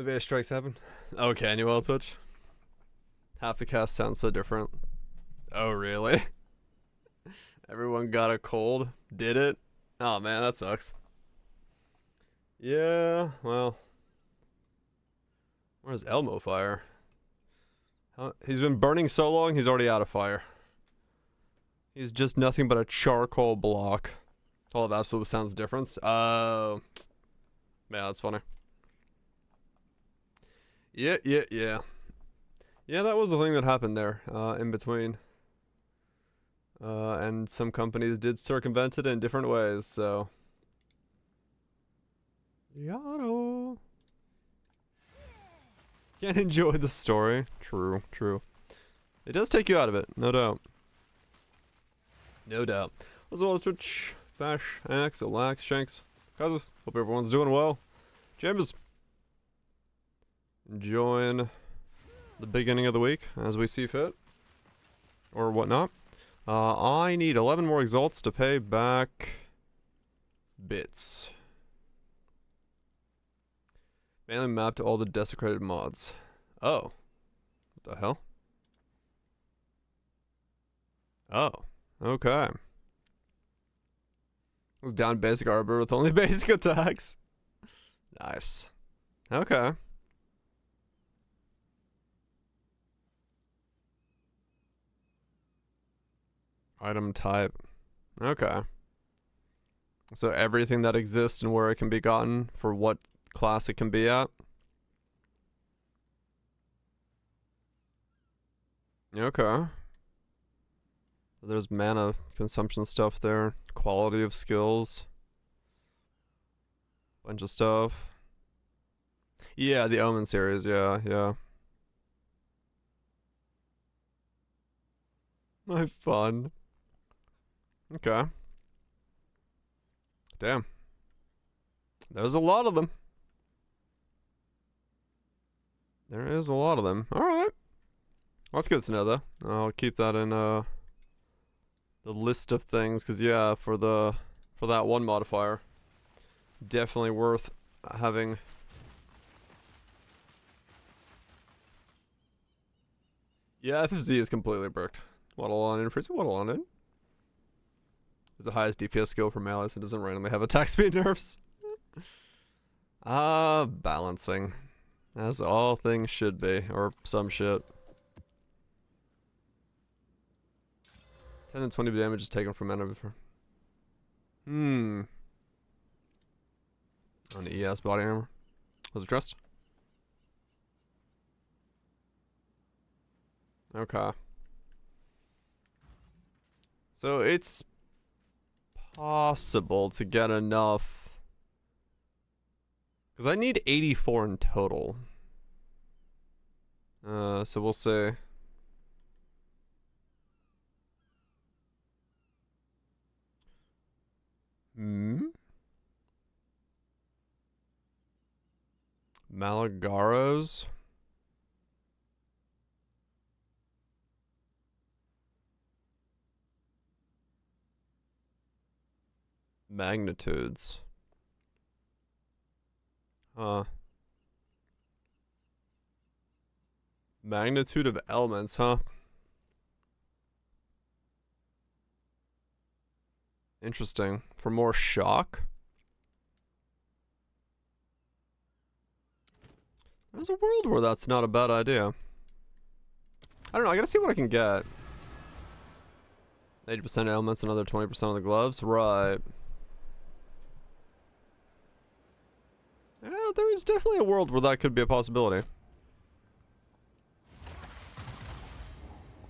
When Vader strikes happen. Oh, can you all Twitch? Half the cast sounds so different. Oh, really? Everyone got a cold? Did it? Oh, man, that sucks. Yeah, well. Where's Elmo Fire? He's been burning so long, he's already out of fire. He's just nothing but a charcoal block. All of absolute sounds different. Oh. Man, that's funny. Yeah. Yeah, that was the thing that happened there, in between. And some companies did circumvent it in different ways, so. Yado. Can't enjoy the story. True. It does take you out of it, no doubt. No doubt. As well as Twitch, Bash, Axe, Alax, Shanks, Cousins. Hope everyone's doing well. James. Enjoying the beginning of the week as we see fit. Or whatnot. I need 11 more exalts to pay back bits. Mainly mapped to all the desecrated mods. Oh. What the hell? Oh. Okay. I was down basic arbor with only basic attacks. Nice. Okay. Item type. Okay. So everything that exists and where it can be gotten for what class it can be at. Okay. There's mana consumption stuff there. Quality of skills. Bunch of stuff. Yeah, the Omen series, yeah. My fun. Okay. Damn. There's a lot of them. There is a lot of them. Alright. Well, that's good to know, though. I'll keep that in, the list of things, because, yeah, for that one modifier. Definitely worth having. Yeah, FFZ is completely bricked. Waddle on in, waddle on in. It's the highest DPS skill for melees and doesn't randomly have attack speed nerfs. Balancing. As all things should be, or some shit. 10 and 20 damage is taken from mana before. On the ES body armor. Was it trust? Okay. So it's possible to get enough. Because I need 84 in total. So we'll say. Malagaros. Magnitudes. Magnitude of elements, huh? Interesting. For more shock? There's a world where that's not a bad idea. I don't know, I gotta see what I can get. 80% elements, another 20% of the gloves? Right. Yeah, there is definitely a world where that could be a possibility.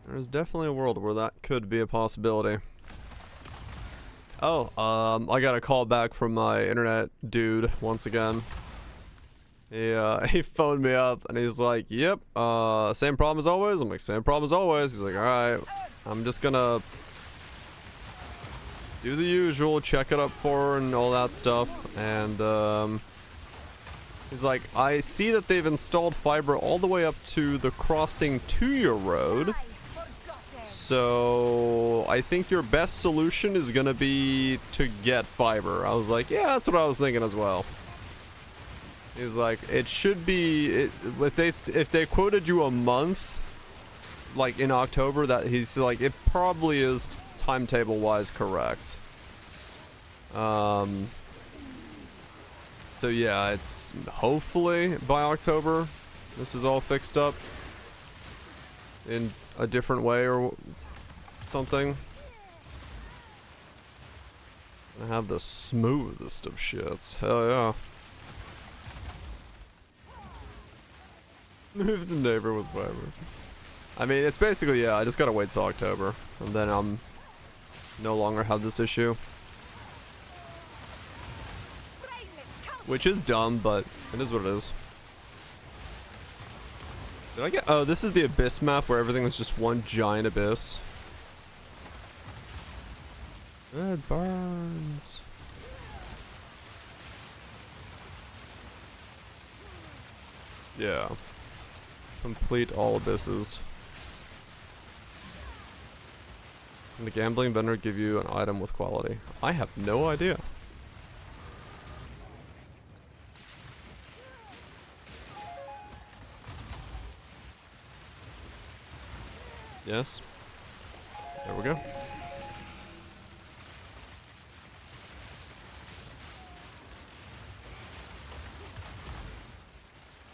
There's definitely a world where that could be a possibility. Oh, I got a call back from my internet dude once again. He phoned me up and he's like, yep, same problem as always. I'm like, same problem as always. He's like, alright, I'm just gonna do the usual, check it up for and all that stuff. And, he's like, I see that they've installed fiber all the way up to the crossing to your road. So I think your best solution is gonna be to get fiber. I was like, yeah, that's what I was thinking as well. He's like, it should be, if they quoted you a month, like in October, that he's like, it probably is timetable wise correct. So yeah, it's hopefully by October this is all fixed up in a different way or something. I have the smoothest of shits. Hell yeah. Moved to neighbor with fiber. I mean, it's basically, yeah, I just gotta wait till October. And then I'm no longer have this issue. Which is dumb, but it is what it is. Did I get... Oh, this is the Abyss map where everything is just one giant abyss. Red burns. Yeah. Complete all abysses. Can the gambling vendor give you an item with quality? I have no idea. Yes. There we go.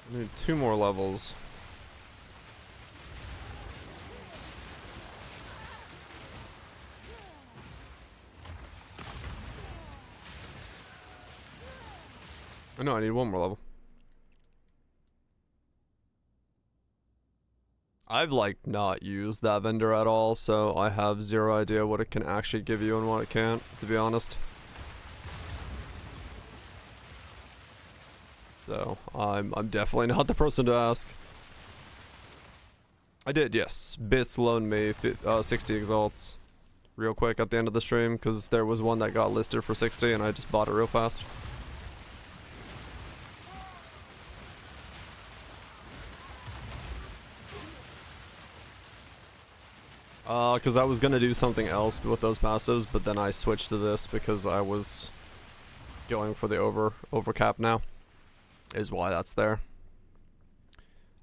I need 2 more levels. Oh no, I need 1 more level. I've like not used that vendor at all, so I have 0 idea what it can actually give you and what it can't, to be honest. So I'm definitely not the person to ask. I did, yes. Bits loaned me 60 exalts real quick at the end of the stream because there was one that got listed for 60 and I just bought it real fast. Because I was gonna do something else with those passives, but then I switched to this because I was going for the over cap now. Is why that's there.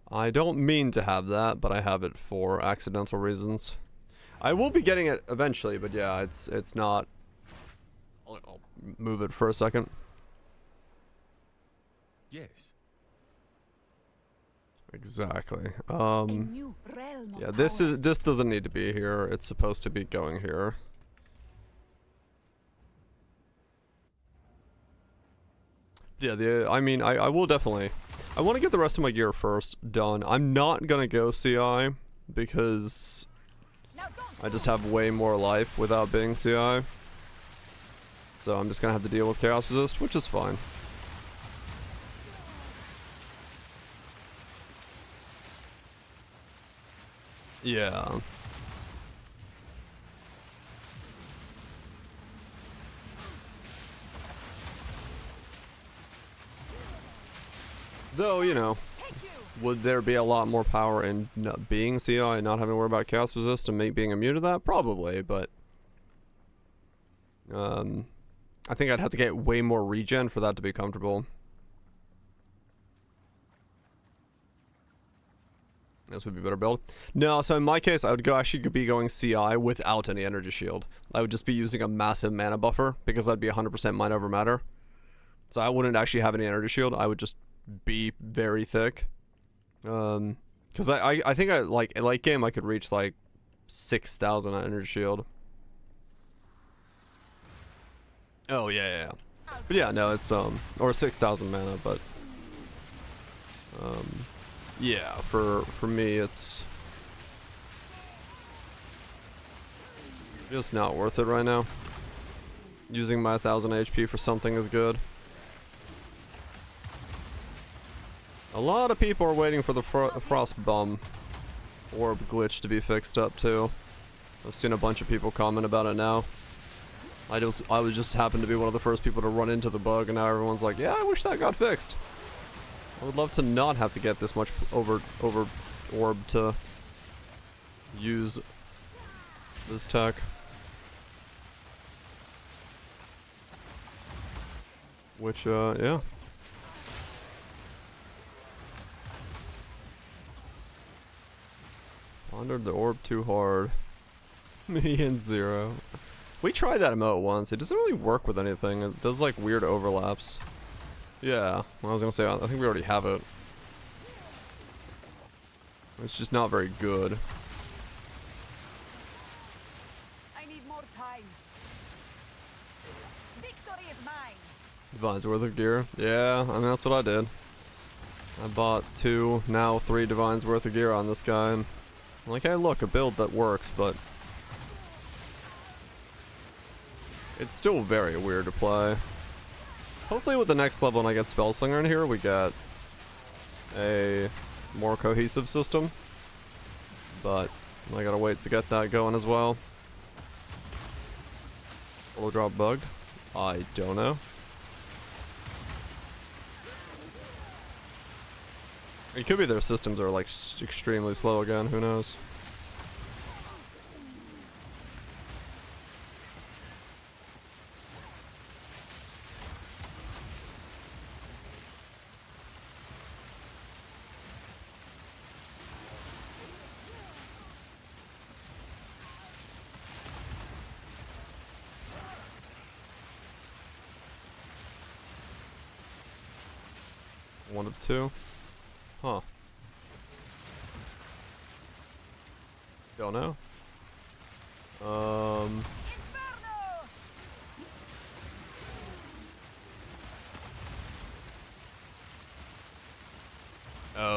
I don't mean to have that, but I have it for accidental reasons. I will be getting it eventually, but yeah, it's not. I'll move it for a second. Yes. Exactly. Yeah, this doesn't need to be here. It's supposed to be going here. Yeah, I mean, I will definitely. I want to get the rest of my gear first done. I'm not gonna go CI because I just have way more life without being CI. So I'm just gonna have to deal with Chaos Resist, which is fine. Yeah. Though, you know, would there be a lot more power in not being CI and not having to worry about Chaos Resist and being immune to that? Probably, but I think I'd have to get way more regen for that to be comfortable. This would be a better build. No, so in my case, I would actually be going CI without any energy shield. I would just be using a massive mana buffer because I'd be 100% mind over matter. So I wouldn't actually have any energy shield. I would just be very thick. Because I think like late game I could reach like 6,000 energy shield. Oh yeah. But yeah, no, it's or 6,000 mana, but yeah, for me it's just not worth it right now. Using my 1,000 HP for something is good. A lot of people are waiting for the Frost Bomb Orb glitch to be fixed up too. I've seen a bunch of people comment about it now. I was just happened to be one of the first people to run into the bug, and now everyone's like, yeah, I wish that got fixed. I would love to not have to get this much over orb to use this tech. Which, yeah. Pondered the orb too hard. Me and Zero. We tried that emote once. It doesn't really work with anything. It does like weird overlaps. Yeah, well, I was gonna say, I think we already have it. It's just not very good. I need more time. Victory is mine. Divine's worth of gear. Yeah, I mean, that's what I did. I bought 2, now 3 Divine's worth of gear on this guy, and I'm like, hey look, a build that works, but it's still very weird to play. Hopefully with the next level when I get Spellslinger in here, we get a more cohesive system. But I gotta wait to get that going as well. Will it drop bugged? I don't know. It could be their systems are like extremely slow again, who knows? One of 2. Huh. Don't know. Oh,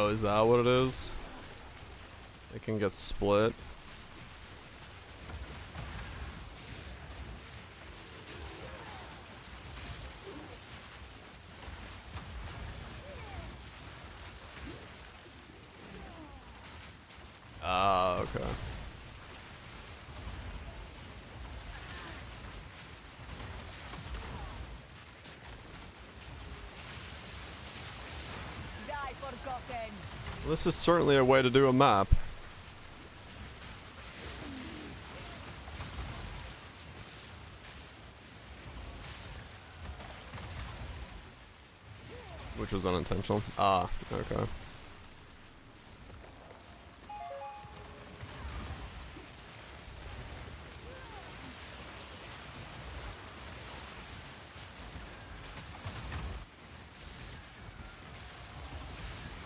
is that what it is? It can get split. Ah, okay. Die forgotten. Well, this is certainly a way to do a map. Which was unintentional. Ah, okay.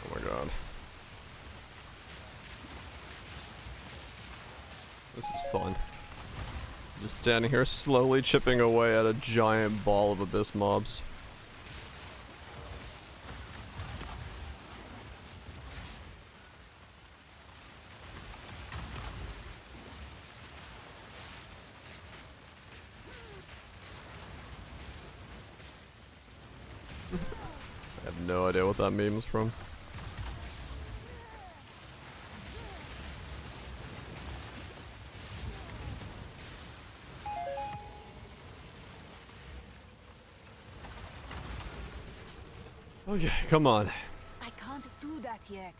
Oh my god. This is fun. Just standing here slowly chipping away at a giant ball of abyss mobs. I have no idea what that meme is from. Okay, come on. I can't do that yet.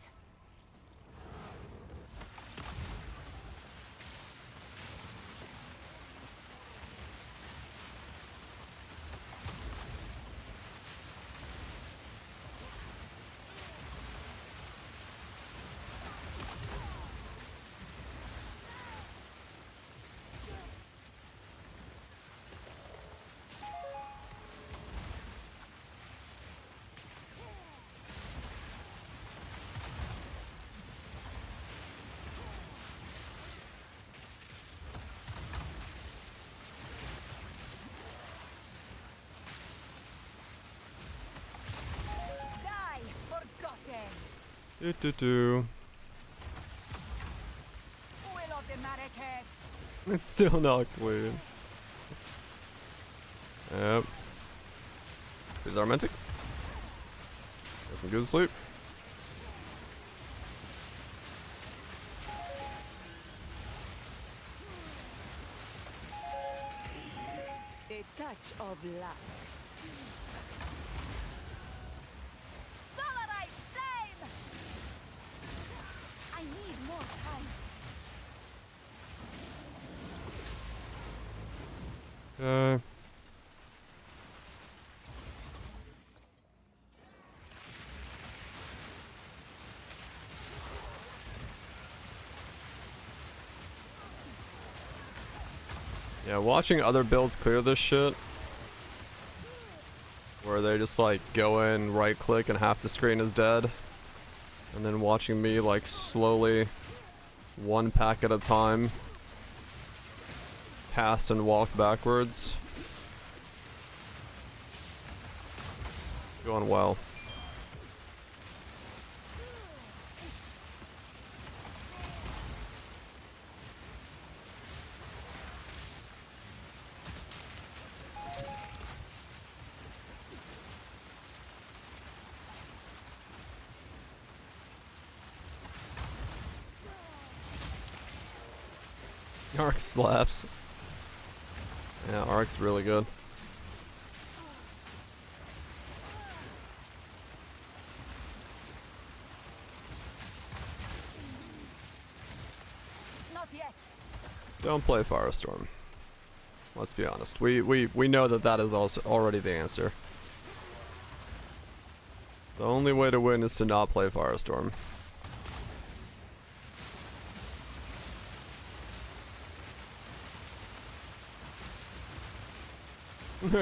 Die forgotten. Do. Will of the Marrakech. It's still not clean. Yep. Is Armentic? Guess we go to sleep. A touch of luck. Samurai flame! I need more time. Okay. Yeah, watching other builds clear this shit, where they just like go in, right click, and half the screen is dead, and then watching me like slowly, one pack at a time, pass and walk backwards. Going well. Arc slaps. Yeah, Arc's really good. Not yet. Don't play Firestorm. Let's be honest. We know that that is also already the answer. The only way to win is to not play Firestorm.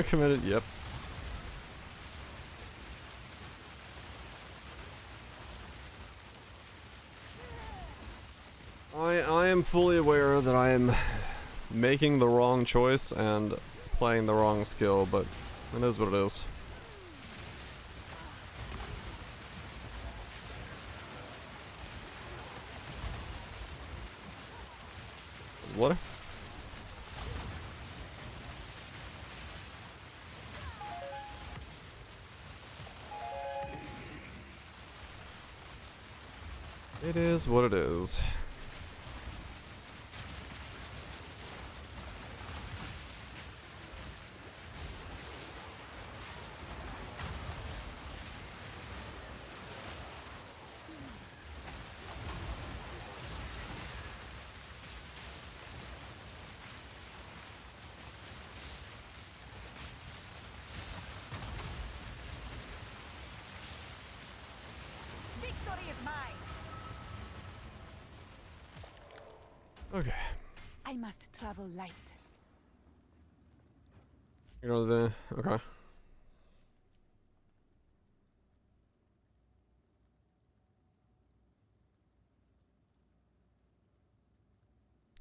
Committed, yep. I am fully aware that I am making the wrong choice and playing the wrong skill, but it is what it is. Is what? It is what it is. Victory is mine. Okay. I must travel light. You know the okay.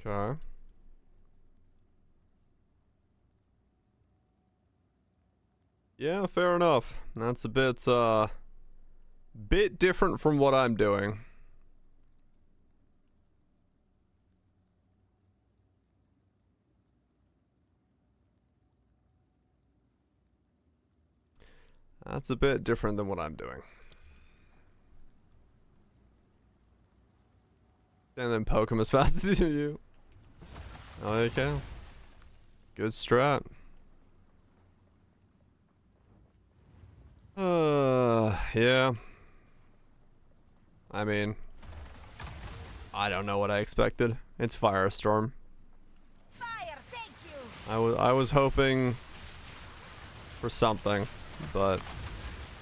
Okay. Yeah, fair enough. That's a bit different from what I'm doing. That's a bit different than what I'm doing. And then poke him as fast as you. Oh, you can. Good strat. Yeah. I mean, I don't know what I expected. It's Firestorm. Fire, thank you. I was hoping for something, but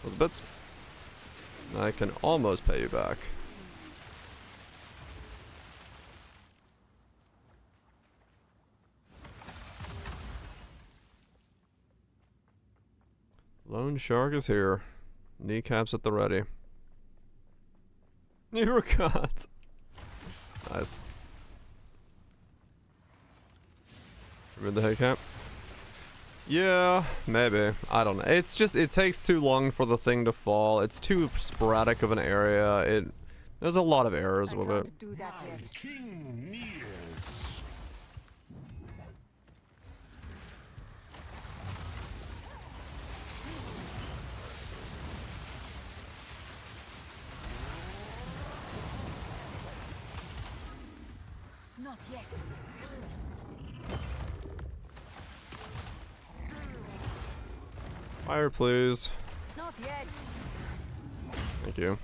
those bits. I can almost pay you back. Lone Shark is here. Kneecaps at the ready. You forgot. Nice. Remember the head cap? Yeah, maybe. I don't know. It's just, it takes too long for the thing to fall. It's too sporadic of an area. There's a lot of errors with it. Do that yet. King nears. Not yet. Fire, please. Not yet. Thank you.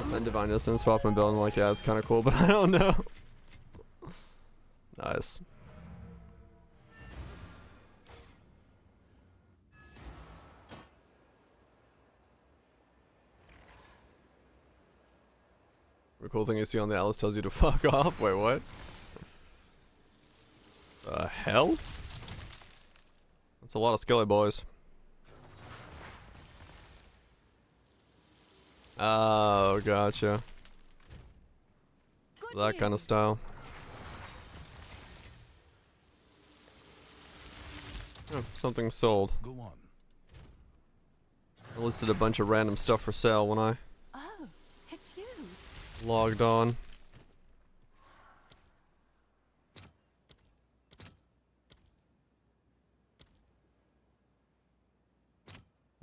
Then Divine Distance, swap and build, and like, yeah, it's kind of cool, but I don't know. Nice. cool thing you see on the atlas tells you to fuck off. Wait, what? The hell? That's a lot of skelly boys. Oh, gotcha. Good That kind of news. style. Oh, something sold. Go on. I listed a bunch of random stuff for sale when I Oh, it's you. logged on.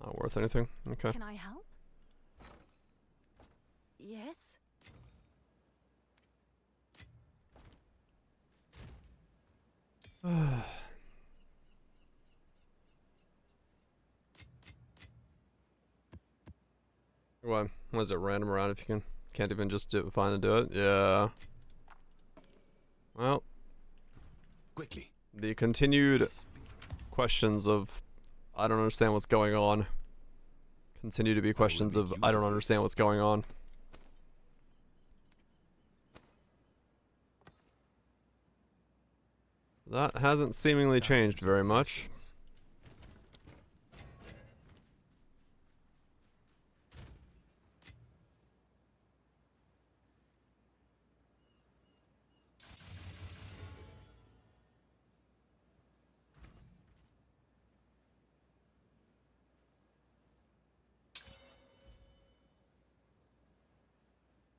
Not worth anything. Okay. Can I help? Yes. What? Was it random around if you can't even just find and do it? Yeah. Well, Quickly. the continued questions of I don't understand what's going on continue to be questions of I don't understand what's going on. That hasn't seemingly changed very much.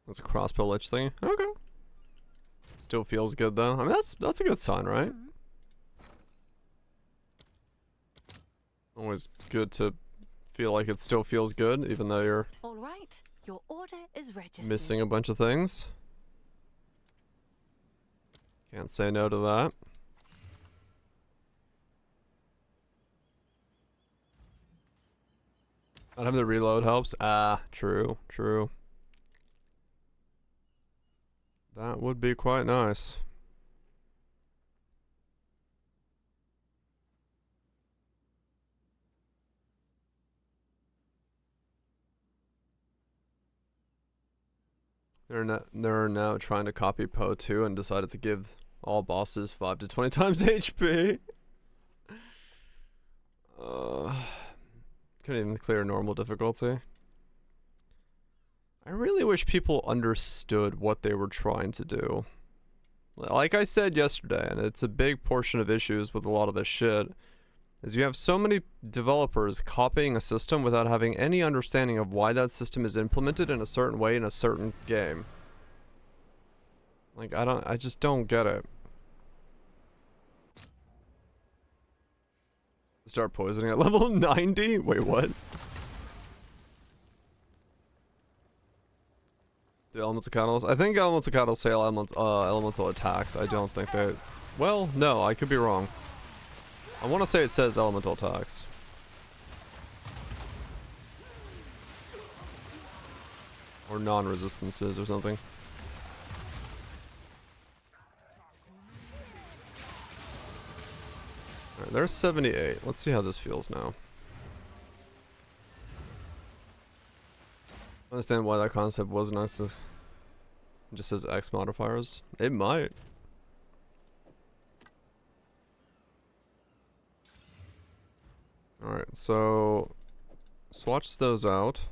That's a crossbow lich thing. Okay. Still feels good though. I mean that's a good sign, right? Mhm. Always good to feel like it still feels good, even though you're All right. Your order is registered. missing a bunch of things. Can't say no to that. Not having the reload helps. Ah, true, true. That would be quite nice. They're now trying to copy Poe 2 and decided to give all bosses 5 to 20 times HP. Couldn't even clear normal difficulty. I really wish people understood what they were trying to do. Like I said yesterday, and it's a big portion of issues with a lot of this shit, is you have so many developers copying a system without having any understanding of why that system is implemented in a certain way in a certain game. Like, I just don't get it. Start poisoning at level 90? Wait, what? The elemental catalyst? I think elemental catalyst say elemental attacks. I don't think they... Well, no, I could be wrong. I want to say it says elemental attacks. Or non-resistances or something. Alright, there's 78. Let's see how this feels now. I understand why that concept was nice to... It just says X modifiers. It might. Alright, so... Swatch those out.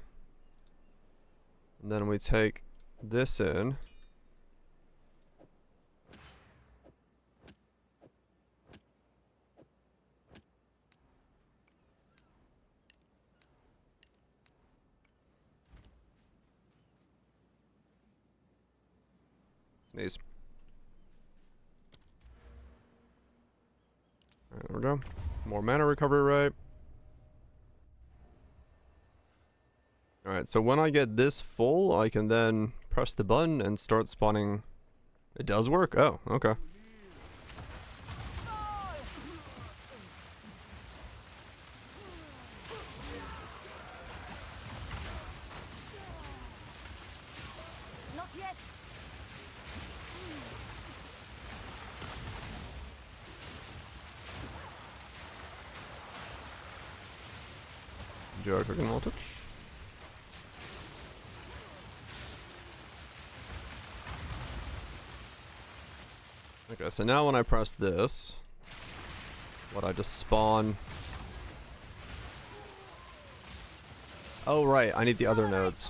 And then we take this in. Sneeze. Alright, there we go. More mana recovery rate. Alright, so when I get this full, I can then press the button and start spawning. It does work? Oh, okay. Not yet. Geographic voltage. Okay, so now when I press this, what, I just spawn... Oh right, I need the other nodes.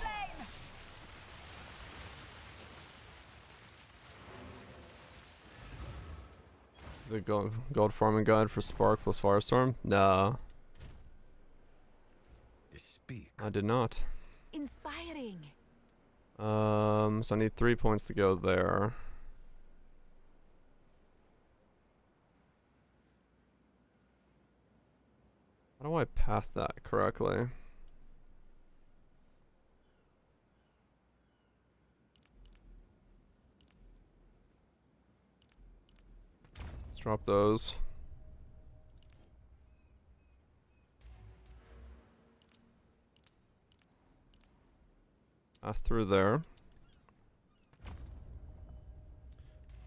The gold farming guide for Spark plus Firestorm? Nah, Speak. I did not. Inspiring. So I need 3 points to go there. How do I path that correctly? Let's drop those. Path through there.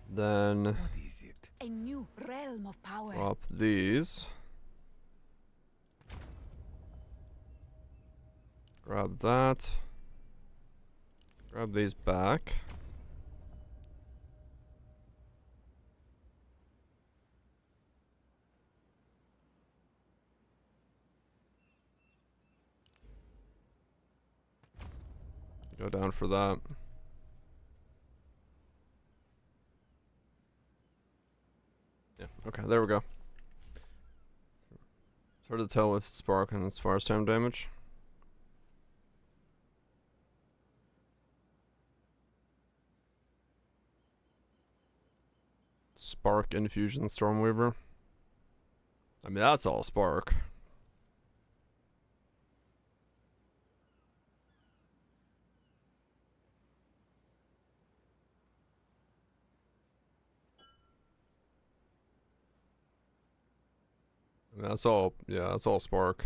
Then What is it? A new realm of power. drop these. Grab that. Grab these back. Go down for that. Yeah, okay, there we go. It's hard to tell with Spark and its Firestorm damage. Spark Infusion Stormweaver. I mean, that's all Spark. I mean, that's all, yeah, that's all Spark.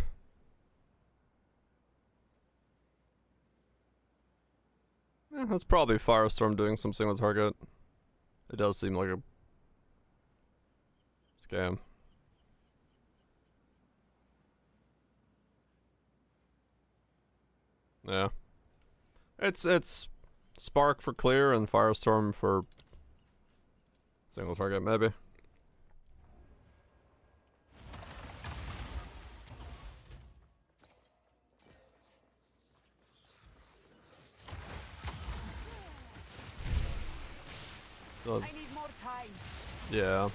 Yeah, that's probably Firestorm doing some single target. It does seem like a scam. Yeah. It's Spark for clear and Firestorm for single target, maybe. Does, I need more time. yeah.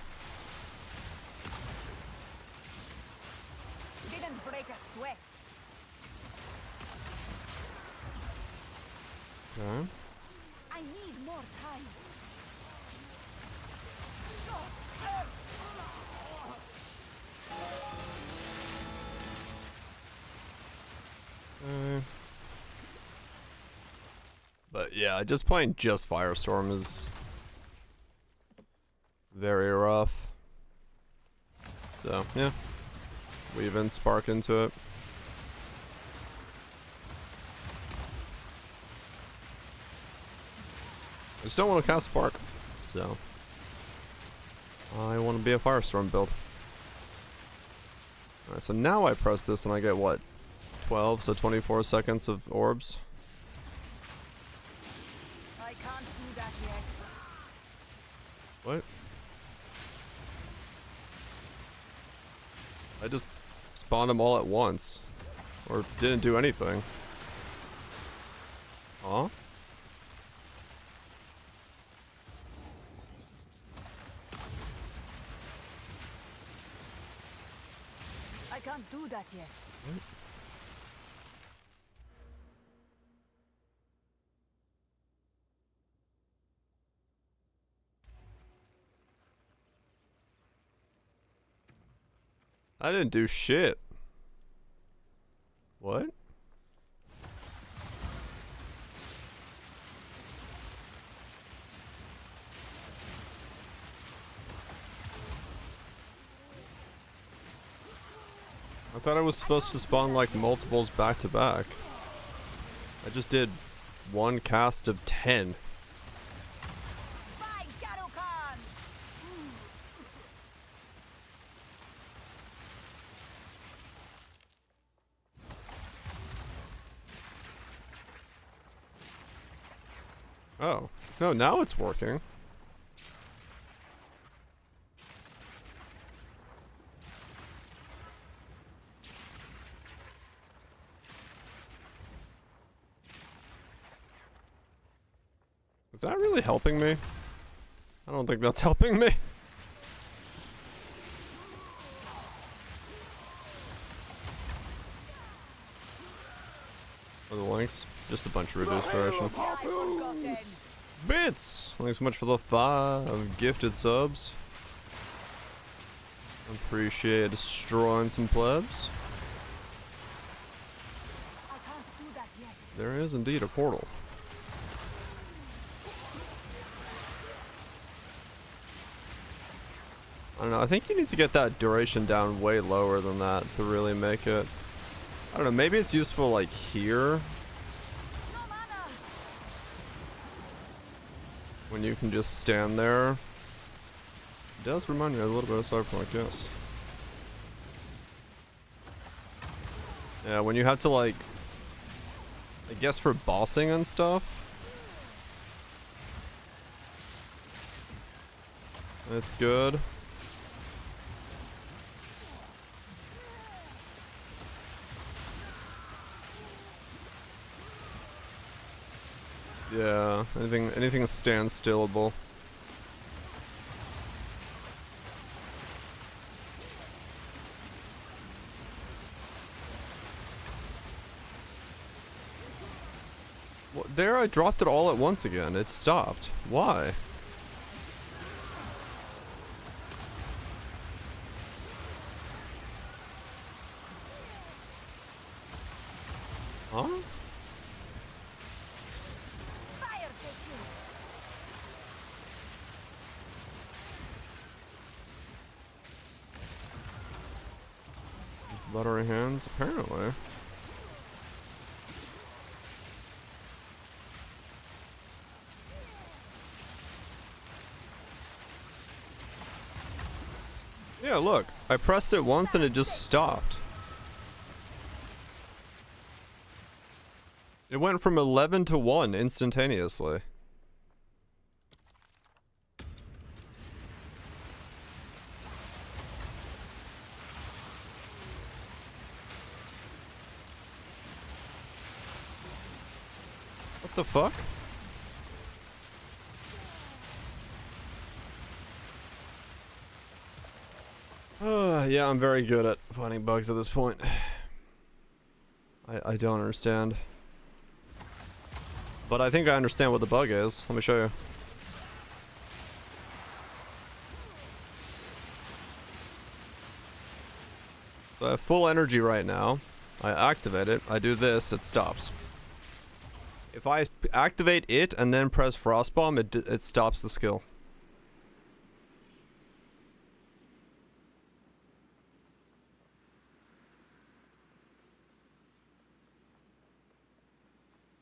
Didn't break a sweat. Okay. I need more time. But yeah, just playing just Firestorm is very rough. So, yeah. Weave in Spark into it. I just don't want to cast Spark. So, I want to be a Firestorm build. Alright, so now I press this and I get what? 12, so 24 seconds of orbs. I can't do that yet. What? I just spawned them all at once. Or didn't do anything. Huh? I can't do that yet. I didn't do shit. What? I thought I was supposed to spawn like multiples back to back. I just did one cast of 10. By Garukan! Oh. No, now it's working. Is that really helping me? I don't think that's helping me. For the links, just a bunch of reduced duration. Bits! Thanks so much for the 5 gifted subs. Appreciate destroying some plebs. I can't do that yet. There is indeed a portal. I don't know, I think you need to get that duration down way lower than that to really make it. I don't know, maybe it's useful like here. No mana. When you can just stand there. It does remind me a little bit of Cyberpunk, yes. Yeah, when you have to like, I guess for bossing and stuff. It's good. Yeah, anything stand stillable. Well, there I dropped it all at once again. It stopped. Why? Huh? Fire take you. Buttery hands, apparently. Yeah, look. I pressed it once and it just stopped. It went from 11 to 1 instantaneously. What the fuck? Yeah, I'm very good at finding bugs at this point. I don't understand. But I think I understand what the bug is. Let me show you. So I have full energy right now. I activate it. I do this. It stops. If I activate it and then press Frostbomb, it stops the skill.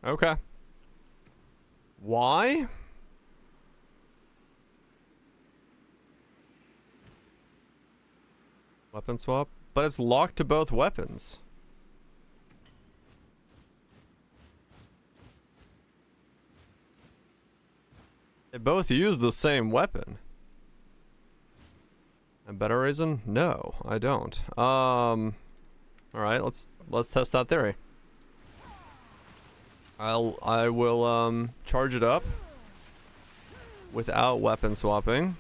Okay. Why? Weapon swap? But it's locked to both weapons. They both use the same weapon. A better reason? No, I don't. Alright, let's test that theory. I will charge it up without weapon swapping.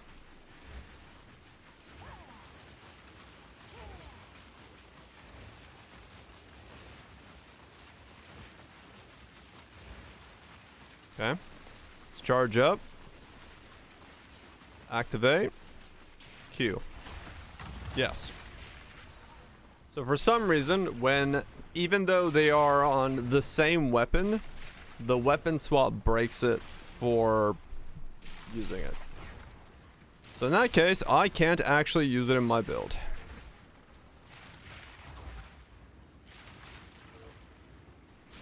Okay. Let's charge up. Activate. Q. Yes. So for some reason, even though they are on the same weapon, the weapon swap breaks it for using it. So in that case, I can't actually use it in my build.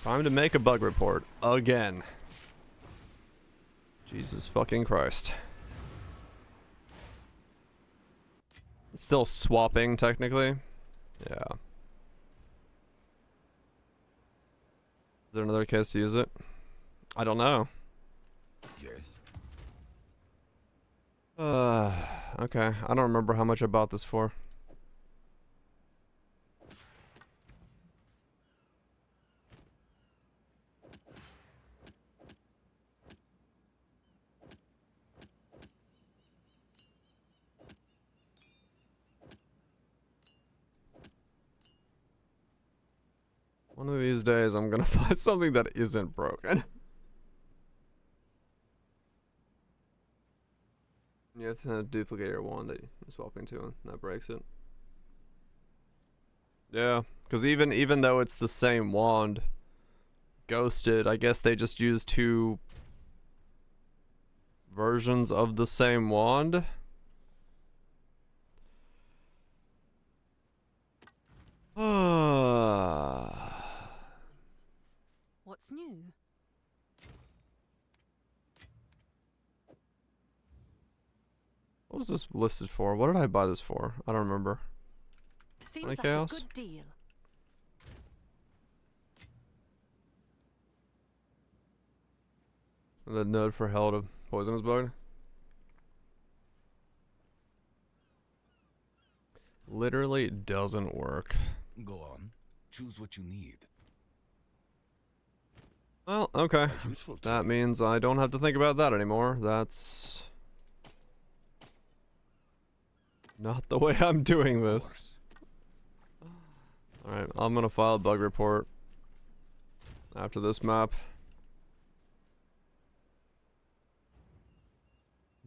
Time to make a bug report again. Jesus fucking Christ. It's still swapping technically. Yeah. Is there another case to use it? I don't know. Yes. Okay. I don't remember how much I bought this for. these days I'm gonna find something that isn't broken. You have to duplicate your wand that you're swapping to, and that breaks it. Yeah, because even though it's the same wand, ghosted, I guess they just use two versions of the same wand. What's new? What was this listed for? What did I buy this for? I don't remember. Seems Any like chaos? a good deal. The node for hell to poisonous bug. Literally doesn't work. Go on. Choose what you need. Well, okay. A useful That trade. means I don't have to think about that anymore. That's not the way I'm doing Of this. course. Alright, I'm gonna file a bug report after this map.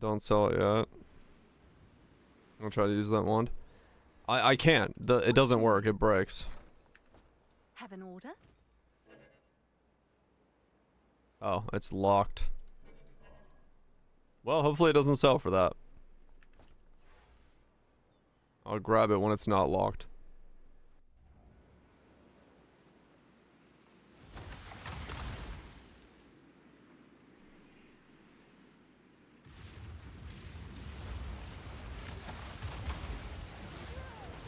Don't sell it yet. I'll try to use that wand. I can't. It doesn't work. It breaks. Have an order? Oh, it's locked. Well, hopefully it doesn't sell for that. I'll grab it when it's not locked.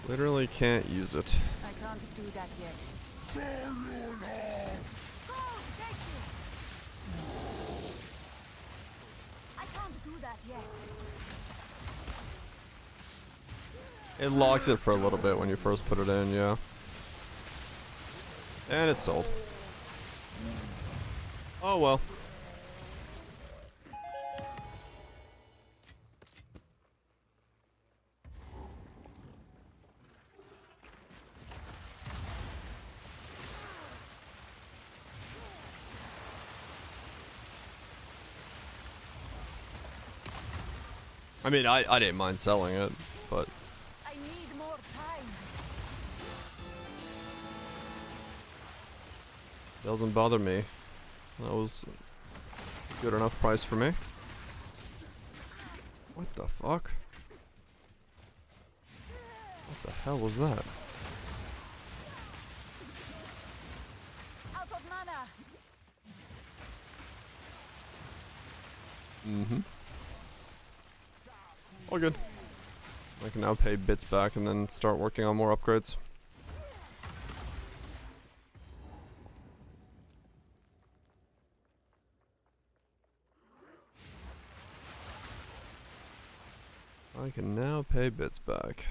Literally can't use it. I can't do that yet. Go, take it. I can't do that yet. It locks it for a little bit when you first put it in, yeah. And it's sold. Oh well. I mean, I didn't mind selling it, but I need more time. doesn't bother me. That was a good enough price for me. What the fuck? What the hell was that? Out of mana. Mm-hmm. All good. I can now pay bits back and then start working on more upgrades. I can now pay bits back.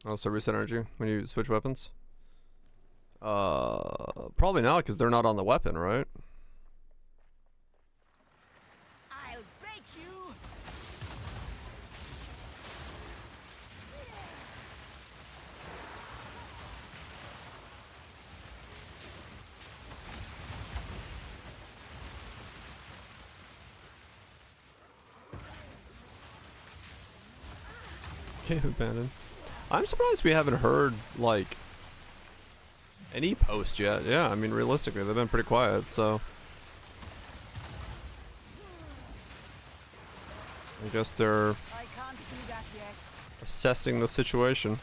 Also reset energy when you switch weapons? Probably not, because they're not on the weapon, right? I'll break you. Cave abandoned. I'm surprised we haven't heard, like, any post yet. Yeah, I mean, realistically, they've been pretty quiet, so I guess they're I can't do that yet. assessing the situation.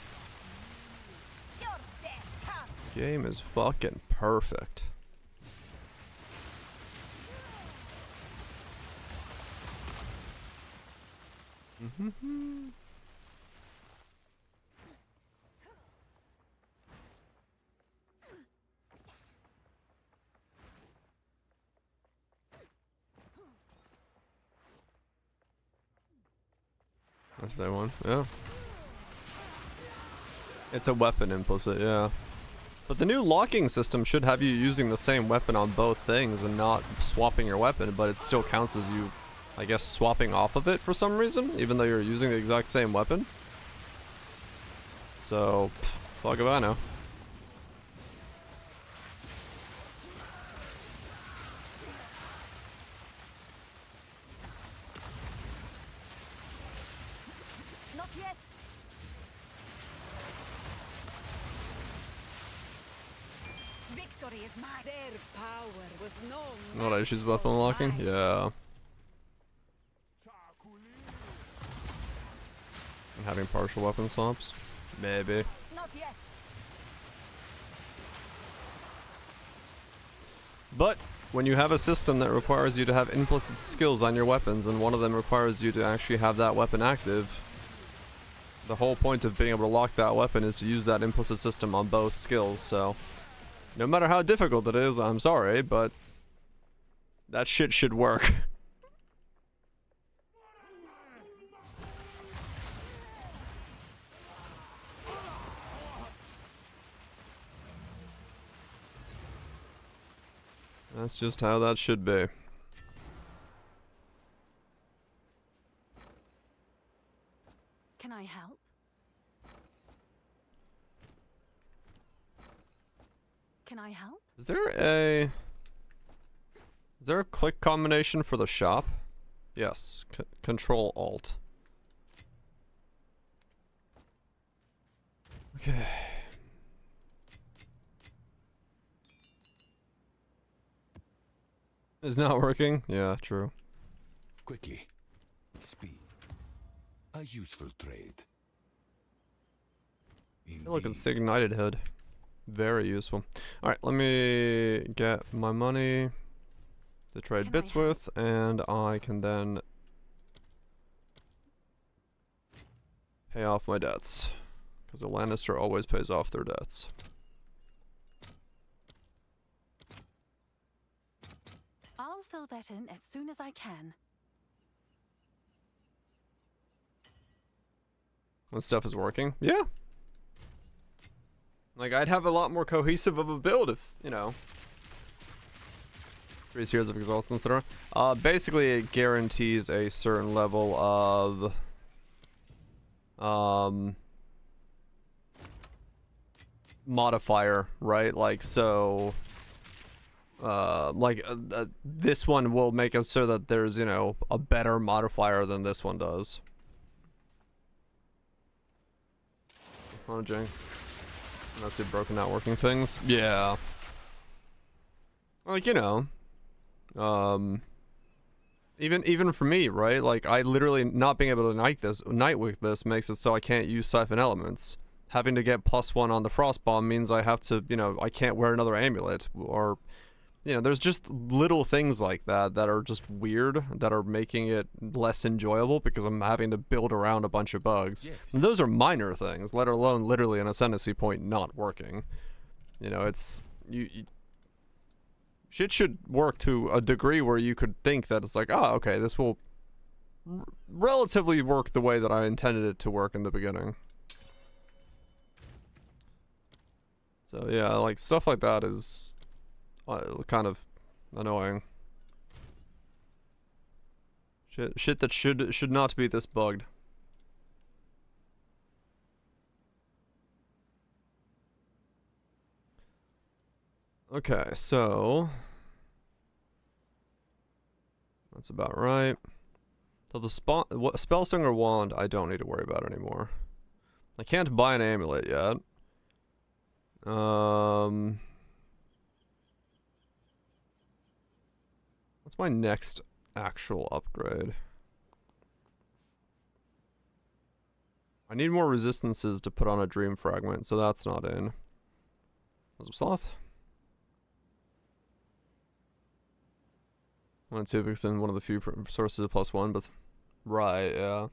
You're dead. Ha! Game is fucking perfect. Mm-hmm. That's day one, yeah. It's a weapon implicit, yeah. But the new locking system should have you using the same weapon on both things and not swapping your weapon, but it still counts as you I guess, swapping off of it for some reason, even though you're using the exact same weapon. So, fuck if I know. Not yet. Victory is mine. Their power was no What issues with weapon unlocking? Yeah. And having partial weapon swaps? Maybe. Not yet. But when you have a system that requires you to have implicit skills on your weapons, and one of them requires you to actually have that weapon active, the whole point of being able to lock that weapon is to use that implicit system on both skills, so no matter how difficult it is, I'm sorry, but that shit should work. That's just how that should be. Can I help? Can I help? Is there a click combination for the shop? Yes, Control Alt. Okay. Is not working? Yeah, true. Quickly. Speed. A useful trade. Look, it's the ignited hood. Very useful. Alright, let me get my money to trade bits with, and I can then pay off my debts. Because a Lannister always pays off their debts. I'll fill that in as soon as I can. When stuff is working? Yeah. Like, I'd have a lot more cohesive of a build if, you know, 3 tiers of exalts, etc. Basically, it guarantees a certain level of modifier, right? Like, so this one will make it so that there's, you know, a better modifier than this one does. Oh, Jing. Unless you've broken out working things. Yeah. Like, you know. Even for me, right? Like, I literally not being able to night with this makes it so I can't use siphon elements. Having to get +1 on the frost bomb means I have to, you know, I can't wear another amulet, or, you know, there's just little things like that that are just weird, that are making it less enjoyable because I'm having to build around a bunch of bugs. Yes. And those are minor things, let alone literally an ascendancy point not working. You know, it's, shit should work to a degree where you could think that it's like, oh, okay, this will relatively work the way that I intended it to work in the beginning. So yeah, like, stuff like that is kind of annoying. Shit that should not be this bugged. Okay, so that's about right. So the Spellslinger wand I don't need to worry about anymore. I can't buy an amulet yet. What's my next actual upgrade? I need more resistances to put on a dream fragment, so that's not in. Was it sloth? 1 and 2 because in one of the few sources of +1, but right, yeah.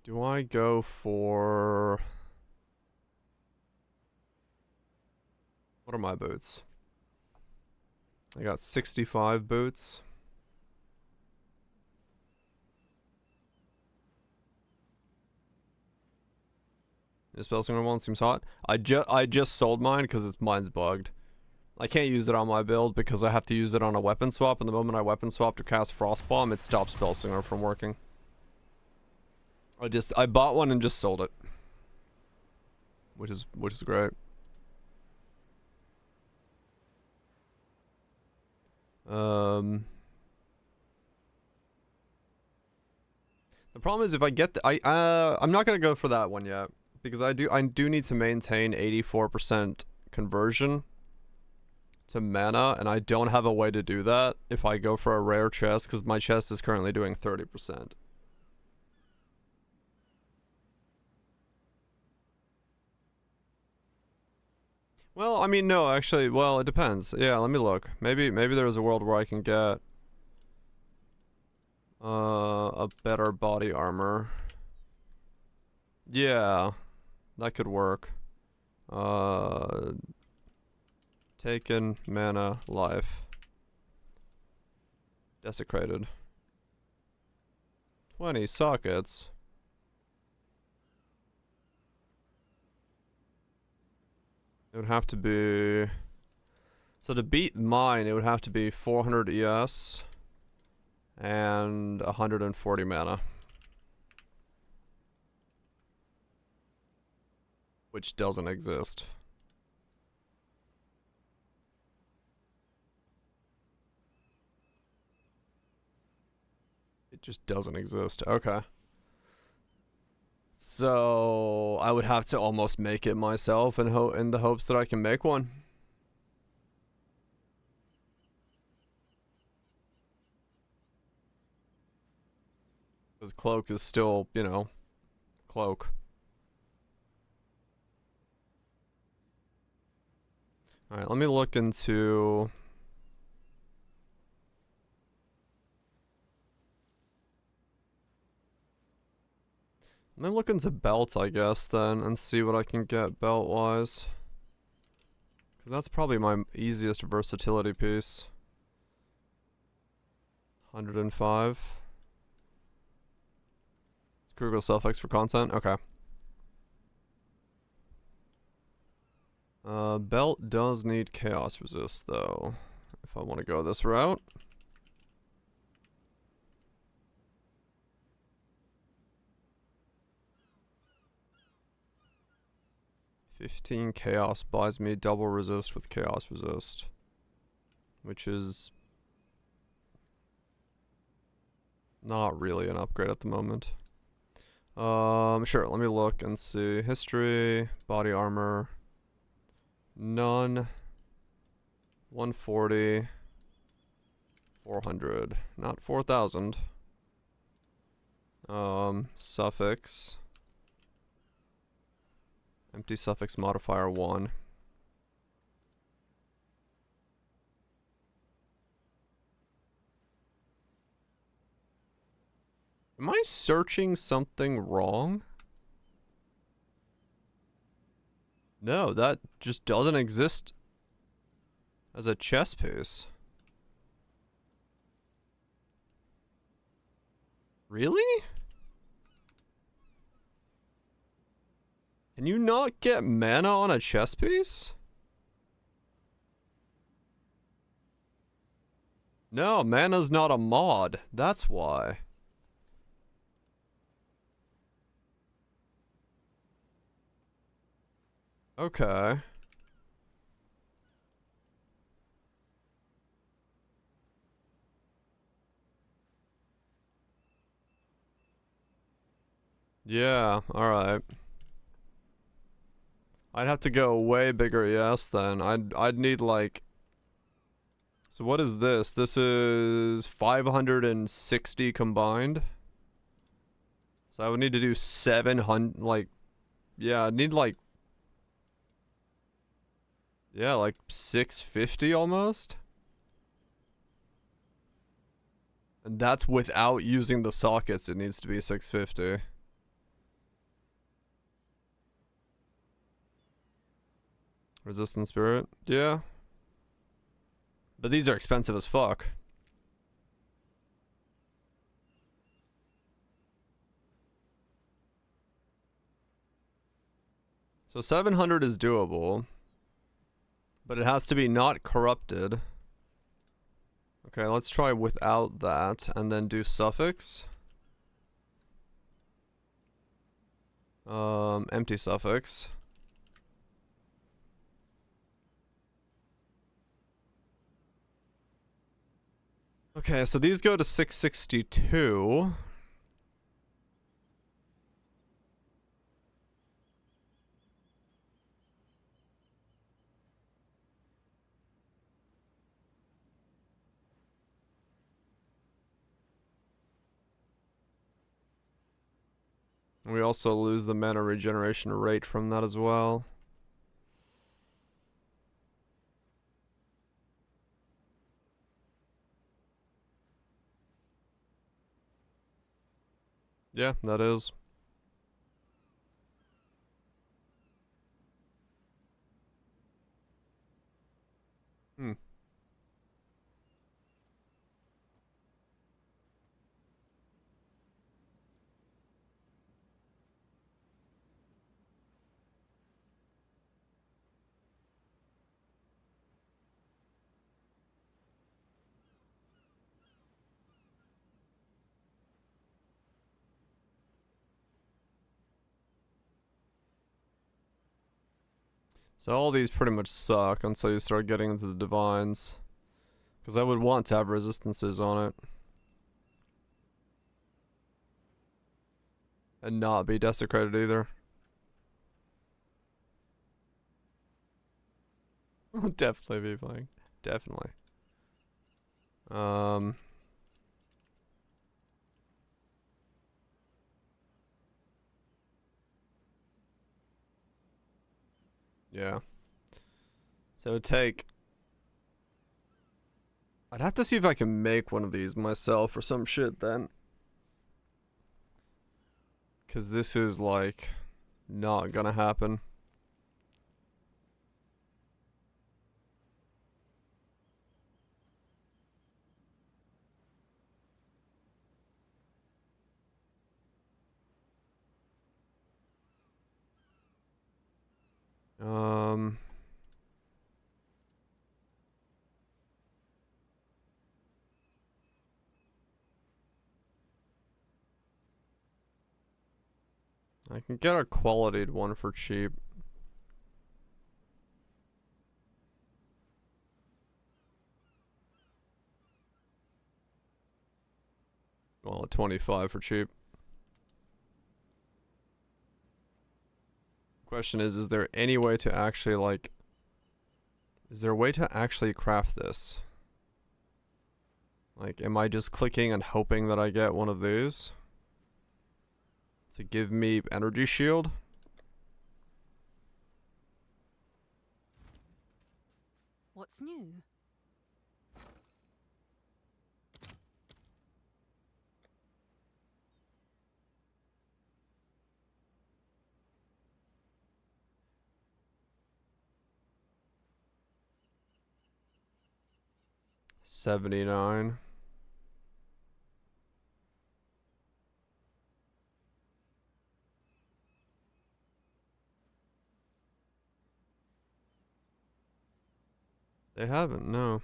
Do I go for... What are my boots? I got 65 boots. The Spellslinger one seems hot. I just sold mine because mine's bugged. I can't use it on my build because I have to use it on a weapon swap, and the moment I weapon swap to cast Frost Bomb, it stops Spellslinger from working. I bought one and just sold it. Which is great. The problem is if I get I'm not gonna go for that one yet because I do need to maintain 84% conversion to mana, and I don't have a way to do that if I go for a rare chest because my chest is currently doing 30%. Well, I mean, no, actually, well, it depends. Yeah, let me look. Maybe there's a world where I can get a better body armor. Yeah, that could work. Taken, mana, life. Desecrated. 20 sockets. It would have to be... So to beat mine, it would have to be 400 ES and 140 mana. Which doesn't exist. It just doesn't exist. Okay. So I would have to almost make it myself in the hopes that I can make one. Because cloak is still, you know, cloak. Alright, let me look into... Let me look into belts, I guess, then, and see what I can get belt-wise. Because that's probably my easiest versatility piece. 105. Google suffix for content? Okay. Belt does need chaos resist, though, if I want to go this route. 15 chaos buys me double resist with chaos resist, which is not really an upgrade at the moment. Sure, let me look and see. History, body armor, none, 140, 400, not 4,000. Suffix. Empty suffix modifier 1. Am I searching something wrong? No, that just doesn't exist as a chess piece. Really? Can you not get mana on a chess piece? No, mana's not a mod. That's why. Okay. Yeah, alright. I'd have to go way bigger yes then. I'd need like... So what is this? This is 560 combined. So I would need to do 700, like... Yeah, I'd need like... Yeah, like 650 almost. And that's without using the sockets, it needs to be 650. Resistant spirit? Yeah. But these are expensive as fuck. So 700 is doable. But it has to be not corrupted. Okay, let's try without that and then do suffix. Empty suffix. Okay, so these go to 662. We also lose the mana regeneration rate from that as well. Yeah, that is. Hmm. So all these pretty much suck until you start getting into the divines. Because I would want to have resistances on it. And not be desecrated either. Definitely be playing. Definitely. Yeah. So it would take... I'd have to see if I can make one of these myself or some shit then. Because this is, like, not gonna happen. I can get a qualityed one for cheap. Well, 25 for cheap. Question is there any way to actually, like... Is there a way to actually craft this? Like, am I just clicking and hoping that I get one of these? To give me energy shield? What's new? $79. They haven't, no.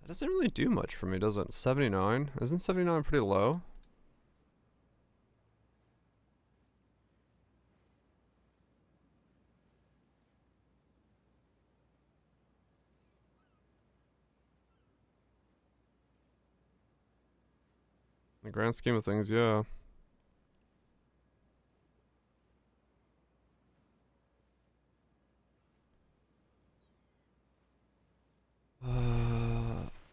That doesn't really do much for me, does it? 79? Isn't 79 pretty low? In the grand scheme of things, yeah.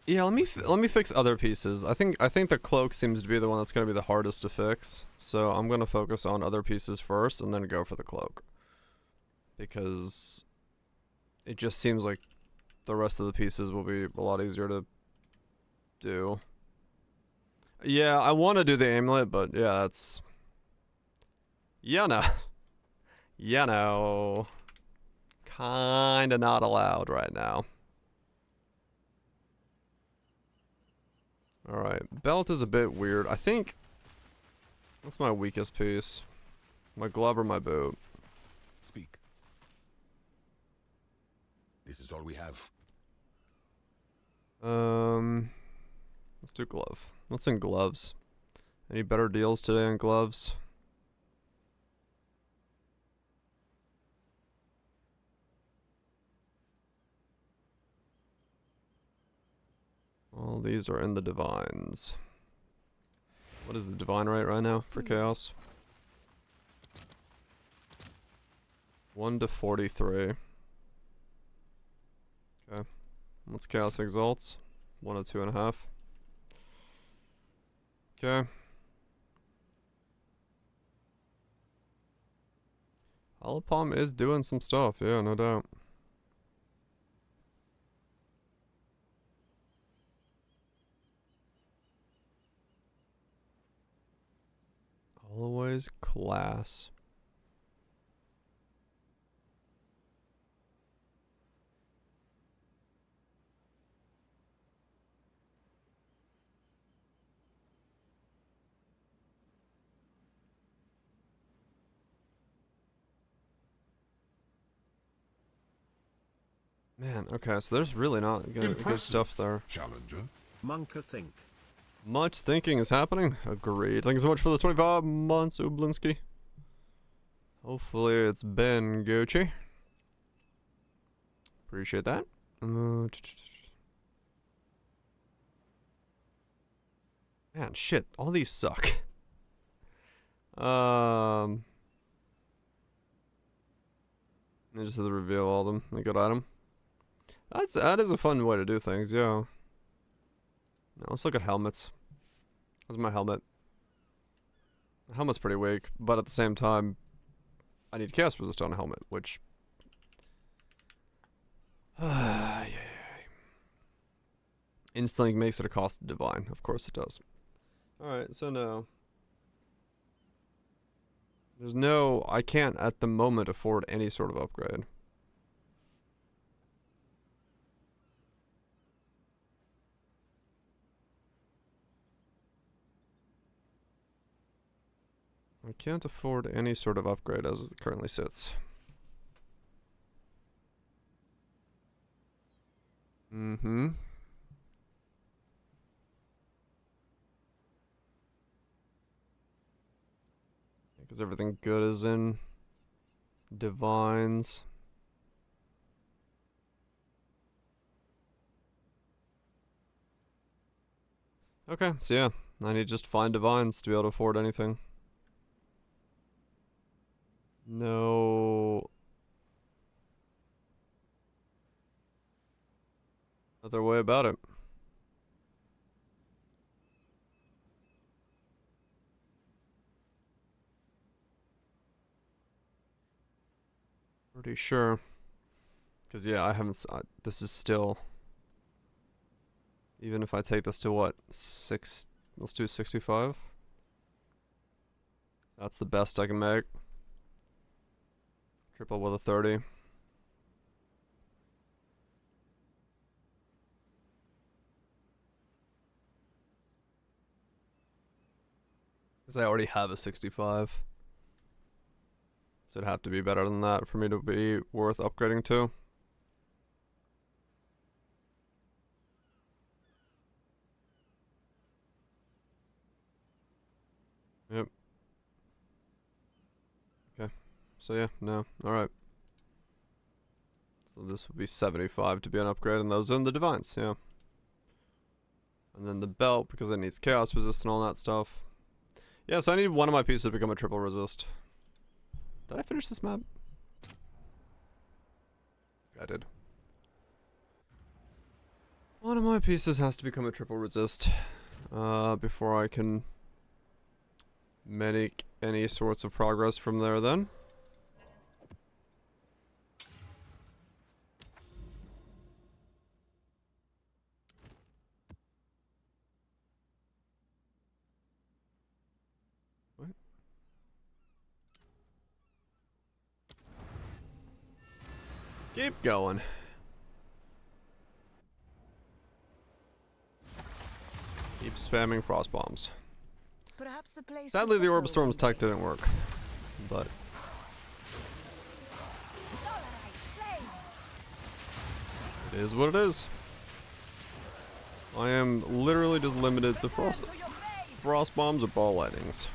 Yeah, let me fix other pieces. I think the cloak seems to be the one that's gonna be the hardest to fix. So I'm gonna focus on other pieces first and then go for the cloak. Because it just seems like the rest of the pieces will be a lot easier to do. Yeah, I want to do the amulet, but yeah, that's... Yeah, no. Yeah, no. Kinda not allowed right now. Alright, belt is a bit weird. I think What's my weakest piece? My glove or my boot? Speak. This is all we have. Let's do glove. What's in gloves? Any better deals today on gloves? All these are in the divines. What is the divine rate right now for chaos? 1 to 43. Okay. What's chaos exalts? 1 to 2.5. Okay. Holopalm is doing some stuff, yeah, no doubt. Always class. Man, okay, so there's really not good stuff there. Challenger. Monka think. Much thinking is happening. Agreed. Thank you so much for the 25 months, Ublinski. Hopefully it's been Gucci. Appreciate that. Man, shit. All these suck. I just have to reveal all of them. A good item. That is a fun way to do things, yeah. Now let's look at helmets. How's my helmet? The helmet's pretty weak, but at the same time, I need chaos resist on a helmet, which... instantly makes it a cost of divine. Of course it does. Alright, so now... there's no... I can't at the moment afford any sort of upgrade. I can't afford any sort of upgrade as it currently sits. Mm-hmm. Because everything good is in divines. Okay, so yeah, I need just to find divines to be able to afford anything. No other way about it. Pretty sure. Because yeah, I haven't... this is still... even if I take this to what? 6... let's do 65. That's the best I can make. Triple with a 30. Because I already have a 65. So it'd have to be better than that for me to be worth upgrading to. Yep. Okay. So yeah, no. Alright. So this would be 75 to be an upgrade, and those are in the divines, yeah. And then the belt, because it needs chaos resist and all that stuff. Yeah, so I need one of my pieces to become a triple resist. Did I finish this map? I did. One of my pieces has to become a triple resist. Before I can make any sorts of progress from there then. What? Keep going. Keep spamming frost bombs. Perhaps That's the place. Sadly, the Orb of settle Storm's one tech day. didn't work, but Solarite flame. it is what it is. I am literally just limited to Return to your grave. frost bombs or ball lightnings.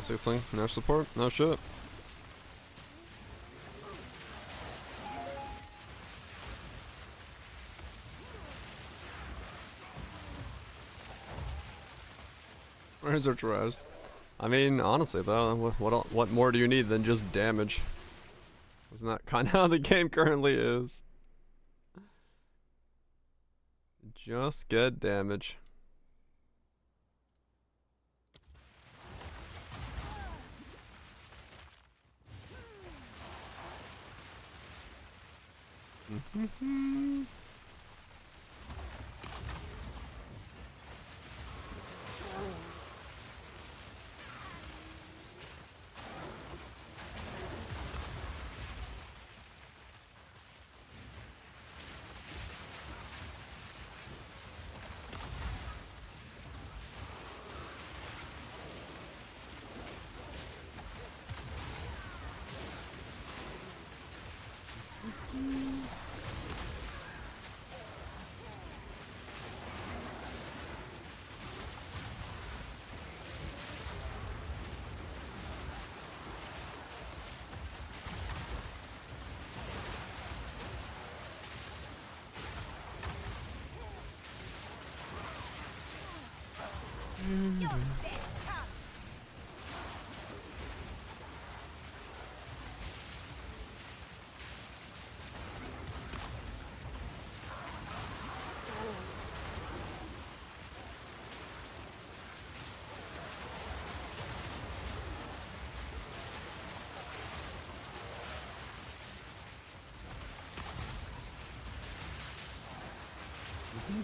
Sixling, no support, no shit. Where's our trash? I mean, honestly though, what more do you need than just damage? Isn't that kind of how the game currently is? Just get damage. Your death comes.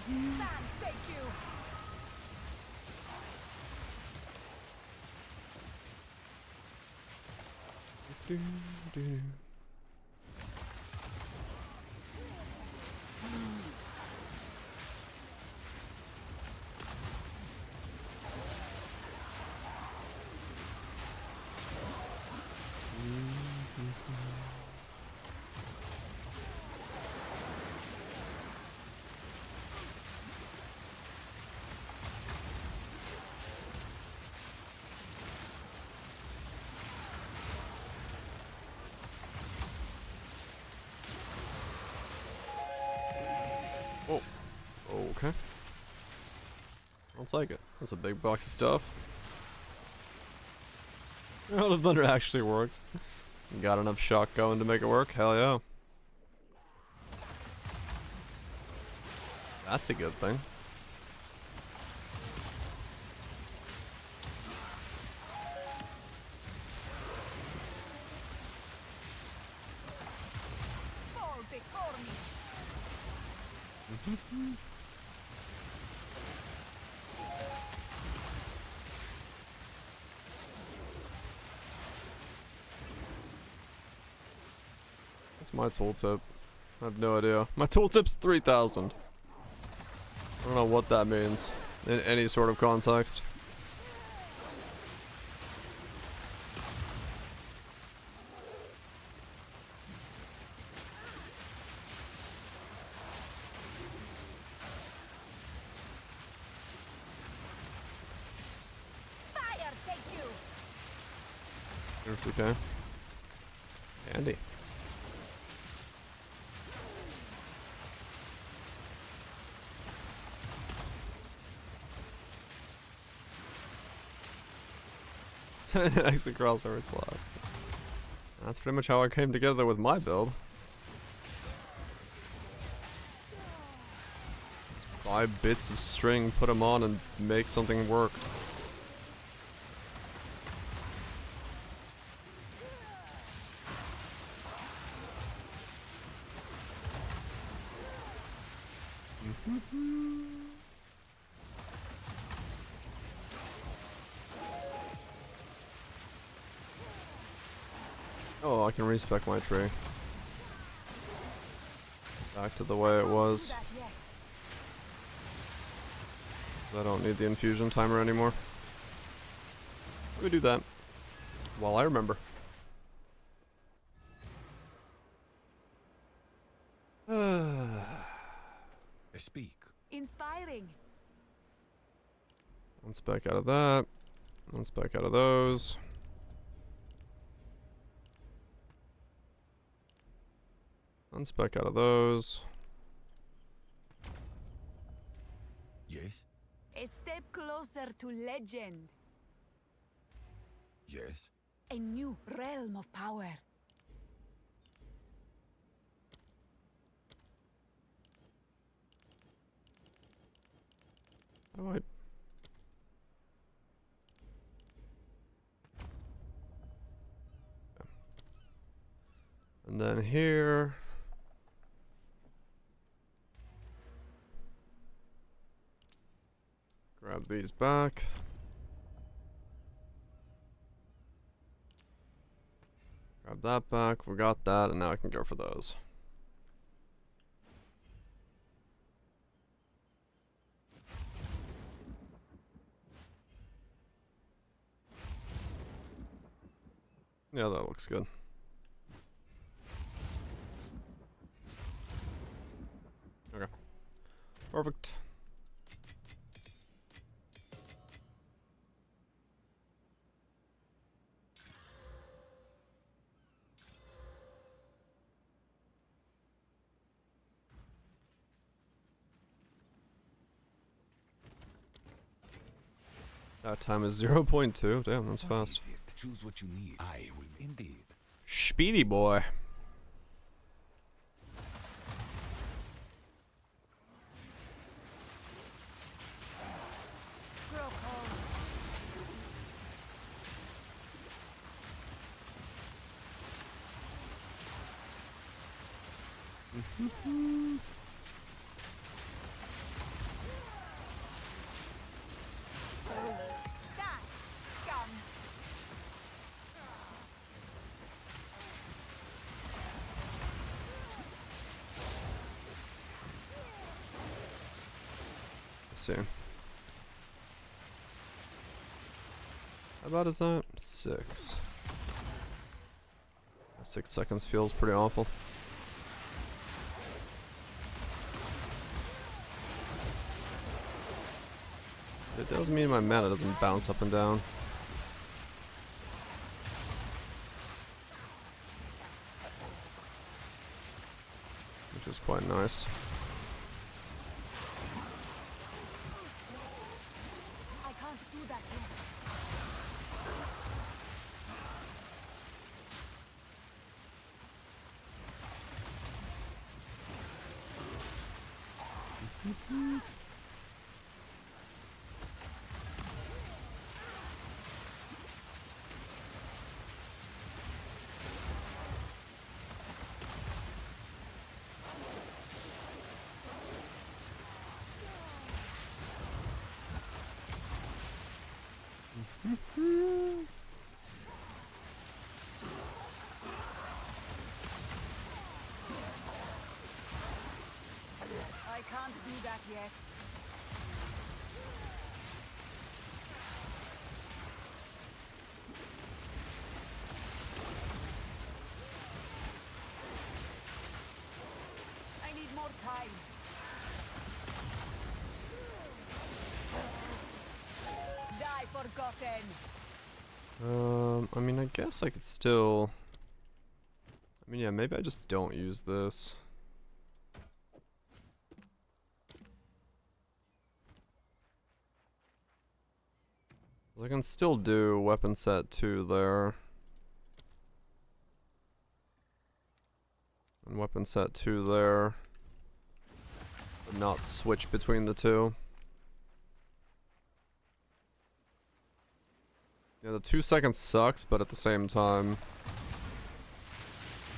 Sam, thank you. Oh, okay. I'll take it. That's a big box of stuff. Well, the thunder actually works. You got enough shock going to make it work? Hell yeah. That's a good thing. Fall before me. What's my tooltip? I have no idea. My tooltip's 3,000. I don't know what that means in any sort of context. Fire, thank you. 50k. Handy. Exit crossover slot. That's pretty much how I came together with my build. 5 bits of string, put them on, and make something work. I can respec my tree. Back to the way it was. I don't need the infusion timer anymore. Let me do that while I remember. Speak. Inspiring. One spec out of that. One spec out of those. One spec out of those. Yes. A step closer to legend. Yes. A new realm of power. Oh, I... And then here... Grab these back. Grab that back. We got that, and now I can go for those. Yeah, that looks good. Okay. Perfect. That time is 0.2. Damn, that's What fast. is it? Choose what you need. I will indeed. Speedy boy. Grow cold. Die, scum. Let's see. How about is that? 6. 6 seconds feels pretty awful. It does mean my mana doesn't bounce up and down. Which is quite nice. I can't do that yet. I can't do that yet. I need more time. Die, forgotten. I mean, I guess I could still... I mean, yeah, maybe I just don't use this. I can still do weapon set 2 there. And weapon set 2 there. But not switch between the two. Yeah, the 2 seconds sucks, but at the same time,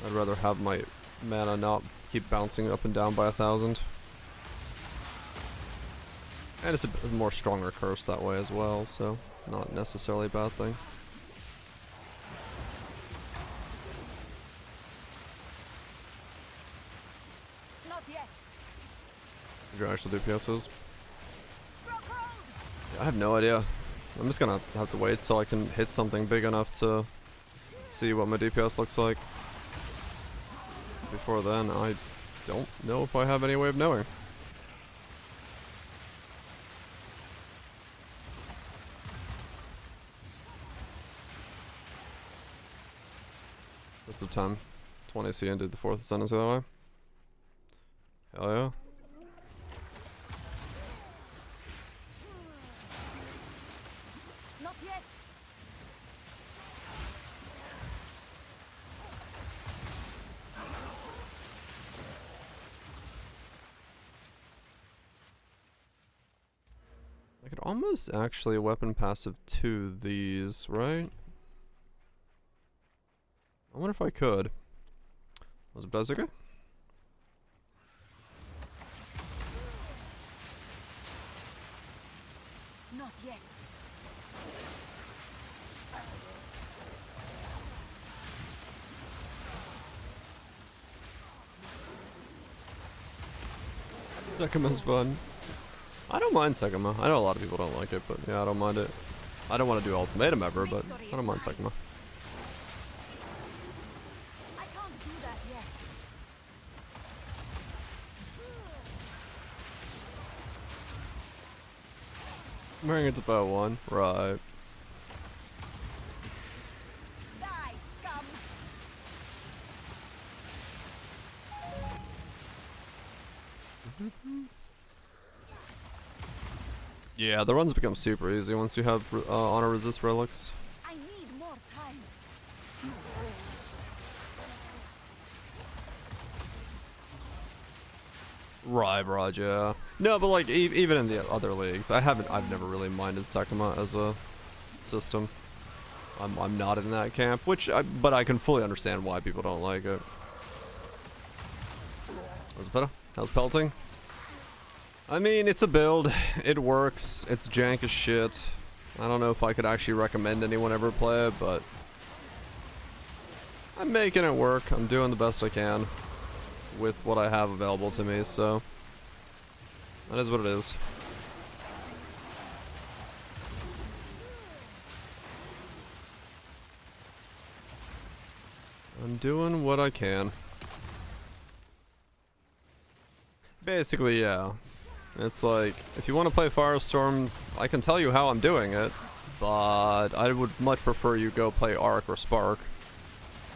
I'd rather have my mana not keep bouncing up and down by 1,000. And it's a bit more stronger curse that way as well, so not necessarily a bad thing. your actual DPS is. Yeah, I have no idea. I'm just gonna have to wait till I can hit something big enough to see what my DPS looks like. Before then, I don't know if I have any way of knowing. That's the time. 20 C and did the 4th sentence the other way. Hell yeah. Not yet. I could almost actually weapon passive to these, right? I wonder if I could. Was it Bazooka? Not yet. Sekama's fun. I don't mind Sekama. I know a lot of people don't like it, but yeah, I don't mind it. I don't want to do Ultimatum ever, but I don't mind Sekama. I can't do that yet. I'm hearing it's about 1. Right. Die, scum. Yeah, the runs become super easy once you have honor resist relics. I need more time. Right, yeah. No, but like even in the other leagues, I've never really minded Sekama as a system. I'm not in that camp, but I can fully understand why people don't like it. How's it better? How's pelting? I mean, it's a build. It works. It's jank as shit. I don't know if I could actually recommend anyone ever play it, but I'm making it work. I'm doing the best I can with what I have available to me, so that is what it is. I'm doing what I can. Basically, yeah. It's like, if you want to play Firestorm, I can tell you how I'm doing it, but I would much prefer you go play Arc or Spark.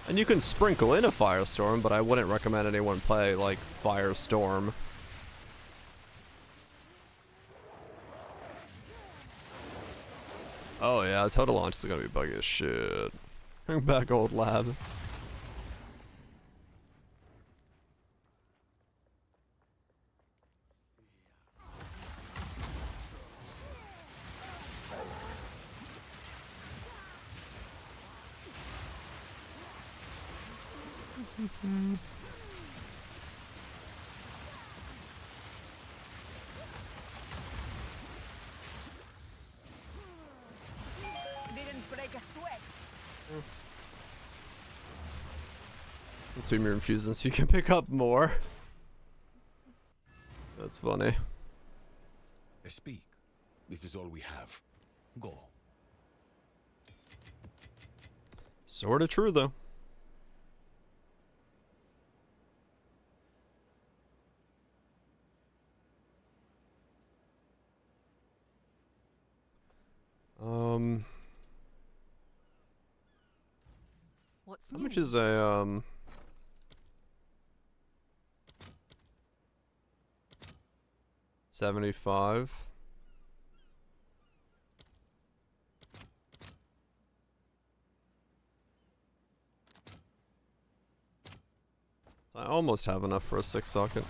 And you can sprinkle in a Firestorm, but I wouldn't recommend anyone play, like, Firestorm. Oh yeah, Total Launch is gonna be buggy as shit. Bring back old lab. Didn't break a sweat. Assume you're infusing so you can pick up more. That's funny. Speak. This is all we have. Go. Sorta true though. What's How new? much is a 75? I almost have enough for a 6 socket.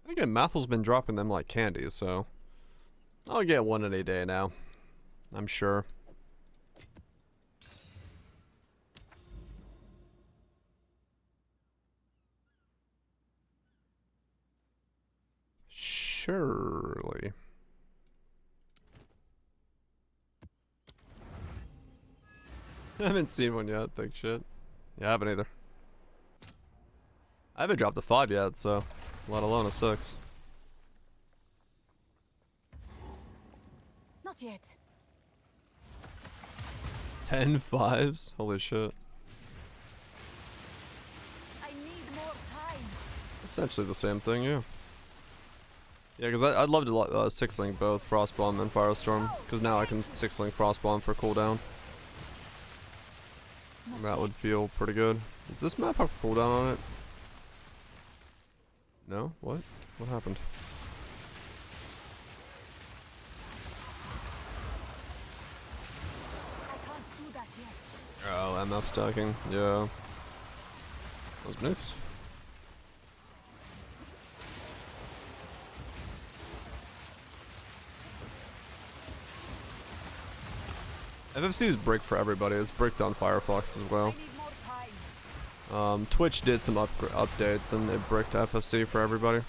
And again, Mathel's been dropping them like candy, so I'll get one any day now. I'm sure. Surely. I haven't seen one yet, big shit. Yeah, I haven't either. I haven't dropped a 5 yet, so let alone a 6. Not yet. 10 5s? Holy shit. I need more time. Essentially the same thing, yeah. Yeah, because I'd love to 6-link both Frostbomb and Firestorm, because now I can 6-link Frostbomb for cooldown. That would feel pretty good. Does this map have cooldown on it? No? What? What happened? I can't do that yet. Oh, MF stacking. Yeah. Those nukes. FFC is brick for everybody. It's bricked on Firefox as I well. need more time. Twitch did some updates and it bricked FFC for everybody.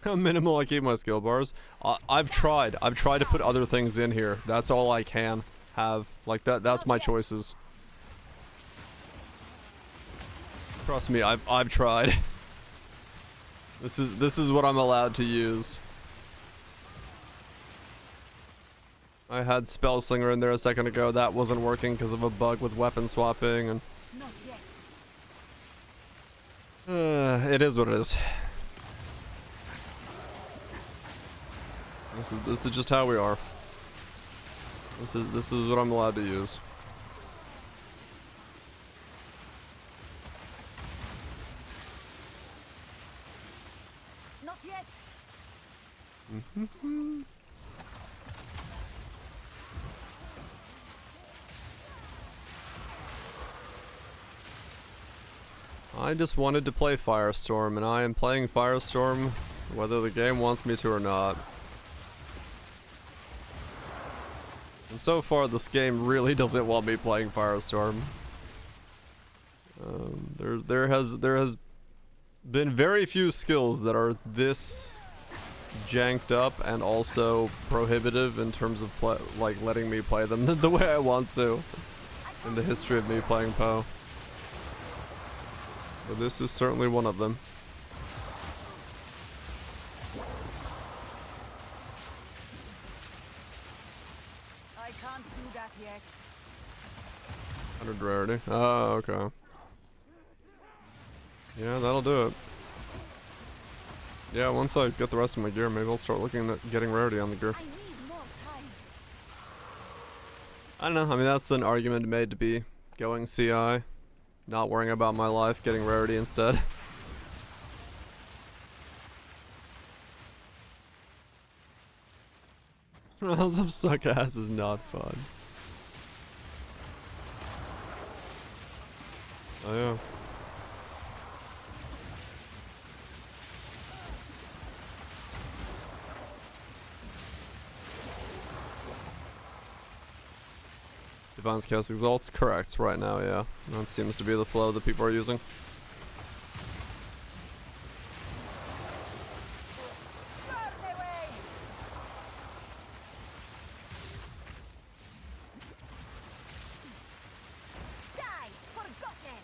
How minimal I keep my skill bars. I've tried to put other things in here. That's all I can have. Like that's my choices. Trust me, I've tried. This is what I'm allowed to use. I had Spellslinger in there a second ago. That wasn't working because of a bug with weapon swapping, and Not yet. it is what it is. This is just how we are. This is what I'm allowed to use. Not yet. I just wanted to play Firestorm, and I am playing Firestorm whether the game wants me to or not. And so far, this game really doesn't want me playing Firestorm. There has been very few skills that are this janked up and also prohibitive in terms of like letting me play them the way I want to in the history of me playing Poe. But this is certainly one of them. I can't do that yet. 100 rarity. Oh, okay. Yeah, that'll do it. Yeah, once I get the rest of my gear, maybe I'll start looking at getting rarity on the gear. I need more time. I don't know, I mean that's an argument made to be going CI, not worrying about my life, getting rarity instead. Trials of suck ass is not fun. Oh yeah. Divine's Chaos Exalt's correct right now, yeah. That seems to be the flow that people are using. Burn away. Die, forgotten.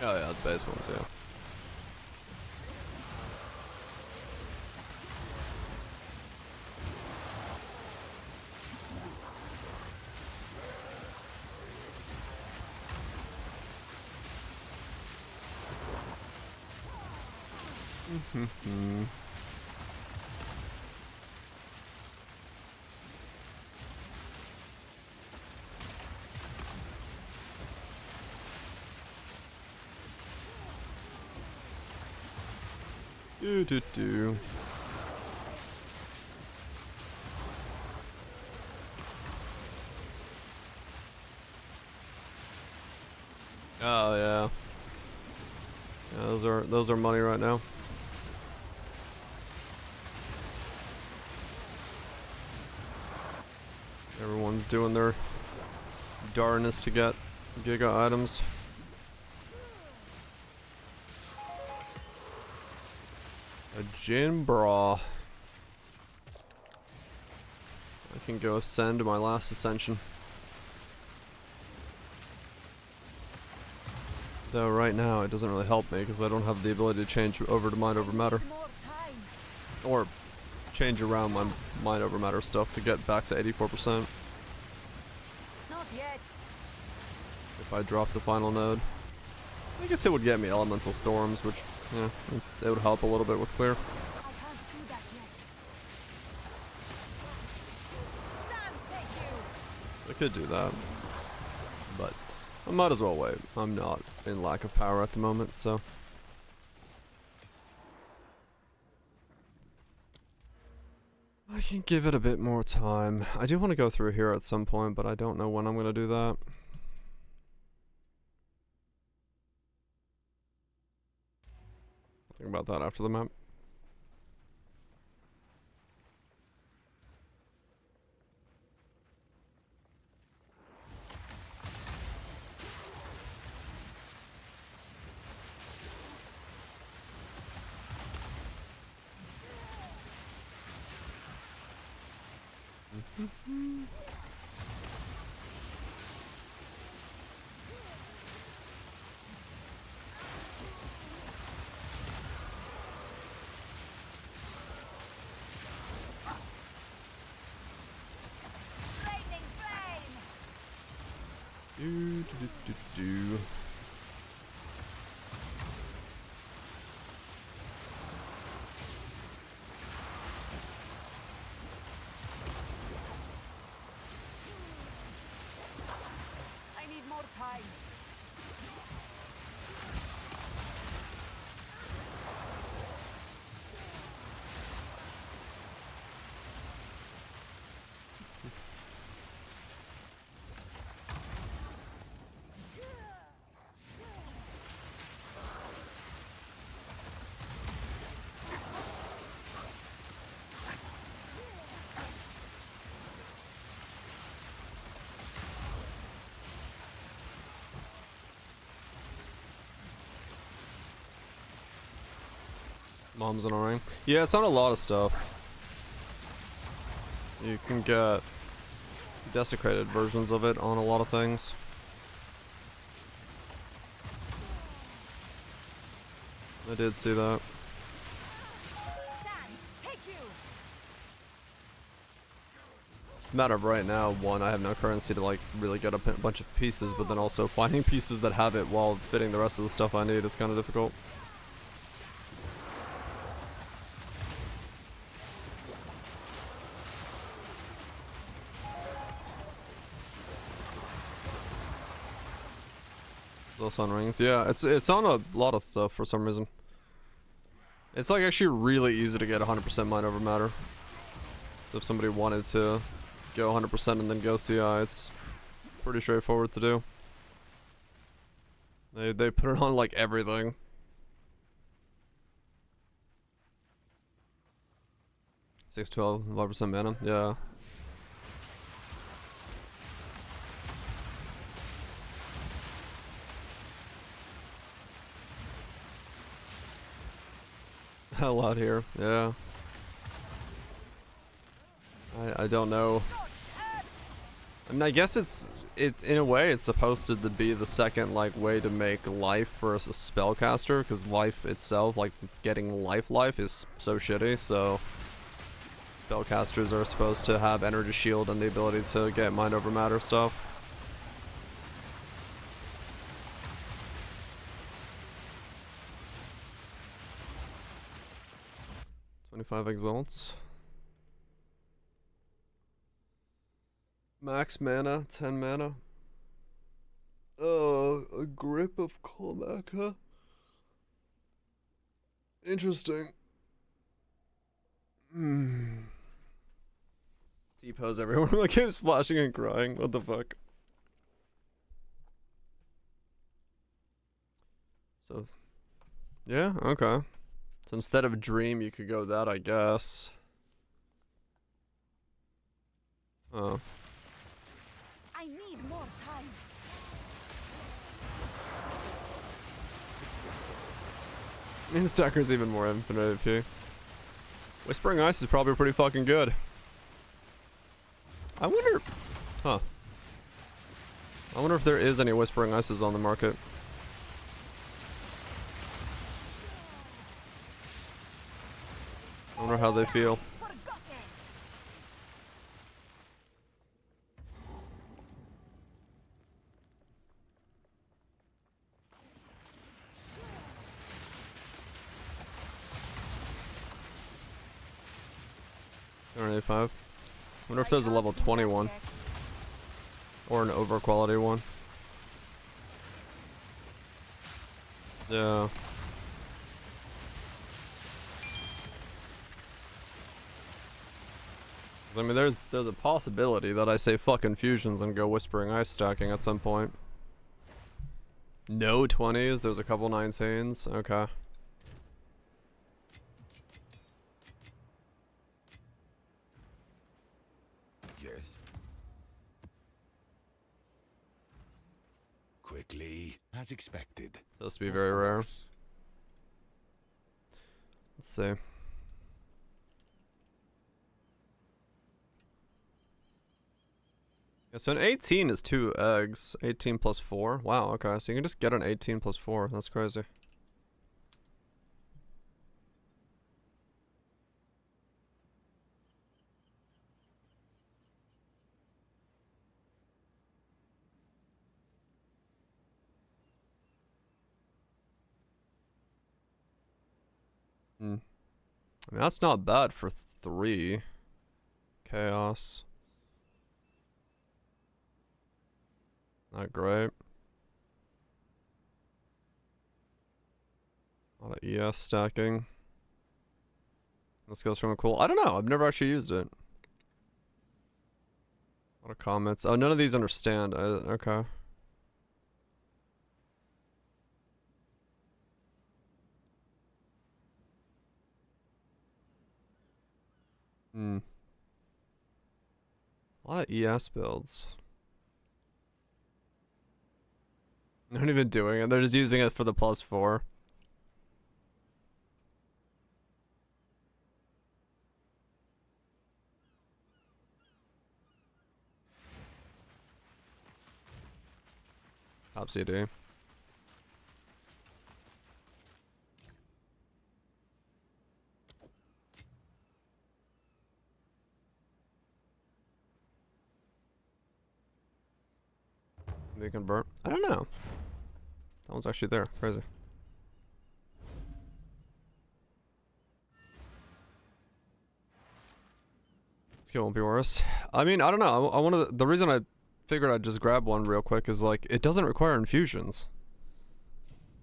Oh yeah, the base ones, yeah. Do. Oh yeah. Yeah, those are money right now. doing their darnest to get Giga items. A Jin Bra. I can go ascend my last ascension. Though right now it doesn't really help me because I don't have the ability to change over to mind over matter. Or change around my mind over matter stuff to get back to 84%. Not yet. If I drop the final node. I guess it would get me elemental storms, which, yeah, it would help a little bit with clear. I can't do that yet. Stand, take you. I could do that. But I might as well wait. I'm not in lack of power at the moment, so. I can give it a bit more time. I do want to go through here at some point, but I don't know when I'm going to do that. Think about that after the map. Lightning flame. Do. I need more time. Mom's in a ring. Yeah, it's on a lot of stuff. You can get desecrated versions of it on a lot of things. I did see that. Stand, take you. It's a matter of right now, one, I have no currency to like really get a bunch of pieces, but then also finding pieces that have it while fitting the rest of the stuff I need is kind of difficult. Also on rings, yeah, it's on a lot of stuff for some reason. It's like actually really easy to get 100% mind over matter. So if somebody wanted to go 100% and then go CI, it's pretty straightforward to do. They put it on like everything. Six 12, 5% mana, yeah. Hell out here, yeah. I don't know. I mean, I guess it in a way it's supposed to be the second like way to make life for a spellcaster, because life itself, like getting life is so shitty. So spellcasters are supposed to have energy shield and the ability to get mind over matter stuff. 25 exalts. Max mana, 10 mana. A grip of Colmaca. Interesting. T-pose everyone like I'm splashing and crying. What the fuck? So, yeah, okay. So instead of dream, you could go that, I guess. Oh. Instacker's even more infinite AP. Whispering Ice is probably pretty fucking good. I wonder... Huh. I wonder if there is any Whispering Ices on the market. I wonder how they feel. $85. Wonder if there's a level 21. Or an over quality one. Yeah. 'Cause, I mean, there's a possibility that I say fuck infusions and go Whispering Ice stacking at some point. No 20s, there's a couple 19s. Okay. Yes. Quickly, as expected. Supposed to be very rare. Let's see. Yeah, so an 18 is 2 eggs. 18 plus 4. Wow, okay. So you can just get an 18 plus 4. That's crazy. I mean, that's not bad for 3. Chaos. Not great. A lot of ES stacking. This goes from a cool... I don't know. I've never actually used it. A lot of comments. Oh, none of these understand. Okay. A lot of ES builds. They're not even doing it. They're just using it for the +4. Top CD. Maybe convert. I don't know. That one's actually there. Crazy. Skill won't be worse. I mean, I don't know. I wanted the reason I figured I'd just grab one real quick is like it doesn't require infusions.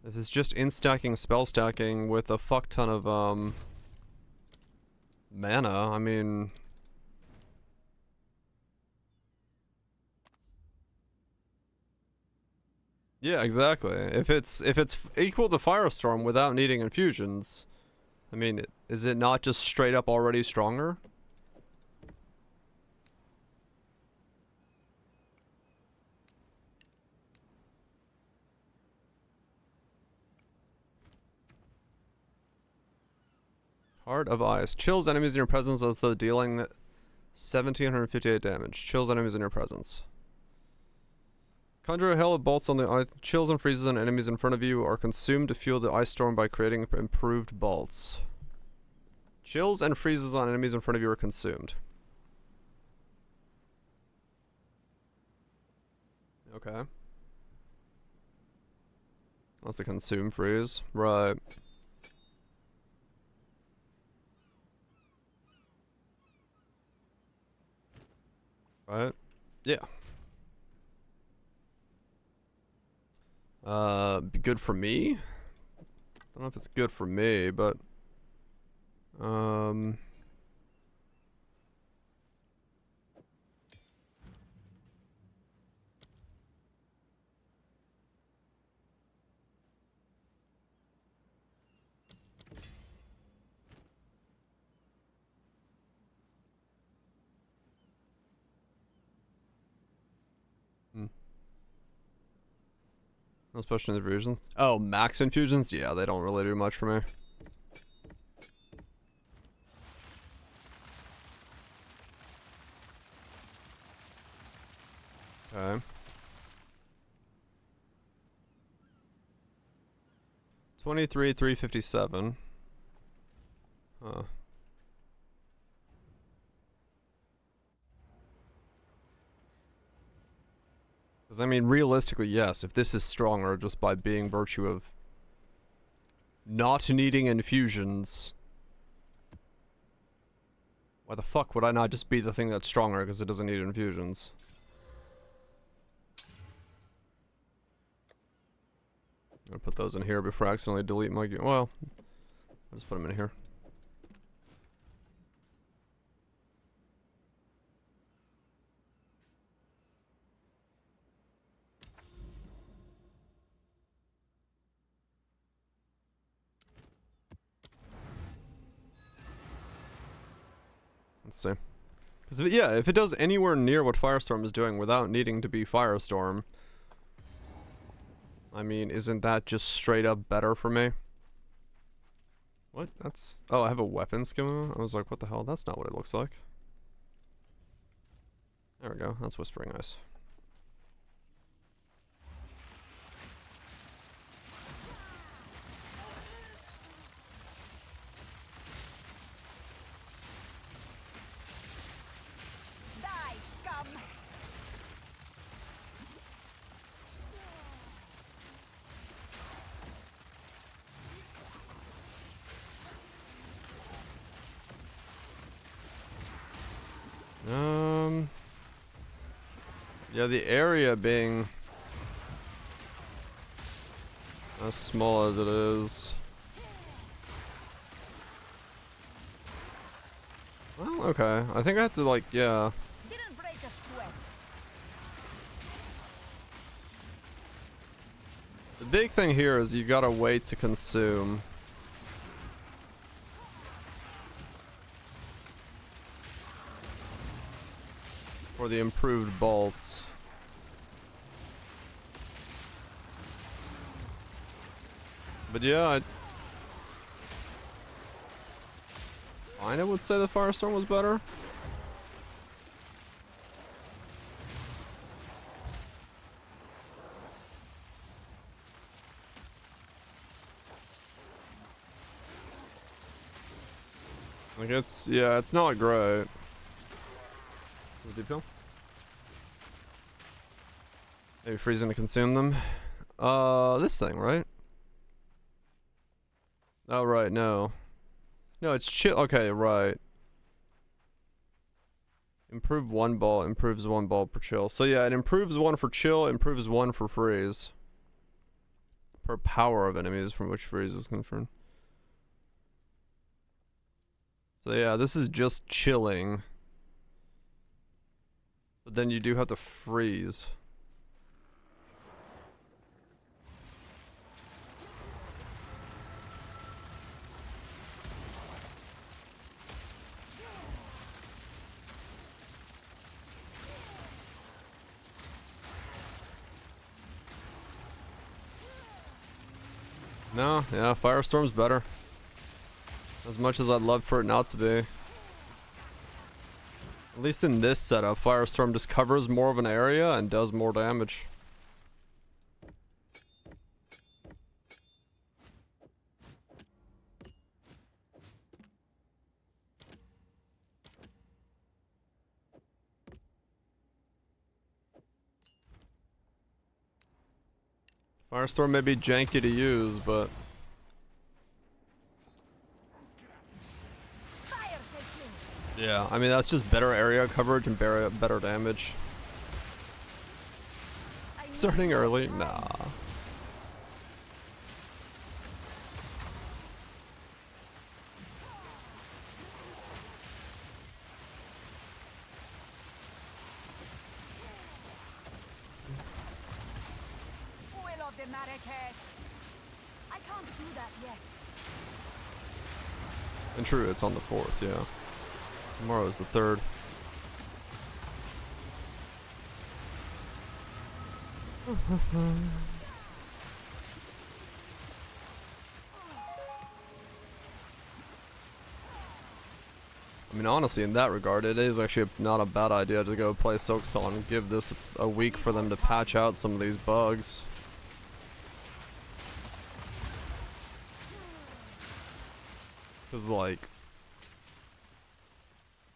If it's just in-stacking, spell stacking with a fuck ton of mana, I mean, yeah, exactly. If it's equal to Firestorm without needing infusions, I mean, is it not just straight up already stronger? Heart of Ice. Chills enemies in your presence as though dealing 1758 damage. Chills enemies in your presence. Conjure a hail of bolts on the ice. Chills and freezes on enemies in front of you are consumed to fuel the ice storm by creating improved bolts. Chills and freezes on enemies in front of you are consumed. Okay. That's the consume freeze. Right. Right? Yeah. Be good for me? I don't know if it's good for me, but Especially in the infusions. Oh, max infusions? Yeah, they don't really do much for me. Okay. 23,357. Huh. Because, I mean, realistically, yes, if this is stronger just by being virtue of not needing infusions, why the fuck would I not just be the thing that's stronger because it doesn't need infusions? I'm gonna put those in here before I accidentally delete my... Well, I'll just put them in here. Let's see. Because, yeah, if it does anywhere near what Firestorm is doing without needing to be Firestorm, I mean, isn't that just straight up better for me? What? That's... Oh, I have a weapon skill? I was like, what the hell? That's not what it looks like. There we go. That's Whispering Ice. Die, scum! Yeah, the area being as small as it is. Well, okay. I think I have to, like, yeah. Didn't break a sweat. The big thing here is you gotta wait to consume. For the improved bolts. But yeah, I would say the Firestorm was better. Like yeah, it's not great. Deep heal? Maybe freezing to consume them. This thing, right? Oh, right, no. No, it's chill. Okay, right. Improve one ball, improves one ball per chill. So yeah, it improves one for chill, improves one for freeze. Per power of enemies from which freeze is confirmed. So yeah, this is just chilling. But then you do have to freeze. No, yeah, Firestorm's better. As much as I'd love for it not to be. At least in this setup, Firestorm just covers more of an area and does more damage. Firestorm may be janky to use, but... Yeah, I mean, that's just better area coverage and better damage. Starting early? Nah. I can't do that yet. And true, it's on the 4th, yeah. Tomorrow is the 3rd. I mean, honestly, in that regard, it is actually not a bad idea to go play Silksong and give this a week for them to patch out some of these bugs. Cause like,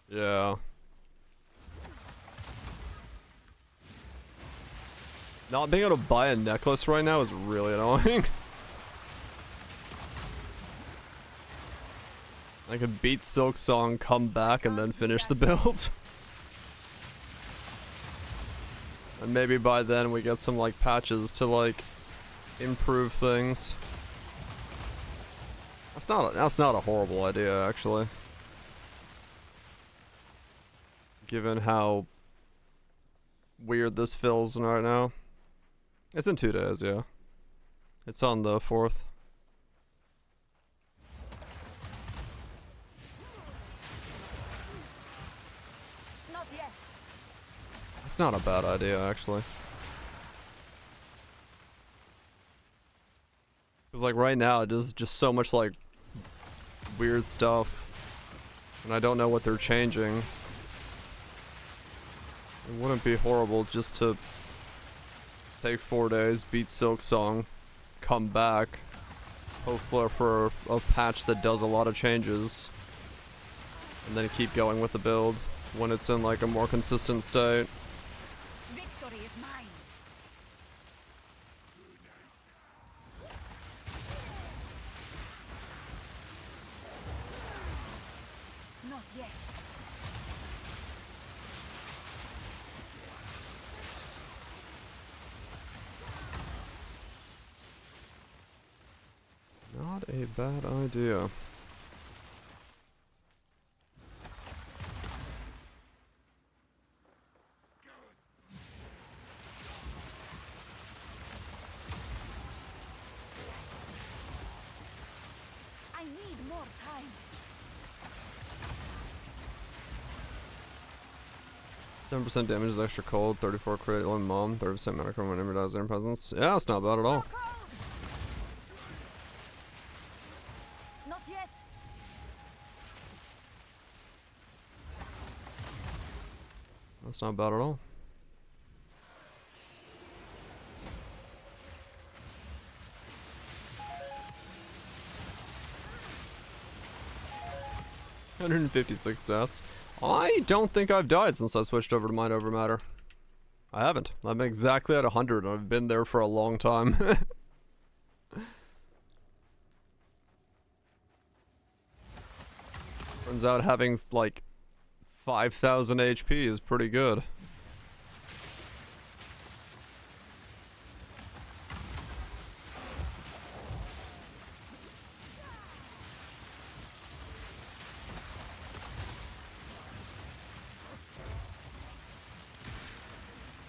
yeah. Not being able to buy a necklace right now is really annoying. I could beat Silksong, come back, and then finish the build. And maybe by then we get some like patches to like improve things. That's not a horrible idea, actually. Given how weird this feels right now. It's in 2 days, yeah. It's on the 4th. Not yet. It's not a bad idea, actually. Because like right now, there's just so much like weird stuff. And I don't know what they're changing. It wouldn't be horrible just to take 4 days, beat Silksong, come back, hopefully for a patch that does a lot of changes, and then keep going with the build when it's in like a more consistent state. Victory is mine. Not yet. Not a bad idea. I need more time. 7% damage is extra cold, 34 crit on mom, 30% mana when enemy dies in your presence. Yeah, it's not bad at all. Cold. Not yet. That's not bad at all. $156 stats. I don't think I've died since I switched over to Mind Over Matter. I haven't. I'm exactly at 100 and I've been there for a long time. Turns out having like 5,000 HP is pretty good.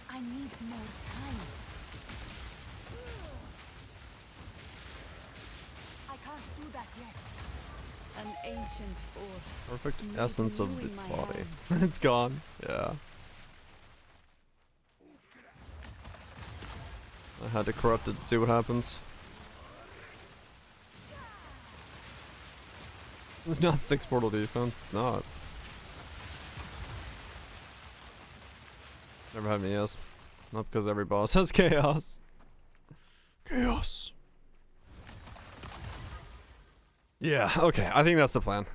I need more time. I can't do that yet. An ancient force. Perfect Made essence of new the in my body. hands. It's gone. Yeah. I had to corrupt it to see what happens. It's not 6 portal defense, it's not. Never had any yes. Not because every boss has chaos. Chaos. Yeah, okay, I think that's the plan.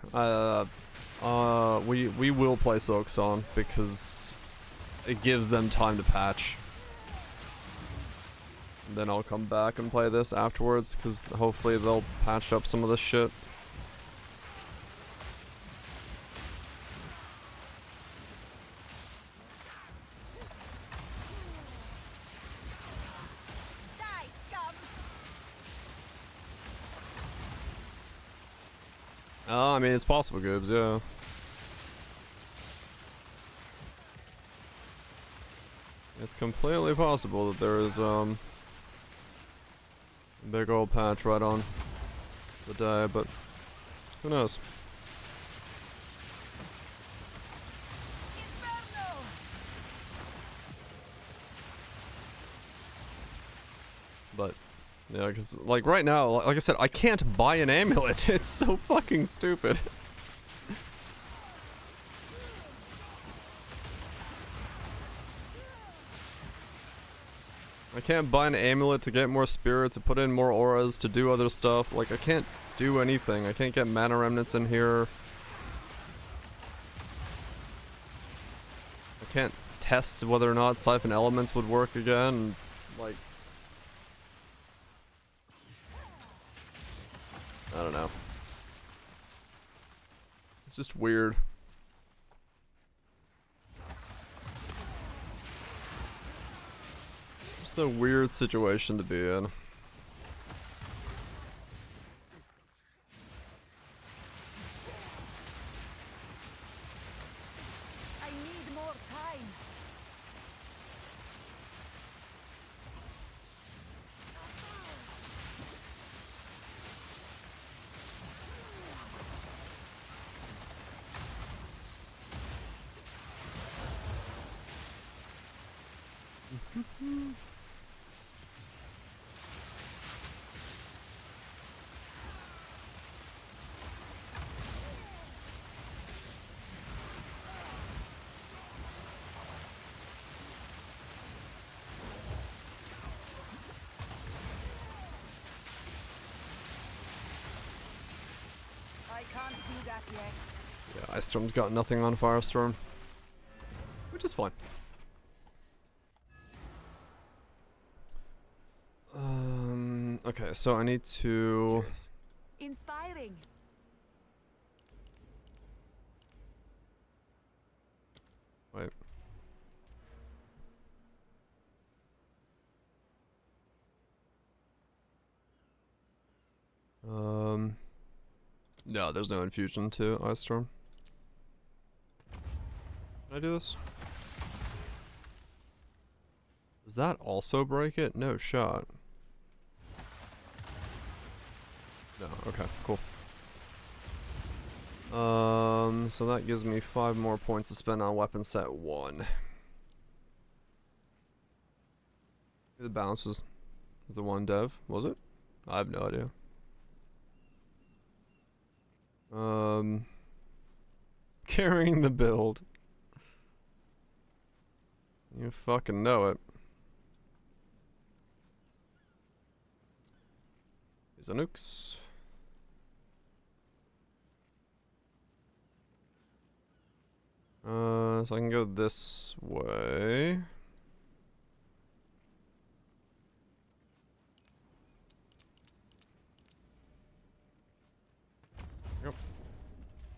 We will play Silksong because it gives them time to patch. And then I'll come back and play this afterwards because hopefully they'll patch up some of this shit. Die, scum! Oh, I mean, it's possible, Goobs, yeah. It's completely possible that there is, a big old patch right on the day, but who knows? Inferno! But, yeah, because, like, right now, like I said, I can't buy an amulet. It's so fucking stupid. can't buy an amulet to get more spirits, to put in more auras, to do other stuff. Like, I can't do anything. I can't get mana remnants in here. I can't test whether or not Siphon Elements would work again. Like, I don't know. It's just weird. Just a weird situation to be in. I need more time. I can't do that yet. Yeah, Ice Storm's got nothing on Firestorm. Which is fine. Okay, so I need to... Inspiring. Wait. No, there's no infusion to Ice Storm. Can I do this? Does that also break it? No shot. No, okay, cool. So that gives me 5 more points to spend on weapon set 1. The balance was the 1 dev, was it? I have no idea. Carrying the build. You fucking know it. These are nukes. So I can go this way. Yep.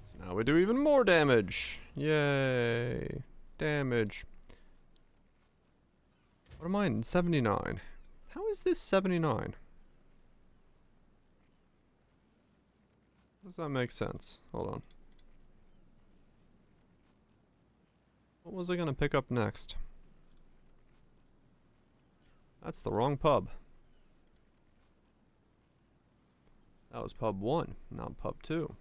So now we do even more damage. Yay. Damage. What am I in? 79. How is this 79? Does that make sense? Hold on. What was I gonna pick up next? That's the wrong pub. That was pub 1, not pub 2.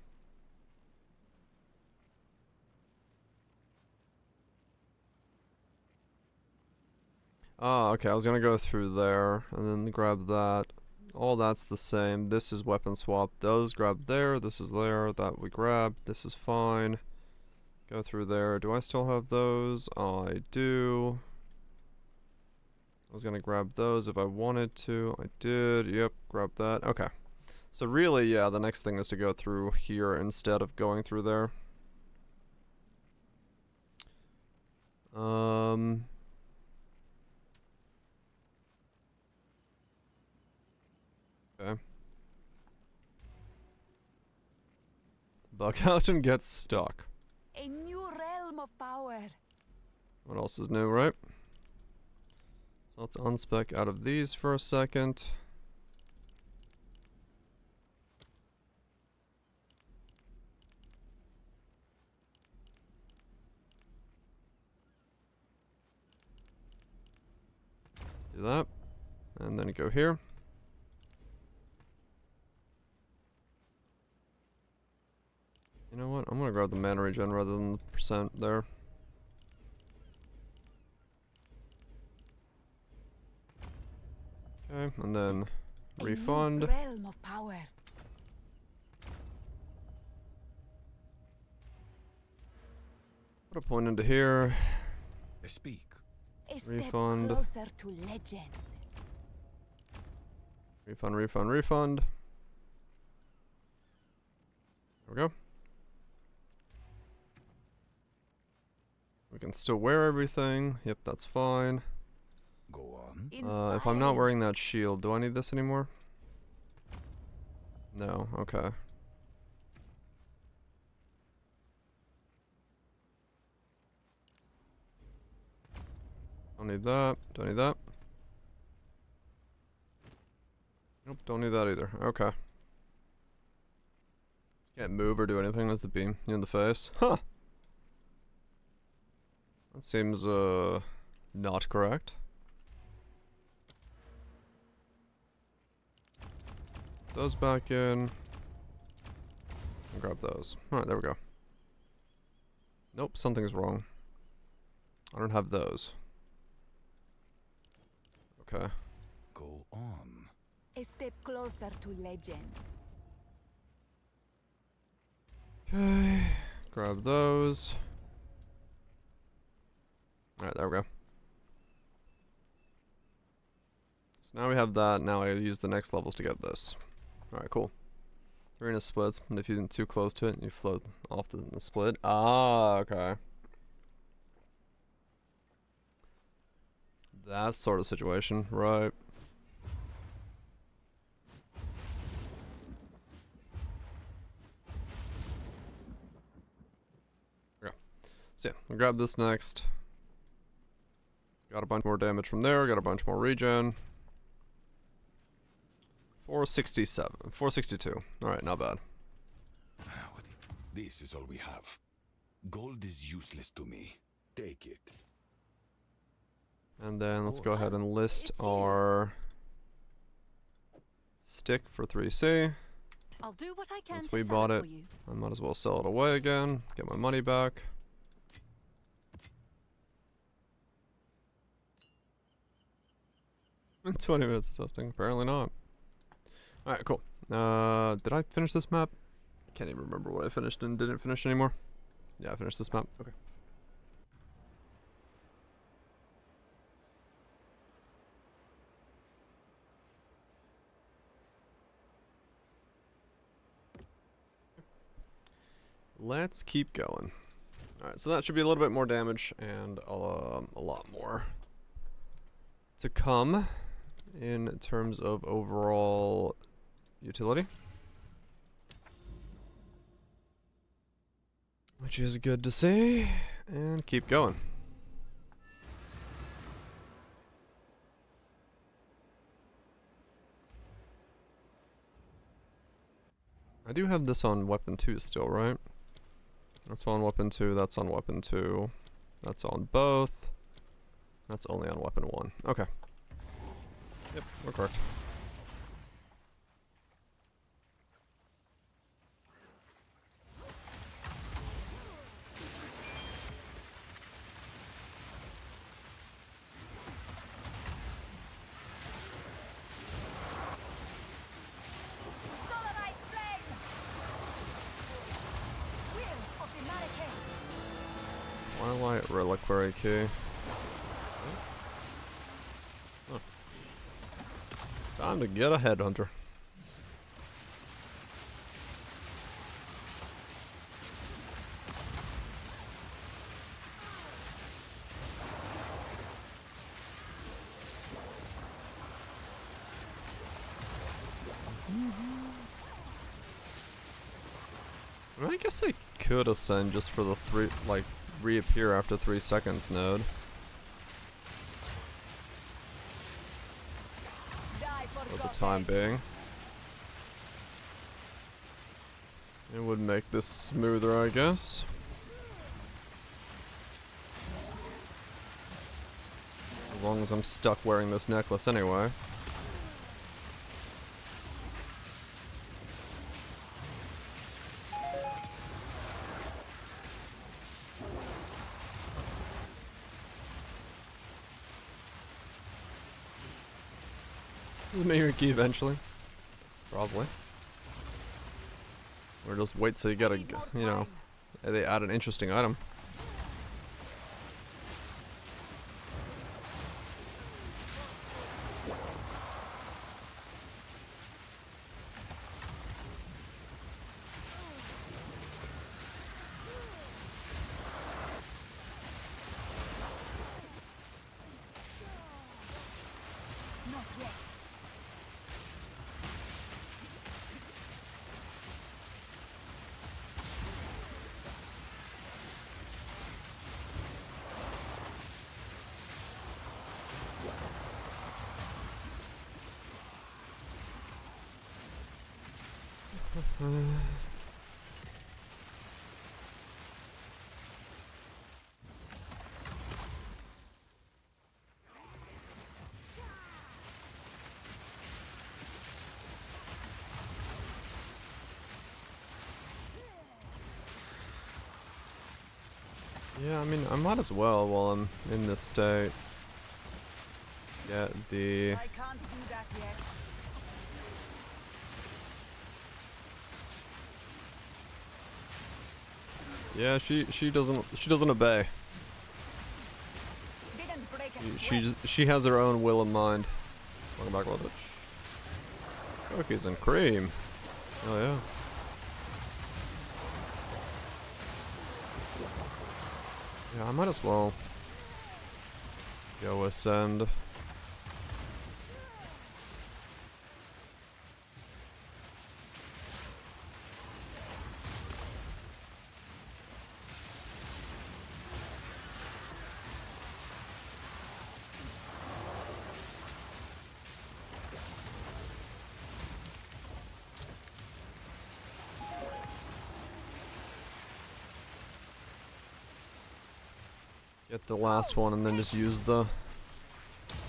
Ah, okay, I was gonna go through there and then grab that. All that's the same. This is weapon swap. Those grab there, this is there, that we grabbed. This is fine. Go through there. Do I still have those? I do. I was gonna grab those if I wanted to. I did. Yep, grab that. Okay. So really, yeah, the next thing is to go through here instead of going through there. Okay. Bug out and get stuck. A new realm of power. What else is new, right? So let's unspec out of these for a second. Do that. And then go here. You know what? I'm gonna grab the mana regen rather than the percent there. Okay, and then refund. A new realm of power. Put a point into here. Speak. A Refund. step closer to legend. Refund, refund, refund. There we go. We can still wear everything. Yep, that's fine. Go on. If I'm not wearing that shield, do I need this anymore? No, okay. Don't need that. Don't need that. Nope, don't need that either. Okay. Can't move or do anything as the beam you in the face. Huh. That seems, not correct. Those back in. And grab those. Alright, there we go. Nope, something's wrong. I don't have those. Okay. Go on. A step closer to legend. Okay. Grab those. Alright, there we go. So now we have that. Now I use the next levels to get this. Alright, cool. Arena splits, and if you're too close to it, you float off the split. Ah, okay. That sort of situation, right. Okay. So yeah, I'll grab this next. Got a bunch more damage from there, got a bunch more regen. 467, 462. Alright, not bad. This is all we have. Gold is useless to me. Take it. And then let's go ahead and list our stick for 3C. I'll do what I can Once to we sell bought it, for you. I might as well sell it away again, get my money back. In 20 minutes testing, apparently not. Alright, cool. Did I finish this map? I can't even remember what I finished and didn't finish anymore. Yeah, I finished this map. Okay. Let's keep going. Alright, so that should be a little bit more damage and a lot more to come in terms of overall utility. Which is good to see. And keep going. I do have this on weapon 2 still, right? That's on weapon 2, that's on weapon 2. That's on both. That's only on weapon 1. Okay. Yep, we're correct. Twilight Reliquary Key. Oh. Time to get a headhunter. I mean, I guess I could ascend just for the reappear after 3 seconds node. For the time being. It would make this smoother, I guess. As long as I'm stuck wearing this necklace anyway. Mayor key eventually. Probably. Or just wait till you get a, you know, they add an interesting item. yet. Yeah, I mean, I might as well while I'm in this state get the... I can't do that yet. Yeah, she doesn't obey. Didn't break a She has her own will and mind. Welcome back, Ludwig. Cookies and cream. Oh yeah. Yeah, I might as well go ascend. Get the last one and then just use the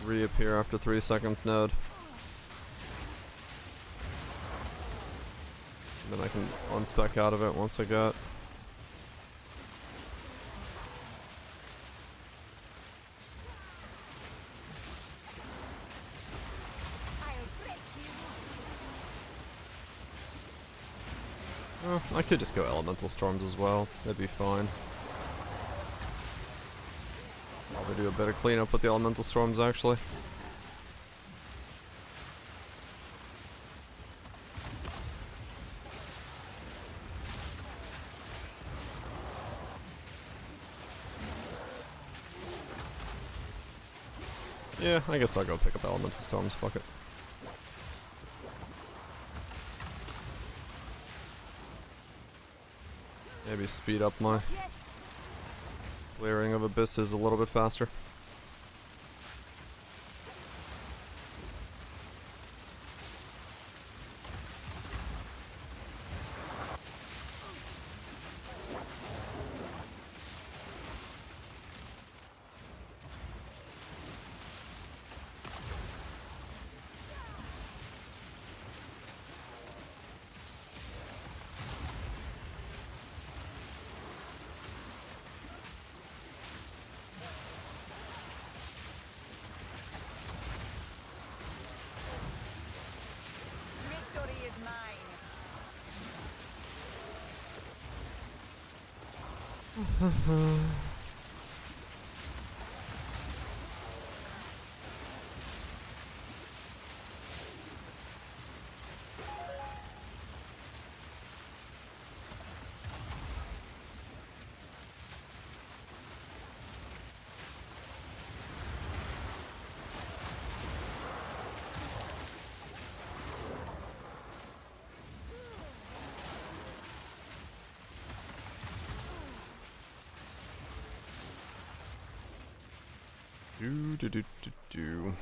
reappear after 3 seconds node. And then I can unspec out of it once I got. I'll break you. Oh, I could just go elemental storms as well. That'd be fine. Probably do a bit of cleanup with the elemental storms actually. Yeah, I guess I'll go pick up elemental storms, fuck it. Maybe speed up my clearing of abysses a little bit faster. Victory is mine. Do.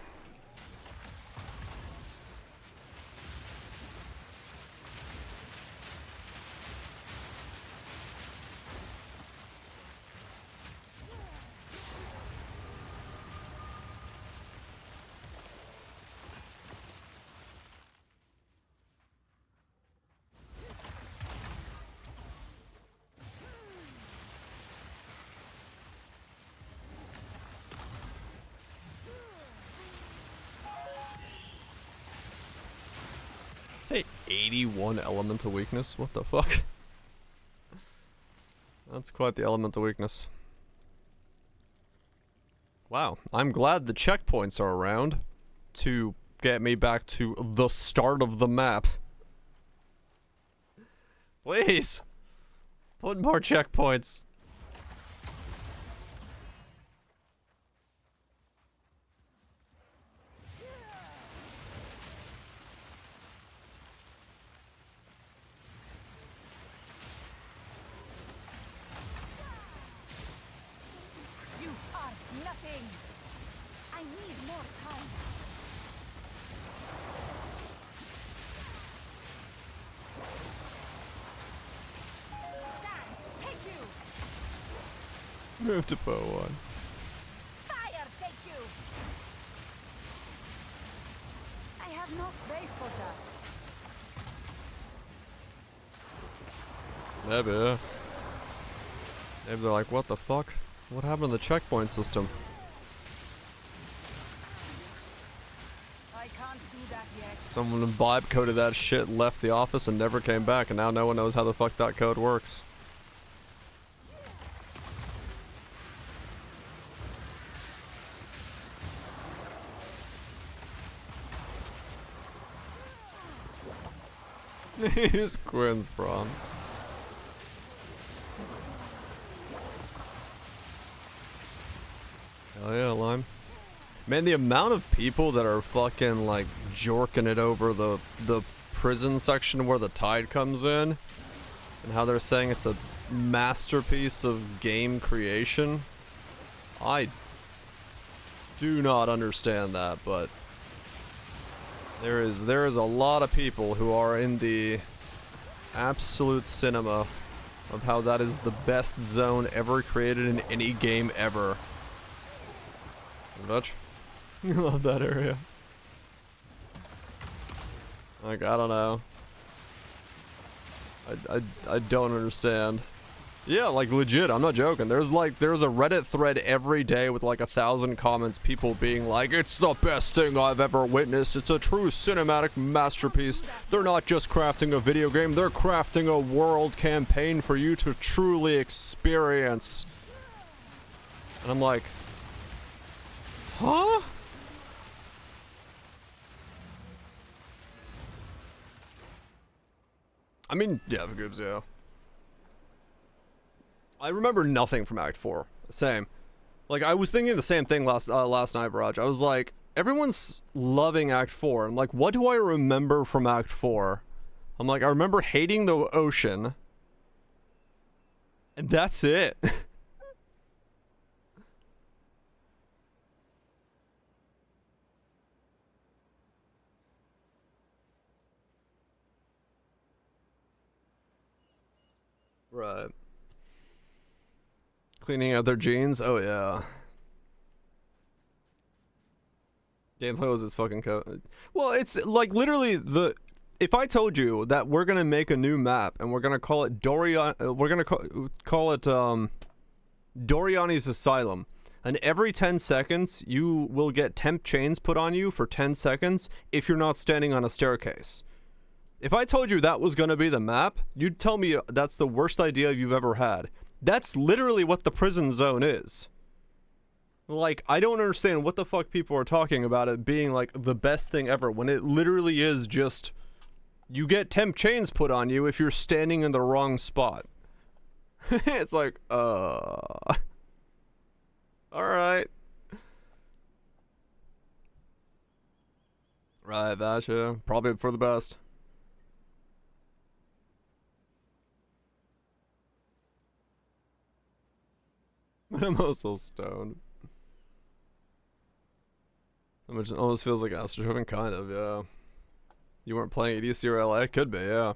Say 81 elemental weakness? What the fuck? That's quite the elemental weakness. Wow, I'm glad the checkpoints are around to get me back to the start of the map. Please! Put more checkpoints. Move to bow 1. Fire, take you! I have no space for that. Maybe. Maybe they're like, what the fuck? What happened to the checkpoint system? I can't do that yet. Someone vibe coded that shit, left the office, and never came back, and now no one knows how the fuck that code works. He's Quinn's prom. Hell yeah, Lime. Man, the amount of people that are fucking like jorking it over the prison section where the tide comes in, and how they're saying it's a masterpiece of game creation. I do not understand that, but there is a lot of people who are in the absolute cinema of how that is the best zone ever created in any game ever. Much. I love that area. Like, I don't know. I don't understand. Yeah, like legit, I'm not joking. There's a Reddit thread every day with like 1,000 comments, people being like, it's the best thing I've ever witnessed. It's a true cinematic masterpiece. They're not just crafting a video game, they're crafting a world campaign for you to truly experience. And I'm like, huh? I mean, yeah, the goobs, yeah. I remember nothing from Act 4. Same. Like, I was thinking the same thing last night, Raj. I was like, everyone's loving Act 4. I'm like, what do I remember from Act 4? I'm like, I remember hating the ocean. And that's it. Right. Cleaning out their jeans? Oh yeah. Gameplay was its fucking code. Well, it's like literally the... If I told you that we're gonna make a new map and we're gonna call it we're gonna call it Doriani's Asylum, and every 10 seconds you will get temp chains put on you for 10 seconds if you're not standing on a staircase. If I told you that was gonna be the map, you'd tell me that's the worst idea you've ever had. That's literally what the prison zone is. Like, I don't understand what the fuck people are talking about it being like the best thing ever when it literally is just you get temp chains put on you if you're standing in the wrong spot. It's like, alright. Right, that, yeah. Probably for the best. I'm also stoned. It almost feels like Astrotrovan, kind of, yeah. You weren't playing at EC or LA? Could be, yeah.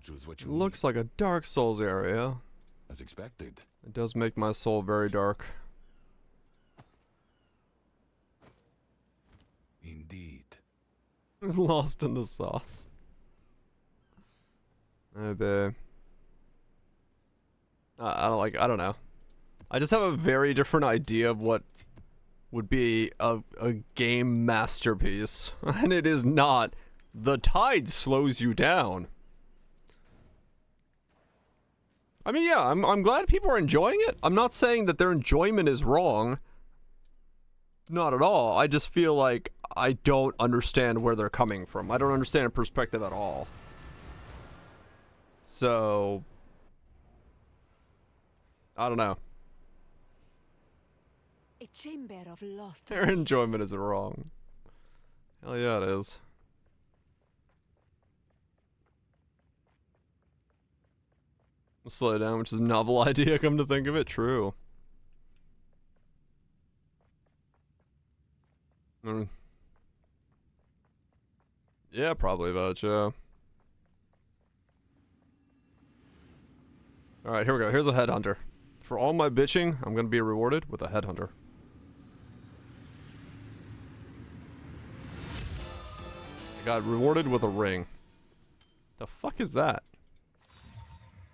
Choose what you Looks like a Dark Souls area. as expected. It does make my soul very dark. Indeed. It's lost in the sauce. Maybe. I don't know. I just have a very different idea of what would be a game masterpiece. And it is not. The tide slows you down. I mean, yeah, I'm glad people are enjoying it. I'm not saying that their enjoyment is wrong. Not at all. I just feel like I don't understand where they're coming from. I don't understand a perspective at all. So, I don't know. A chamber of lost Their enjoyment is wrong. Hell yeah, it is. Slow down, which is a novel idea, come to think of it. True. Yeah, probably about, yeah. Alright, here we go. Here's a headhunter. For all my bitching, I'm gonna be rewarded with a headhunter. I got rewarded with a ring. The fuck is that?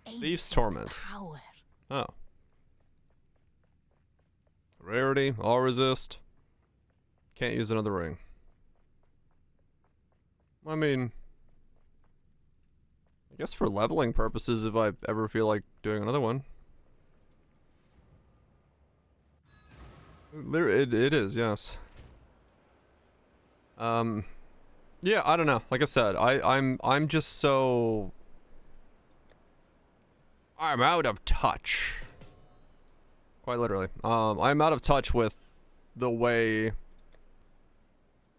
Thief's Torment. Power. Oh. Rarity, all resist. Can't use another ring. I mean, I guess for leveling purposes, if I ever feel like doing another one. It is, yes. Yeah, I don't know. Like I said, I'm just so... I'm out of touch. Quite literally. I'm out of touch with the way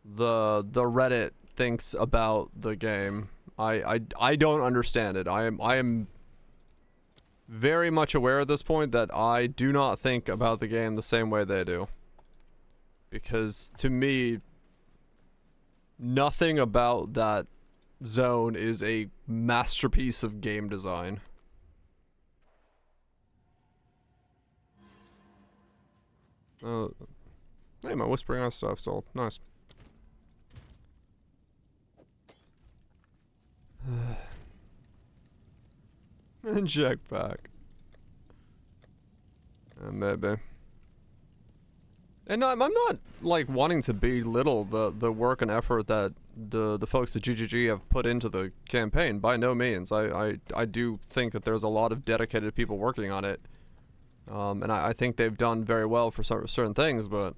the Reddit thinks about the game. I don't understand it. I am very much aware at this point that I do not think about the game the same way they do. Because to me, nothing about that zone is a masterpiece of game design. Hey, my Whispering Ice stuff sold. Nice. Inject back. Maybe. And I'm not like wanting to belittle the work and effort that the folks at GGG have put into the campaign. By no means. I do think that there's a lot of dedicated people working on it. And I think they've done very well for certain things, but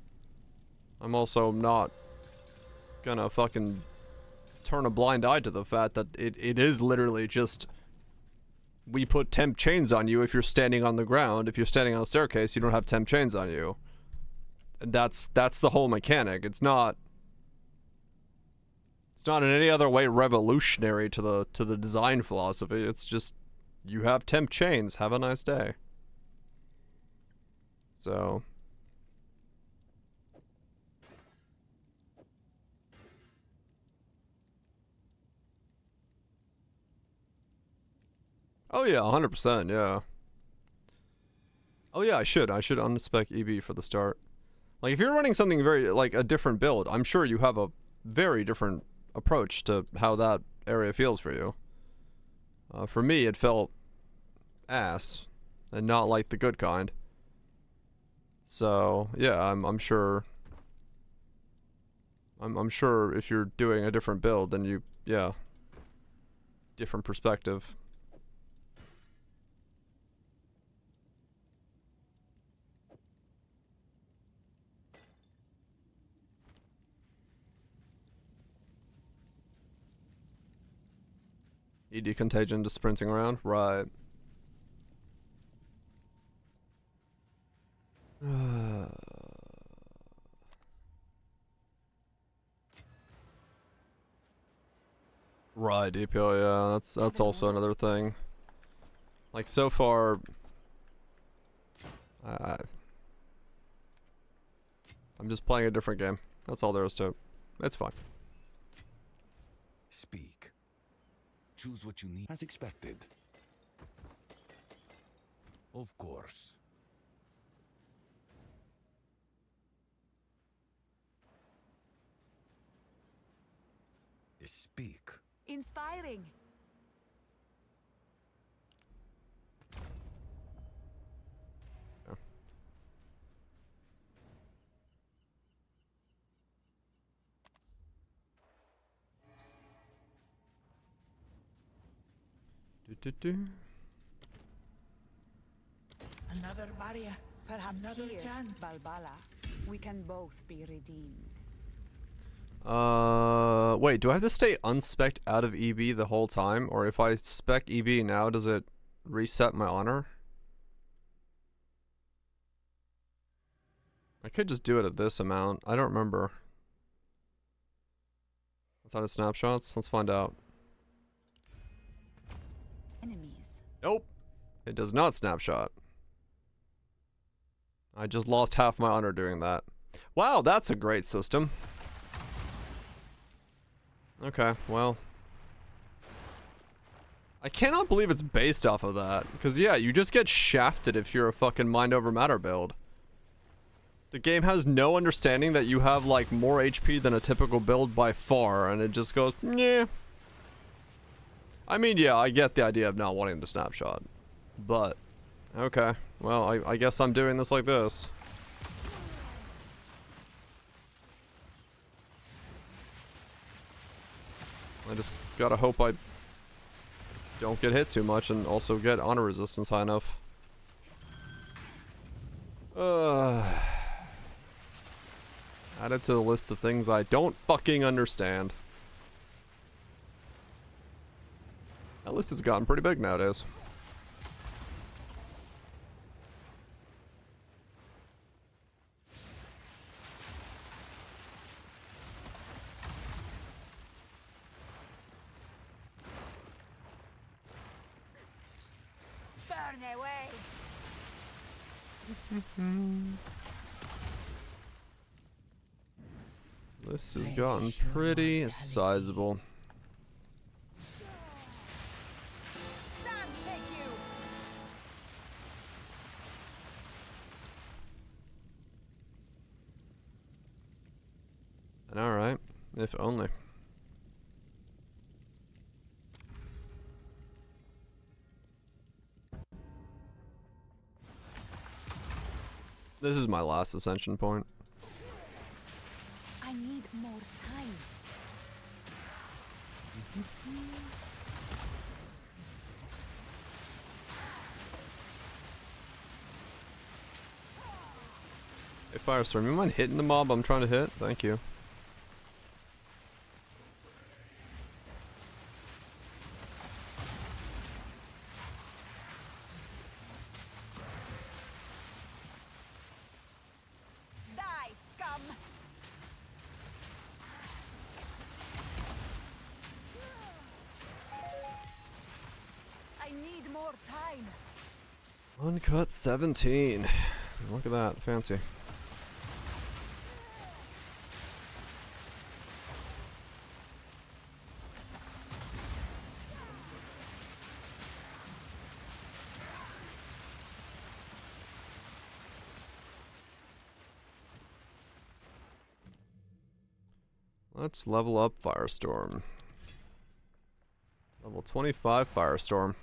I'm also not gonna fucking turn a blind eye to the fact that it is literally just, we put temp chains on you if you're standing on the ground. If you're standing on a staircase, you don't have temp chains on you. And that's the whole mechanic. It's not in any other way revolutionary to the design philosophy. It's just, you have temp chains. Have a nice day. So, oh yeah, 100%, yeah. Oh yeah, I should unspec EB for the start. Like, if you're running something very, like, a different build, I'm sure you have a very different approach to how that area feels for you. For me, it felt ass, and not like the good kind. So, yeah, I'm sure... I'm sure if you're doing a different build, then you... yeah. Different perspective. ED Contagion just sprinting around? Right. Right, DPO, yeah, that's also another thing. Like, so far... I'm just playing a different game. That's all there is to it. It's fine. Speak. Choose what you need. As expected. Of course. Speak. Inspiring. Yeah. Another barrier. Perhaps another chance. Balbala. We can both be redeemed. Wait, do I have to stay unspec'd out of EB the whole time? Or if I spec EB now, does it reset my honor? I could just do it at this amount. I don't remember. I thought it snapshots. Let's find out. Enemies. Nope. It does not snapshot. I just lost half my honor doing that. Wow, that's a great system. Okay, well. I cannot believe it's based off of that. Because, yeah, you just get shafted if you're a fucking mind over matter build. The game has no understanding that you have, like, more HP than a typical build by far, and it just goes, yeah. I mean, yeah, I get the idea of not wanting the snapshot. But, okay. Well, I guess I'm doing this like this. I just gotta hope I don't get hit too much and also get honor resistance high enough. Add it to the list of things I don't fucking understand. That list has gotten pretty big nowadays. Burn away. List has gotten pretty sizable. And alright, if only. This is my last ascension point. I need more time. Hey Firestorm, you mind hitting the mob I'm trying to hit? Thank you. Die, scum! I need more time. Uncut 17. Look at that, fancy. Let's level up Firestorm. Level 25 Firestorm.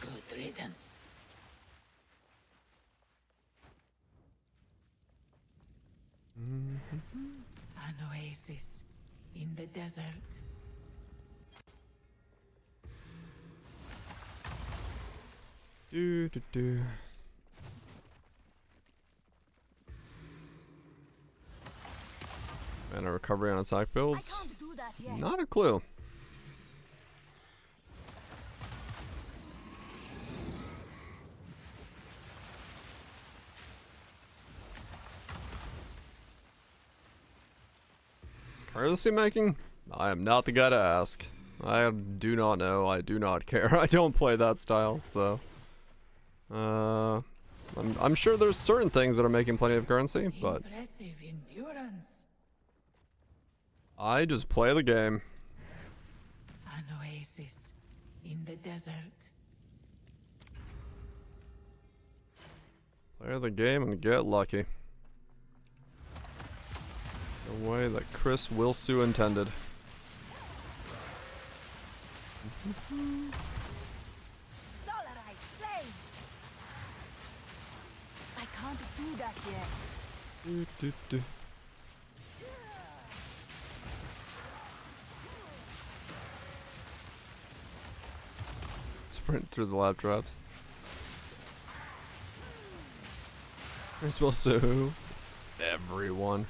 Good riddance. An oasis in the desert. Do do do. And a recovery on attack builds. I can't do that yet. Not a clue. Courtesy making? I am not the guy to ask. I do not know. I do not care. I don't play that style, so. I'm sure there's certain things that are making plenty of currency, but Impressive endurance. I just play the game. An oasis in the desert. Play the game and get lucky. The way that Chris Wilsue intended. Solarite flame. I can't do that yet. Do, do, do. Sprint through the lab traps. Chris Wilsue. Everyone.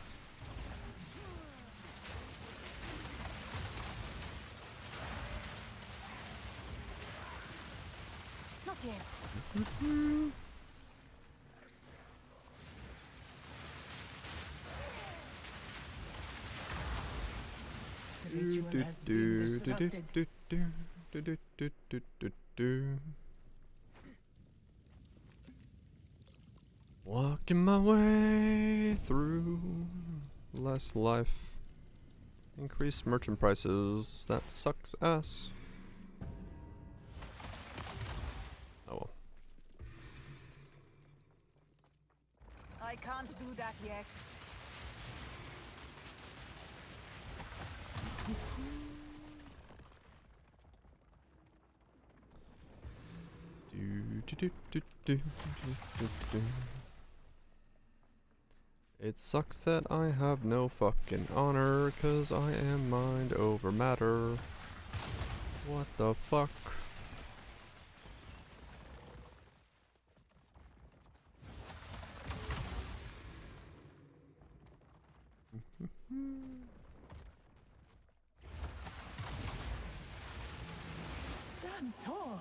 Not yet. The Do, ritual do, has been do, do, disrupted. do, do, do, do, do, do, do, do. Walking my way through less life. Increased merchant prices. That sucks ass. Oh well. I can't do that yet. It sucks that I have no fucking honor, 'cause I am mind over matter. What the fuck? Stand tall.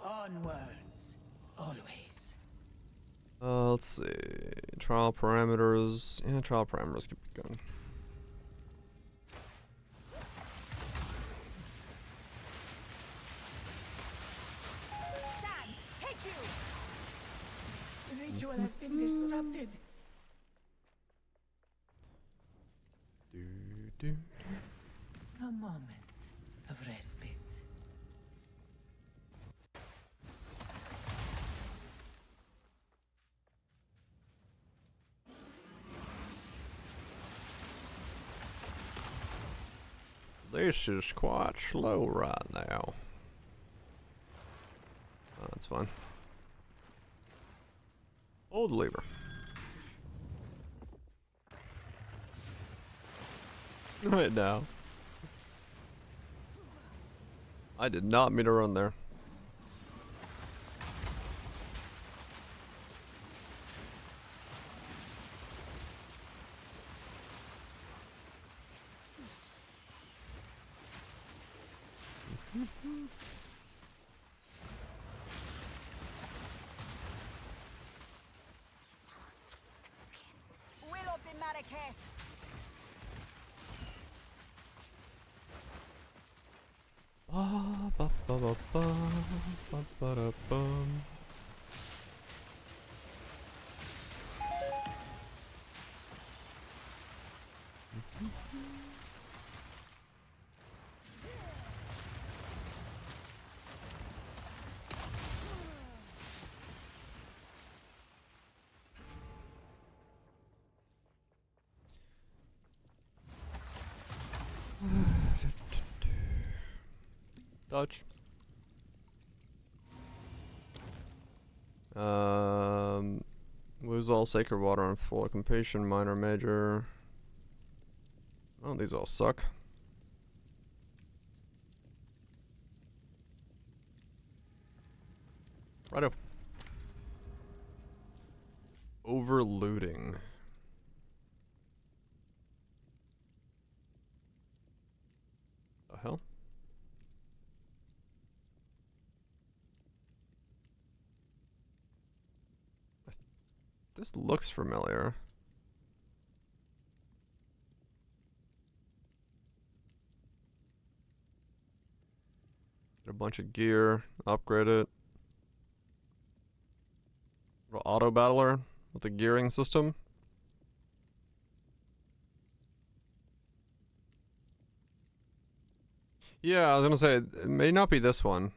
Onwards, always. Let's see. Trial parameters. Yeah, trial parameters keep going. Stand, take you. The ritual has been disrupted. A moment of respite. This is quite slow right now. Oh, that's fine. Hold the lever. Right now. I did not mean to run there. Will of the Marrakech. Ba, ba, ba, ba, ba, ba, ba, da, bum. Dodge. Lose all sacred water on full occupation, minor, major. Oh, these all suck. Righto. Overlooting. The hell? This looks familiar. Get a bunch of gear, upgrade it. Auto battler with a gearing system. Yeah, I was gonna say it may not be this one,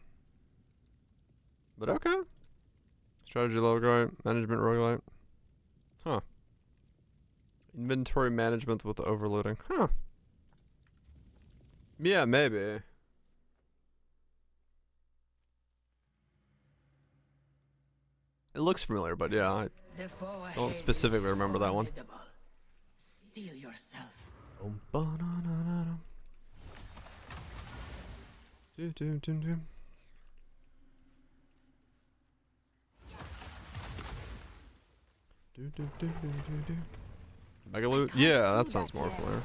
but okay. Strategy roguelite, management roguelite. Huh. Inventory management with overloading. Huh. Yeah, maybe. It looks familiar, but yeah, I don't specifically remember that one. Steel yourself. Megaloot? Yeah, that sounds more familiar.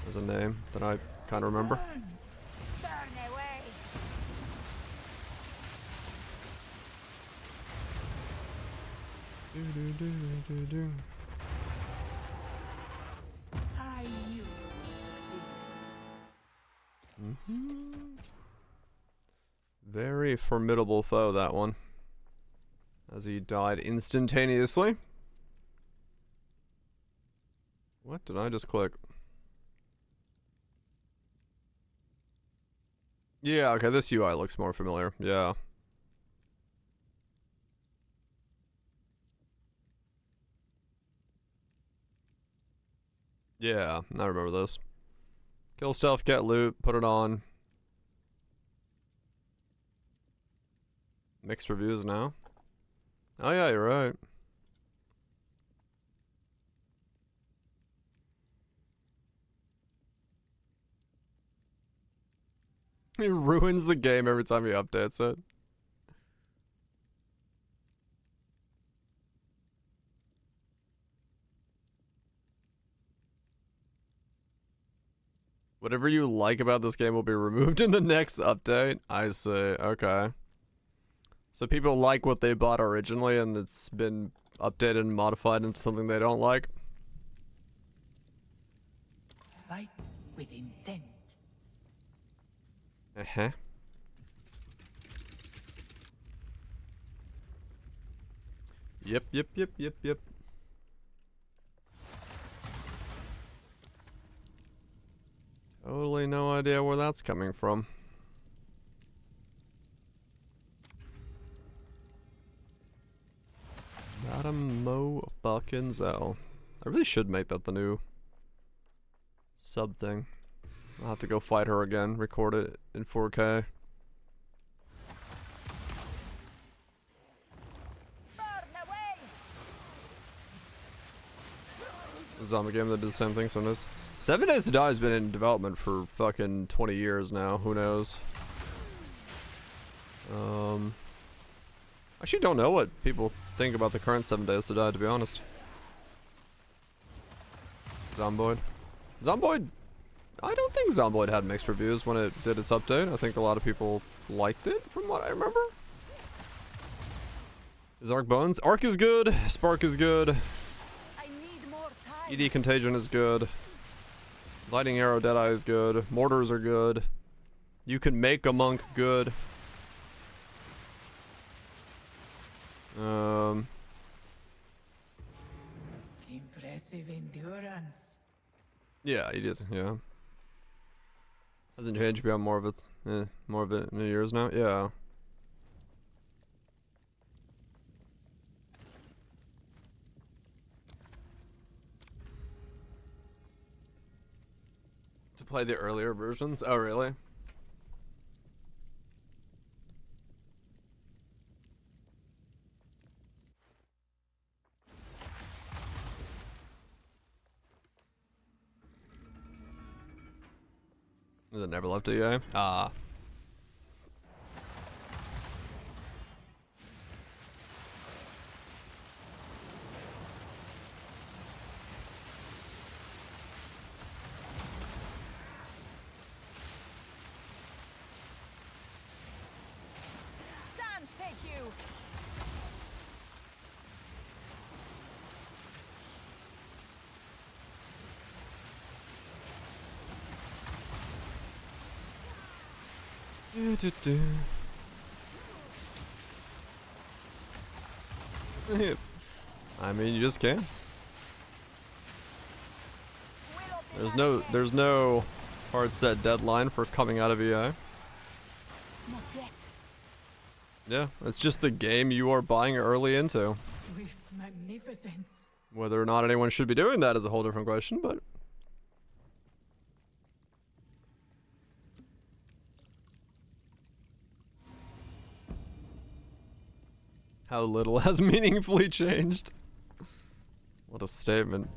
There's a name that I kind of remember. Burn away. I knew you would Very formidable foe, that one. As he died instantaneously. What did I just click? Yeah, okay, this UI looks more familiar. Yeah. Yeah, I remember this. Kill stuff, get loot, put it on. Mixed reviews now. Oh yeah, you're right. He ruins the game every time he updates it. Whatever you like about this game will be removed in the next update. I see, okay. So people like what they bought originally and it's been updated and modified into something they don't like? Fight with intent. Uh-huh. Yep. Totally no idea where that's coming from. Madam Mo fucking Zell. I really should make that the new sub thing. I'll have to go fight her again, record it in 4K. A zombie game that did the same thing sometimes. 7 Days to Die has been in development for fucking 20 years now, who knows? Actually don't know what people think about the current 7 Days to Die, to be honest. Zomboid. Zomboid, I don't think Zomboid had mixed reviews when it did its update. I think a lot of people liked it, from what I remember. Is Arc Bones? Arc is good, Spark is good. ED Contagion is good. Lightning Arrow Deadeye is good. Mortars are good. You can make a monk good. Impressive endurance. Yeah, he did. Yeah. Hasn't changed beyond more of it in years now. Yeah. To play the earlier versions? Oh, really? That never left EA? Ah. I mean, you just can. There's no hard set deadline for coming out of EA. Not yet. Yeah, it's just the game you are buying early into. Swift magnificence. Whether or not anyone should be doing that is a whole different question, but how little has meaningfully changed. What a statement.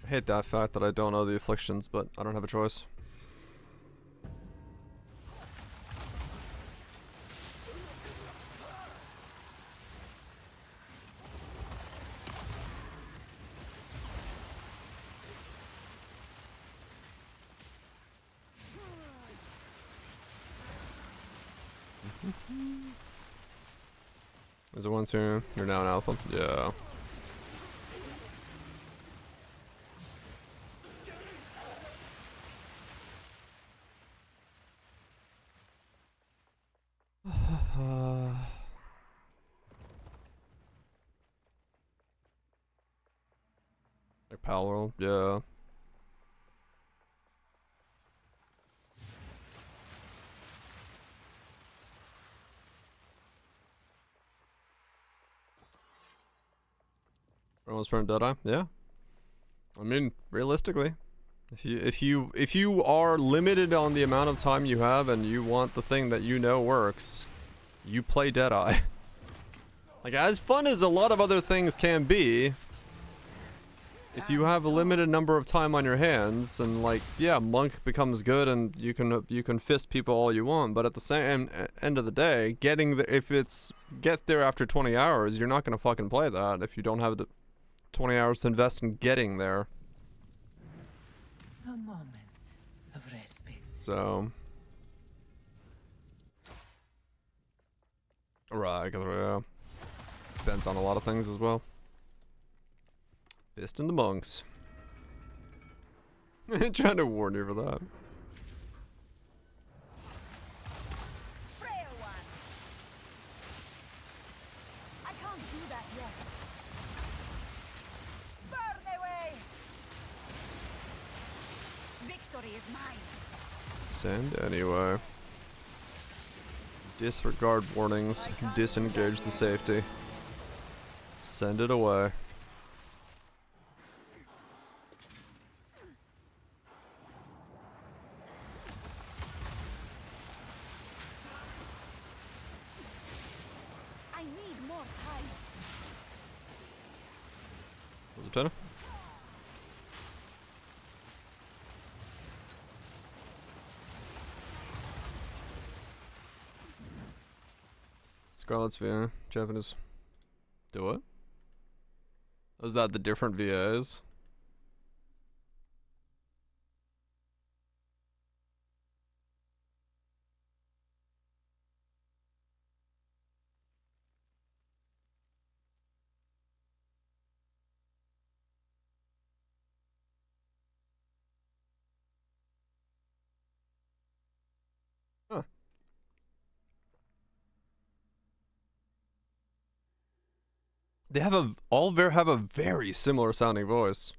I hate that fact that I don't know the afflictions, but I don't have a choice. Is it once here? You're now an alpha? Yeah. Like Pal World? Yeah. Almost from Deadeye? Yeah. I mean, realistically, if you are limited on the amount of time you have and you want the thing that you know works, you play Deadeye. Like, as fun as a lot of other things can be, if you have a limited number of time on your hands, and like, yeah, Monk becomes good and you can fist people all you want, but at the same end of the day, if it's get there after 20 hours, you're not gonna fucking play that if you don't have the 20 hours to invest in getting there. A moment of respite. So, right, yeah. Depends on a lot of things as well. Fist in the monks. Trying to warn you for that. Frail one. I can't do that yet. Burn away. Victory is mine. Send anyway. Disregard warnings. Disengage the safety. Send it away. I need more time. Was it 10? Scarlet's VA, Japanese. Do it? Was that the different VAs? Huh. They have have a very similar sounding voice.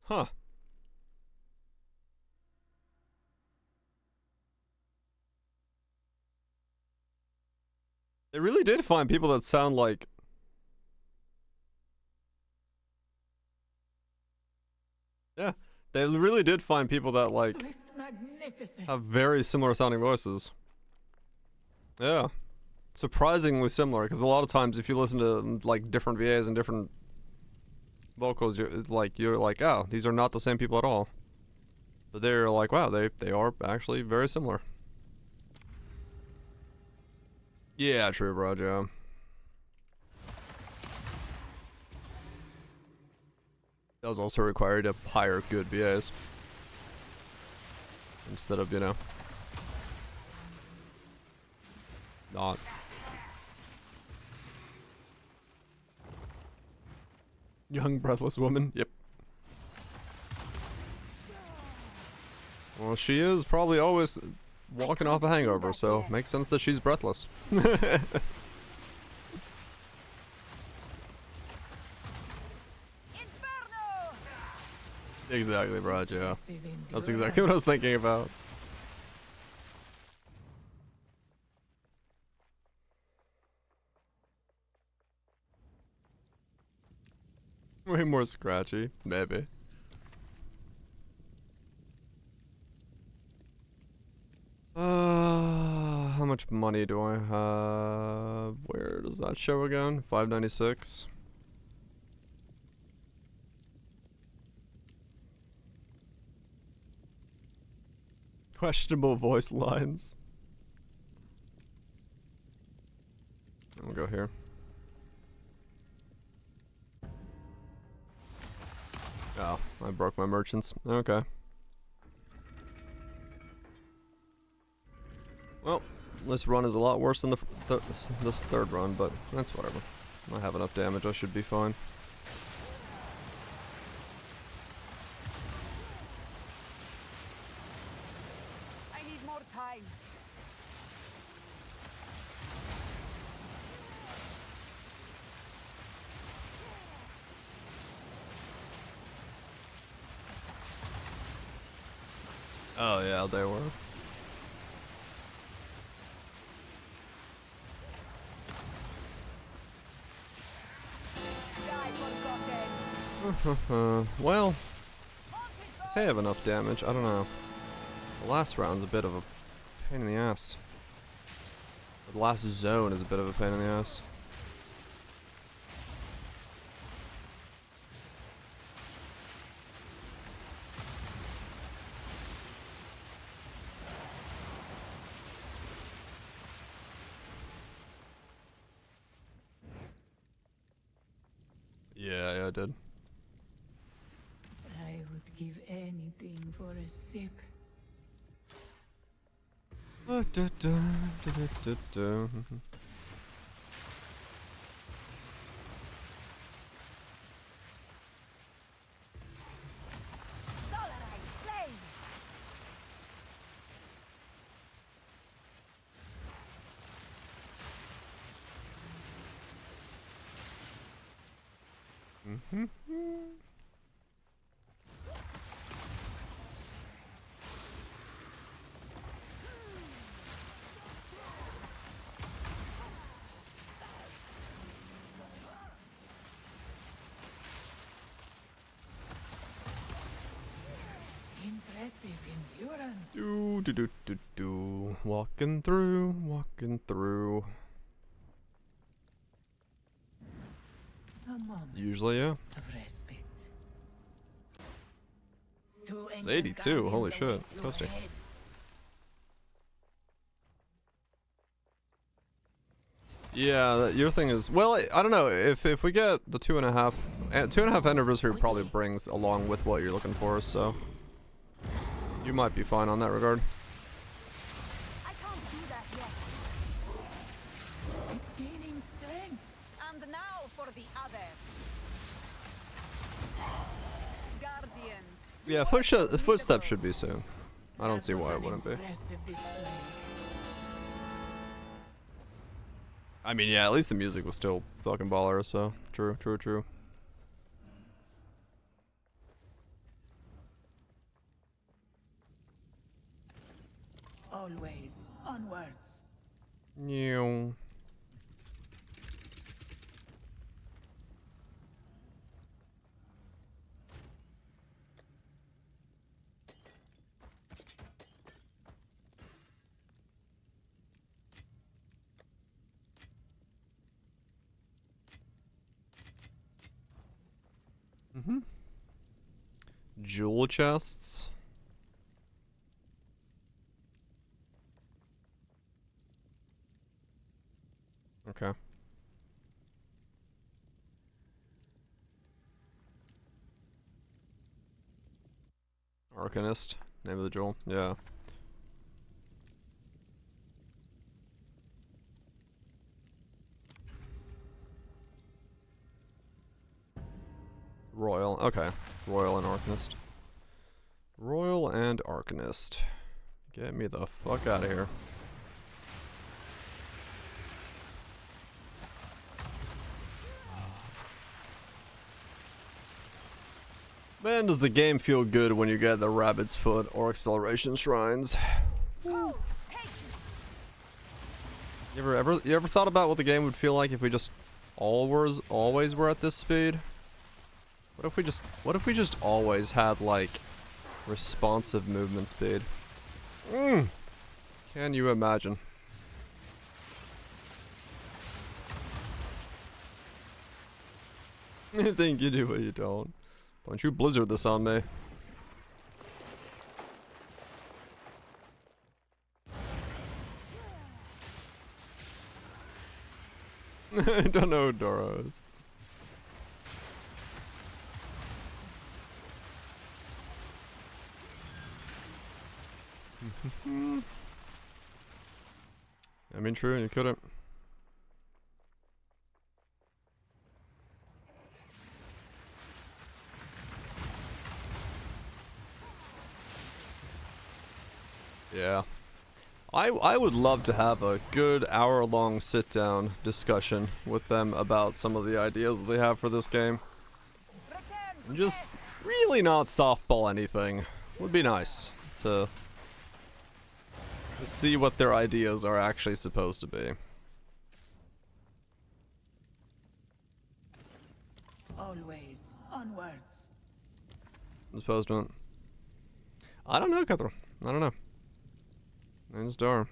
Huh. They really did find people that sound like... Yeah, they really did find people that like have very similar sounding voices. Yeah. Surprisingly similar, because a lot of times if you listen to like different VAs and different vocals, you're like, oh, these are not the same people at all. But they're like, wow, they are actually very similar. Yeah, true, bro, yeah. Does also require you to hire good VAs. Instead of, you know, not. Young breathless woman, yep. Well, she is probably always walking off a hangover, so makes sense that she's breathless. Exactly, bro, yeah. That's exactly what I was thinking about. Way more scratchy, maybe. How much money do I have? Where does that show again? 596. Questionable voice lines. We'll go here. Oh, I broke my merchants. Okay. Well, This run is a lot worse than this third run, but that's whatever. I have enough damage, I should be fine. I need more time. Oh yeah, they were. Die forgotten. Well, I say I have enough damage. I don't know. The last round's a bit of a pain in the ass. The last zone is a bit of a pain in the ass. Yeah, I did. I would give anything for a sip. Solarite flame. Impressive endurance. Do. Walking through, walking through. A moment Usually, yeah. of respite. It's 82, holy shit. Toasty. Yeah, your thing is, well, I don't know, if we get the 2.5 anniversary probably brings along with what you're looking for, so you might be fine on that regard. I can't do that yet. It's gaining strength. And now for the other. Guardians. Yeah, footsteps should be soon. I don't see why it wouldn't be. Impressive display. I mean, yeah, at least the music was still fucking baller, so true. Always onwards. Meow. Jewel chests. Okay. Arcanist, name of the jewel. Yeah. Royal. Okay. Royal and Arcanist. Royal and Arcanist. Get me the fuck out of here. Man, does the game feel good when you get the Rabbit's Foot or Acceleration Shrines. Go. Take it. You ever thought about what the game would feel like if we just always were at this speed? What if we just always had like responsive movement speed? Can you imagine? You think you do, but you don't. Don't you blizzard this on me. I don't know who Dora is. I mean, true, you couldn't. Yeah. I would love to have a good hour-long sit-down discussion with them about some of the ideas that they have for this game. And just really not softball anything. Would be nice to see what their ideas are actually supposed to be. Always onwards. As opposed to it. I don't know, Catherine. I don't know. I just are.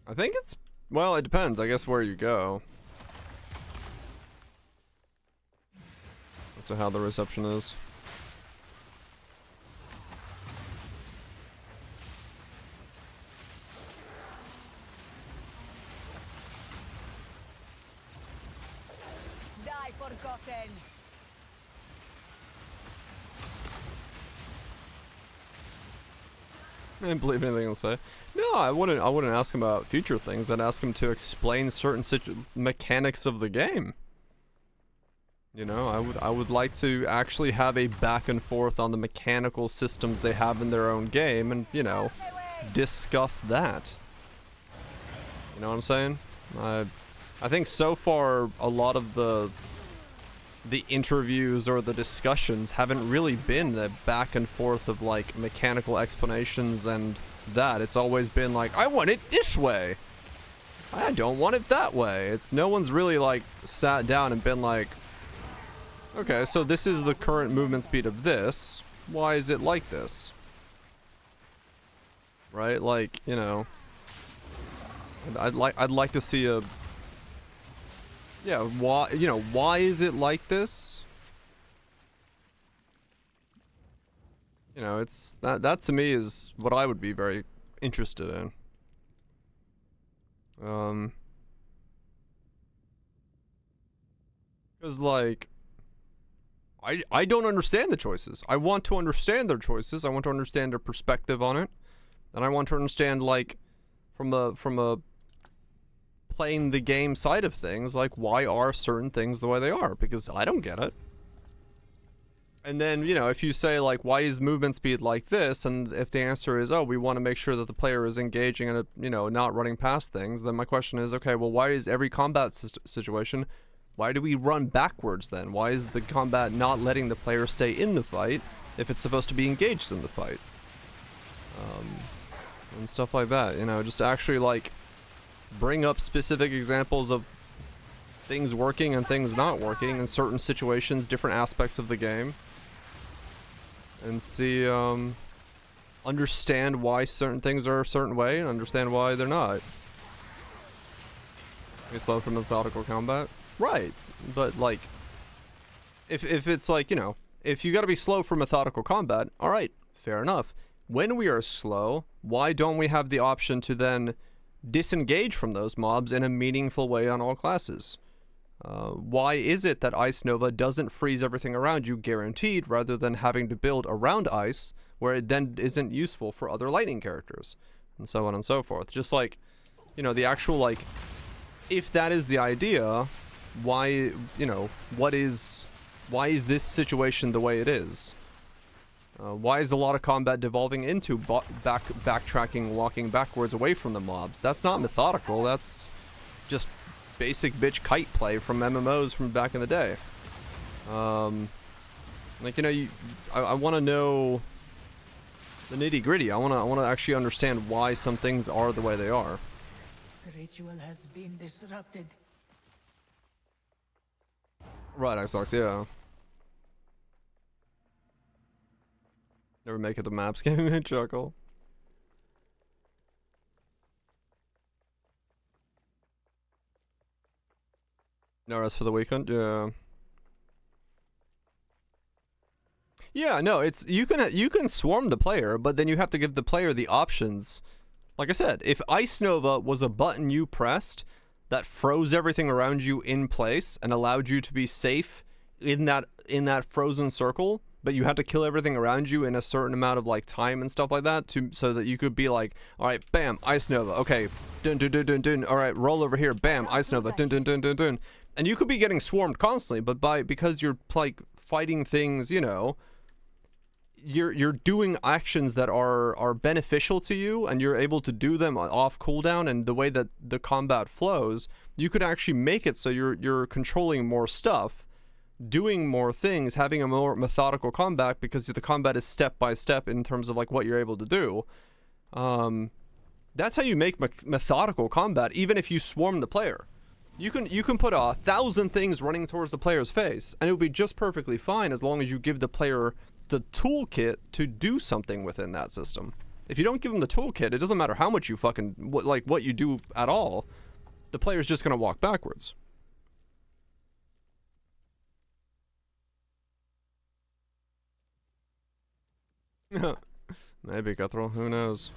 I think it's, well, it depends, I guess, where you go. As to how the reception is. Die forgotten. I didn't believe anything he'll say. No, I wouldn't ask him about future things. I'd ask him to explain certain mechanics of the game. You know, I would like to actually have a back and forth on the mechanical systems they have in their own game and, you know, discuss that. You know what I'm saying? I think so far a lot of the interviews or the discussions haven't really been a back and forth of like mechanical explanations and that. It's always been like, I want it this way. I don't want it that way. It's no one's really like sat down and been like, okay, so this is the current movement speed of this. Why is it like this? Right? Like, you know, I'd like to see a, yeah, why, you know, why is it like this? You know, it's that to me is what I would be very interested in. Cuz like I don't understand the choices. I want to understand their choices. I want to understand their perspective on it. And I want to understand like from a playing the game side of things, like why are certain things the way they are, because I don't get it. And then, you know, if you say like, why is movement speed like this, and if the answer is, oh, we want to make sure that the player is engaging in a, you know, not running past things, then my question is, okay, well, why is every combat situation, why do we run backwards then? Why is the combat not letting the player stay in the fight if it's supposed to be engaged in the fight? And stuff like that, you know, just actually like bring up specific examples of things working and things not working in certain situations, different aspects of the game, and see, understand why certain things are a certain way and understand why they're not. You slow from methodical combat? Right, but like, if it's like, you know, if you gotta be slow for methodical combat, alright, fair enough. When we are slow, why don't we have the option to then disengage from those mobs in a meaningful way on all classes? Why is it that Ice Nova doesn't freeze everything around you guaranteed, rather than having to build around ice, where it then isn't useful for other lightning characters, and so on and so forth? Just like, you know, the actual, like, if that is the idea, why, you know, why is this situation the way it is? Why is a lot of combat devolving into backtracking, walking backwards away from the mobs? That's not methodical, that's just basic bitch kite play from MMOs from back in the day. Like, you know, I want to know the nitty gritty. I want to actually understand why some things are the way they are. The ritual has been disrupted. Right, Xbox, yeah. Never make it to maps giving me a chuckle. No rest for the weekend, yeah. Yeah, no, it's you can swarm the player, but then you have to give the player the options. Like I said, if Ice Nova was a button you pressed that froze everything around you in place and allowed you to be safe in that frozen circle, but you had to kill everything around you in a certain amount of like time and stuff like that so that you could be like, all right, bam, ice nova, okay, dun dun dun dun dun, all right, roll over here, bam, ice nova, dun dun dun dun dun, and you could be getting swarmed constantly, but because you're like fighting things, you know, you're doing actions that are beneficial to you, and you're able to do them off cooldown, and the way that the combat flows, you could actually make it so you're controlling more stuff, doing more things, having a more methodical combat, because the combat is step by step in terms of like what you're able to do. That's how you make methodical combat, even if you swarm the player. You can put 1,000 things running towards the player's face, and it would be just perfectly fine as long as you give the player the toolkit to do something within that system. If you don't give them the toolkit, it doesn't matter how much you fucking what you do at all. The player's just gonna walk backwards. Maybe Guthral, who knows?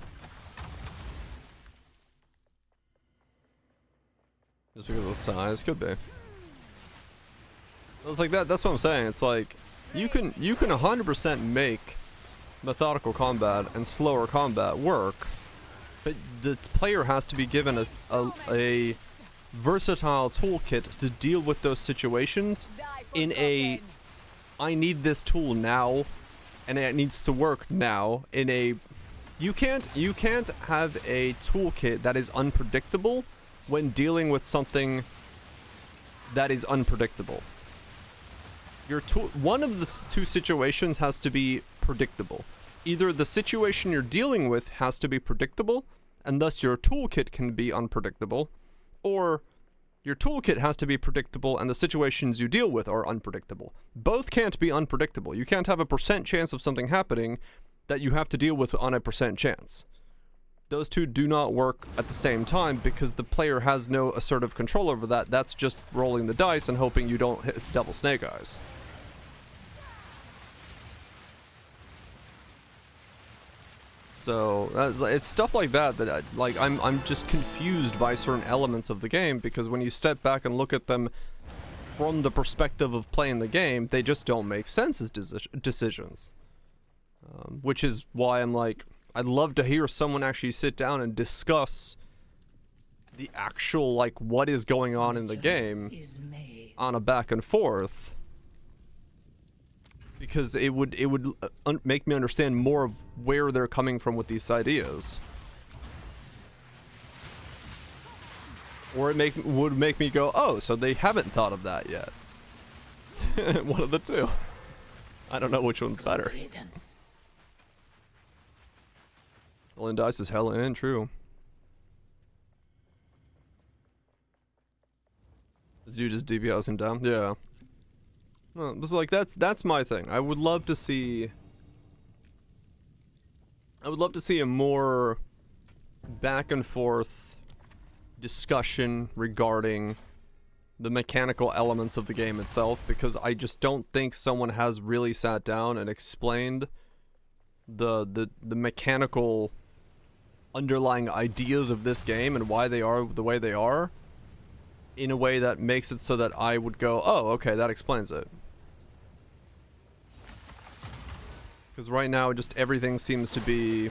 Just because of the size, could be. It's like that. That's what I'm saying. It's like you can 100% make methodical combat and slower combat work, but the player has to be given a versatile toolkit to deal with those situations in a I need this tool now and it needs to work now in a you can't have a toolkit that is unpredictable when dealing with something that is unpredictable. One of the two situations has to be predictable. Either the situation you're dealing with has to be predictable, and thus your toolkit can be unpredictable, or your toolkit has to be predictable and the situations you deal with are unpredictable. Both can't be unpredictable. You can't have a % chance of something happening that you have to deal with on a % chance. Those two do not work at the same time because the player has no assertive control over that. That's just rolling the dice and hoping you don't hit Devil Snake Eyes. So it's stuff like that that I'm just confused by certain elements of the game, because when you step back and look at them from the perspective of playing the game, they just don't make sense as decisions. Which is why I'm like, I'd love to hear someone actually sit down and discuss the actual, like, what is going on in the game on a back and forth. Because it would make me understand more of where they're coming from with these ideas. Or it would make me go, oh, so they haven't thought of that yet. One of the two. I don't know which one's better. Rolling dice is hella in, true. Did you just DPS him down? Yeah. No, it's like that's my thing. I would love to see a more back and forth discussion regarding the mechanical elements of the game itself, because I just don't think someone has really sat down and explained the mechanical underlying ideas of this game and why they are the way they are in a way that makes it so that I would go, oh, okay, that explains it. Because right now, just everything seems to be...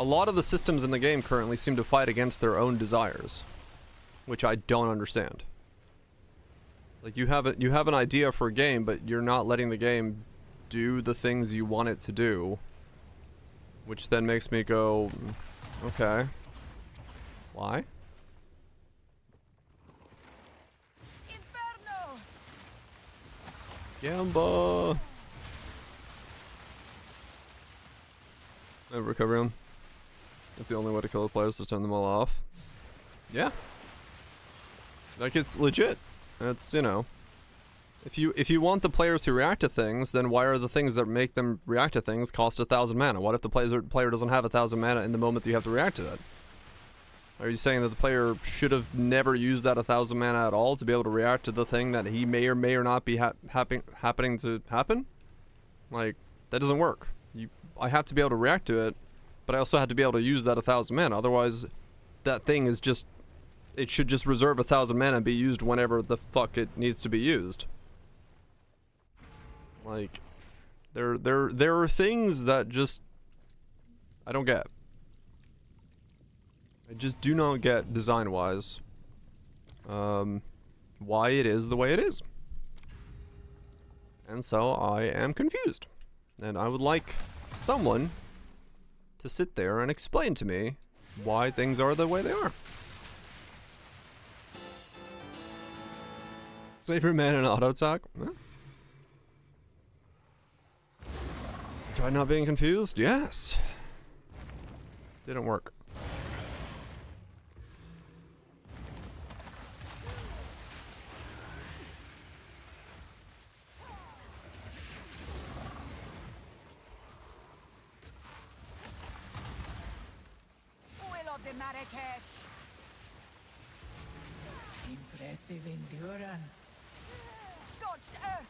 A lot of the systems in the game currently seem to fight against their own desires, which I don't understand. Like, you have an idea for a game, but you're not letting the game do the things you want it to do, which then makes me go, okay, why? Inferno! Gamba! Recovery on. If the only way to kill the players is to turn them all off. Yeah. Like, it's legit. It's, you know, if you want the players to react to things, then why are the things that make them react to things cost 1,000 mana? What if the player doesn't have 1,000 mana in the moment that you have to react to it? Are you saying that the player should have never used that 1,000 mana at all to be able to react to the thing that he may or may or not be happening to happen? Like, that doesn't work. I have to be able to react to it, but I also have to be able to use that 1,000 mana. Otherwise, that thing is just... It should just reserve 1,000 mana and be used whenever the fuck it needs to be used. Like, There are things that just I don't get. I just do not get design-wise. Why it is the way it is. And so I am confused. And I would like someone to sit there and explain to me why things are the way they are. Save your man in auto attack? Huh? Try not being confused? Yes. Didn't work. Will of the Marrakesh. Impressive endurance. Scorched earth.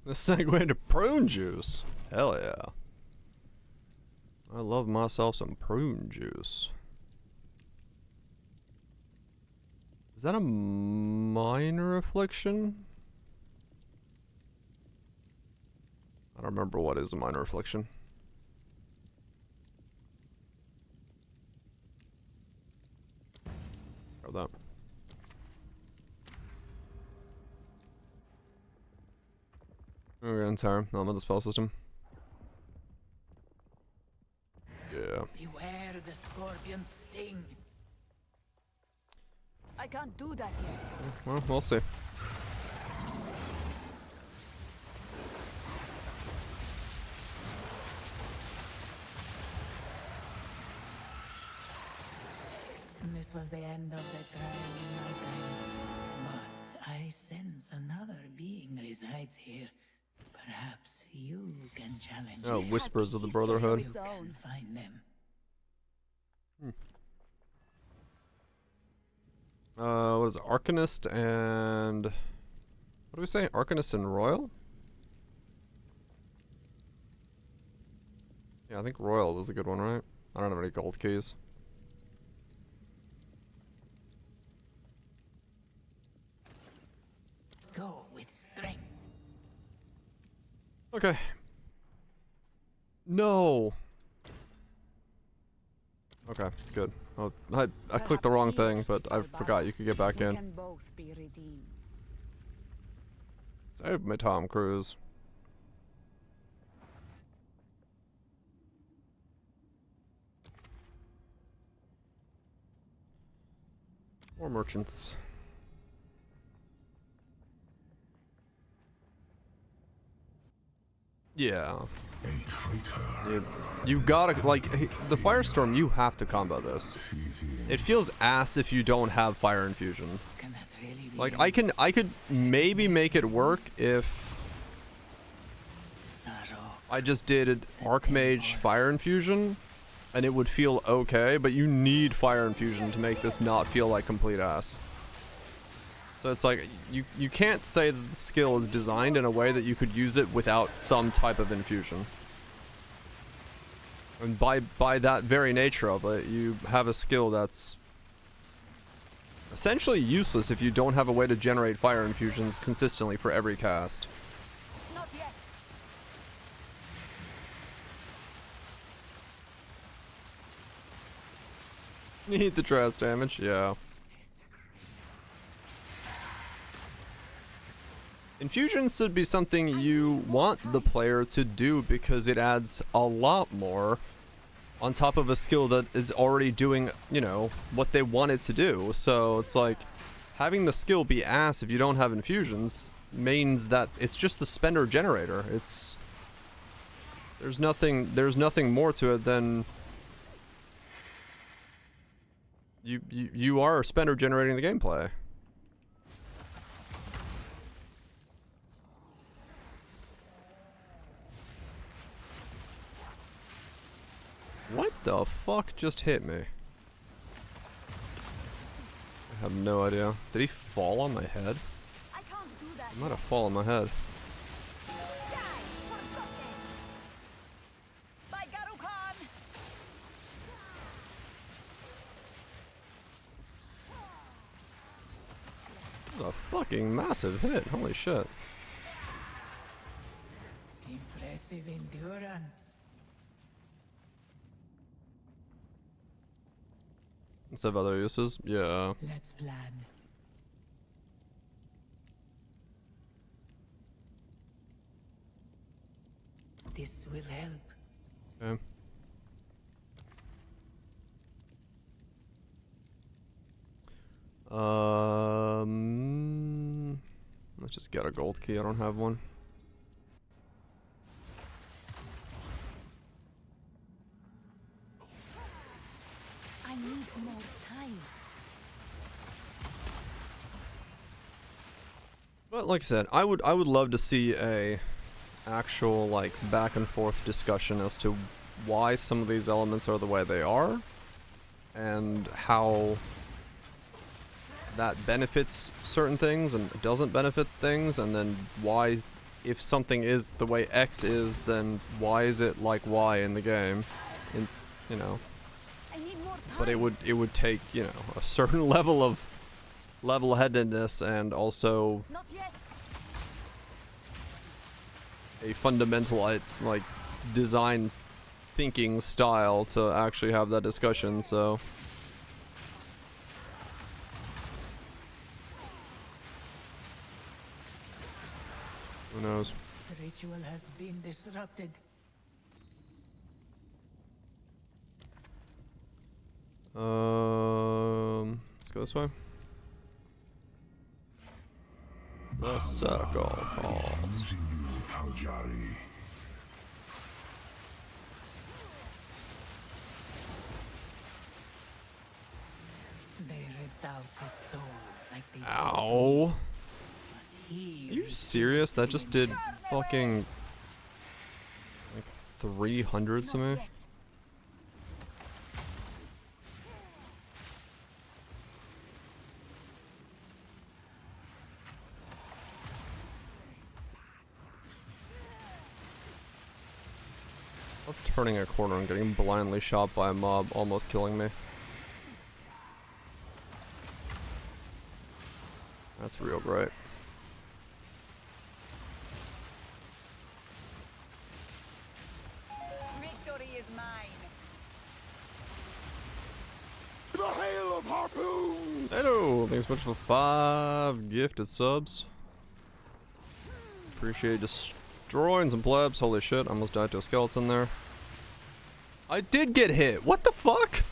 The segue to prune juice. Hell yeah. I love myself some prune juice. Is that a minor affliction? I don't remember what is a minor affliction. Grab that. Okay, entire element of the spell system. Yeah. Beware the scorpion sting. I can't do that yet. Well, we'll see. This was the end of the trial in my time. But I sense another being resides here. Perhaps you can challenge Oh, him. Whispers of the Brotherhood. You can find them. What is it? Arcanist and... What do we say? Arcanist and Royal? Yeah, I think Royal was the good one, right? I don't have any gold keys. Go with strength. Okay. No! Okay, good. Oh, I clicked the wrong thing, but I forgot you could get back We in. can both be redeemed. Save me, Tom Cruise. More merchants. Yeah. You gotta, like, the Firestorm, you have to combo this. It feels ass if you don't have Fire Infusion. Can that really be Like, it? I could maybe make it work if Sorrow. I just did Archmage Fire Infusion, and it would feel okay, but you need Fire Infusion to make this not feel like complete ass. So it's like, you can't say that the skill is designed in a way that you could use it without some type of infusion. And by that very nature of it, you have a skill that's essentially useless if you don't have a way to generate fire infusions consistently for every cast. Not yet. Need the trash damage, yeah. Infusions should be something you want the player to do because it adds a lot more on top of a skill that is already doing, you know, what they want it to do. So it's like, having the skill be ass if you don't have infusions means that it's just the spender generator. It's... There's nothing more to it than... You are spender generating the gameplay. What the fuck just hit me? I have no idea. Did he fall on my head? I can't do that. He might have fallen on my head. Die, forgotten. By Garukan. That's a fucking massive hit. Holy shit. Impressive endurance. Instead of other uses? Yeah. Let's plan. This will help. Okay. Let's just get a gold key. I don't have one. I need more time. But like I said, I would love to see a actual like back and forth discussion as to why some of these elements are the way they are and how that benefits certain things and doesn't benefit things, and then why, if something is the way X is, then why is it like Y in the game, in, you know. I need more time. But it would take, you know, a certain level of level-headedness and also Not yet. a fundamental like design thinking style to actually have that discussion. So who knows? The ritual has been disrupted. Let's go this way. The circle calls. Losing you, Paljari. They ripped out his soul like they did. Ow. But he Are you serious? That just did fucking like 300 to me? Not yet. I'm turning a corner and getting blindly shot by a mob, almost killing me. That's real great. Victory is mine. The hail of harpoons! Hello! Thanks so much for 5 gifted subs. Appreciate destroying some plebs. Holy shit, I almost died to a skeleton there. I did get hit! What the fuck?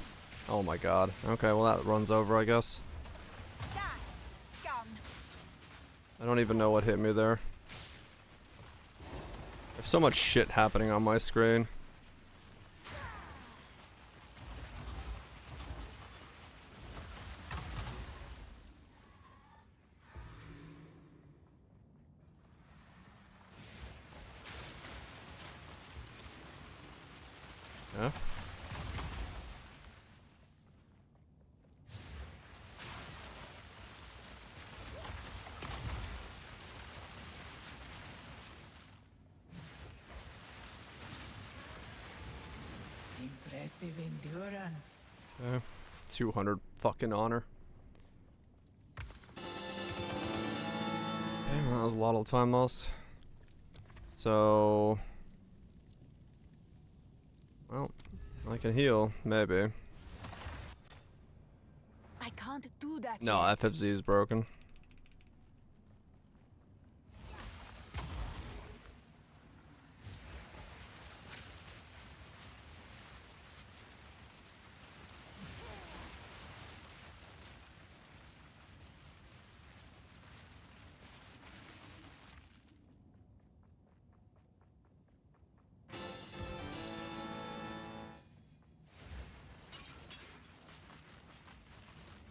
Oh my god. Okay, well that runs over, I guess. Die, scum. I don't even know what hit me there. There's so much shit happening on my screen. Yeah. Impressive endurance. 200 fucking honor. Damn, that was a lot of time lost. So, well, I can heal, maybe. I can't do that. No, yet. FFZ is broken.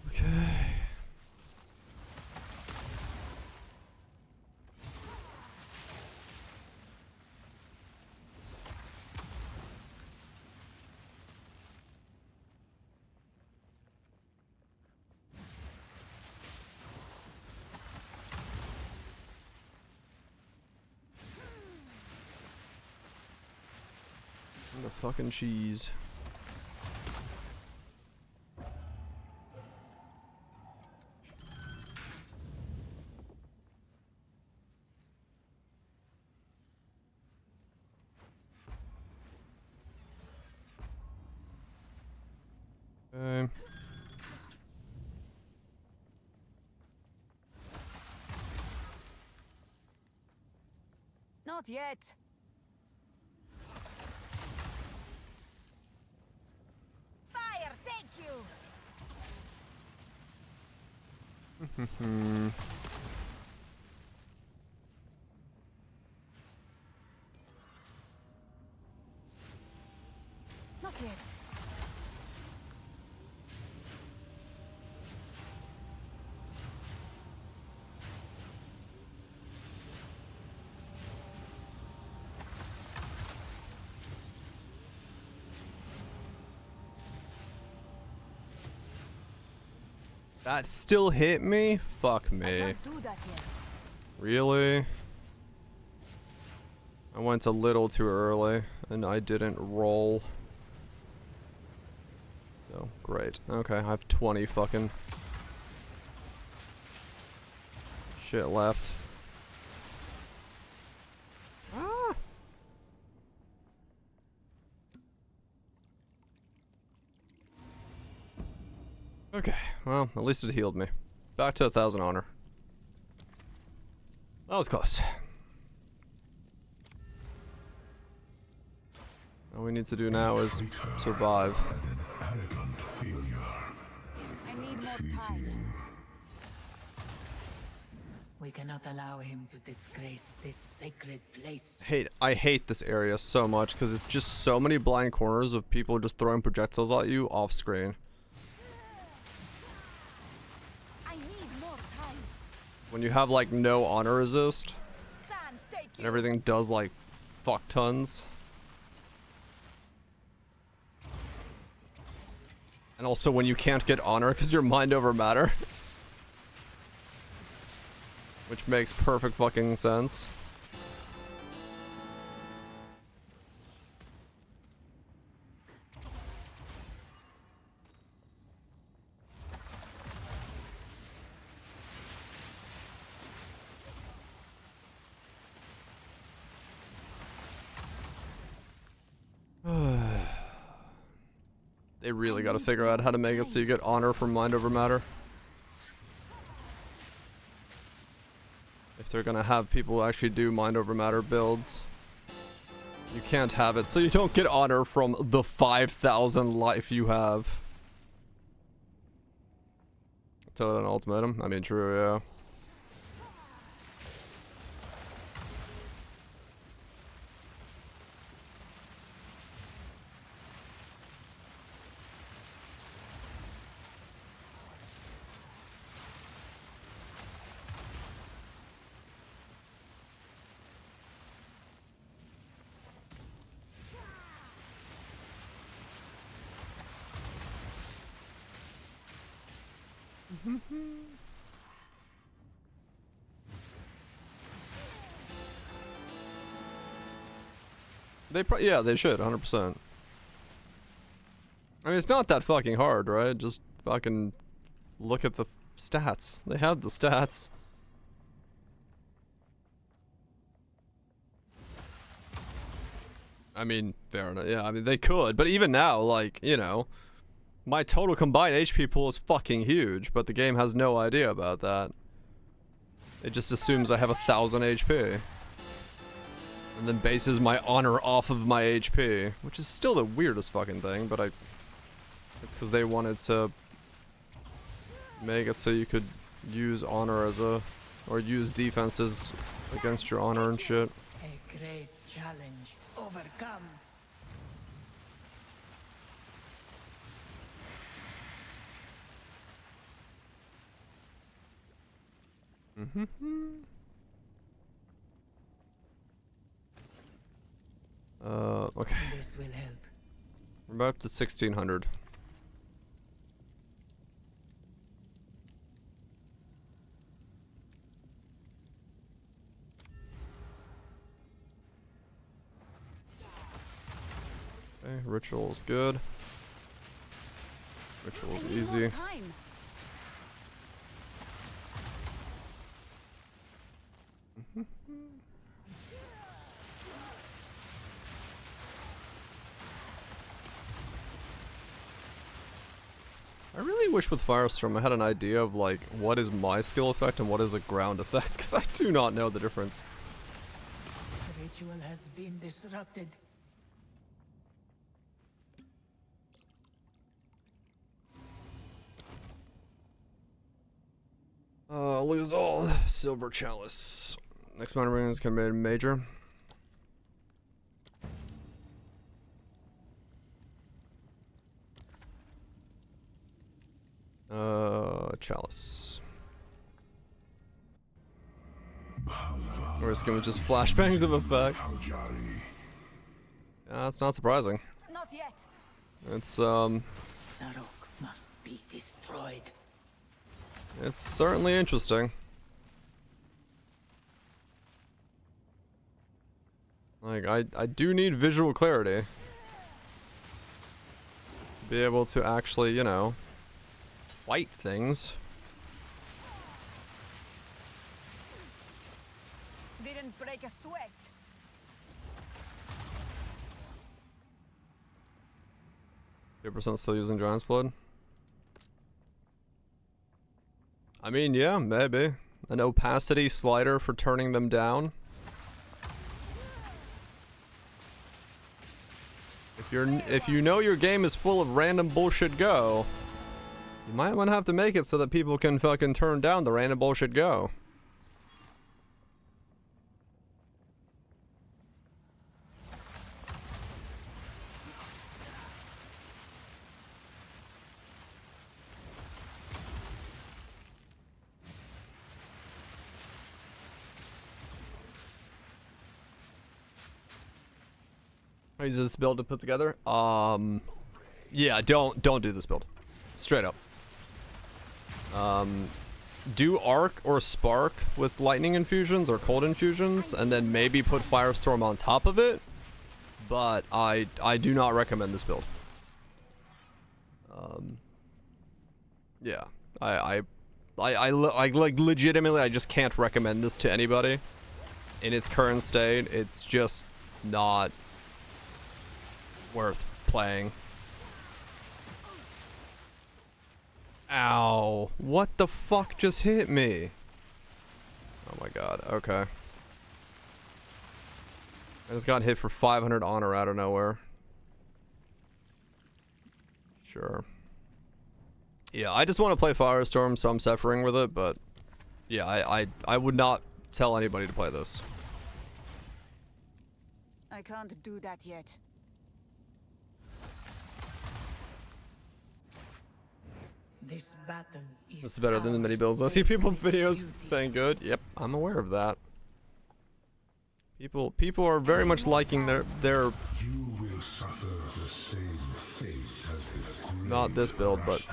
Okay. And the fucking cheese. Not yet. Fire, thank you. Not yet. That still hit me? Fuck I me. can't do that yet. Really? I went a little too early and I didn't roll. So, great. Okay, I have 20 fucking shit left. Ah! Okay, well, at least it healed me. Back to 1,000 honor. That was close. All we need to do now is survive. I need more time. We cannot allow him to disgrace this sacred place. I hate this area so much because it's just so many blind corners of people just throwing projectiles at you off screen. I need more time. When you have like no honor resist Sans, take and you. everything does like fuck tons. And also when you can't get honor because you're mind over matter. Which makes perfect fucking sense. They really gotta figure out how to make it so you get honor from mind over matter. If they're gonna have people actually do mind over matter builds. You can't have it so you don't get honor from the 5,000 life you have. Tell it an ultimatum? I mean, true, yeah. Yeah, they should, 100%. I mean, it's not that fucking hard, right? Just fucking look at the stats. They have the stats. I mean, fair enough. Yeah, I mean, they could, but even now, like, you know, my total combined HP pool is fucking huge, but the game has no idea about that. It just assumes I have 1,000 HP. And then bases my honor off of my HP, which is still the weirdest fucking thing, but it's because they wanted to make it so you could use honor as a, or use defenses against your honor and shit. A great challenge overcome. Okay. This will help. We're about up to 1,600. Okay, ritual's good. Ritual's I need more easy. time. I really wish with Firestorm I had an idea of like what is my skill effect and what is a ground effect, because I do not know the difference. ritual has been disrupted. Lose all. Silver chalice. Next mountain ring is committed major. Chalice. We're just going with just flashbangs of effects. Yeah, that's not surprising. Not yet. It's Zarok must be destroyed. It's certainly interesting. Like, I do need visual clarity to be able to actually, you know, fight things. Didn't break a sweat. %, still using Giant's Blood? I mean, yeah, maybe. An opacity slider for turning them down. If you know your game is full of random bullshit go, you might want to have to make it so that people can fucking turn down the random bullshit go. I use this build to put together. Yeah, don't do this build. Straight up. Do arc or spark with lightning infusions or cold infusions, and then maybe put firestorm on top of it. But I do not recommend this build. Yeah, I like legitimately, I just can't recommend this to anybody. In its current state, it's just not worth playing. Ow. What the fuck just hit me? Oh my god, okay. I just got hit for 500 honor out of nowhere. Sure. Yeah, I just want to play Firestorm, so I'm suffering with it, but yeah, I would not tell anybody to play this. I can't do that yet. This battle is This is better than the mini builds. I see people in videos saying good. Yep, I'm aware of that. People are very much liking their You will suffer the same fate as the not this build, but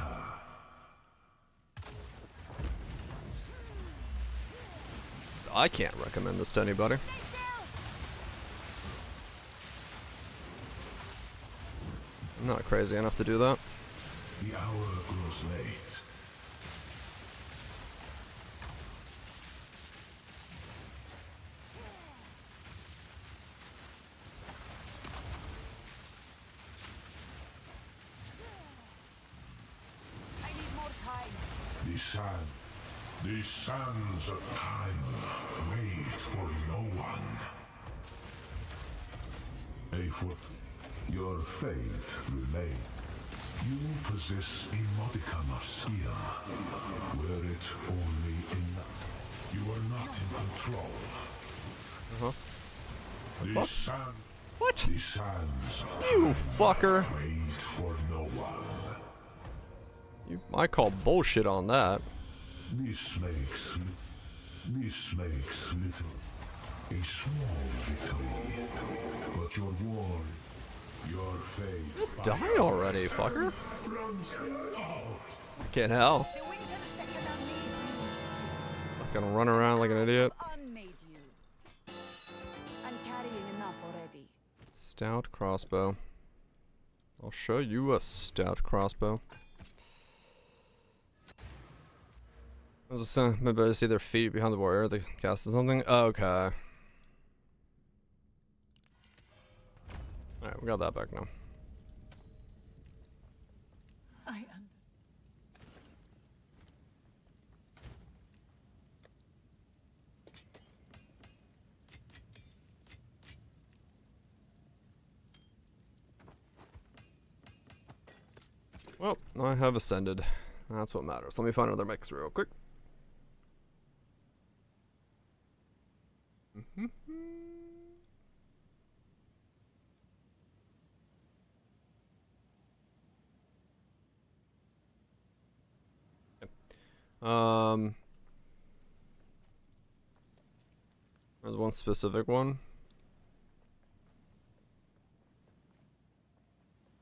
I can't recommend this to anybody. I'm not crazy enough to do that. The hour grows late. I need more time. The sands of time wait for no one. Afoot, your fate remains. You possess a modicum of skill. Were it only enough. You are not in control. What? The sands of You time fucker. wait for no one. I call bullshit on that. This makes little a small victory, but your war, your fate. Just die already, fucker. Runs out. Fucking hell. The winter second on me. Fucking run around like an idiot. Unmade you. I'm carrying enough already. Stout crossbow. I'll show you a stout crossbow. Is this maybe I see their feet behind the warrior? They casted something? Okay. Alright, we got that back now. Well, I have ascended. That's what matters. Let me find another mix real quick. There's one specific one.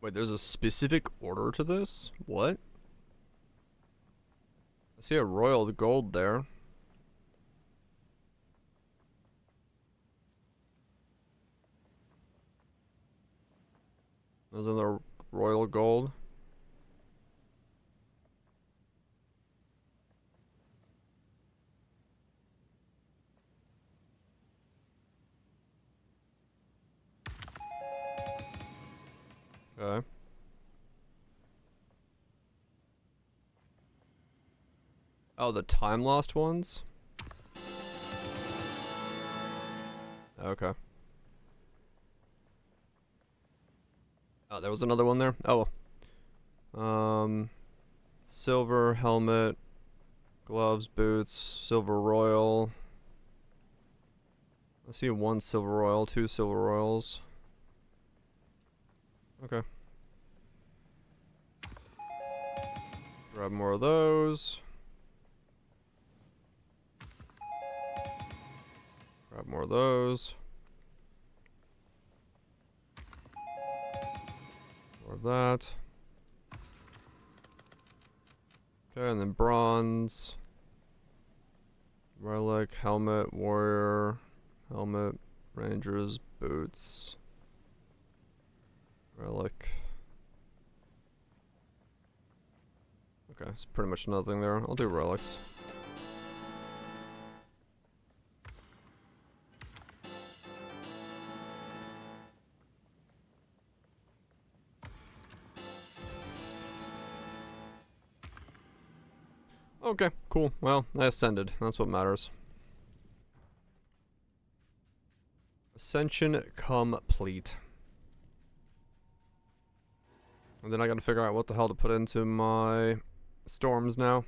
Wait, there's a specific order to this? What? I see a royal gold there. There's another royal gold. Okay. Oh, the time lost ones? Okay. Oh, there was another one there? Oh. Silver helmet, gloves, boots, silver royal. I see one silver royal, two silver royals. Okay. Grab more of those. Grab more of those. More of that. Okay, and then bronze. Relic, helmet, warrior, helmet, rangers, boots. Relic. Okay, it's pretty much nothing there. I'll do relics. Okay, cool. Well, I ascended. That's what matters. Ascension complete. And then I gotta figure out what the hell to put into my storms now.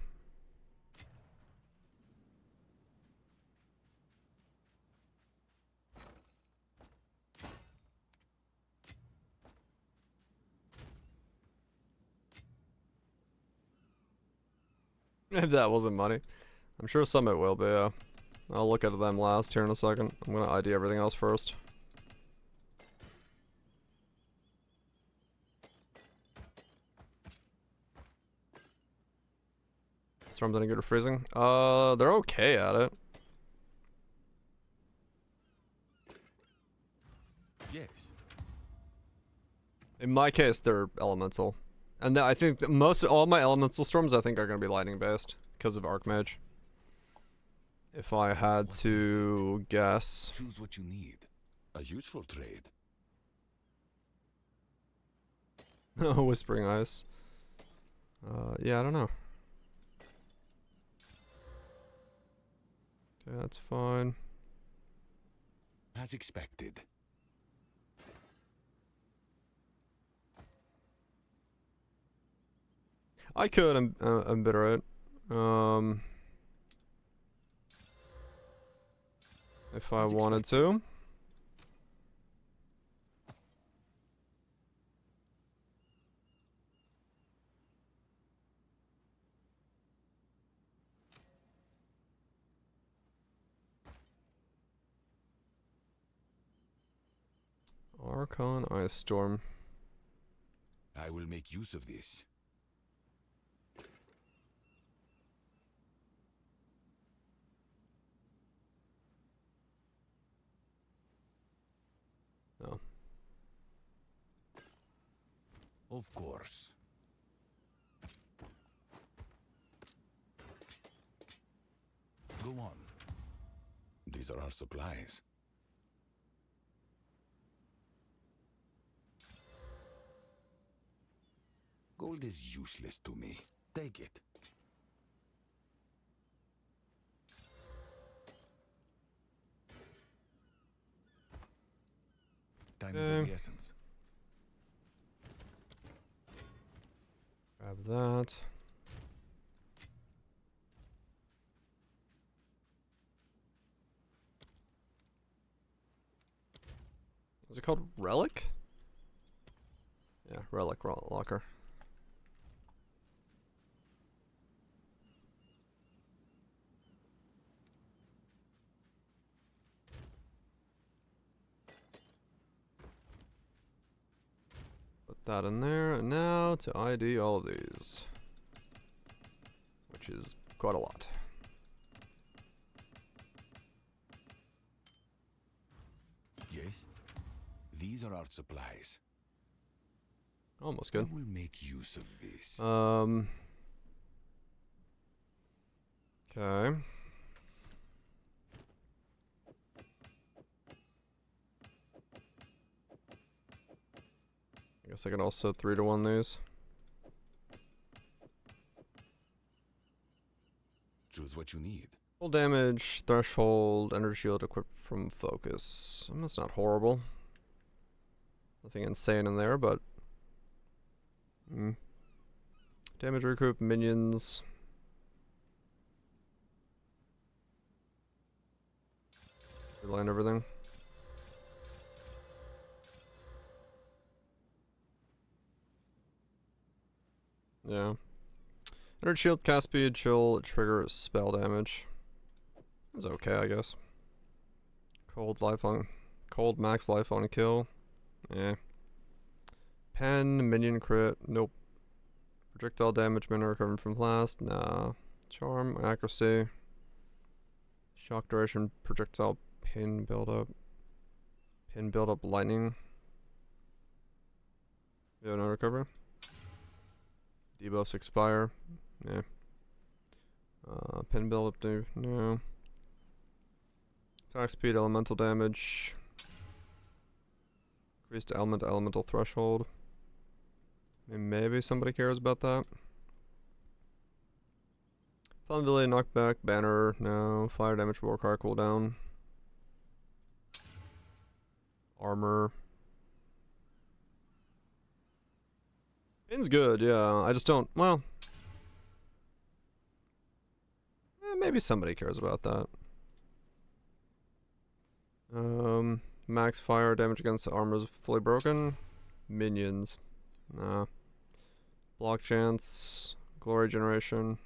If that wasn't money. I'm sure some it will be, yeah. I'll look at them last here in a second. I'm gonna ID everything else first. Storms any good at freezing? They're okay at it. Yes. In my case, they're elemental. And I think that all my elemental storms I think are gonna be lightning based because of Archmage. If I had to guess. Choose what you need. A useful trade. Whispering Ice. Yeah, I don't know. Okay, that's fine. As expected. I could embitter it. If I wanted to. Archon Ice Storm. I will make use of this. No. Of course. Go on. These are our supplies. Gold is useless to me. Take it. Time is of the essence. Grab that. Is it called Relic? Yeah, Relic Locker. Put that in there, and now to ID all of these. Which is quite a lot. Yes? These are our supplies. Almost I good. will make use of this. Okay. I guess I can also 3-to-1 these. Choose what you need. Full damage, threshold, energy shield equipped from focus. That's not horrible. Nothing insane in there, but damage recoup, minions. Reline everything. Yeah. Energy shield, cast speed, chill, trigger, spell damage. That's okay, I guess. Cold max life on kill. Yeah. Pen, minion crit, nope. Projectile damage, mana recovering from blast, nah. Charm, accuracy. Shock duration, projectile, pin buildup. Pin buildup, lightning. Yeah, no recovery. Debuffs expire. Yeah. Pin buildup, no. Attack speed, elemental damage. Increased elemental threshold. Maybe somebody cares about that. Vulnerability, knockback, banner, no. Fire damage, warcry cooldown. Armor. Pin's good, yeah. I just don't, well. Maybe somebody cares about that. Max fire damage against armor is fully broken. Minions. Nah. Block chance. Glory generation.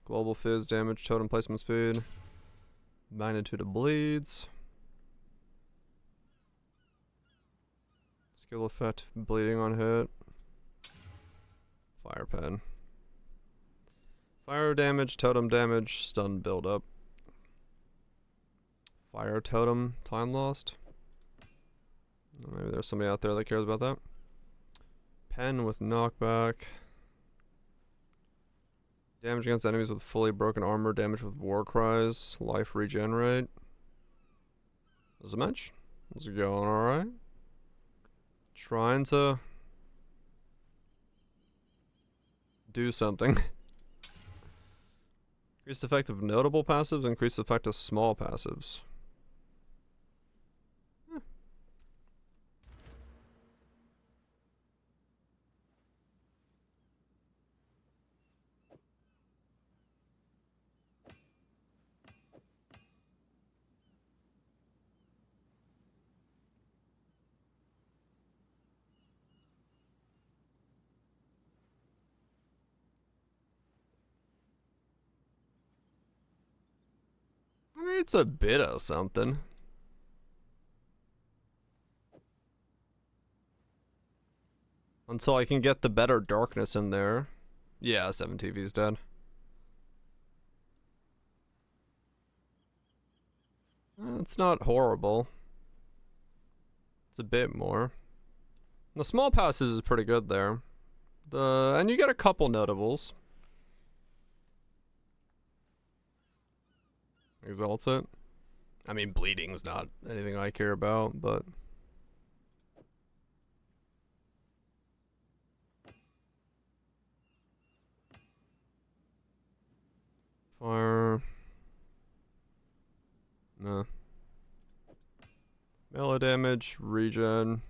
Global fizz damage. Totem placement speed. Magnitude of bleeds. Skill effect. Bleeding on hit. Fire pen. Fire damage. Totem damage. Stun buildup. Fire totem. Time lost. Maybe there's somebody out there that cares about that. Pen with knockback. Damage against enemies with fully broken armor. Damage with war cries. Life regenerate. Does it match? Is it going alright? Trying to do something. Increased effect of notable passives. Increased effect of small passives. I mean, it's a bit of something. Until I can get the better darkness in there. Yeah, 7 TV's dead. It's not horrible. It's a bit more. The small passes is pretty good there. And you get a couple notables. Exalts it. I mean, bleeding's not anything I care about, but fire. Nah. Melee damage, regen.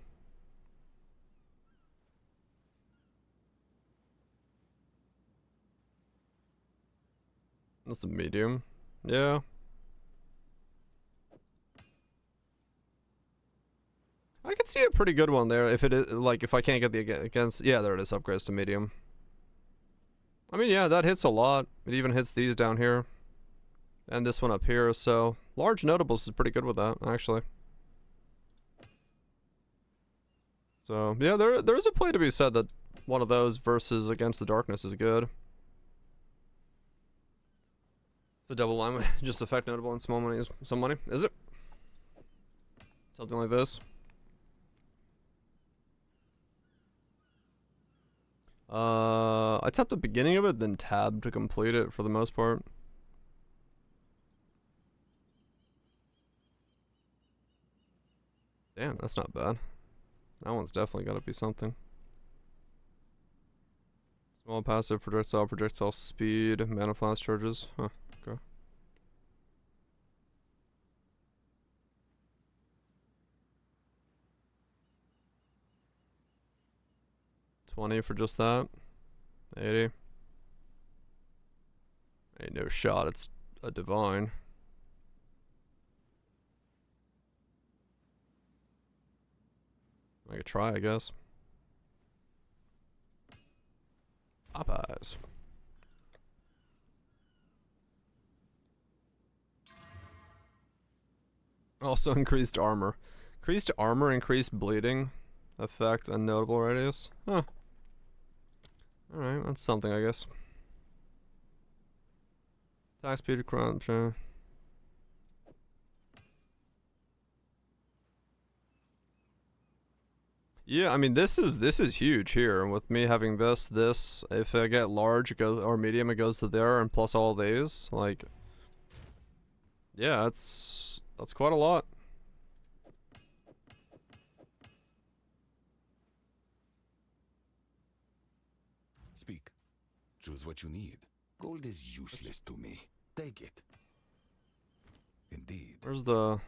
That's a medium. Yeah. I could see a pretty good one there if it is, like, if I can't get the against. Yeah, there it is. Upgrades to medium. I mean, yeah, that hits a lot. It even hits these down here. And this one up here, so large notables is pretty good with that, actually. So, yeah, there is a play to be said that one of those versus Against the Darkness is good. It's a double line with just effect notable and small money is some money. Is it? Something like this. I tapped the beginning of it, then tab to complete it for the most part. Damn, that's not bad. That one's definitely gotta be something. Small passive, projectile speed, mana flash charges. Huh, okay. 20 for just that. 80. Ain't no shot, it's a divine. I could try, I guess. Popeyes. Also increased armor. Increased armor, increased bleeding. Effect, unnotable radius. Huh. Alright, that's something, I guess. Attack speed, crunch. Yeah, I mean this is huge here. And with me having this, if I get large, it goes, or medium, it goes to there, and plus all these, like, yeah, that's quite a lot. Speak. Choose what you need. Gold is useless to me. Take it. Indeed. Where's the?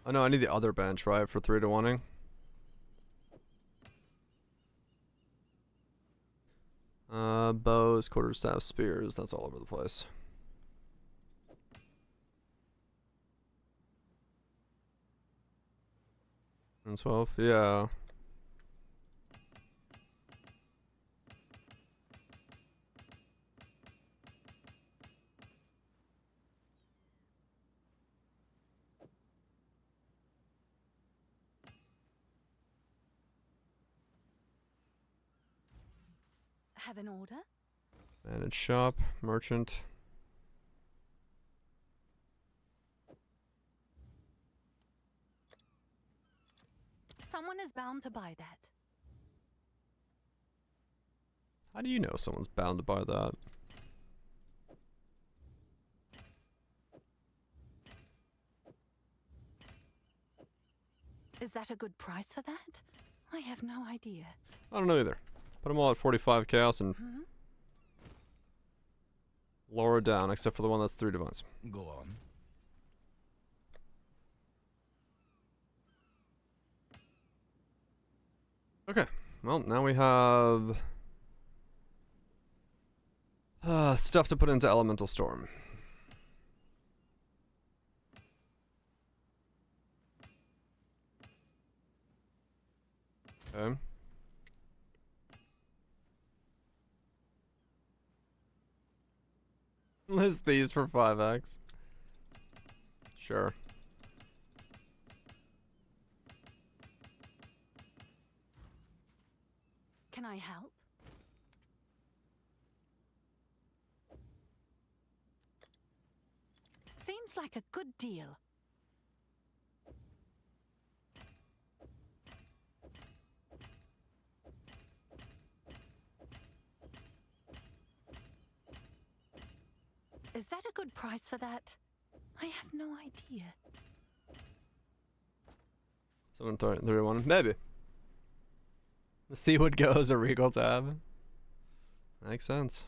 Oh no, I need the other bench, right, for 3 to 1-ing. Bows, quarterstaff, spears, that's all over the place. And 12, yeah. Have an order? Manage shop, merchant. Someone is bound to buy that. How do you know someone's bound to buy that? Is that a good price for that? I have no idea. I don't know either. Put them all at 45 chaos and lower it down, except for the one that's 3 divines. Go on. Okay, well, now we have stuff to put into Elemental Storm. Okay. List these for 5x. Sure. Can I help? Seems like a good deal. Is that a good price for that? I have no idea. 731, maybe. See what goes, a regal tab. Makes sense.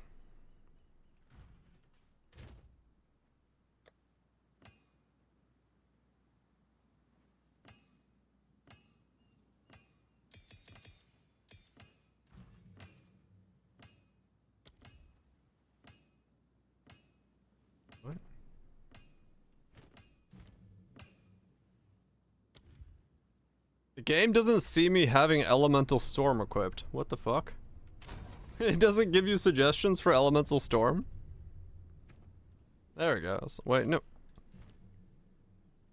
game doesn't see me having Elemental Storm equipped. What the fuck? It doesn't give you suggestions for Elemental Storm? There it goes. Wait, no.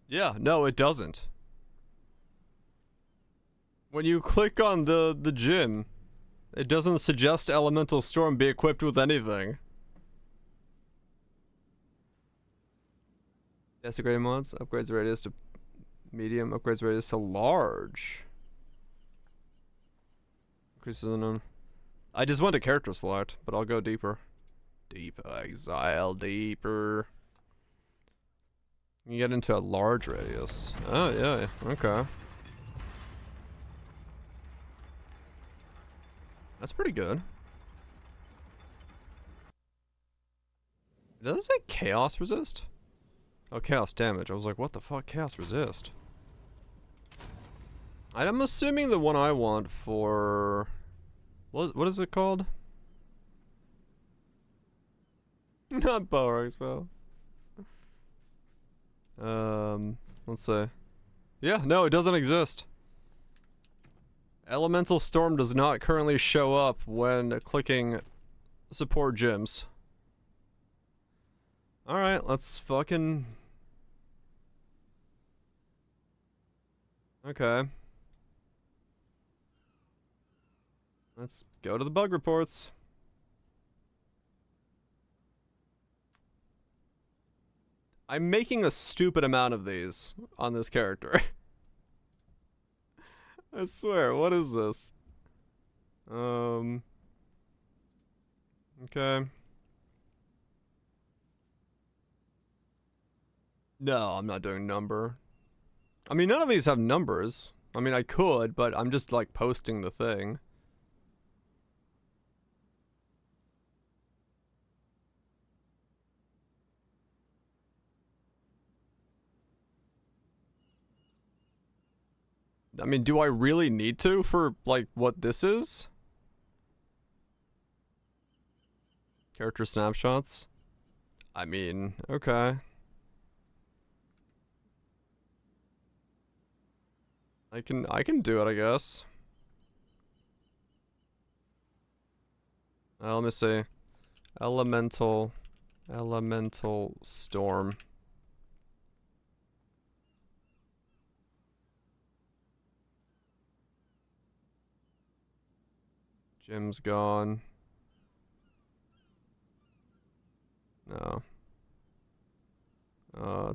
Yeah, no, it doesn't. When you click on the gym, it doesn't suggest Elemental Storm be equipped with anything. Desecrated mods, upgrades radius to medium, upgrades radius to large. Increases in them. I just went to character select, but I'll go deeper. Deep exile, deeper. You get into a large radius. Oh, yeah, okay. That's pretty good. Does it say chaos resist? Oh, chaos damage. I was like, what the fuck? Chaos resist. I'm assuming the one I want for... What is it called? Not Power Expo. Let's see. Yeah, no, it doesn't exist. Elemental Storm does not currently show up when clicking support gyms. Alright, let's fucking... Okay. Let's go to the bug reports. I'm making a stupid amount of these on this character. I swear, what is this? Okay. No, I'm not doing number. I mean, none of these have numbers. I mean, I could, but I'm just like posting the thing. I mean, do I really need to for, like, what this is? Character snapshots? I mean, okay. I can do it, I guess. Let me see. Elemental Storm. Jim's gone. No.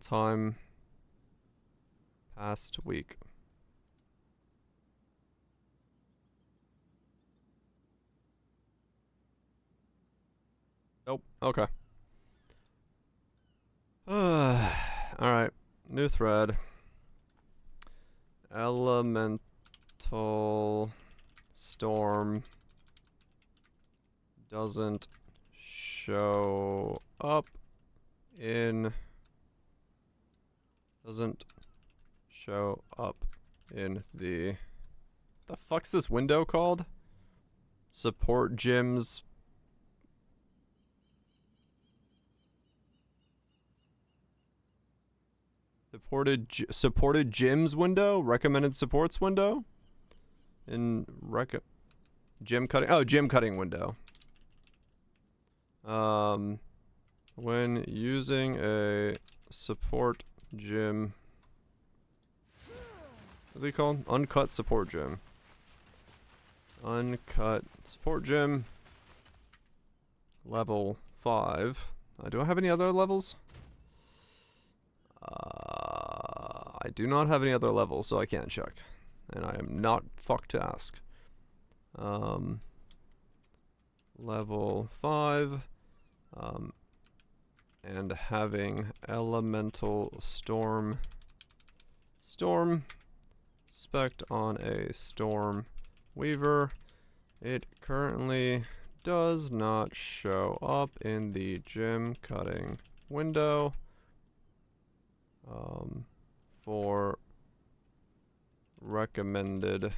Time past week. Nope. Okay. Alright. New thread. Elemental Storm doesn't show up in the fuck's this window called? Support gyms. Supported gyms window? Recommended supports window? In gym cutting? Oh, gym cutting window. When using a support gym, what are they called? Uncut support gym. Uncut support gym. Level 5. Do I have any other levels? I do not have any other levels, so I can't check. And I am not fucked to ask. Level 5. And having Elemental Storm spec'd on a Storm Weaver. It currently does not show up in the gym cutting window for recommended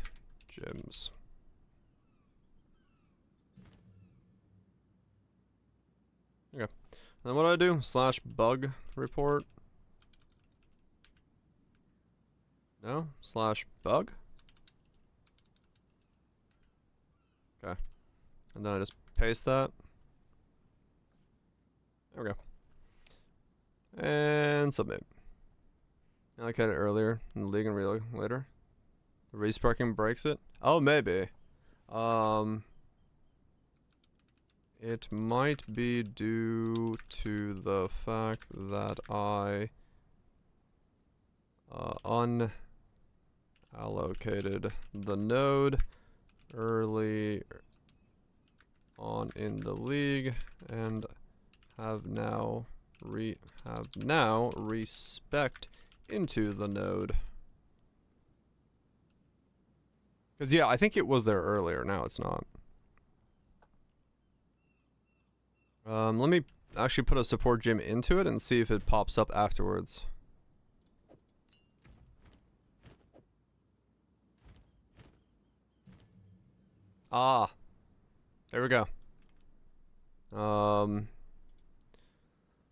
gyms. Okay. Then what do I do? /bug report. No? /bug? And then I just paste that. There we go. And submit. Allocated earlier in the league and reload later. The resparking breaks it? Oh, maybe. It might be due to the fact that I unallocated the node early on in the league and have now respect into the node. Because yeah, I think it was there earlier. Now it's not. Let me actually put a support gym into it and see if it pops up afterwards. Ah, there we go.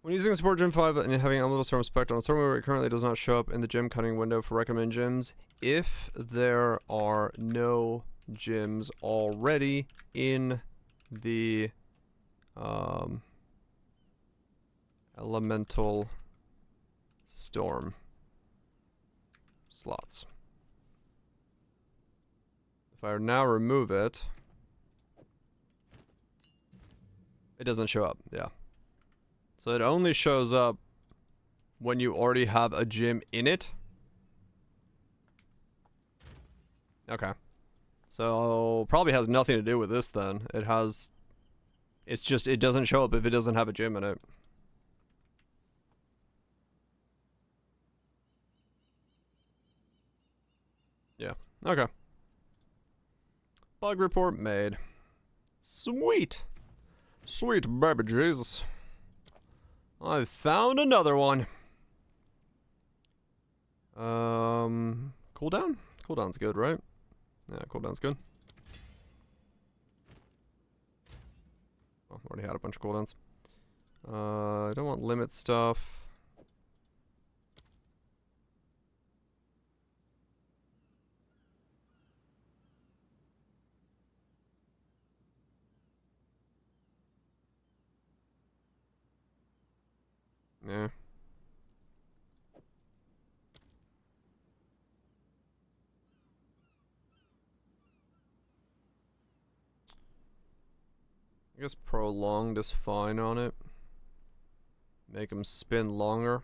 When using a support gym 5 and having Elemental Storm Spect on a storm where it currently does not show up in the gym cutting window for recommend gyms, if there are no gyms already in the Elemental Storm slots. If I now remove it, it doesn't show up, yeah. So it only shows up when you already have a gym in it. Okay. So probably has nothing to do with this then. It's just, it doesn't show up if it doesn't have a gym in it. Yeah, okay. Bug report made. Sweet. Sweet baby Jesus. I've found another one. Cooldown? Cooldown's good, right? Yeah, cooldown's good. Oh, already had a bunch of cooldowns. I don't want limit stuff. Yeah. I guess prolonged is fine on it. Make them spin longer.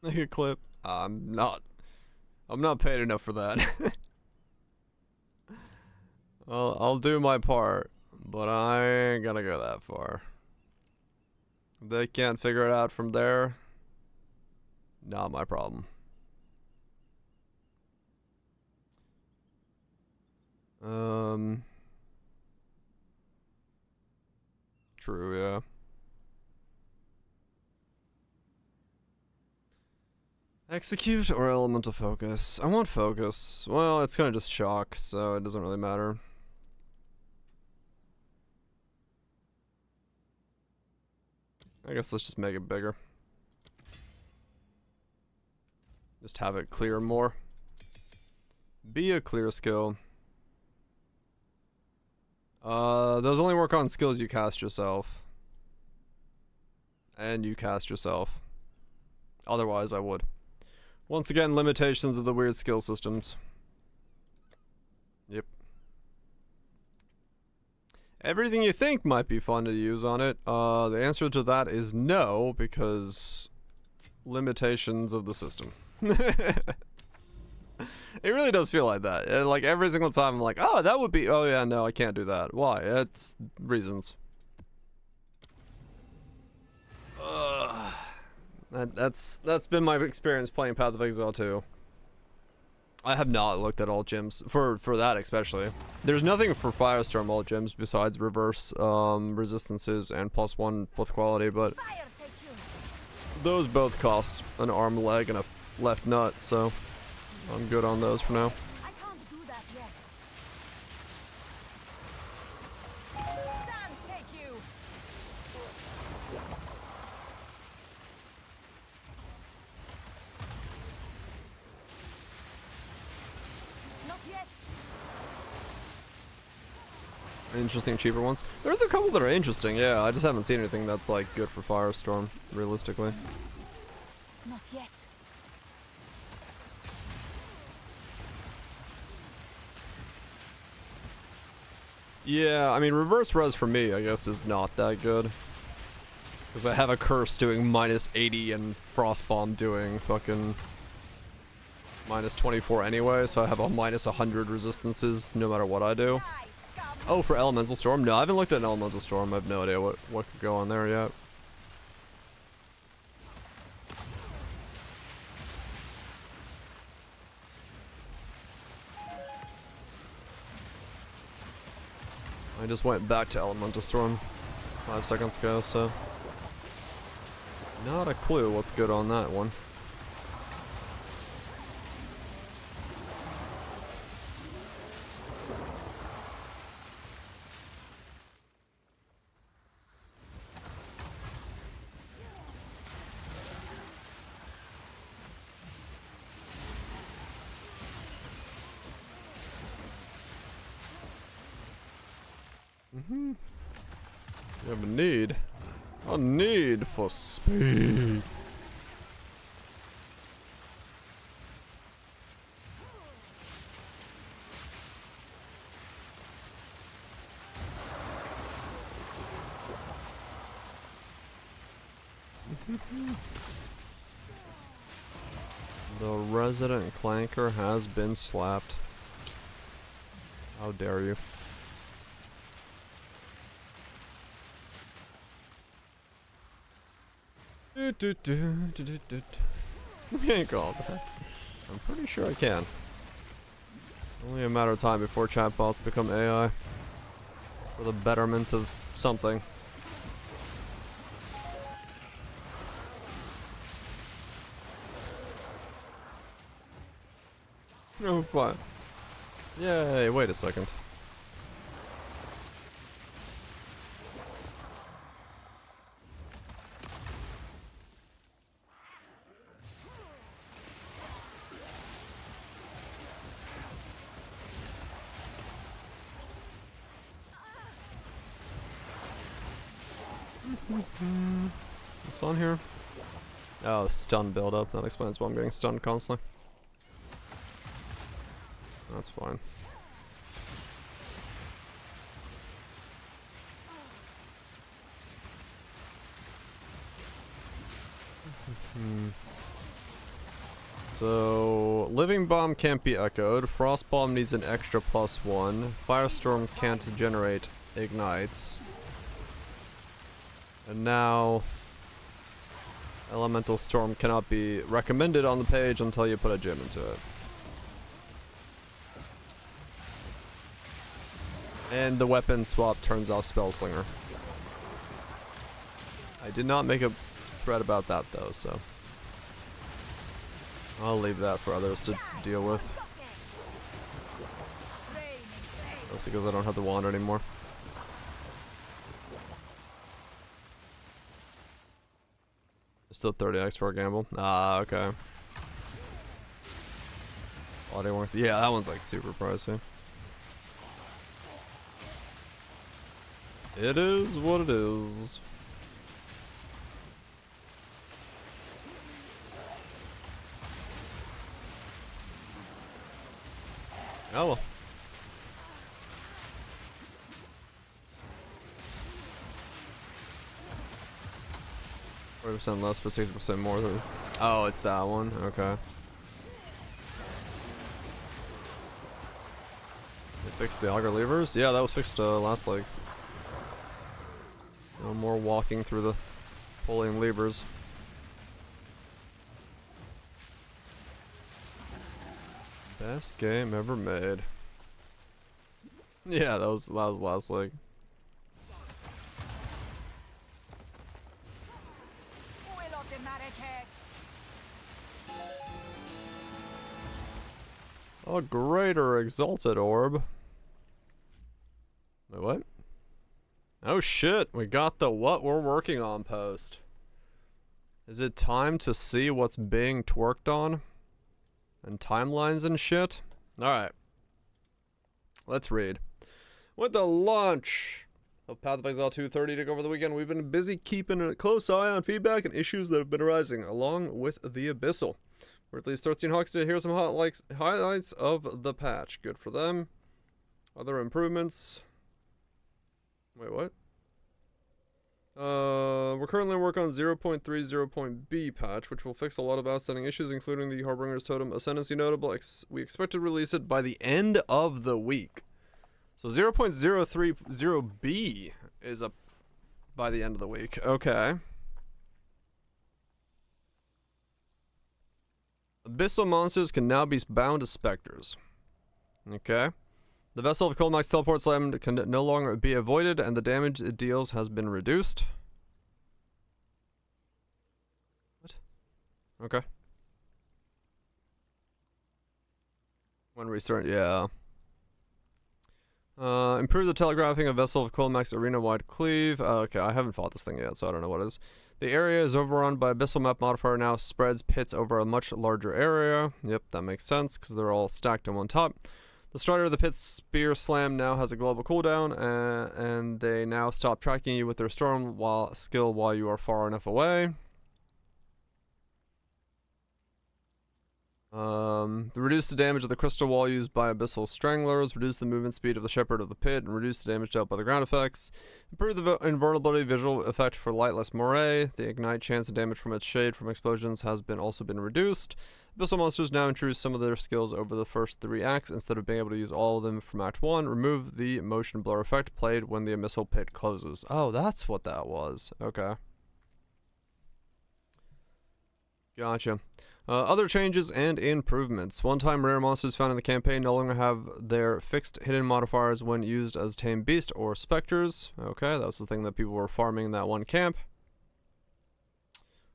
Make a clip. I'm not paid enough for that. I'll do my part, but I ain't gonna go that far. If they can't figure it out from there, not my problem. True, yeah. Execute or elemental focus? I want focus. Well, it's gonna just shock, so it doesn't really matter. I guess let's just make it bigger. Just have it clear more. Be a clear skill. Those only work on skills you cast yourself. And you cast yourself. Otherwise, I would. Once again, limitations of the weird skill systems. Yep. Everything you think might be fun to use on it, the answer to that is no, because limitations of the system. It really does feel like that. Like every single time I'm like, oh, that would be, oh yeah, no, I can't do that. Why? It's reasons. That's been my experience playing Path of Exile 2. I have not looked at all gyms for that especially. There's nothing for Firestorm alt gyms besides reverse resistances and +1 with quality, but those both cost an arm, leg, and a left nut, so I'm good on those for now. I can't do that yet. Sand take you. interesting cheaper ones. There's a couple that are interesting, yeah. I just haven't seen anything that's like good for Firestorm, realistically. Not yet. Yeah, I mean, reverse res for me, I guess, is not that good. Because I have a curse doing -80 and Frostbomb doing fucking -24 anyway, so I have a -100 resistances no matter what I do. Oh, for Elemental Storm? No, I haven't looked at an Elemental Storm. I have no idea what could go on there yet. I just went back to Elemental Storm 5 seconds ago, so not a clue what's good on that one. You have a need for speed. The resident clanker has been slapped. How dare you? We ain't called that. I'm pretty sure I can. Only a matter of time before chatbots become AI. For the betterment of something. Oh, fine. Yay, wait a second. What's on here? Oh, stun buildup. That explains why I'm getting stunned constantly. That's fine. So, Living Bomb can't be echoed. Frost Bomb needs an extra +1. Firestorm can't generate ignites. And now, Elemental Storm cannot be recommended on the page until you put a gem into it. And the weapon swap turns off Spellslinger. I did not make a thread about that though, so I'll leave that for others to deal with. Mostly because I don't have the wand anymore. Still 30x for a gamble. Ah, okay. Audio works. Yeah, that one's like super pricey. It is what it is. Oh well. 40% less for 60% more. Oh, it's that one. Okay. They fixed the auger levers? Yeah, that was fixed last leg. No more walking through the pulling levers. Best game ever made. Yeah, that was last leg. A greater exalted orb. Wait, what? Oh shit, we got the what we're working on post. Is it time to see what's being twerked on? And timelines and shit? Alright. Let's read. With the launch of Path of Exile 230 took over the weekend, we've been busy keeping a close eye on feedback and issues that have been arising, along with the Abyssal. We're at least 13 Hawks to hear some highlights of the patch. Good for them. Other improvements. Wait, what? We're currently working on 0.30.b patch, which will fix a lot of outstanding issues, including the Harbinger's Totem Ascendancy notable. We expect to release it by the end of the week. So 0.030b is up by the end of the week. Okay. Abyssal monsters can now be bound to specters. Okay. The Vessel of Coldmax Teleport Slam can no longer be avoided, and the damage it deals has been reduced. What? Okay. When restart, yeah. Improve the telegraphing of Vessel of Coldmax Arena-wide Cleave. Okay, I haven't fought this thing yet, so I don't know what it is. The area is overrun by Abyssal Map Modifier, now spreads pits over a much larger area. Yep, that makes sense, because they're all stacked on one top. The Strider of the Pit Spear Slam now has a global cooldown, and they now stop tracking you with their storm skill while you are far enough away. Reduce the damage of the crystal wall used by Abyssal Stranglers, reduce the movement speed of the Shepherd of the Pit, and reduce the damage dealt by the ground effects. Improve the invulnerability visual effect for Lightless Moray. The ignite chance and damage from its shade from explosions has also been reduced. Abyssal monsters now introduce some of their skills over the first 3 acts instead of being able to use all of them from Act 1. Remove the motion blur effect played when the Abyssal Pit closes. Oh, that's what that was. Okay. Gotcha. Other changes and improvements. One-time rare monsters found in the campaign no longer have their fixed hidden modifiers when used as tame beast or specters. Okay, that was the thing that people were farming in that one camp.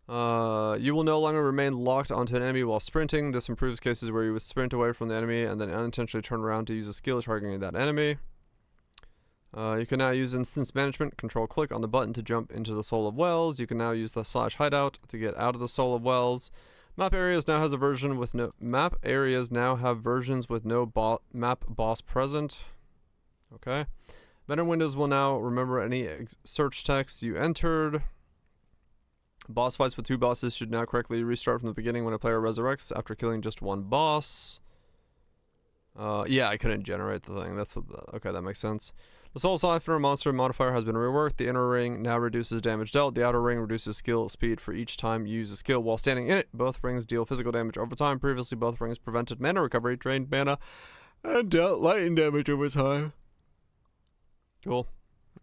You will no longer remain locked onto an enemy while sprinting. This improves cases where you would sprint away from the enemy and then unintentionally turn around to use a skill targeting that enemy. You can now use instance management. Control-click on the button to jump into the Soul of Wells. You can now use the /hideout to get out of the Soul of Wells. Map areas now has a version with no map areas now have versions with no map boss present. Okay. Meta windows will now remember any search text you entered. Boss fights with 2 bosses should now correctly restart from the beginning when a player resurrects after killing just 1 boss. Yeah, I couldn't generate the thing. That's what. Okay, that makes sense. The Soul Siphoner monster modifier has been reworked. The inner ring now reduces damage dealt. The outer ring reduces skill speed for each time you use a skill while standing in it. Both rings deal physical damage over time. Previously, both rings prevented mana recovery, drained mana, and dealt lightning damage over time. Cool.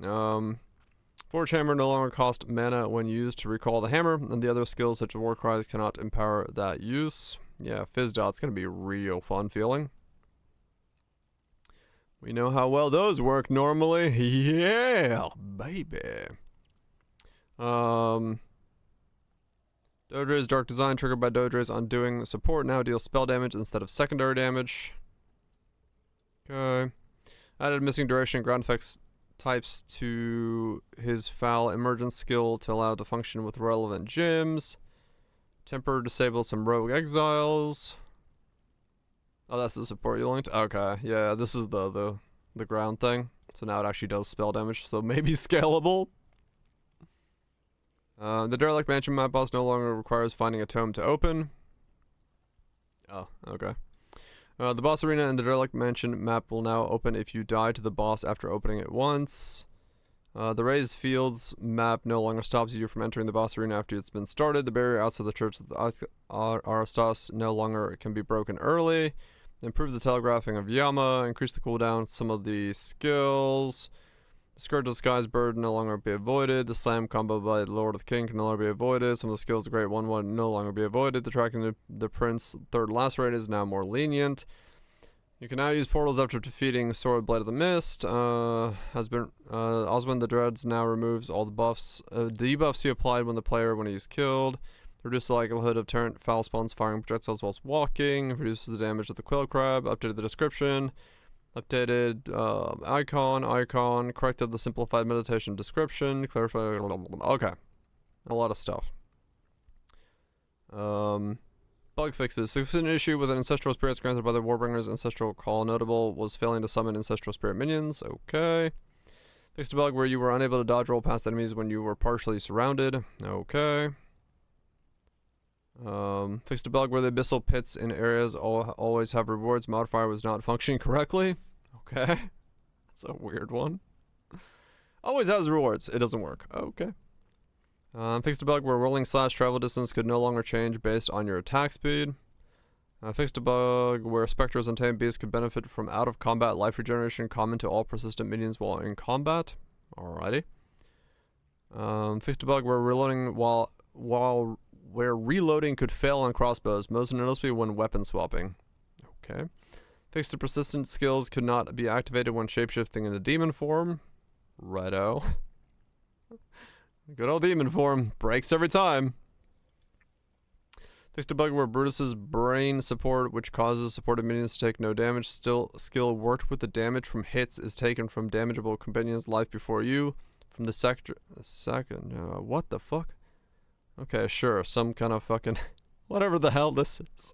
Forge Hammer no longer costs mana when used to recall the hammer, and the other skills such as War Cries cannot empower that use. Yeah, Fizz Dot's gonna be real fun feeling. We know how well those work normally. Yeah, baby. Dodre's Dark Design triggered by Dodre's undoing support now deals spell damage instead of secondary damage. Okay. Added missing duration and ground effects types to his foul emergence skill to allow it to function with relevant gems. Temper disabled some rogue exiles. Oh, that's the support you linked? Okay, yeah, this is the ground thing. So now it actually does spell damage, so maybe scalable. The Derelict Mansion map boss no longer requires finding a tome to open. Oh, okay. The boss arena and the Derelict Mansion map will now open if you die to the boss after opening it once. The Raised Fields map no longer stops you from entering the boss arena after it's been started. The barrier outside the Church of the Arastas no longer can be broken early. Improve the telegraphing of Yama. Increase the cooldown some of the skills. The Scourge of the Skies Bird no longer be avoided. The Slam combo by Lord of the King can no longer be avoided. Some of the skills of the Great 1-1 no longer be avoided. The tracking the Prince third lacerate is now more lenient. You can now use portals after defeating Sword Blade of the Mist. Osmond the Dreads now removes all the buffs, debuffs he applied when he's killed. Reduce the likelihood of turret foul spawns firing projectiles whilst walking. Reduces the damage of the Quill Crab. Updated the description. Updated icon. Corrected the simplified meditation description. Clarified. Okay. A lot of stuff. Bug fixes. Fixed an issue with an ancestral spirits granted by the Warbringer's ancestral call. Notable was failing to summon ancestral spirit minions. Okay. Fixed a bug where you were unable to dodge roll past enemies when you were partially surrounded. Okay. Fixed a bug where the abyssal pits in areas always have rewards. Modifier was not functioning correctly. Okay. That's a weird one. Always has rewards. It doesn't work. Okay. Fixed a bug where rolling / travel distance could no longer change based on your attack speed. Fixed a bug where specters and tamed beasts could benefit from out of combat life regeneration common to all persistent minions while in combat. Alrighty. Fixed a bug where reloading where reloading could fail on crossbows, most noticeably when weapon swapping. Okay. Fixed the persistent skills could not be activated when shapeshifting into demon form. Righto. Good old demon form. Breaks every time. Fixed a bug where Brutus's brain support, which causes supported minions to take no damage, skill worked with the damage from hits is taken from damageable companions' life before you. From the second. What the fuck? Okay, sure. Some kind of fucking... whatever the hell this is.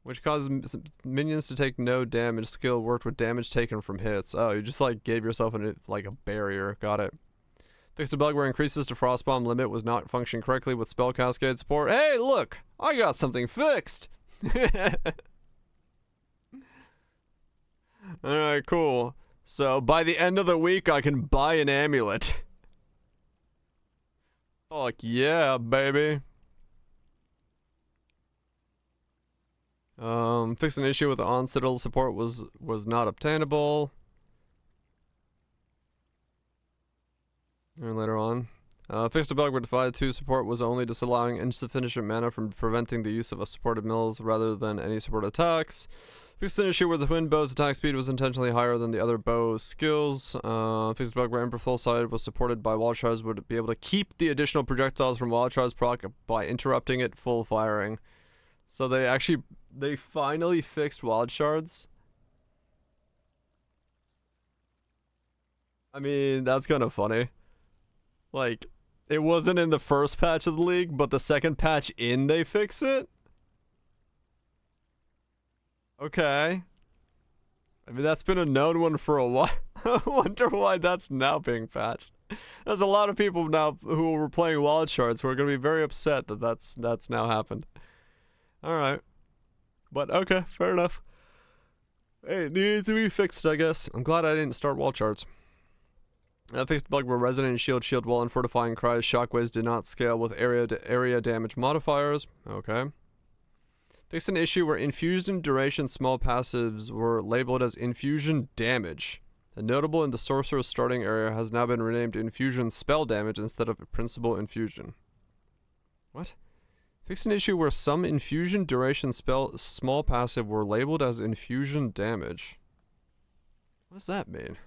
Which causes minions to take no damage. Skill worked with damage taken from hits. Oh, you just like gave yourself like a barrier. Got it. Fixed a bug where increases to frost bomb limit was not functioning correctly with spell cascade support. Hey, look! I got something fixed! Alright, cool. So, by the end of the week, I can buy an amulet. Fuck yeah, baby. Fixed an issue with the on-citadel support was not obtainable. And later on. Fixed a bug where Divided 2 support was only disallowing insufficient mana from preventing the use of a supported mills rather than any support attacks. Fixed an issue where the twin bow's attack speed was intentionally higher than the other bow skills. Fixed a bug where Emperor Fullside was supported by wild shards would be able to keep the additional projectiles from wild shards proc by interrupting it full firing. So they finally fixed wild shards. I mean, that's kind of funny. Like, it wasn't in the first patch of the league, but the second patch they fix it? Okay. I mean, that's been a known one for a while. I wonder why that's now being patched. There's a lot of people now who were playing wild shards who are going to be very upset that that's now happened. Alright. But, okay, fair enough. Hey, it needed to be fixed, I guess. I'm glad I didn't start wild shards. Fixed bug where resonant shield wall, and fortifying cries shockwaves did not scale with area damage modifiers. Okay. Fixed an issue where infusion duration small passives were labeled as infusion damage. A notable in the sorcerer's starting area has now been renamed infusion spell damage instead of principal infusion. What? Fixed an issue where some infusion duration small passive were labeled as infusion damage. What does that mean?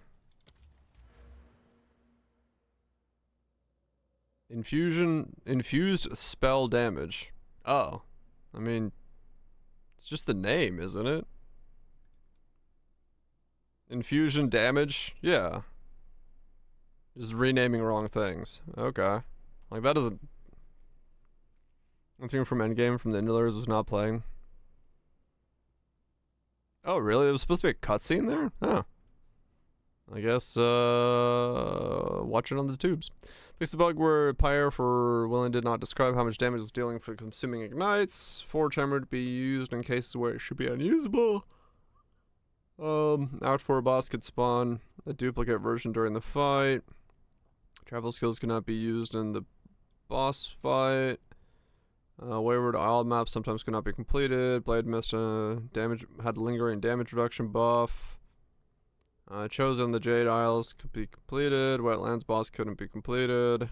Infused spell damage. Oh. I mean, it's just the name, isn't it? Infusion damage? Yeah. Just renaming wrong things. Okay. Like, that doesn't... Anything from Endgame from the Indolers was not playing. Oh, really? There was supposed to be a cutscene there? Oh. I guess, watch it on the tubes. Fixed the bug where Pyre for Willing did not describe how much damage it was dealing for consuming ignites. Forge Hammer to be used in cases where it should be unusable. Out for a boss could spawn a duplicate version during the fight. Travel skills could not be used in the boss fight. Wayward Isle map sometimes could not be completed. Blade Mist damage had lingering damage reduction buff. Chosen the Jade Isles could be completed. Wetlands boss couldn't be completed.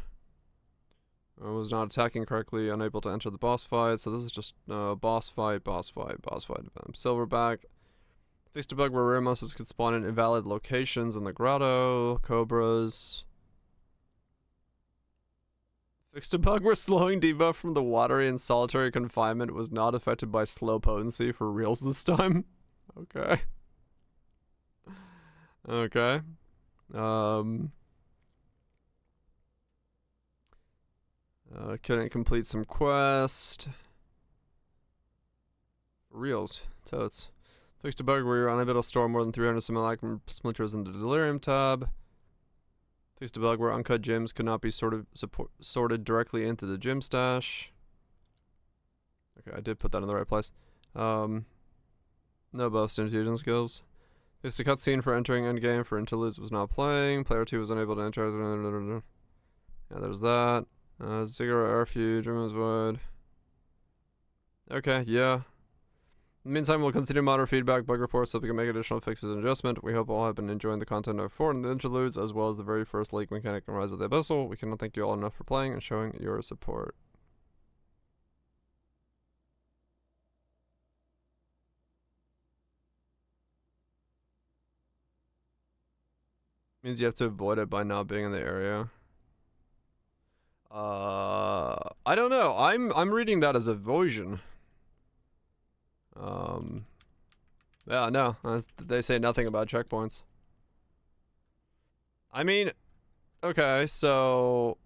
Was not attacking correctly, unable to enter the boss fight. So this is just boss fight. Silverback. Fixed a bug where rare monsters could spawn in invalid locations in the grotto. Cobras. Fixed a bug where slowing debuff from the watery and solitary confinement was not affected by slow potency for reals this time. Okay. Okay. Couldn't complete some quest. Reals. Totes. Fixed a bug where you're unable to store more than 300 simulacrum splinters in the delirium tab. Fixed a bug where uncut gems could not be sorted directly into the gem stash. Okay, I did put that in the right place. No boast infusion skills. Fixed a cutscene for entering endgame for interludes was not playing. Player 2 was unable to enter. Yeah, there's that. Cigarette refuge, Women's Void. Okay, yeah. In the meantime, we'll continue to monitor feedback, bug reports, so we can make additional fixes and adjustment. We hope all have been enjoying the content of 4 and the interludes, as well as the very first lake mechanic in Rise of the Abyssal. We cannot thank you all enough for playing and showing your support. Means you have to avoid it by not being in the area. I don't know. I'm reading that as avoidance. Yeah, no. They say nothing about checkpoints. I mean, okay, so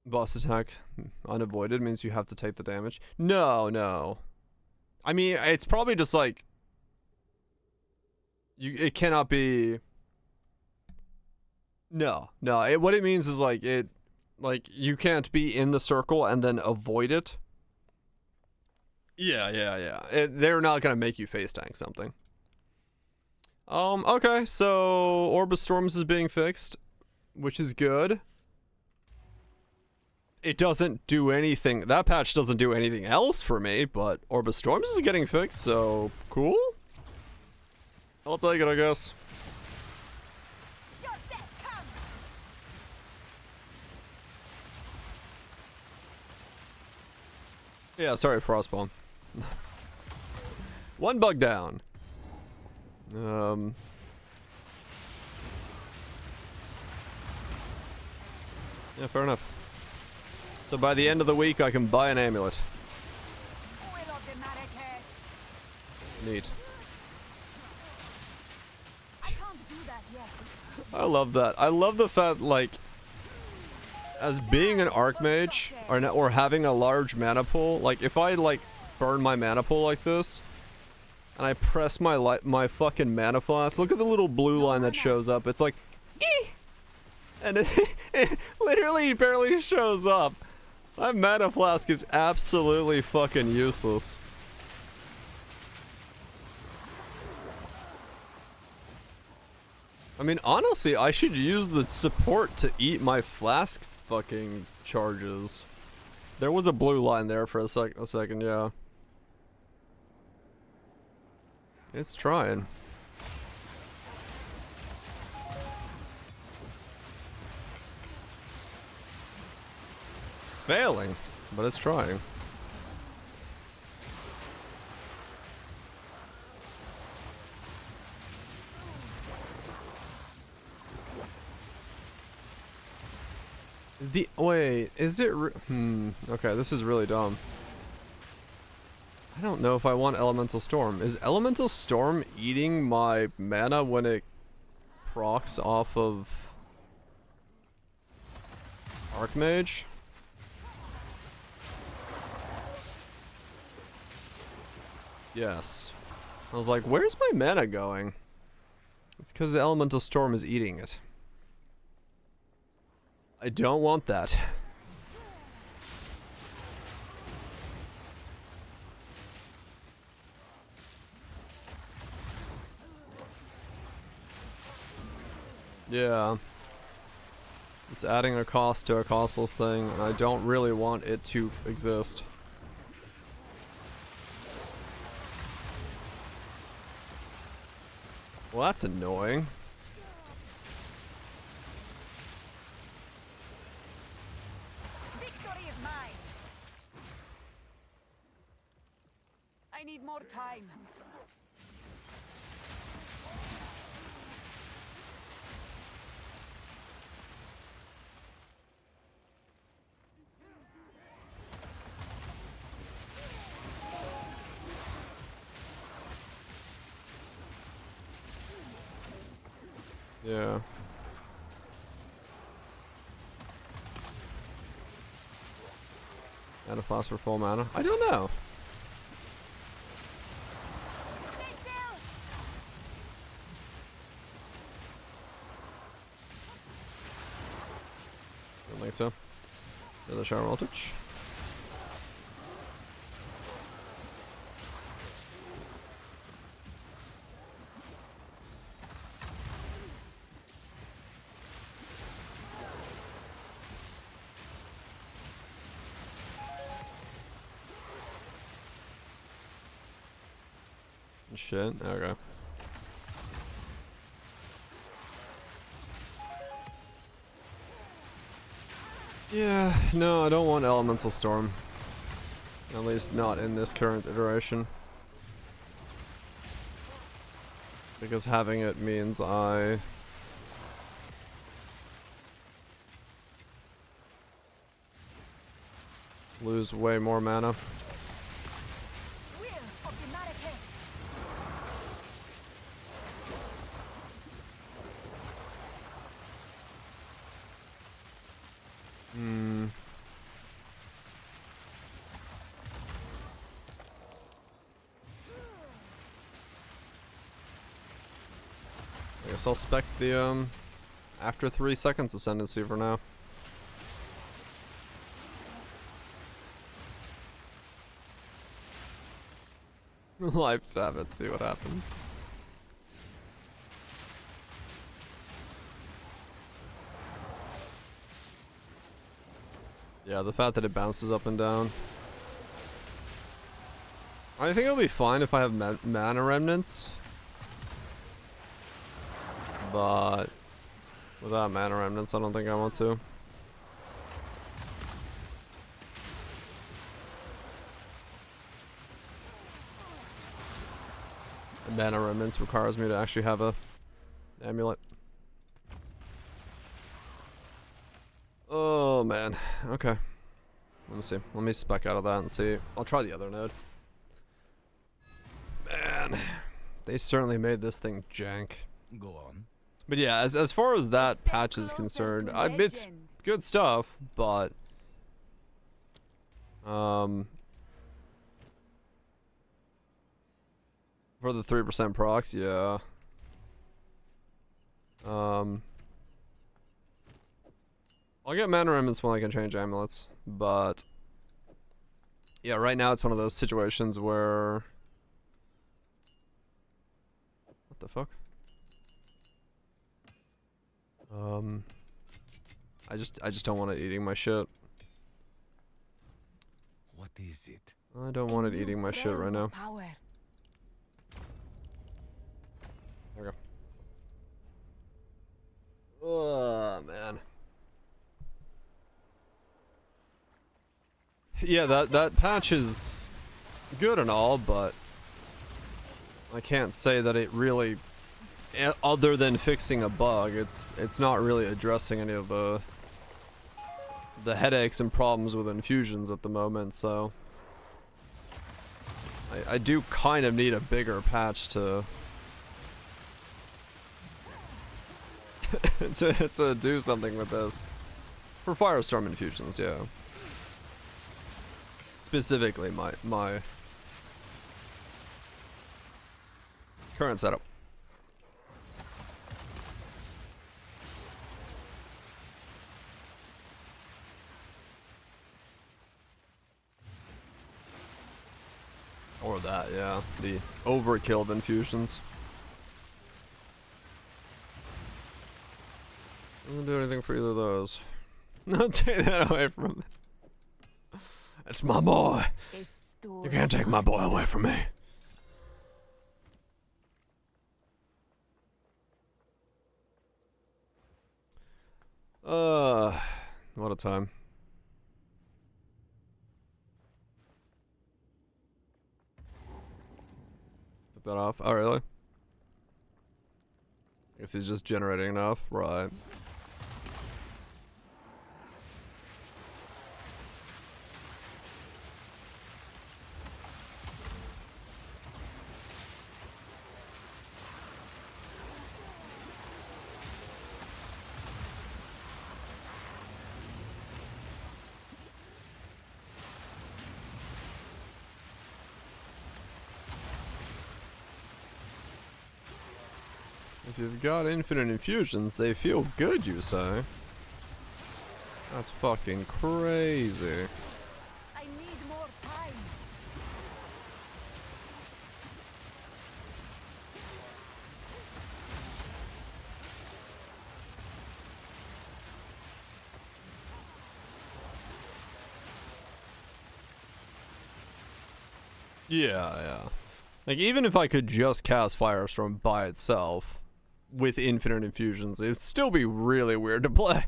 boss attack unavoided means you have to take the damage. No. I mean, it's probably just like it cannot be. No. What it means is like you can't be in the circle and then avoid it. Yeah. They're not gonna make you face tank something. Okay, so Orb of Storms is being fixed, which is good. It doesn't do anything. That patch doesn't do anything else for me, but Orb of Storms is getting fixed, so cool. I'll take it, I guess. Yeah, sorry, Frostbomb. One bug down. Yeah, fair enough. So by the end of the week, I can buy an amulet. Neat. I love that. I love the fact, like, as being an Archmage, or having a large mana pool, like, if I, like, burn my mana pool like this, and I press my fucking mana flask, look at the little blue line that shows up. It's like, eeh! And it literally barely shows up. My mana flask is absolutely fucking useless. I mean, honestly, I should use the support to eat my flask fucking charges. There was a blue line there for a second, yeah. It's trying. It's failing, but it's trying. Is it okay, this is really dumb. I don't know if I want Elemental Storm. Is Elemental Storm eating my mana when it procs off of Archmage? Yes. I was like, where's my mana going? It's because the Elemental Storm is eating it. I don't want that. Yeah. It's adding a cost to a costless thing, and I don't really want it to exist. Well, that's annoying. I need more time. Yeah. Mana flask for full mana? I don't know. Don't think so. Another shower voltage. Shit, okay. Yeah, no, I don't want Elemental Storm. At least not in this current iteration. Because having it means I... lose way more mana. I guess I'll spec the after 3 seconds ascendancy for now. Life tap it, see what happens. Yeah, the fact that it bounces up and down. I think it'll be fine if I have mana remnants. But without mana remnants, I don't think I want to. And mana remnants requires me to actually have a amulet. Oh man, okay. Let me see. Let me spec out of that and see. I'll try the other node. Man, they certainly made this thing jank. Go on. But yeah, as far as that patch is concerned, it's good stuff, but for the 3% procs, yeah. I'll get mana remnants when I can change amulets, but yeah, right now it's one of those situations where what the fuck? I just don't want it eating my shit. What is it? I don't want it eating my shit right now. Power. There we go. Oh man. Yeah, that patch is good and all, but I can't say that it really, other than fixing a bug, it's not really addressing any of the headaches and problems with infusions at the moment, so I do kind of need a bigger patch to to do something with this. For Firestorm Infusions, yeah. Specifically my current setup. Or that, yeah. The overkill of infusions. Doesn't do anything for either of those. No, take that away from me. It's my boy. You can't take my boy away from me. What a time. Took that off. Oh, really? I guess he's just generating enough. Right. If you've got infinite infusions, they feel good, you say? That's fucking crazy. I need more time. Yeah. Like, even if I could just cast Firestorm by itself with infinite infusions, it'd still be really weird to play.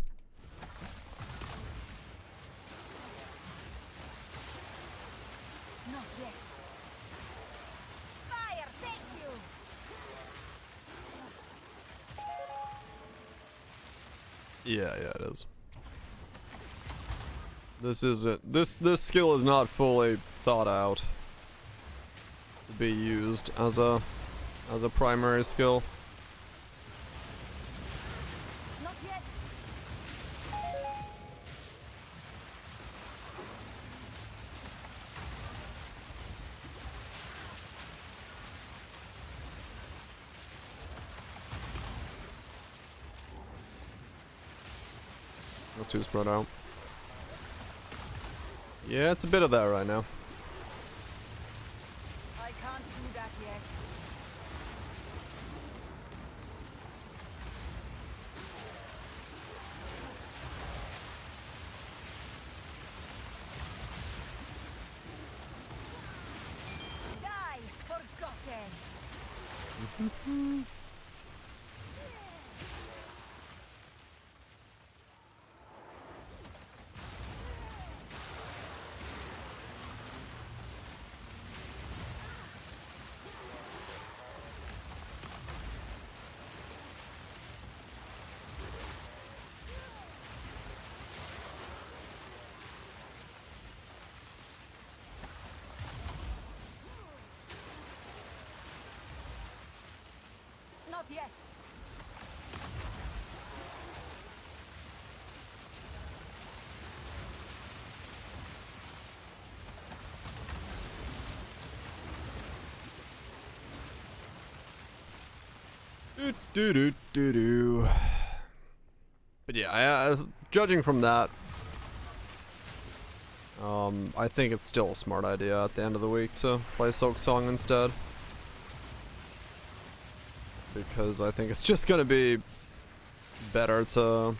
Not yet. Fire, thank you. Yeah, it is. This isn't. This skill is not fully thought out to be used as a primary skill. Not yet. That's too spread out. Yeah, it's a bit of that right now. I can't do that yet. Die, forgotten. Not yet. Do. But yeah, judging from that, I think it's still a smart idea at the end of the week to play Silk Song instead. Because I think it's just gonna be better to...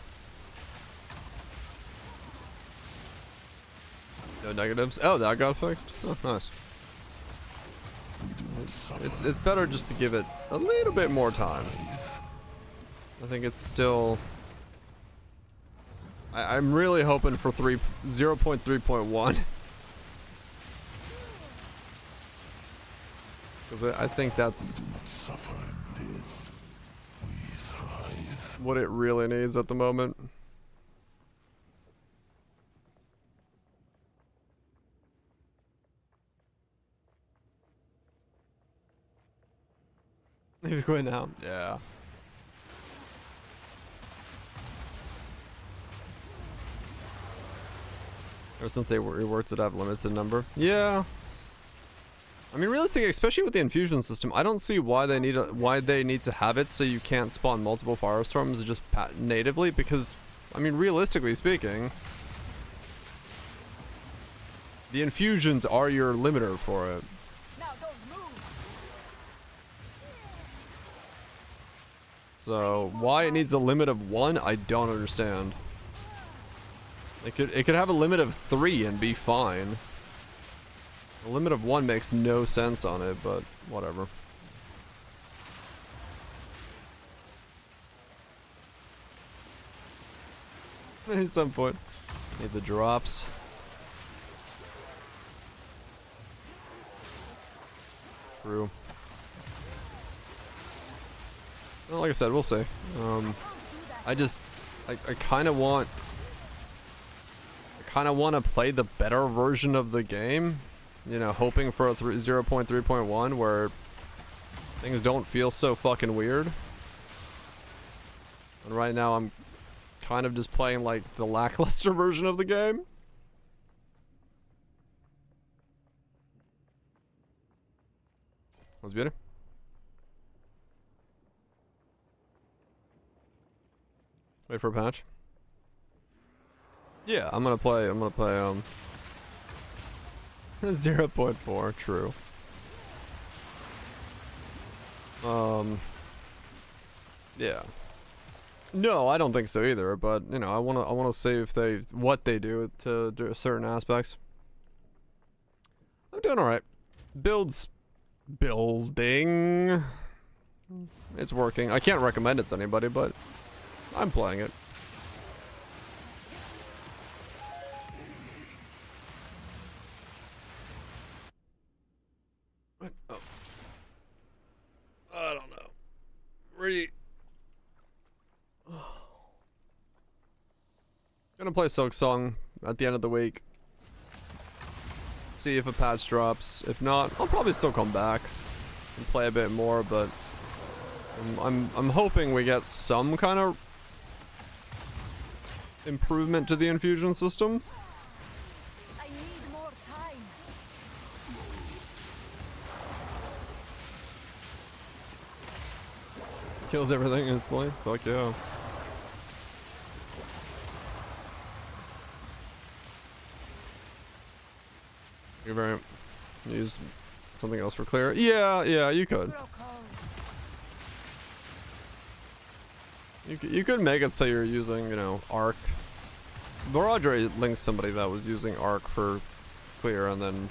No negatives? Oh, that got fixed? Oh, nice. It's better just to give it a little bit more time. I think it's still... I'm really hoping for 0.3.1. Because I think that's what it really needs at the moment. Maybe quit now. Yeah. Ever since they reworked it, have limited number. Yeah. I mean, realistically, especially with the infusion system, I don't see why they need to have it so you can't spawn multiple Firestorms just natively. Because, I mean, realistically speaking, the infusions are your limiter for it. Now don't move. So why it needs a limit of 1, I don't understand. It could have a limit of 3 and be fine. A limit of 1 makes no sense on it, but whatever. At some point. Need the drops. True. Well, like I said, we'll see. I kind of want to play the better version of the game. You know, hoping for a 0.3.1 where things don't feel so fucking weird. And right now I'm kind of just playing like the lackluster version of the game. What's better? Wait for a patch. Yeah, I'm gonna play 0.4, true. Yeah. No, I don't think so either, but you know, I wanna see if what they do to do certain aspects. I'm doing alright. Building. It's working. I can't recommend it to anybody, but I'm playing it. What? Oh. I don't know. Gonna play Silk Song at the end of the week. See if a patch drops. If not, I'll probably still come back and play a bit more, but I'm hoping we get some kind of improvement to the infusion system. I need more time. Kills everything instantly. Fuck yeah. You're very use something else for clear. Yeah, you could. Grow cold. You could make it so you're using, you know, Arc. Baradre linked somebody that was using Arc for clear and then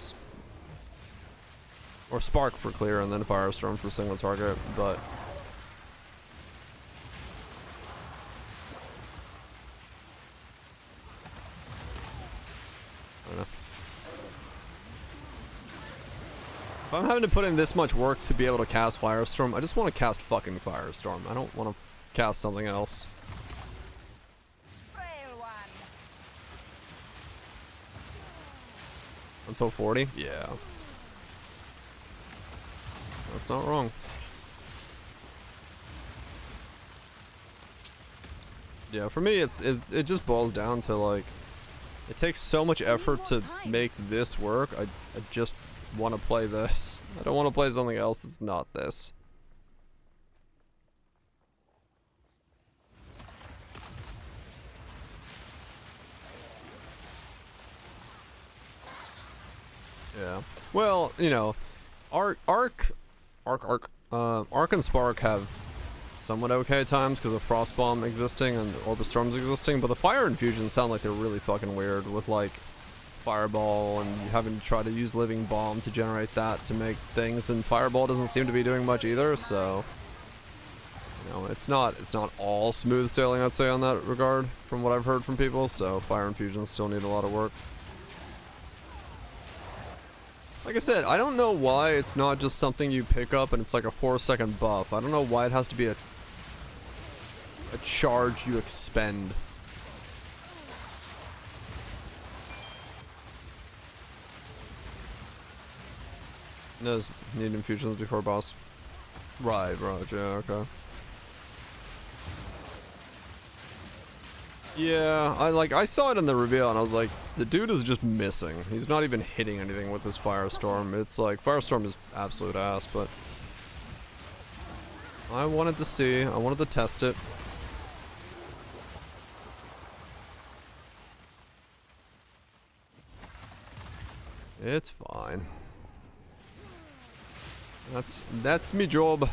or Spark for clear and then Firestorm for single target, but I don't know. If I'm having to put in this much work to be able to cast Firestorm, I just want to cast fucking Firestorm. I don't want to cast something else. Frail one. Until 40? Yeah. That's not wrong. Yeah, for me, it just boils down to, like, it takes so much effort to make this work. I just want to play this. I don't want to play something else that's not this. Yeah. Well, you know, Arc and Spark have somewhat okay times because of Frostbomb existing and Orbistorms existing, but the Fire Infusions sound like they're really fucking weird with, like, Fireball and having to try to use Living Bomb to generate that to make things, and Fireball doesn't seem to be doing much either, so you know, it's not all smooth sailing, I'd say, on that regard from what I've heard from people, so Fire Infusions still need a lot of work. Like I said, I don't know why it's not just something you pick up and it's like a 4-second buff. I don't know why it has to be a charge you expend. Does need infusions before boss. Right, yeah, okay. Yeah, I saw it in the reveal and I was like, the dude is just missing. He's not even hitting anything with his Firestorm. It's like, Firestorm is absolute ass, but I wanted to see, I wanted to test it. It's fine. That's me job.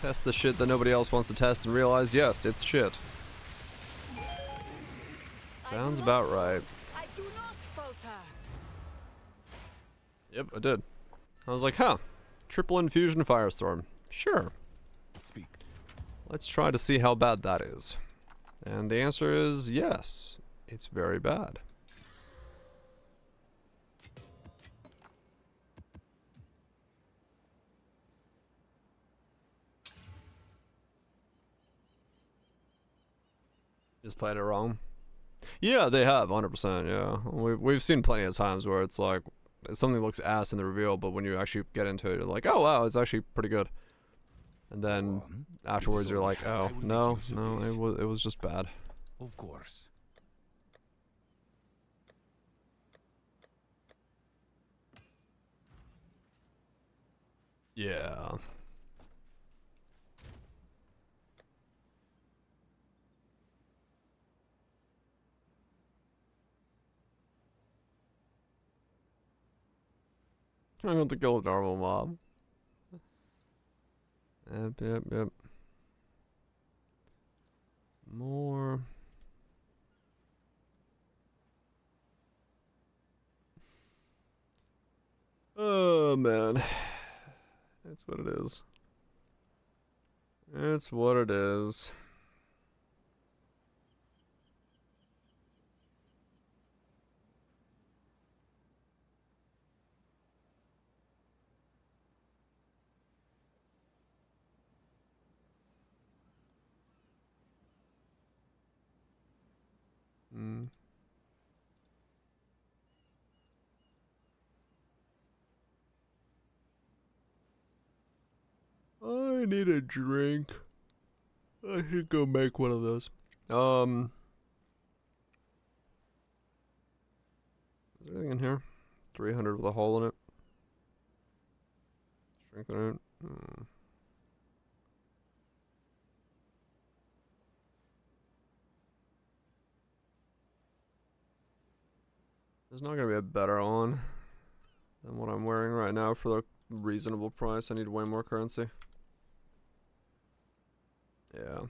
Test the shit that nobody else wants to test and realize, yes, it's shit. Sounds about right. I do not falter. Yep, I did. I was like, huh. Triple Infusion Firestorm. Sure. Speak. Let's try to see how bad that is. And the answer is yes. It's very bad. Just played it wrong. Yeah, they have, 100%, yeah. We've seen plenty of times where it's like, something looks ass in the reveal, but when you actually get into it, you're like, oh wow, it's actually pretty good. And then afterwards you're like, oh, no, it was just bad. Of course. Yeah. I'm going to kill a normal mob. Yep. More. Oh, man. That's what it is. It's what it is. Hmm. I need a drink. I should go make one of those. Is there anything in here? 300 with a hole in it. Strengthen it. There's not gonna be a better one than what I'm wearing right now for the reasonable price. I need way more currency. Yeah.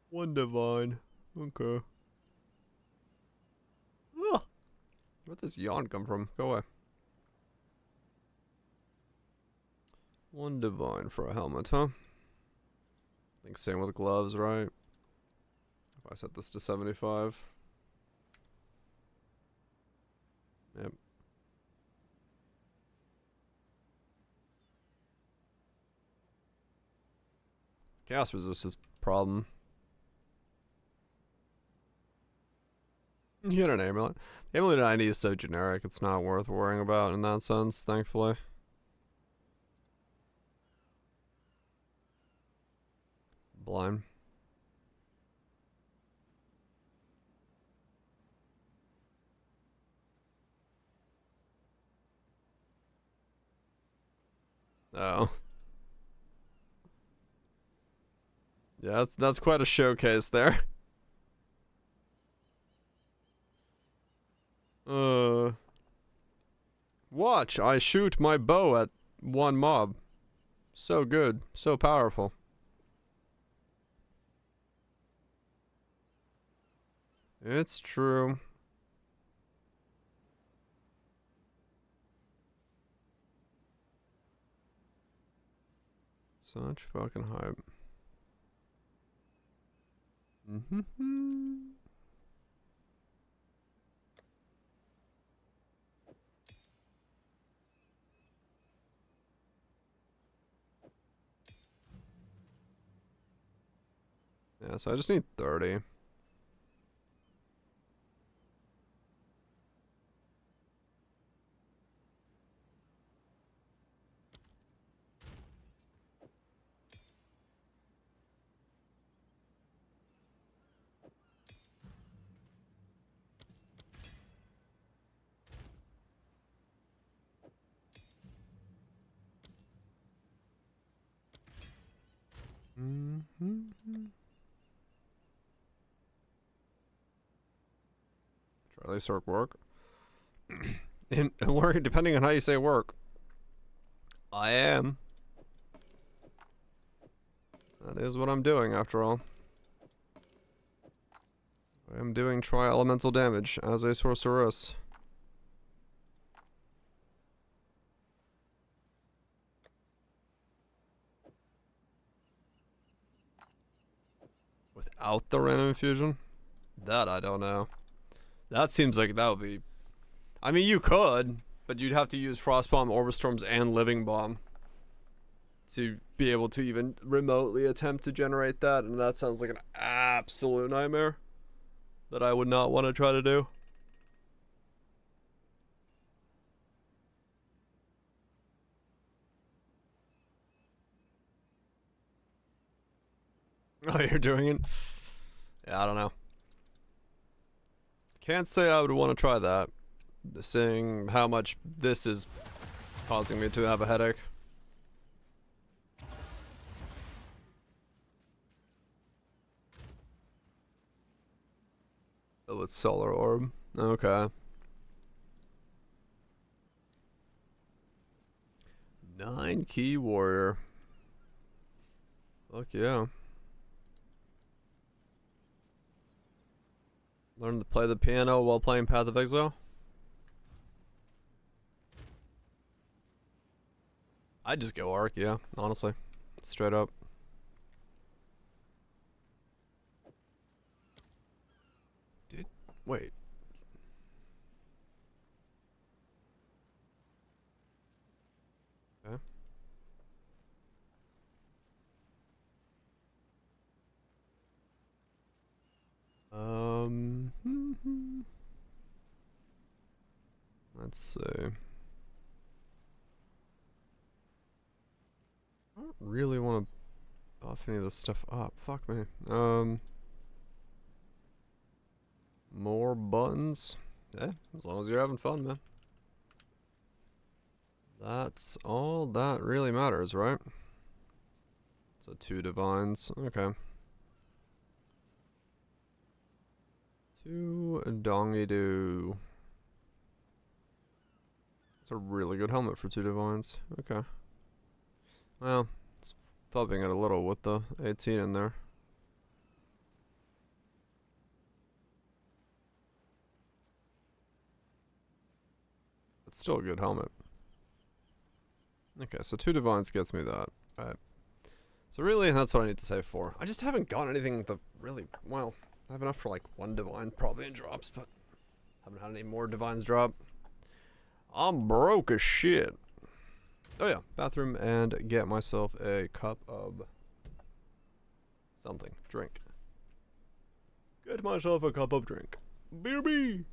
One divine. Okay. Ugh. Where'd this yawn come from? Go away. One divine for a helmet, huh? I think same with gloves, right? If I set this to 75. Yep. Chaos resistance problem. You get an amulet. Amulet 90 is so generic, it's not worth worrying about in that sense, thankfully. Blind. Oh. Yeah, that's quite a showcase there. Watch, I shoot my bow at one mob. So good, so powerful. It's true. Such fucking hype. Yeah, so I just need 30. Try this work. And work, depending on how you say work. I am. That is what I'm doing, after all. I am doing tri-elemental damage as a sorceress. Without the random infusion? That I don't know. That seems like that would be... I mean, you could, but you'd have to use Frostbomb, Orbistorms, and Living Bomb to be able to even remotely attempt to generate that, and that sounds like an absolute nightmare that I would not want to try to do. Oh, you're doing it? Yeah, I don't know. Can't say I would want to try that, seeing how much this is causing me to have a headache. Oh, it's Solar Orb. Okay. 9 key warrior. Fuck yeah. Learn to play the piano while playing Path of Exile. I'd just go Arc, yeah, honestly. Straight up. Dude, wait. Okay. Let's see. I don't really want to buff any of this stuff up. Fuck me. More buttons. Yeah, as long as you're having fun, man. That's all that really matters, right? So 2 divines. Okay. 2 dongy doo. It's a really good helmet for 2 divines. Okay. Well, it's fubbing it a little with the 18 in there. It's still a good helmet. Okay, so 2 divines gets me that. Alright. So really, that's what I need to save for. I just haven't got anything that really... Well, I have enough for like 1 divine probably in drops, but haven't had any more divines drop. I'm broke as shit. Oh yeah, bathroom and get myself a cup of something. Drink. Get myself a cup of drink. BRB!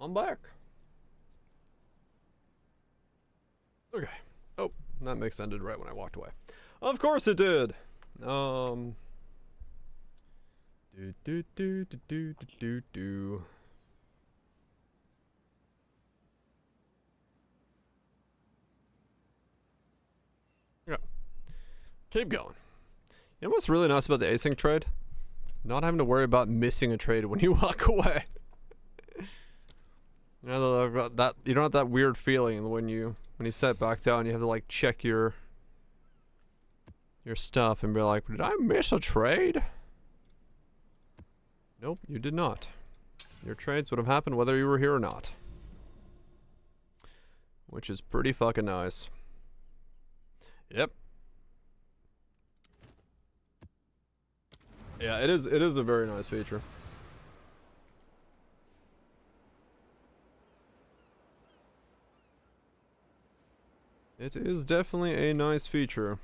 I'm back. Okay. Oh, that mix ended right when I walked away. Of course it did. Do do do do do do do do. Yeah. Keep going. You know what's really nice about the async trade? Not having to worry about missing a trade when you walk away. You know that you don't have that weird feeling when you set back down. You have to like check your stuff and be like, did I miss a trade? Nope, you did not. Your trades would have happened whether you were here or not, which is pretty fucking nice. Yep. Yeah, it is a very nice feature. It is definitely a nice feature.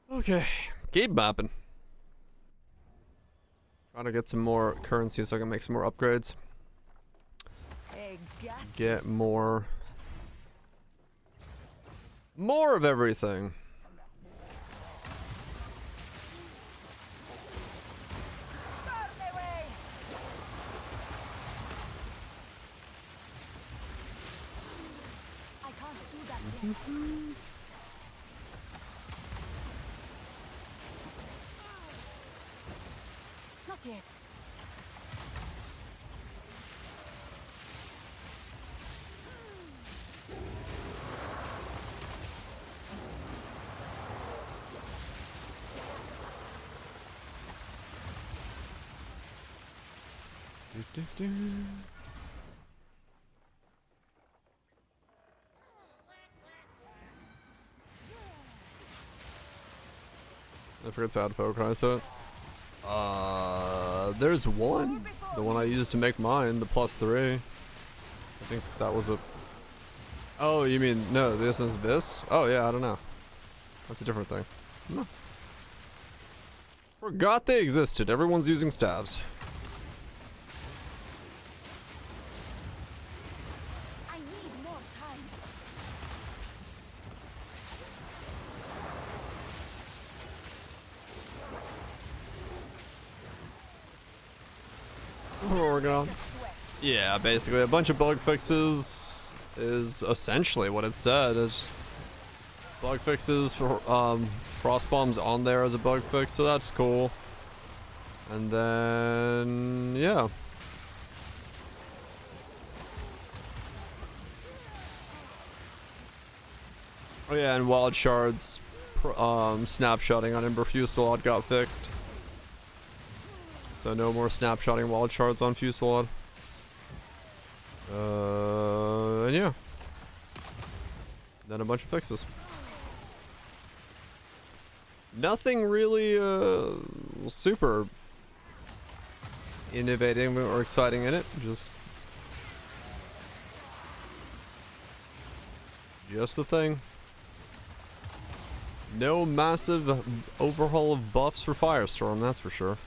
Okay, keep bopping. Trying to get some more currency so I can make some more upgrades. Get more of everything. I can't do that yet. Not yet. I forget to add focus to it. There's one. The one I used to make mine, the +3. I think that was a... Oh, you mean, no, the Essence Abyss? Oh, yeah, I don't know. That's a different thing. No. Forgot they existed. Everyone's using stabs. I need more time. What are we working on? Yeah, basically a bunch of bug fixes is essentially what it said. It's just bug fixes for frost bombs on there as a bug fix, so that's cool. And then yeah. Oh yeah, and wild shards snapshotting on Ember Fusillade got fixed. So no more snapshotting wild shards on Fusillade. And yeah. Then a bunch of fixes. Nothing really super innovating or exciting in it. Just the thing. No massive overhaul of buffs for Firestorm, that's for sure.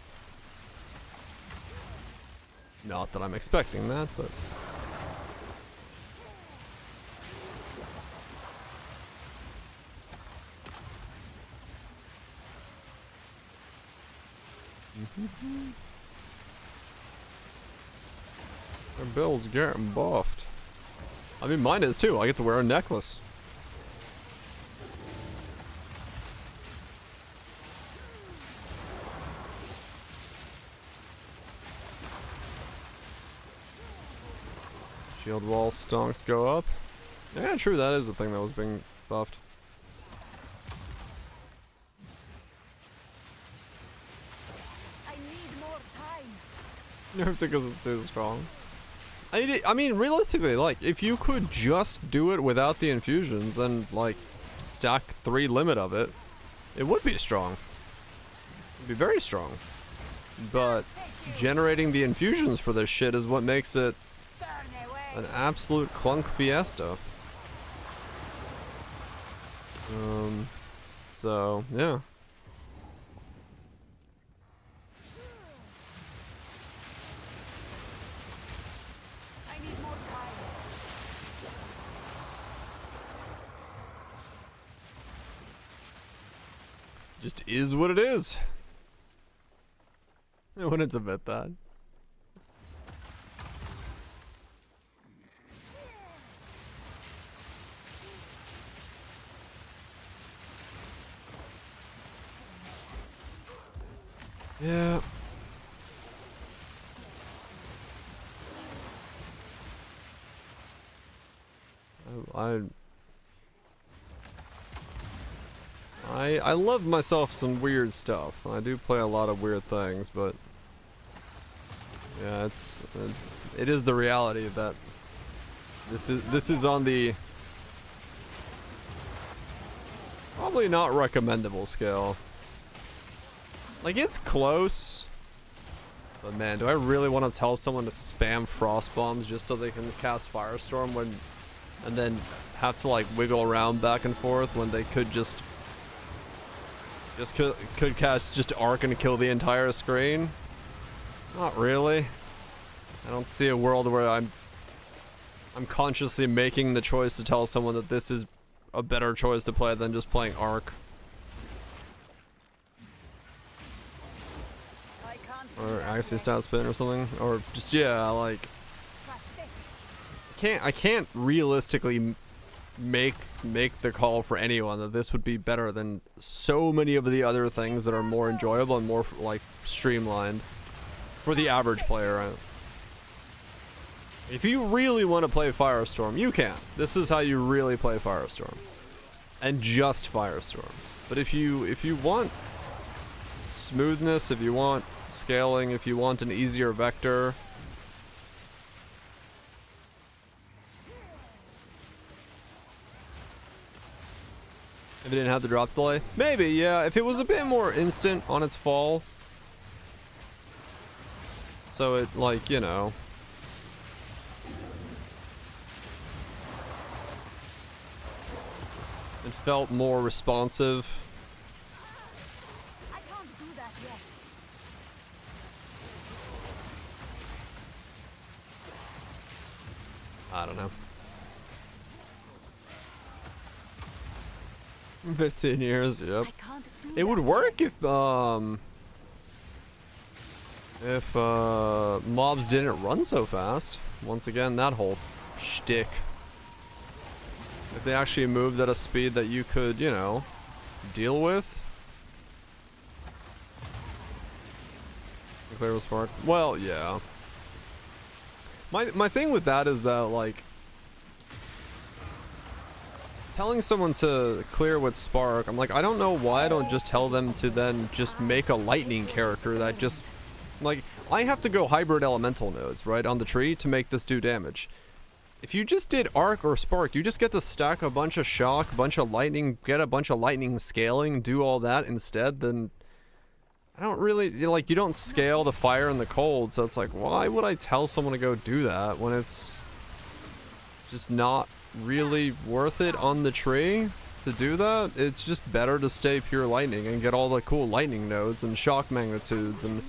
Not that I'm expecting that, but... Their build's getting buffed. I mean, mine is too. I get to wear a necklace. Shield wall stonks go up. Yeah, true, that is the thing that was being buffed. I need more time. Nerfed it because it's too strong. I mean, realistically, like, if you could just do it without the infusions and, like, stack 3 limit of it, it would be strong. It'd be very strong. But generating the infusions for this shit is what makes it an absolute clunk fiesta. So, yeah. is what it is. I wouldn't admit that. Yeah. I love myself some weird stuff. I do play a lot of weird things, but yeah, it is the reality that this is on the probably not recommendable scale. Like, it's close, but man, do I really want to tell someone to spam frost bombs just so they can cast Firestorm and then have to like wiggle around back and forth when they could just could cast just arc and kill the entire screen? Not really. I don't see a world where I'm consciously making the choice to tell someone that this is a better choice to play than just playing arc. Or Axie stat spin or something, or just, yeah, like I can't realistically make the call for anyone that this would be better than so many of the other things that are more enjoyable and more like streamlined for the average player. If you really want to play Firestorm, you can. This is how you really play Firestorm, and just Firestorm. But if you want smoothness, if you want scaling, if you want an easier vector, if it didn't have the drop delay, maybe, yeah. If it was a bit more instant on its fall, so it, like, you know, it felt more responsive. I can't do that yet. I don't know. 15 years, yep. I can't do It would that work yet. if mobs didn't run so fast. Once again, that whole shtick. If they actually moved at a speed that you could, you know, deal with. Clear with spark. Well, yeah. My thing with that is that, like, telling someone to clear with spark, I'm like, I don't know why I don't just tell them to then just make a lightning character that just, like, I have to go hybrid elemental nodes, right, on the tree to make this do damage. If you just did arc or spark, you just get to stack a bunch of shock, a bunch of lightning, get a bunch of lightning scaling, do all that instead, then I don't really, like, you don't scale the fire and the cold, so it's like, why would I tell someone to go do that when it's just not really worth it on the tree to do that? It's just better to stay pure lightning and get all the cool lightning nodes and shock magnitudes and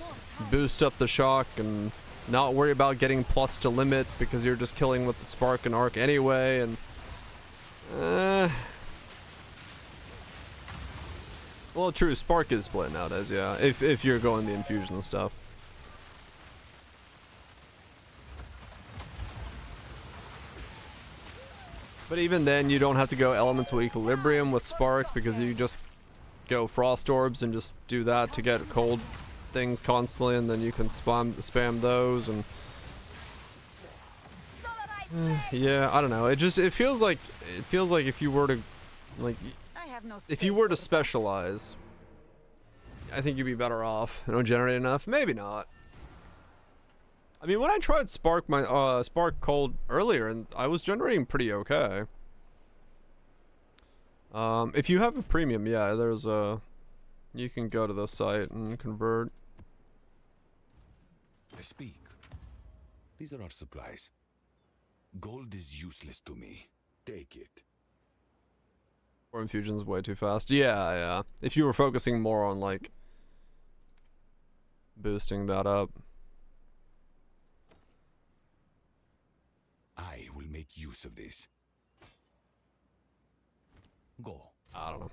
boost up the shock and not worry about getting plus to limit because you're just killing with the spark and arc anyway. And well, true, spark is split nowadays, yeah, if you're going the infusion stuff. But even then, you don't have to go elemental equilibrium with spark because you just go frost orbs and just do that to get cold things constantly, and then you can spam those. And yeah, I don't know. It feels like if you were to, like, I have no if you space were for to the specialize, I think you'd be better off. You don't generate enough. Maybe not. I mean, when I tried spark cold earlier, and I was generating pretty okay. If you have a premium, yeah, there's a, you can go to the site and convert. I speak. These are our supplies. Gold is useless to me. Take it. Or infusion's way too fast. Yeah, yeah. If you were focusing more on, like, boosting that up. I will make use of this. Go. I don't know.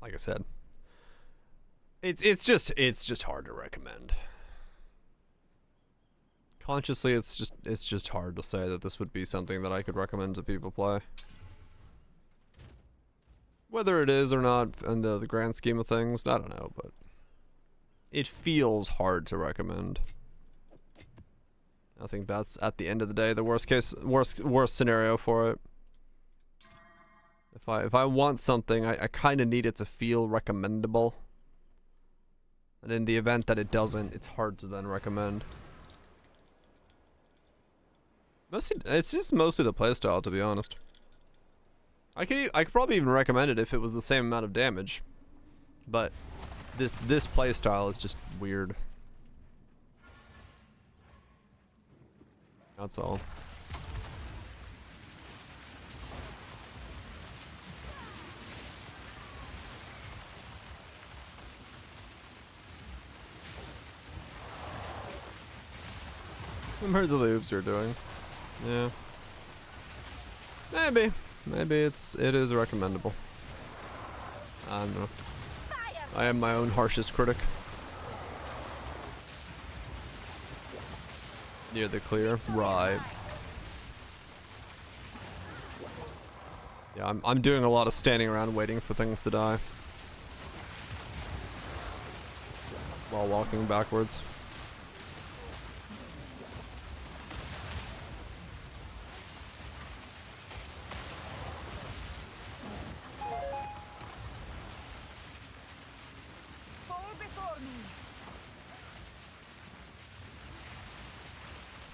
like I said, it's just hard to recommend. Consciously, it's just hard to say that this would be something that I could recommend to people play. Whether it is or not in the grand scheme of things, I don't know, but it feels hard to recommend. I think that's, at the end of the day, the worst scenario for it. If I want something, I kind of need it to feel recommendable. And in the event that it doesn't, it's hard to then recommend. It's just mostly the playstyle, to be honest. I could probably even recommend it if it was the same amount of damage, but this playstyle is just weird. That's all. Compared to the oops you're doing. Yeah. Maybe it is recommendable. I don't know. I am my own harshest critic. Near the clear, right? Yeah, I'm doing a lot of standing around waiting for things to die while walking backwards.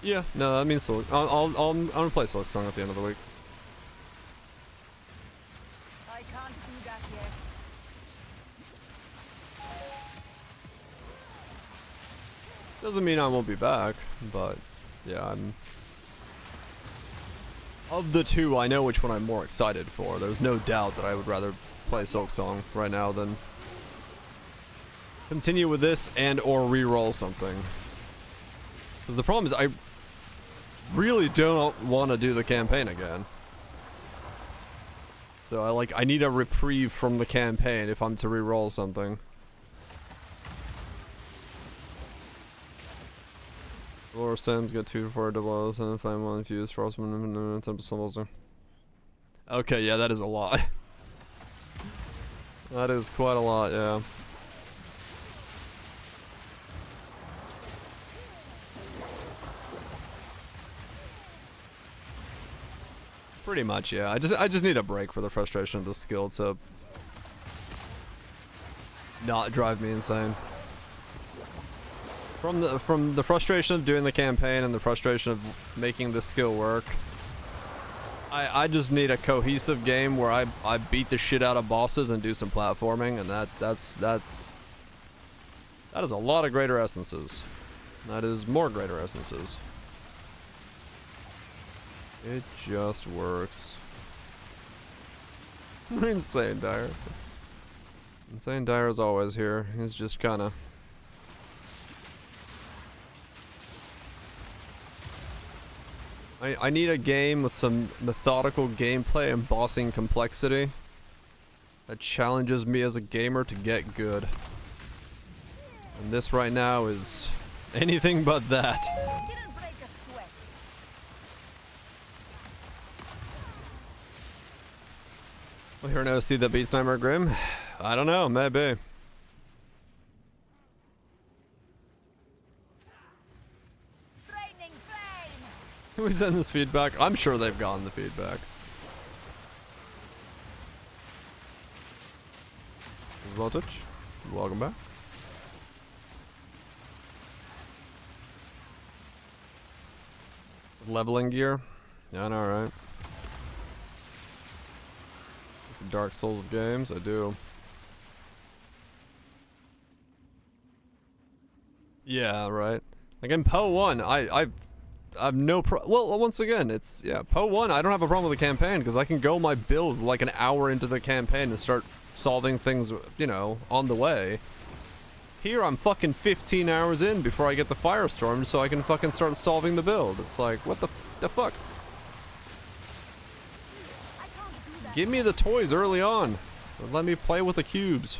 Yeah, no, that means so. I'm gonna play Silk Song at the end of the week. I can't do that yet. Doesn't mean I won't be back, but yeah, of the two, I know which one I'm more excited for. There's no doubt that I would rather play Silk Song right now than continue with this and or re-roll something. Because the problem is I really don't want to do the campaign again. So I need a reprieve from the campaign if I'm to re-roll something. Lower Sims get 2 to 4 double O's and then find 1 infused frostman and temple symbols. Okay, yeah, that is a lot. That is quite a lot, yeah. Pretty much, yeah. I just need a break for the frustration of the skill to not drive me insane. From the frustration of doing the campaign and the frustration of making the skill work, I just need a cohesive game where I beat the shit out of bosses and do some platforming, and that is a lot of greater essences. That is more greater essences. It just works. Insane Dire. Insane Dire is always here. He's just kinda... I need a game with some methodical gameplay and bossing complexity that challenges me as a gamer to get good. And this right now is anything but that. Didn't break a sweat. Well, here an OC that beats Nightmare Grim? I don't know, maybe. Raining flame. Can we send this feedback? I'm sure they've gotten the feedback. This is Voltage. Welcome back. Leveling gear? Yeah, I know, right? It's the Dark Souls of games. I do. Yeah, right. Like in Poe 1, I've no well, once again, it's, yeah, Poe 1, I don't have a problem with the campaign, because I can go my build like an hour into the campaign and start solving things, you know, on the way. Here, I'm fucking 15 hours in before I get the Firestorm, so I can fucking start solving the build. It's like, what the fuck? I can't do that. Give me the toys early on. Let me play with the cubes.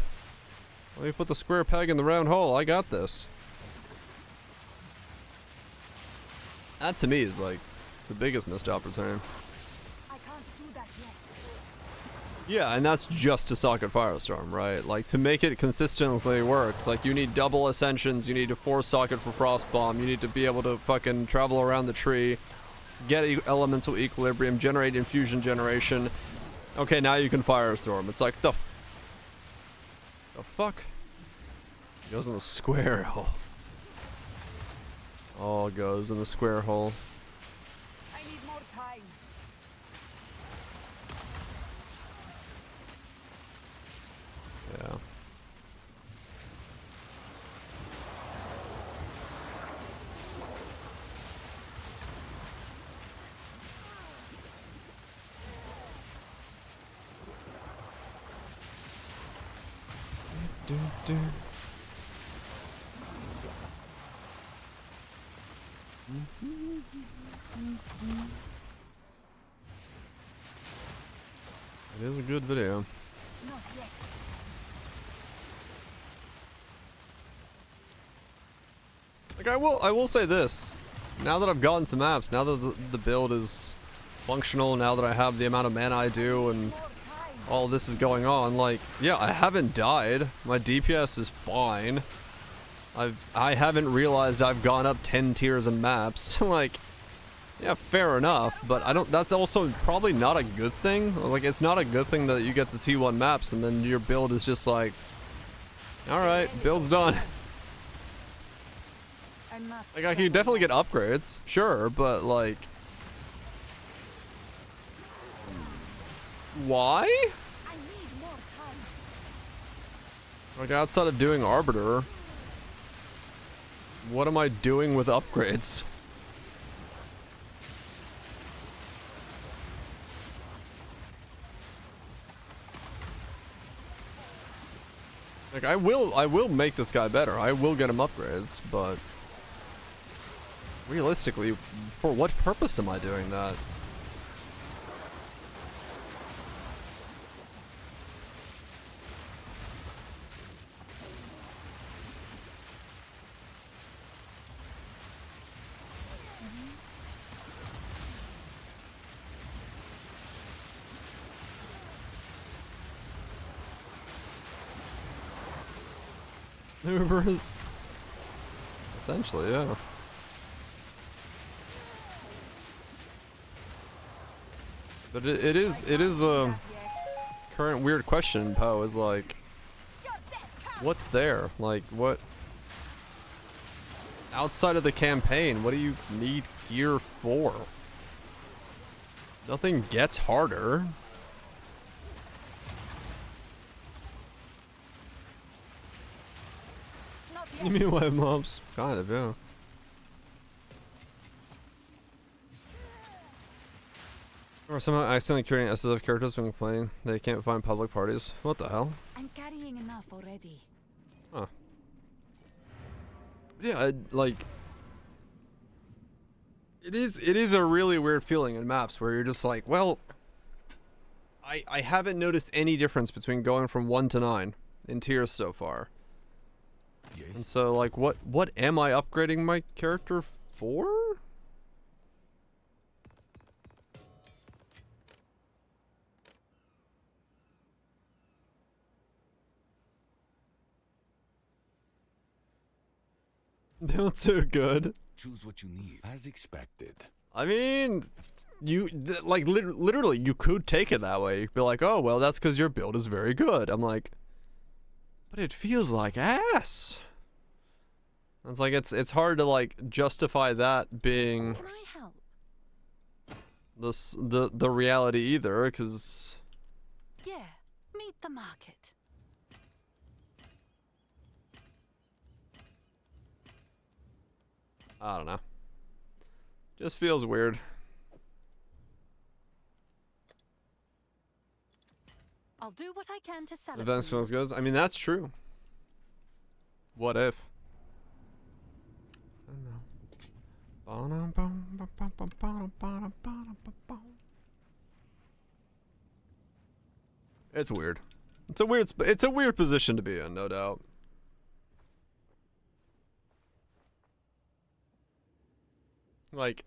Let me put the square peg in the round hole. I got this. That to me is like the biggest missed opportunity. I can't do that yet. Yeah, and that's just to socket Firestorm, right? Like, to make it consistently work, it's like you need double ascensions, you need to force socket for Frost Bomb, you need to be able to fucking travel around the tree, get elemental equilibrium, generate infusion generation. Okay, now you can Firestorm. It's like, the fuck? It goes in the square hole. All goes in the square hole. I need more time. Yeah. It is a good video. Not yet. Like, I will say this. Now that I've gotten to maps, now that the build is functional, now that I have the amount of mana I do and all this is going on, like, yeah, I haven't died. My DPS is fine. I haven't realized I've gone up 10 tiers in maps. Like, yeah, fair enough, but I don't, that's also probably not a good thing. Like, it's not a good thing that you get to T1 maps and then your build is just like, alright, build's done. Like, I can definitely get upgrades, sure, but like, why? I need more time. Like, outside of doing Arbiter, what am I doing with upgrades? Like, I will make this guy better. I will get him upgrades, but realistically, for what purpose am I doing that? Ubers. Essentially, yeah. But it is a current weird question, Poe, is like, what's there? Like, what? Outside of the campaign, what do you need gear for? Nothing gets harder. You mean white mobs? Kind of, yeah. Or somehow accidentally creating SSF characters when playing. They can't find public parties. What the hell? I'm carrying enough already. Huh. Yeah, like, it is a really weird feeling in maps where you're just like, well, I haven't noticed any difference between going from 1 to 9 in tiers so far. And so, like, what am I upgrading my character for? Not too good. Choose what you need, as expected. I mean, like, literally, you could take it that way. You'd be like, oh, well, that's because your build is very good. I'm like, but it feels like ass. It's like, it's hard to, like, justify that being Can I help? the reality either, because Yeah, meet the market. I don't know. Just feels weird. I'll do what I can to sell it. Advanced for you. feels goes. I mean, that's true. What if? I don't know. It's weird. It's a weird position to be in, no doubt. Like,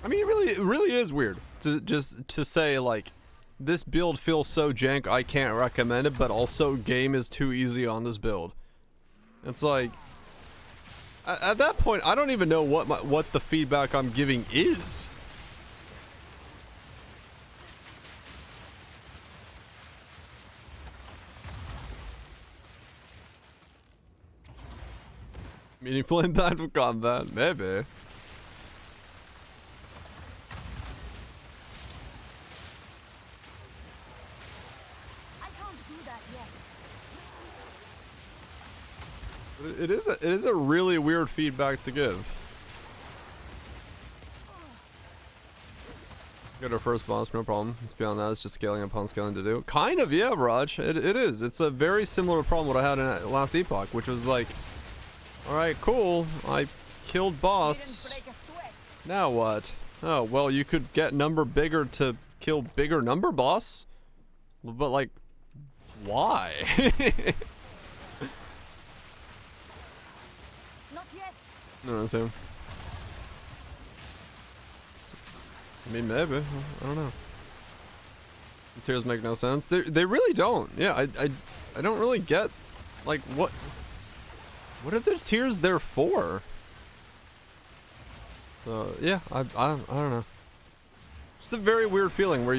I mean, it really is weird to say like, this build feels so jank I can't recommend it, but also game is too easy on this build. It's like, at that point, I don't even know what the feedback I'm giving is. Meaningful impact of combat, maybe. I can't do that yet. It is a really weird feedback to give. Get our first boss, no problem. It's beyond that, it's just scaling upon scaling to do. Kind of, yeah, Raj. It is. It's a very similar problem what I had in last epoch, which was like, alright, cool. I killed boss. Didn't break a sweat. Now what? Oh, well, you could get number bigger to kill bigger number boss. But like, why? Not yet. No, I'm saying. I mean, maybe. I don't know. The tiers make no sense. They really don't. Yeah, I don't really get, like, what are the tiers there for? So yeah, I don't know. Just a very weird feeling where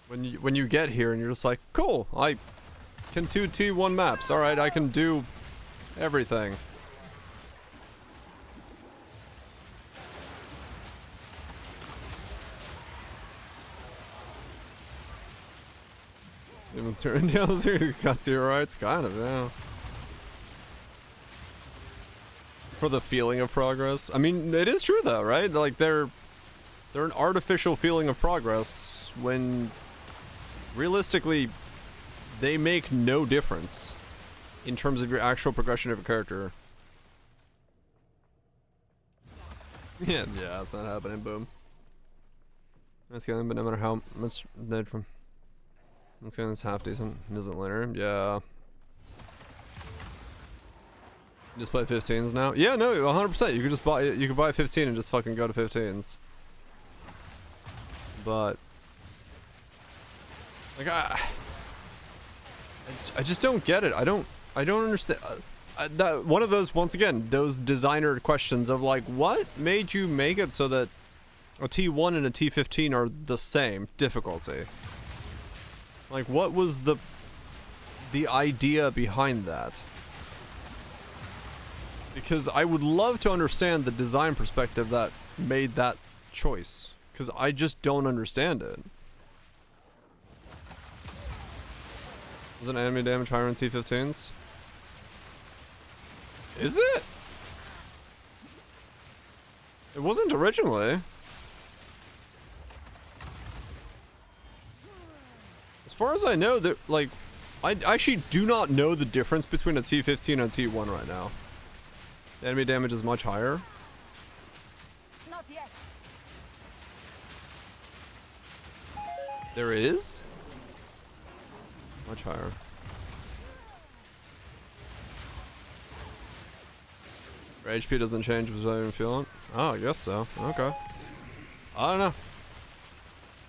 when you get here and you're just like, cool, I can do T1 maps. All right, I can do everything. Even turn down, got to your rights, kind of, yeah. For the feeling of progress. I mean, it is true though, right? Like they're an artificial feeling of progress when realistically they make no difference in terms of your actual progression of a character. Yeah, it's not happening, boom. That's good, but no matter how much dead from. That's good, it's half decent. It isn't linear, yeah. Just play 15s now? Yeah, no, 100%. You could buy 15 and just fucking go to 15s. But like I just don't get it. I don't understand. That one of those, once again, those designer questions of like, what made you make it so that a T1 and a T15 are the same difficulty? Like, what was the idea behind that? Because I would love to understand the design perspective that made that choice. Because I just don't understand it. Is an enemy damage higher in T15s? Is it? It wasn't originally. As far as I know, that like, I actually do not know the difference between a T15 and a T1 right now. The enemy damage is much higher. Not yet. There is? Much higher. Your HP doesn't change without even feeling it? Oh, I guess so. Okay. I don't know.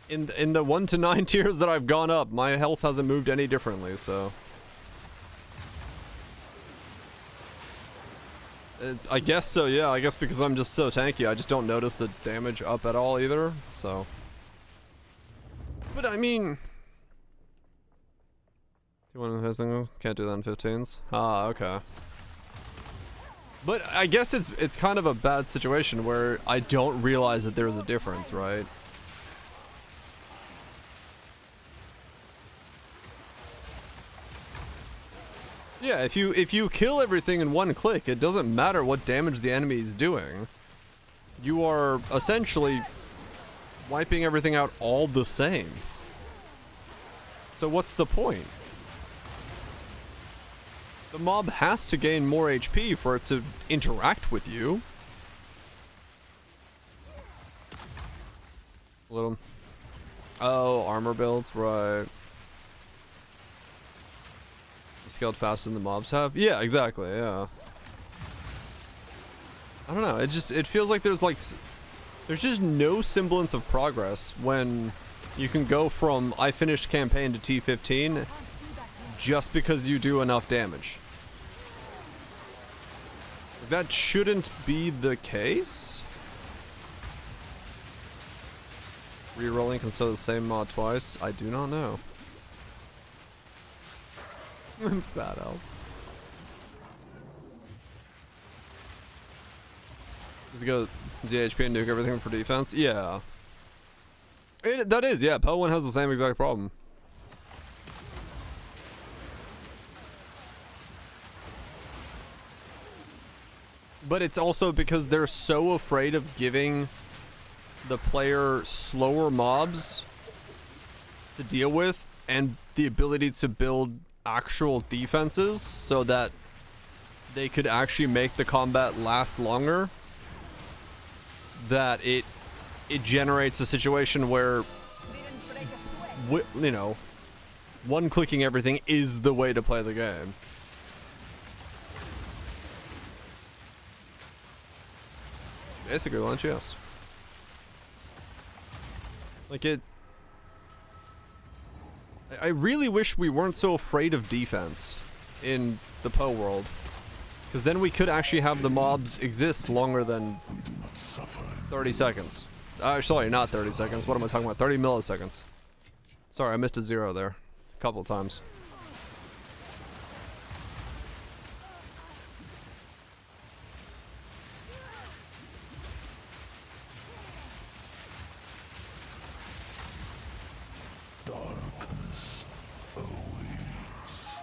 In the 1 to 9 tiers that I've gone up, my health hasn't moved any differently, so. I guess so, yeah. I guess because I'm just so tanky, I just don't notice the damage up at all either, so. But I mean, do you want to thing? Can't do that in 15s. Ah, okay. But I guess it's kind of a bad situation where I don't realize that there's a difference, right? Yeah, if you kill everything in one click, it doesn't matter what damage the enemy is doing. You are essentially wiping everything out all the same. So what's the point? The mob has to gain more HP for it to interact with you. Oh, armor builds, right. You scaled faster than the mobs have? Yeah, exactly, yeah. I don't know, it feels like there's there's just no semblance of progress when you can go from I finished campaign to T15 just because you do enough damage. That shouldn't be the case. Rerolling can sell the same mod twice? I do not know. Fat elf. Just go ZHP and nuke everything for defense? Yeah. That is, yeah. Poe 1 has the same exact problem. But it's also because they're so afraid of giving the player slower mobs to deal with and the ability to build actual defenses so that they could actually make the combat last longer, that it generates a situation where, you know, one-clicking everything is the way to play the game. Basically, lunch, yes. Like I really wish we weren't so afraid of defense in the Poe world, because then we could actually have the mobs exist longer than 30 seconds. Sorry, not 30 seconds. What am I talking about? 30 milliseconds. Sorry, I missed a zero there a couple of times. Darkness awaits.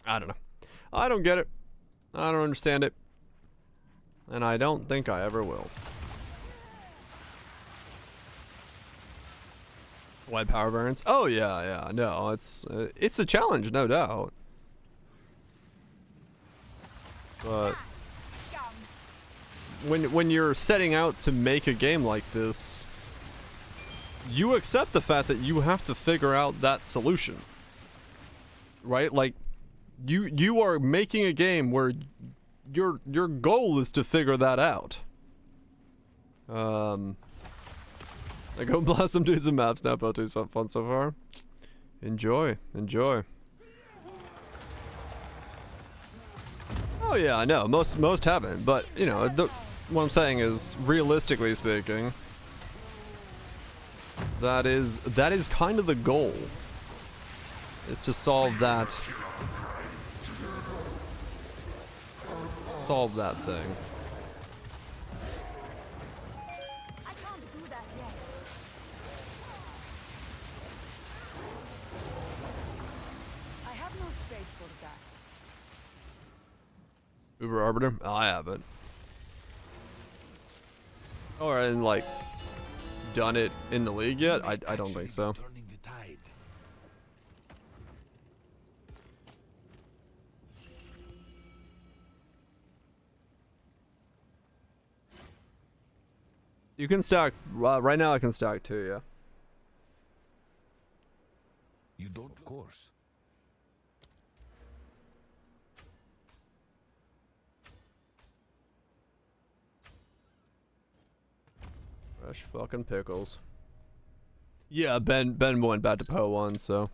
I don't know. I don't get it. I don't understand it. And I don't think I ever will. Wide power variance? Oh yeah, yeah. No, it's a challenge, no doubt. But when you're setting out to make a game like this, you accept the fact that you have to figure out that solution. Right? Like you are making a game where your goal is to figure that out. I go blast some dudes and maps now, but do some fun so far. Enjoy, enjoy. Oh yeah, I know. Most haven't, but you know, what I'm saying is, realistically speaking, that is kind of the goal. Is to solve that thing. I can't do that yet. I have no space for that. Uber Arbiter? Oh, I haven't. Or and like done it in the league yet? I don't think so. Turning the tide. You can stack right now. I can stack 2, yeah. You don't, of course. Fresh fucking pickles. Yeah, Ben went back to Poe 1, so.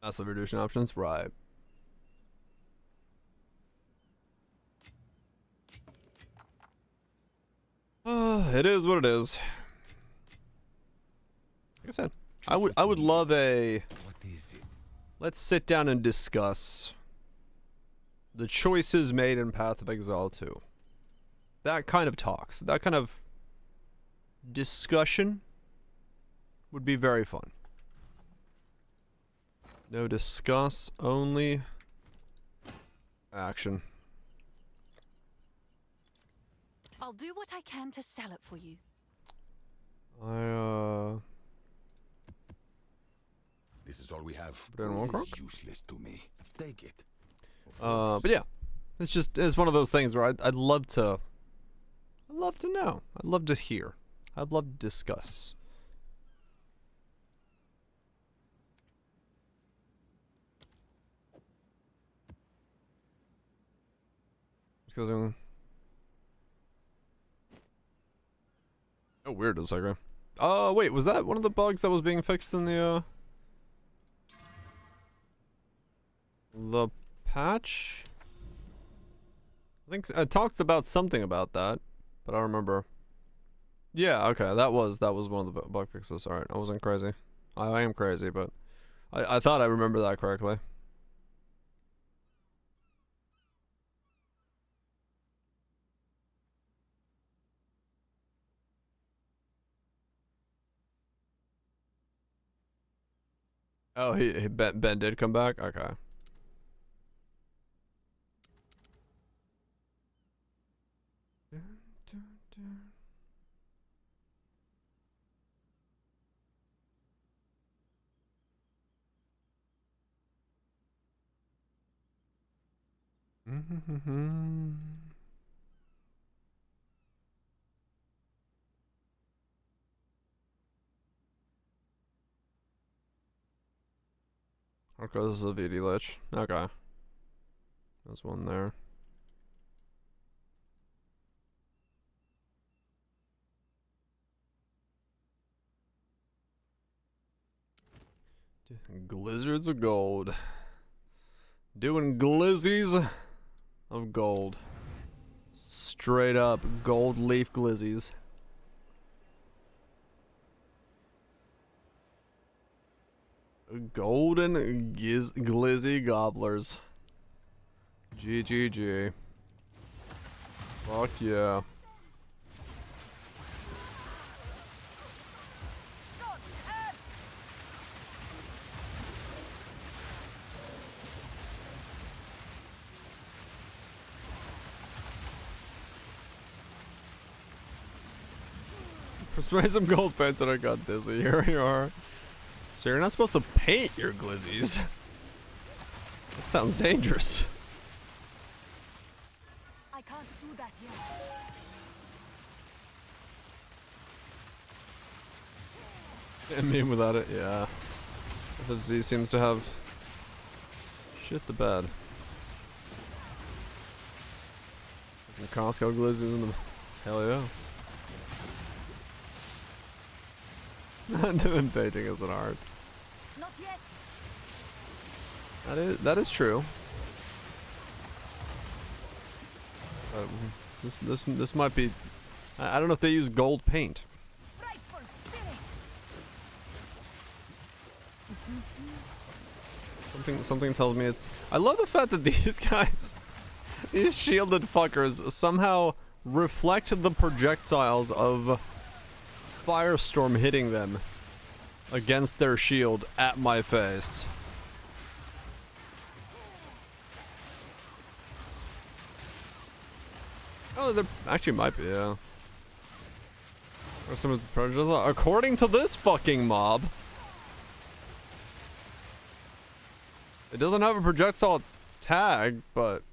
Massive reduction options, right. It is what it is. Like I said, I would love a. What is it? Let's sit down and discuss the choices made in Path of Exile 2. That kind of talks, that kind of discussion would be very fun. No discuss, only action. I'll do what I can to sell it for you. This is all we have. Didn't want Gold is croc? useless to me. Take it. But yeah, it's one of those things where I'd love to know. I'd love to hear. I'd love to discuss. Because oh, weird a second. Wait, was that one of the bugs that was being fixed in the patch? I think I talked about something about that, but I don't remember. Yeah, okay, that was one of the bug fixes. All right, I wasn't crazy. I am crazy, but I thought I remember that correctly. Oh, Ben did come back? Okay. Okay, this is a VD lich. Okay. There's one there. Glizzards of gold. Doing glizzies of gold. Straight up gold leaf glizzies. Golden glizzy gobblers. GGG. Fuck yeah. Spray some gold paint and I got dizzy. Here you are. So you're not supposed to paint your glizzies. That sounds dangerous. I can't do that yet. Can't meme without it, yeah. FFZ seems to have shit the bed. Some Costco glizzies in the hell yeah. Not doing painting as an art. Not yet. That is true. This might be. I don't know if they use gold paint. Frightful spirit. Something tells me it's. I love the fact that these guys, these shielded fuckers, somehow reflect the projectiles of Firestorm hitting them against their shield at my face. Oh, there actually might be, yeah. Or some of the projectiles, according to this fucking mob. It doesn't have a projectile tag, but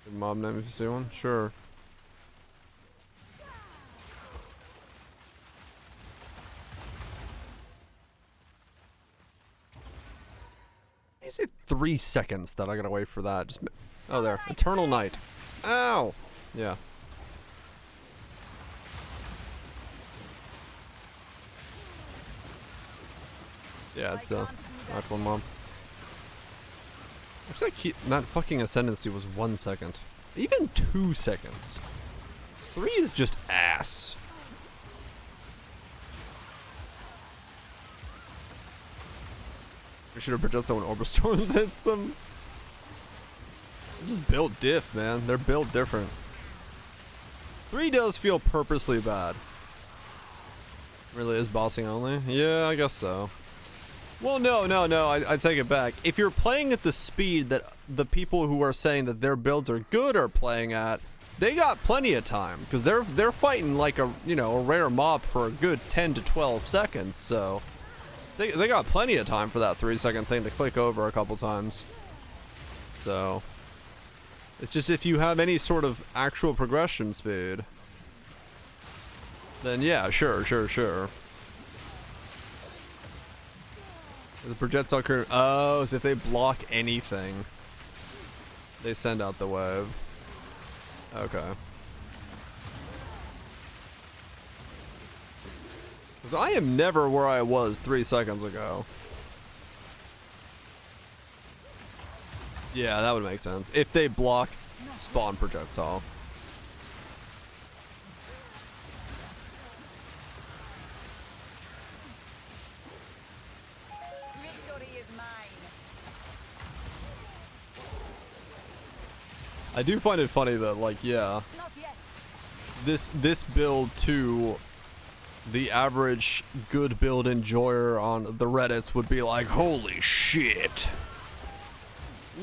good mob name if you see one, sure. Is it 3 seconds that I gotta wait for that? Just oh, there, Eternal Night. Ow! Yeah. Yeah, it's the actual mob. Looks like that fucking Ascendancy was 1 second. Even 2 seconds. 3 is just ass. We should have projected when Orbital Storms hits them. They're just built diff, man. They're built different. 3 does feel purposely bad. Really is bossing only? Yeah, I guess so. Well, no. I take it back. If you're playing at the speed that the people who are saying that their builds are good are playing at, they got plenty of time because they're fighting like a a rare mob for a good 10 to 12 seconds. So they got plenty of time for that 3-second thing to click over a couple times. So it's just if you have any sort of actual progression speed, then yeah, sure. The projectile curve. Oh, so if they block anything, they send out the wave. Okay. Because I am never where I was 3 seconds ago. Yeah, that would make sense. If they block spawn projectile. Victory is mine. I do find it funny that, like, yeah, Not yet. this build to the average good build enjoyer on the Reddits would be like, holy shit.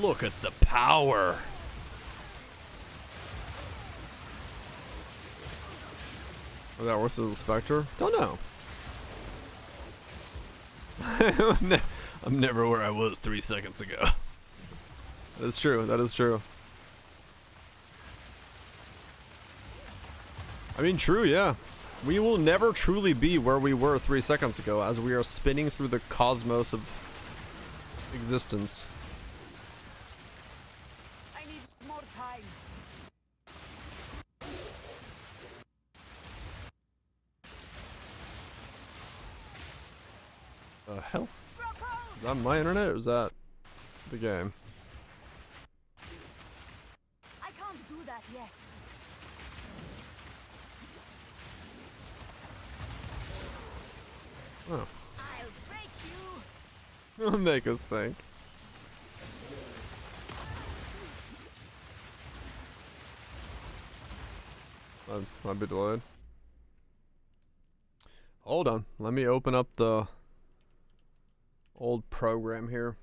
Look at the power. Is that worse than the Spectre? Don't know. I'm never where I was 3 seconds ago. That is true. That is true. I mean, true, yeah. We will never truly be where we were 3 seconds ago as we are spinning through the cosmos of existence. I need more time. The hell? Rocco! Is that my internet or is that the game? I can't do that yet. Oh. I'll break you. It'll make us think. Might be delayed. Hold on. Let me open up the old program here.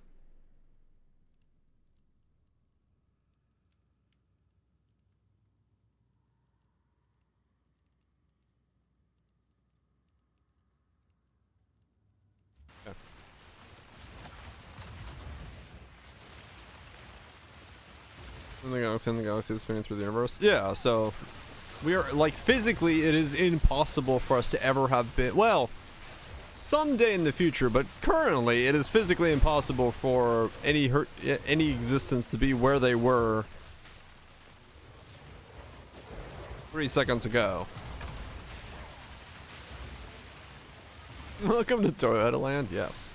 Okay. In the galaxy is spinning through the universe. Yeah, so we are, like, physically it is impossible for us to ever have been, well, someday in the future, but currently it is physically impossible for any existence to be where they were 3 seconds ago. Welcome to Toyota Land, yes.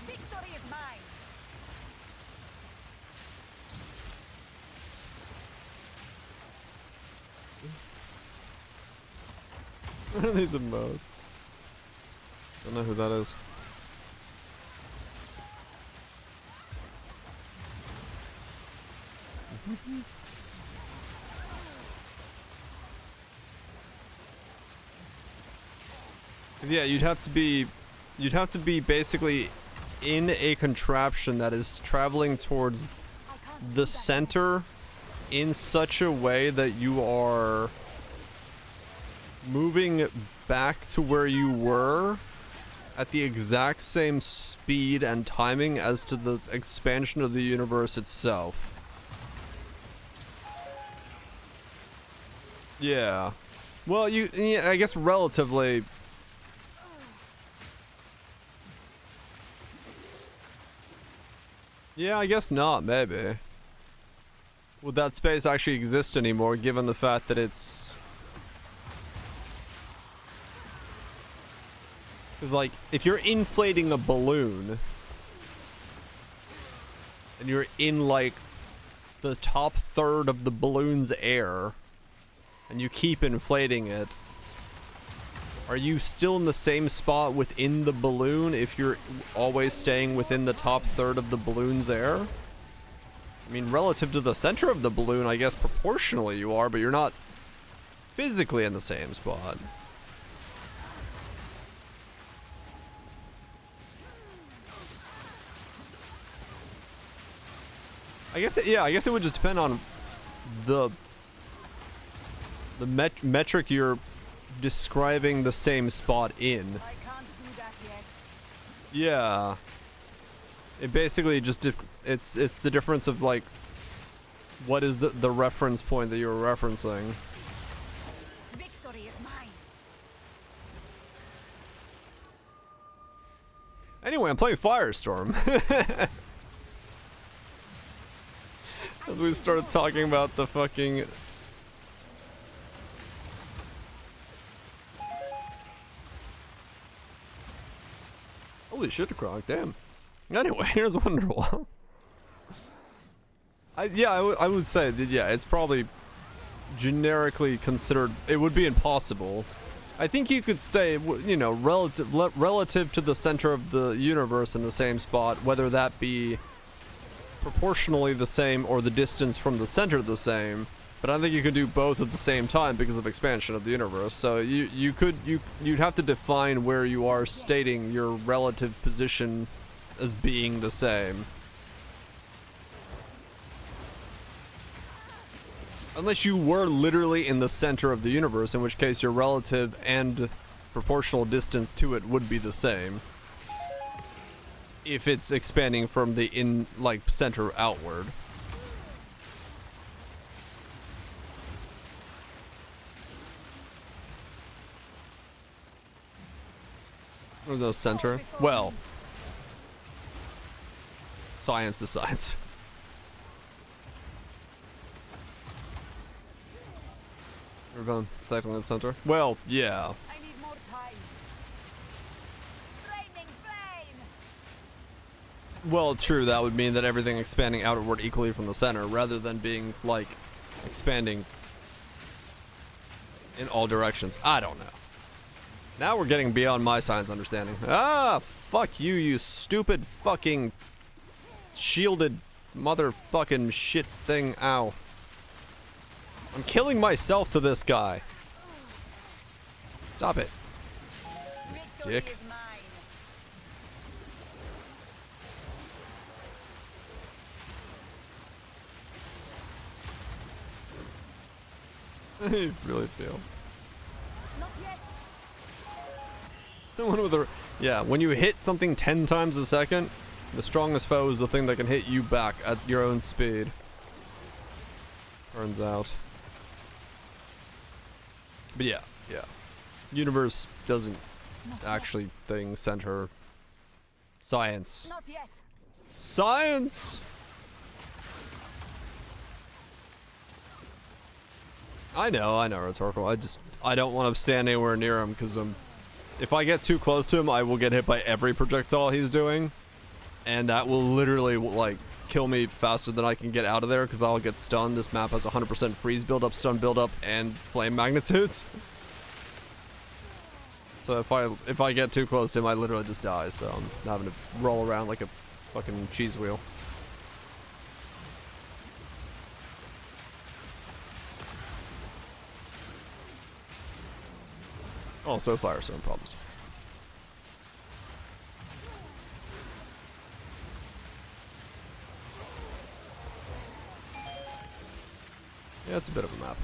Victory is mine. What are these emotes? Don't know who that is. Cause yeah, you'd have to be basically in a contraption that is traveling towards the center in such a way that you are moving back to where you were at the exact same speed and timing as to the expansion of the universe itself. Yeah. Well, yeah, I guess relatively. Yeah, I guess not, maybe. Would that space actually exist anymore, given the fact that it's... Because, like, if you're inflating a balloon, and you're in, like, the top third of the balloon's air, and you keep inflating it, are you still in the same spot within the balloon if you're always staying within the top third of the balloon's air? I mean, relative to the center of the balloon, I guess proportionally you are, but you're not physically in the same spot. I guess yeah, I guess it would just depend on the metric you're describing the same spot in. I can't do that yet. Yeah. It basically just it's the difference of like what is the reference point that you're referencing. Victory is mine. Anyway, I'm playing Firestorm. As we started talking about the fucking holy shit, Croc, damn. Anyway, here's Wonderwall. I would say that, yeah, it's probably generically considered, it would be impossible. I think you could stay, you know, relative to the center of the universe in the same spot, whether that be proportionally the same or the distance from the center the same. But I don't think you could do both at the same time because of expansion of the universe. So you'd have to define where you are stating your relative position as being the same. Unless you were literally in the center of the universe, in which case your relative and proportional distance to it would be the same. If it's expanding from the center outward. There's no center. Well, science is science. We're going technically the center. Well, yeah. I need more time. Flaming flame. Well, true. That would mean that everything expanding outward equally from the center, rather than being like expanding in all directions. I don't know. Now we're getting beyond my science understanding. Ah, fuck you, you stupid fucking shielded motherfucking shit thing. Ow. I'm killing myself to this guy. Stop it. Victory Dick. is mine. You really feel. Not yet. The one with the... Yeah, when you hit something 10 times a second, the strongest foe is the thing that can hit you back at your own speed. Turns out. But yeah. Universe doesn't actually center science. Not yet. Science! I know, rhetorical. I don't want to stand anywhere near him because if I get too close to him, I will get hit by every projectile he's doing, and that will literally like kill me faster than I can get out of there because I'll get stunned. This map has 100% freeze buildup, stun buildup, and flame magnitudes. So if I get too close to him, I literally just die. So I'm having to roll around like a fucking cheese wheel. Also, Firestorm problems. Yeah, it's a bit of a map.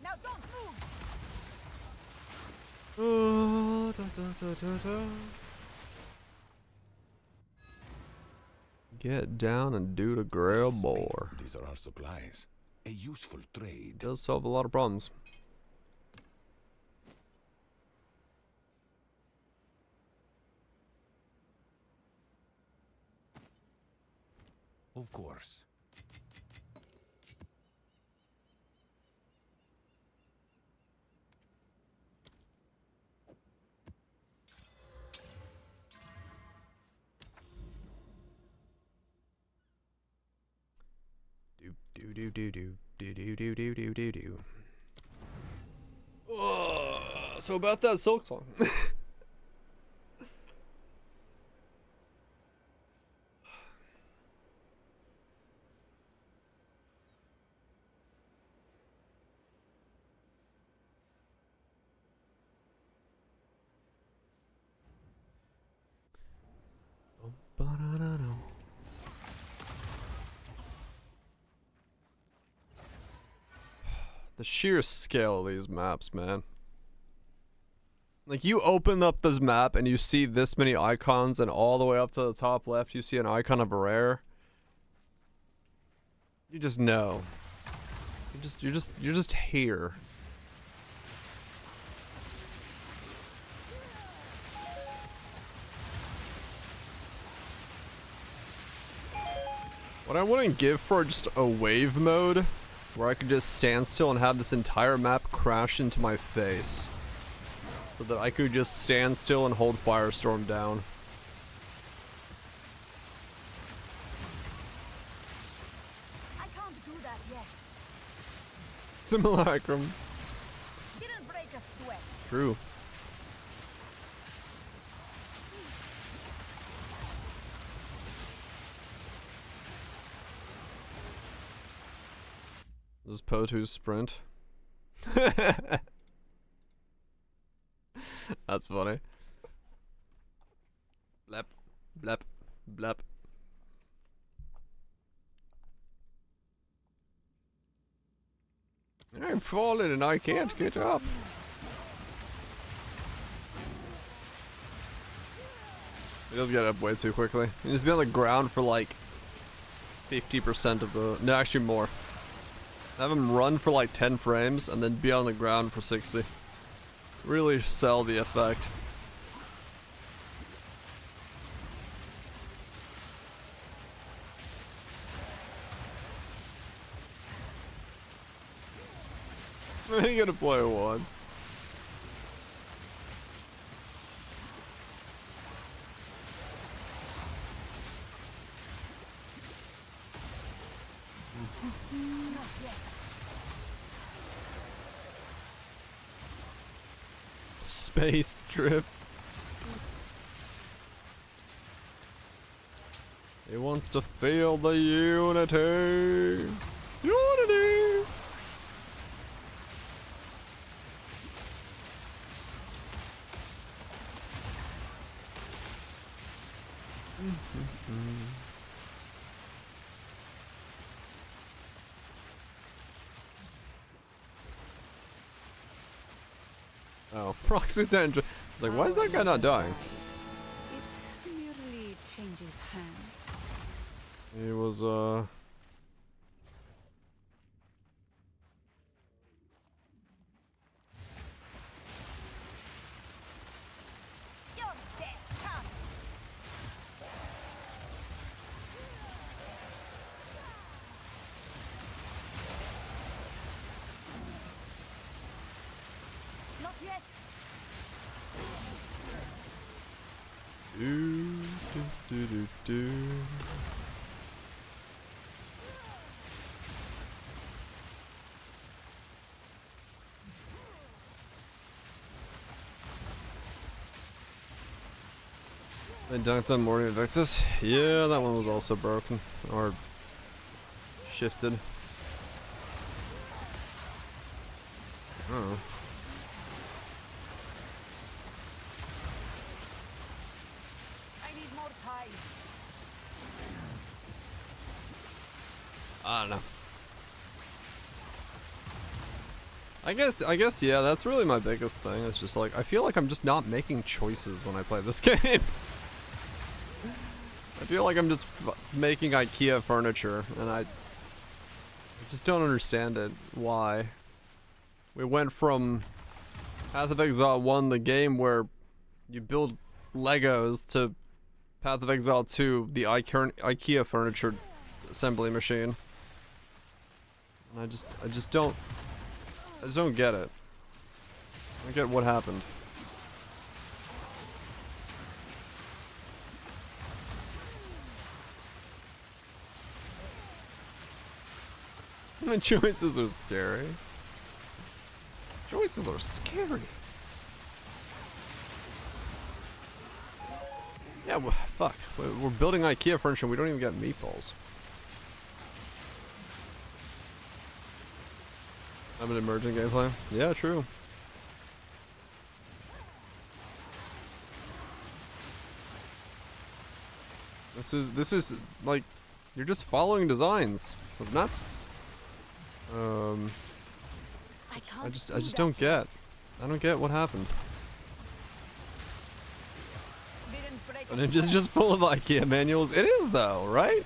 Now don't move. Get down and do the grail boar. These are our supplies. A useful trade. Does solve a lot of problems. Of course. Do. So about that Silk song. Ba-da-da-da. The sheer scale of these maps, man. Like, you open up this map and you see this many icons, and all the way up to the top left you see an icon of a rare. You just know. You're just here. What I wouldn't give for just a wave mode, where I could just stand still and have this entire map crash into my face. So that I could just stand still and hold Firestorm down. I can't do that yet. Simulacrum. Didn't break a sweat. True. This is Potu's sprint. That's funny. Blep, blep, blep. I'm falling and I can't get up. He does get up way too quickly. He needs to be on the ground for like 50% of the... No, actually more. Have him run for like 10 frames and then be on the ground for 60. Really sell the effect. I'm gonna play once. Space trip. He wants to feel the unity. Unity. Oh, proxy tangent. It's like, why is that guy not dying? It merely changes hands. He was, You're dead. Come. Not yet. do. They dunked on Morning Invictus. Yeah, that one was also broken. Or shifted. Oh. I need more time. I don't know. I guess yeah, that's really my biggest thing. It's just like, I feel like I'm just not making choices when I play this game. I feel like I'm just making IKEA furniture, and I just don't understand it. Why? We went from Path of Exile 1, the game where you build Legos, to Path of Exile 2, the IKEA furniture assembly machine. And I just don't get it. I don't get what happened. The choices are scary. Choices are scary. Yeah, well, fuck. We're building IKEA furniture and we don't even get meatballs. I'm an emergent gameplay. Yeah, true. This is like, you're just following designs, wasn't that? I just don't get. I don't get what happened. And it's just full of IKEA manuals. It is though, right?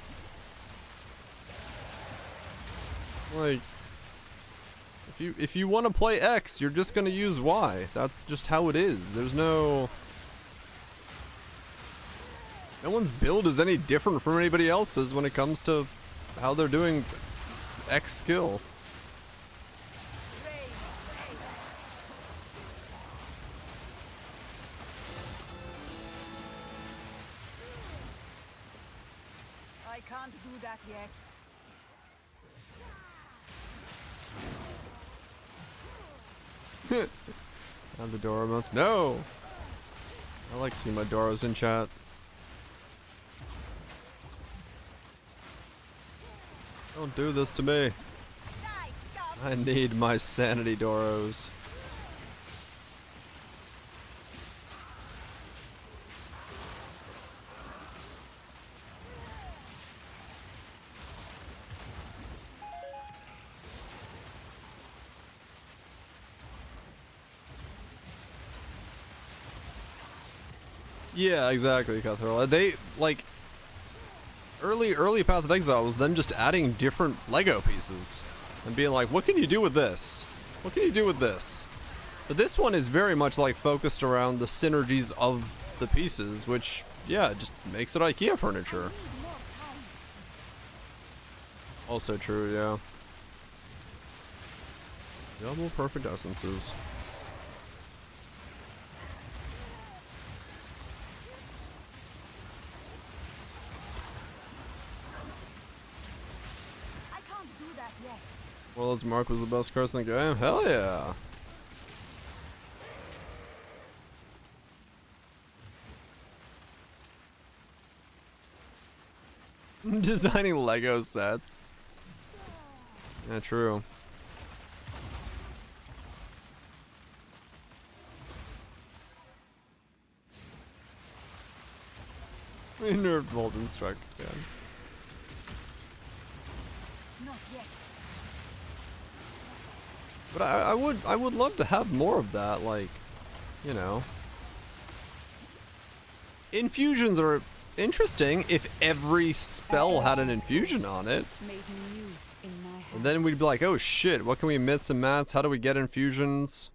Like, if you want to play X, you're just gonna use Y. That's just how it is. There's no one's build is any different from anybody else's when it comes to how they're doing X skill. I can't do that yet. Have the Dora emotes. No! I like seeing my Doros in chat. Don't do this to me. I need my sanity Doros. Yeah, exactly, Cutthroat. They, like, early Path of Exile was them just adding different Lego pieces and being like, what can you do with this? What can you do with this? But this one is very much like focused around the synergies of the pieces, which, yeah, just makes it IKEA furniture. Also true, yeah. Double perfect essences. World's Mark was the best curse in the game? Hell yeah! Designing Lego sets. Yeah, true. We nerfed Molten Strike again. Not yet. But I would love to have more of that, like, you know. Infusions are interesting if every spell had an infusion on it. And then we'd be like, oh shit, what can we mix and match? How do we get infusions?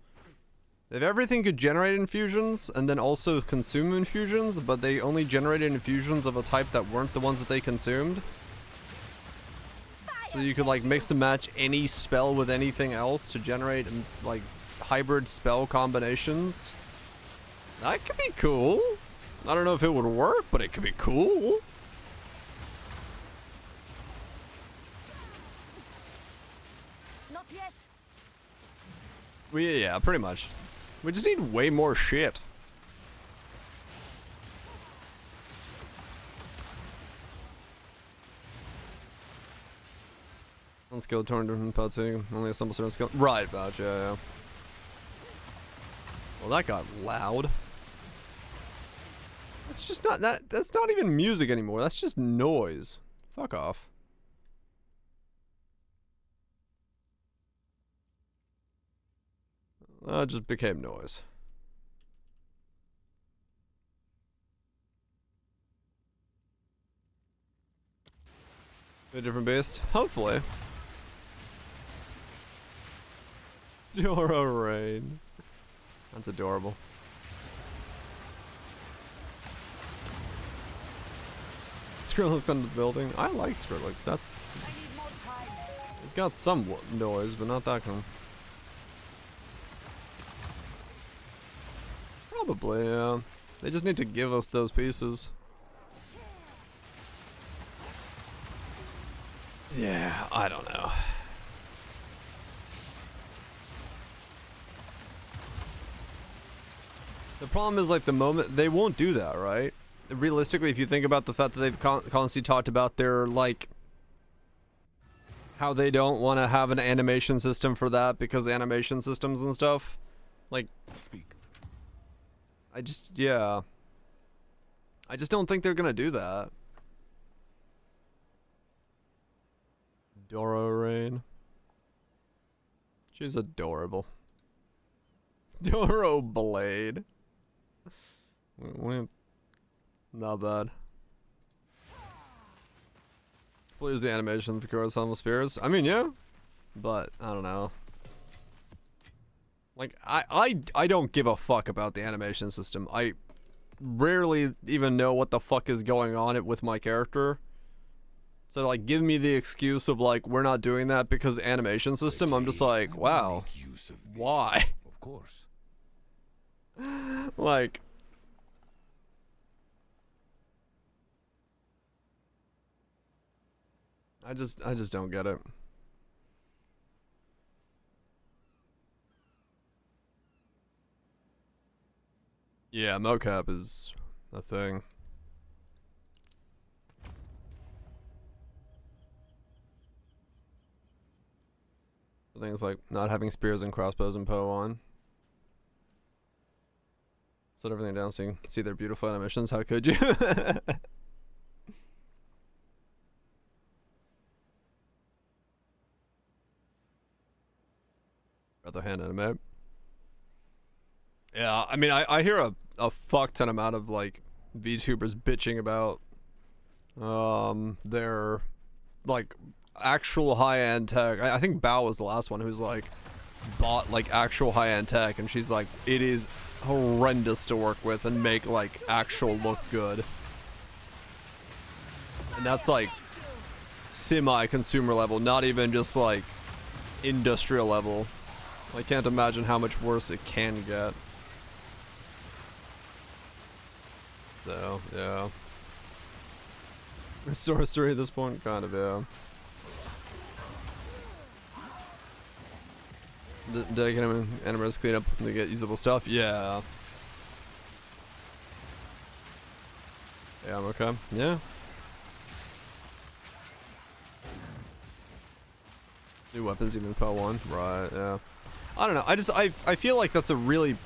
If everything could generate infusions and then also consume infusions, but they only generated infusions of a type that weren't the ones that they consumed. So you could like mix and match any spell with anything else to generate like hybrid spell combinations. That could be cool. I don't know if it would work, but it could be cool. Not yet. Yeah, pretty much. We just need way more shit. Unskilled tournament putting, only assemble certain skill. Right, about yeah. Well, that got loud. That's just not that. That's not even music anymore. That's just noise. Fuck off. That just became noise. A different beast? Hopefully. Dora Rain. That's adorable. Skrillex under the building. I like Skrillex. That's. I need more time. It's got some noise, but not that kind. Probably, yeah. They just need to give us those pieces. Yeah, I don't know. The problem is, like, the moment they won't do that, right? Realistically, if you think about the fact that they've constantly talked about their, like, how they don't want to have an animation system for that because animation systems and stuff, like, Speak. yeah. I just don't think they're gonna do that. Doro Rain. She's adorable. Doro Blade. Not bad. Please the animation for Kura's Helm of Spears. I mean, yeah. But, I don't know. Like, I don't give a fuck about the animation system. I rarely even know what the fuck is going on with my character. So, like, give me the excuse of, like, we're not doing that because animation system. I'm just like, wow. Why? Of course. Like... I just don't get it. Yeah, mocap is a thing. Things like not having spears and crossbows and Poe on. Set everything down so you can see their beautiful animations. How could you? Other hand anime. Yeah, I mean, I hear a fuck ton amount of like VTubers bitching about their like actual high-end tech. I think Bao was the last one who's like bought like actual high-end tech, and she's like, it is horrendous to work with and make like actual look good. And that's like semi-consumer level, not even just like industrial level. I can't imagine how much worse it can get. So, yeah. Sorcery at this point? Kind of, yeah. Dedicated animals clean up to get usable stuff? Yeah. Yeah, I'm okay. Yeah. New weapons, even PO 1. Right, yeah. I don't know. I feel like that's a really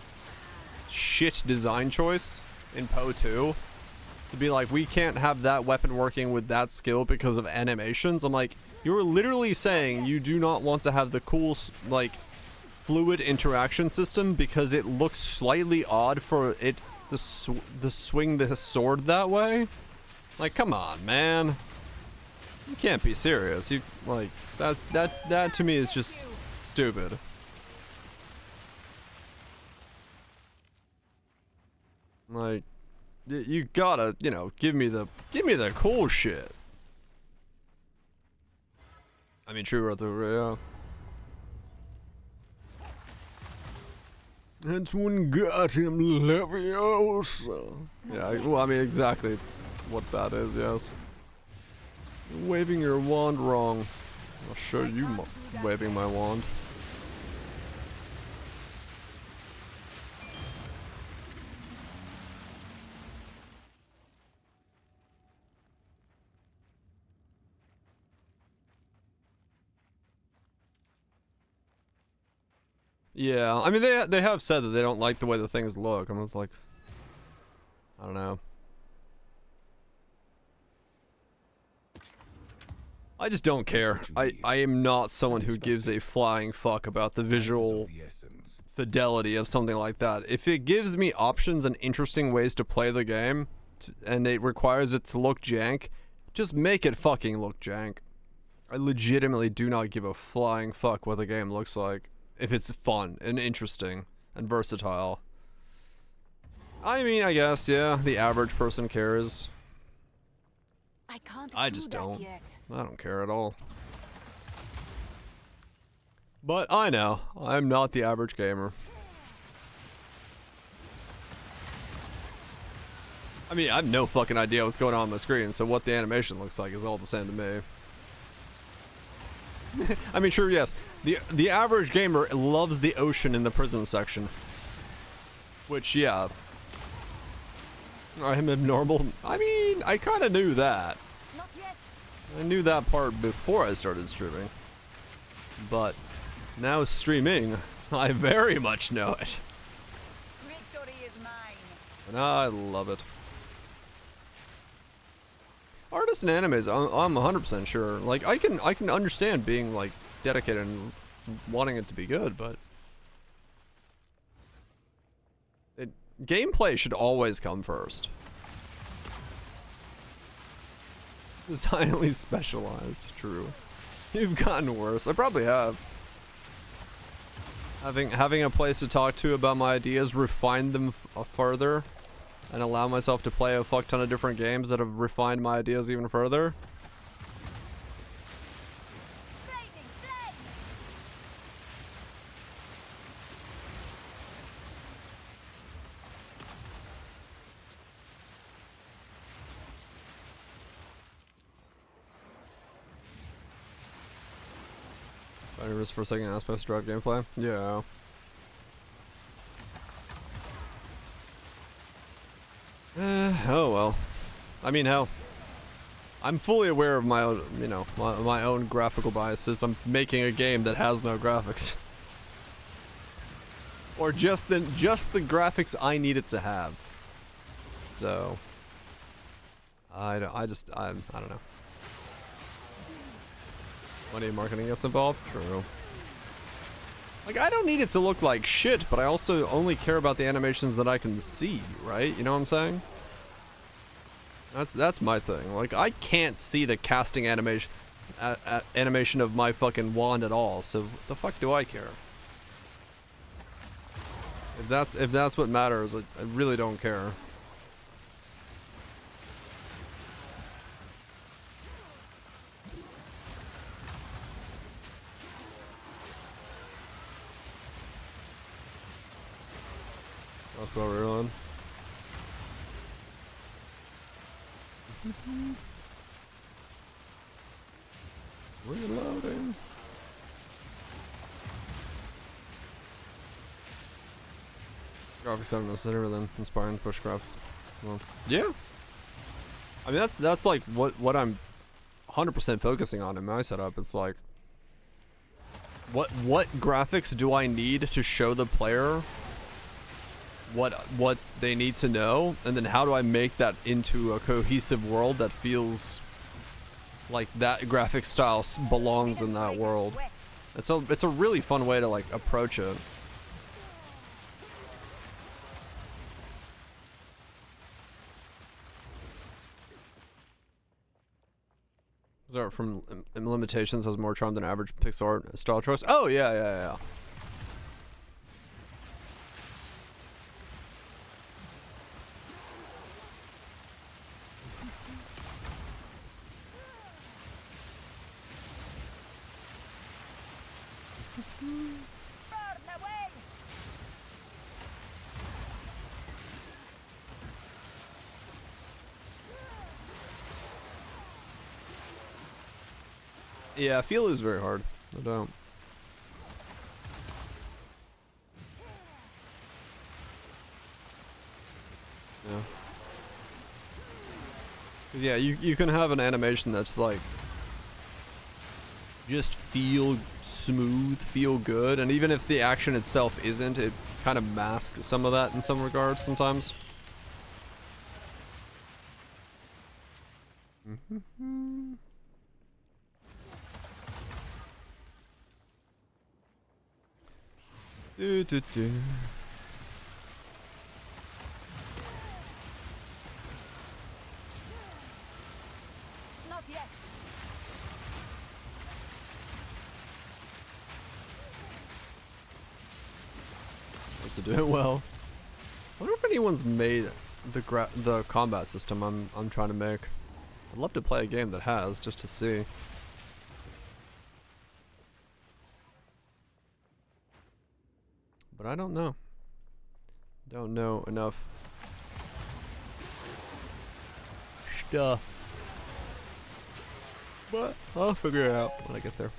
shit design choice in PO 2. To be like, we can't have that weapon working with that skill because of animations. I'm like, you're literally saying you do not want to have the cool, like, fluid interaction system because it looks slightly odd for it to swing the sword that way? Like, come on, man. You can't be serious. You, like, that to me is just stupid. Like, you gotta, you know, give me the cool shit. I mean, true, yeah. That's one got him Leviosa. Yeah, well, I mean, exactly what that is, yes. You're waving your wand wrong. I'll show you waving my wand. Yeah, I mean, they have said that they don't like the way the things look. I'm just like, I don't know. I just don't care. I am not someone who gives a flying fuck about the visual fidelity of something like that. If it gives me options and interesting ways to play the game, and it requires it to look jank, just make it fucking look jank. I legitimately do not give a flying fuck what the game looks like. If it's fun and interesting and versatile. I mean, I guess, yeah, the average person cares. I just don't. I don't care at all. But I know, I'm not the average gamer. I mean, I have no fucking idea what's going on the screen, so what the animation looks like is all the same to me. I mean, sure, yes. The average gamer loves the ocean in the prison section. Which, yeah. I'm abnormal. I mean, I kind of knew that. Not yet. I knew that part before I started streaming. But now streaming, I very much know it. Victory is mine. And I love it. Artists and animes, I'm 100% sure. Like, I can understand being, like, dedicated and wanting it to be good, but gameplay should always come first. It's highly specialized, true. You've gotten worse. I probably have. Having a place to talk to about my ideas, refine them further, and allow myself to play a fuck ton of different games that have refined my ideas even further. For second aspects drive gameplay. Yeah. Oh well. I mean, hell. I'm fully aware of my own, you know, my own graphical biases. I'm making a game that has no graphics, or just the graphics I need it to have. So I don't know. Money and marketing gets involved. True. Like, I don't need it to look like shit, but I also only care about the animations that I can see, right? You know what I'm saying? That's my thing. Like, I can't see the casting animation animation of my fucking wand at all, so the fuck do I care? If that's what matters, I really don't care. Crossbow reload. Reloading. Graphics haven't necessarily been inspiring to push graphics. Well, yeah. I mean, that's like what I'm 100% focusing on in my setup. It's like, what graphics do I need to show the player what they need to know, and then how do I make that into a cohesive world that feels like that graphic style belongs in that world. It's a really fun way to like approach it. Is art from Limitations has more charm than average pixel art style choice? Oh yeah. Yeah, feel is very hard. No doubt. Yeah. 'Cause yeah, you can have an animation that's like just feel smooth, feel good, and even if the action itself isn't, it kind of masks some of that in some regards sometimes. Do. Not yet. Wants to do it well. I wonder if anyone's made the combat system I'm trying to make. I'd love to play a game that has, just to see. But I don't know. Don't know enough stuff. But I'll figure it out when I get there.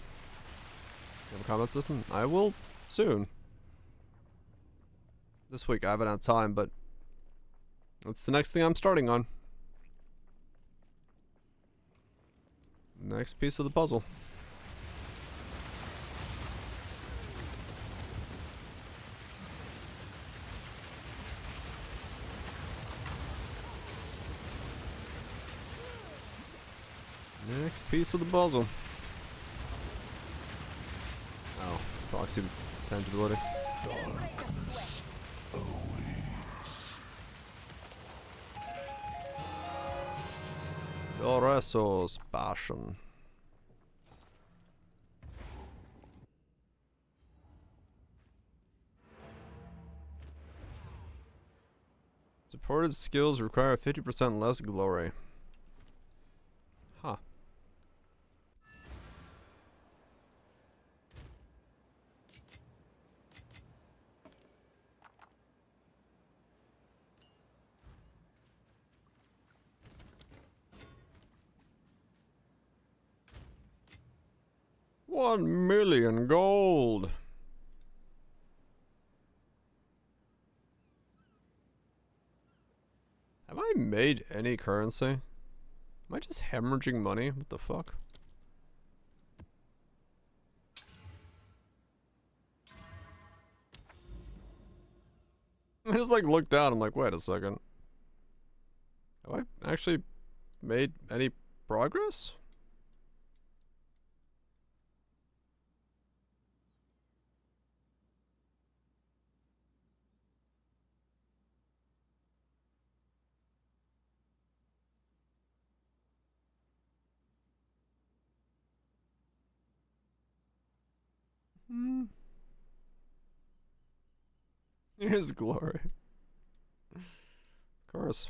You have a combat system? I will soon. This week I haven't had time, but that's the next thing I'm starting on. Next piece of the puzzle. Next piece of the puzzle. Oh, proxy tangibility. Doreso's passion. Supported skills require 50% less glory. Huh. $1,000,000 gold. Have I made any currency? Am I just hemorrhaging money? What the fuck? I just like looked down, I'm like, wait a second. Have I actually made any progress? Hmm. Here's glory. Of course.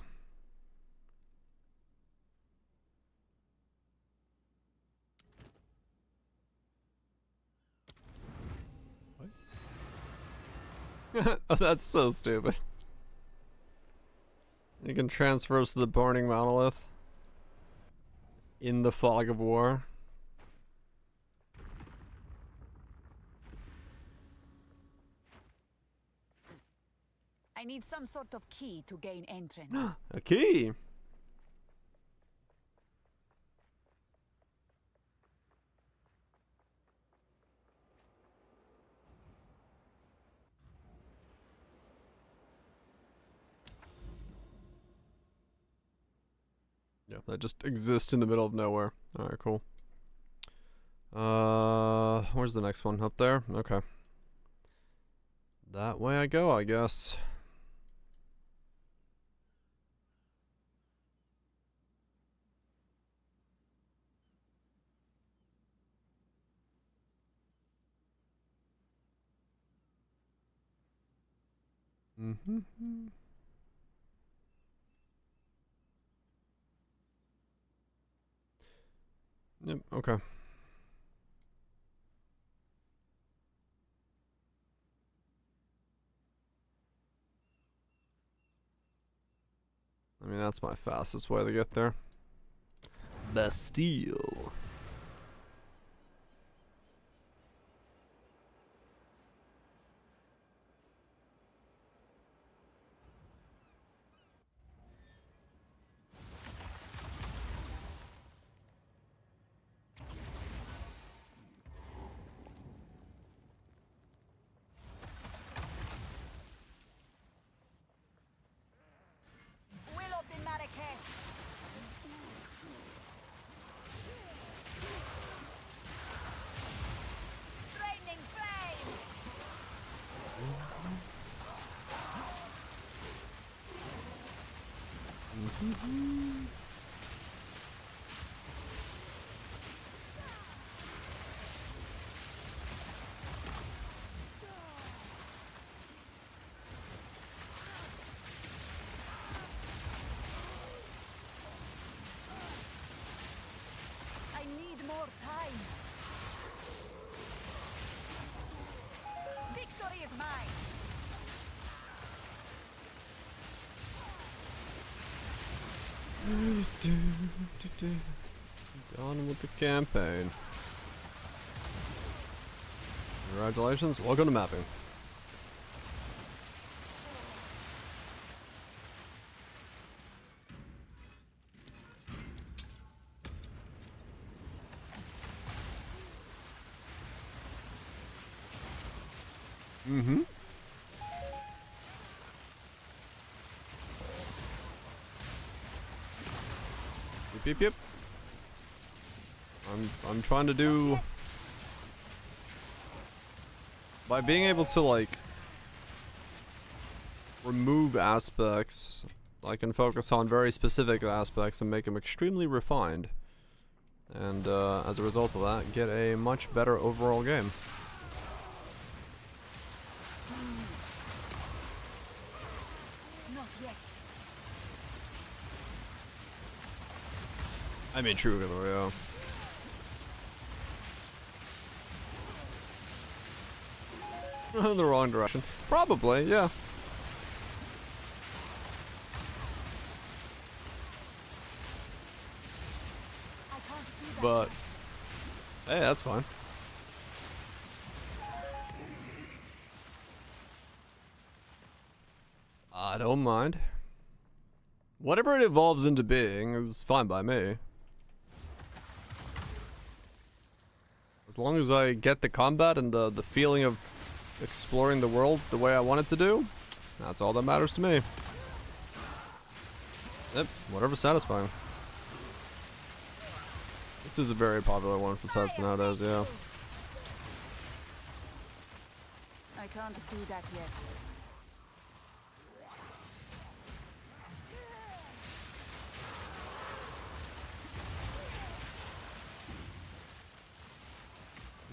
What? Oh, that's so stupid. You can transfer us to the burning monolith. In the fog of war. I need some sort of key to gain entrance. A key! Yeah, that just exists in the middle of nowhere. Alright, cool. Where's the next one? Up there? Okay. That way I go, I guess. Mm-hmm. Yep, okay. I mean, that's my fastest way to get there. Bastille. Will of the Marrakesh. Raining flame. I need more time. Victory is mine. Done with the campaign. Congratulations, welcome to mapping. Mm-hmm. Yep, yep, yep. I'm trying to do by being able to like remove aspects. I can focus on very specific aspects and make them extremely refined. And as a result of that, get a much better overall game. Not yet. I mean, true, yeah. In the wrong direction. Probably, yeah. I can't do that. But hey, that's fine. I don't mind. Whatever it evolves into being is fine by me. As long as I get the combat and the feeling of exploring the world the way I want it to do, that's all that matters to me. Yep, whatever's satisfying. This is a very popular one for sets nowadays, yeah. I can't do that yet.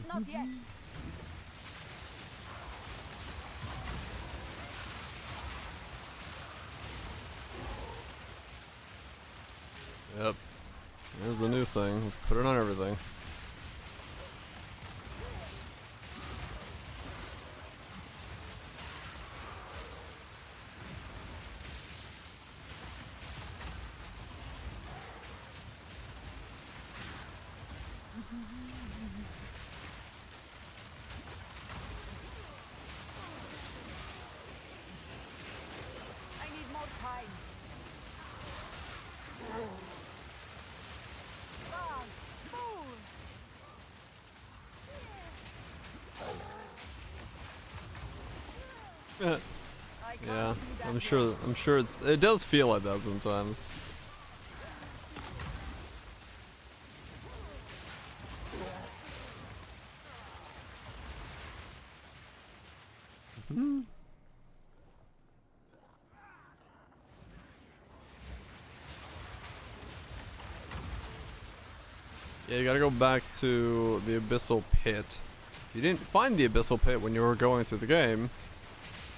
Not yet. Yep. Here's the new thing. Let's put it on everything. I need more time. Ah, fool. I can't Yeah, do that I'm yet. sure it does feel like that sometimes. Yeah, you gotta go back to the Abyssal Pit. If you didn't find the Abyssal Pit when you were going through the game,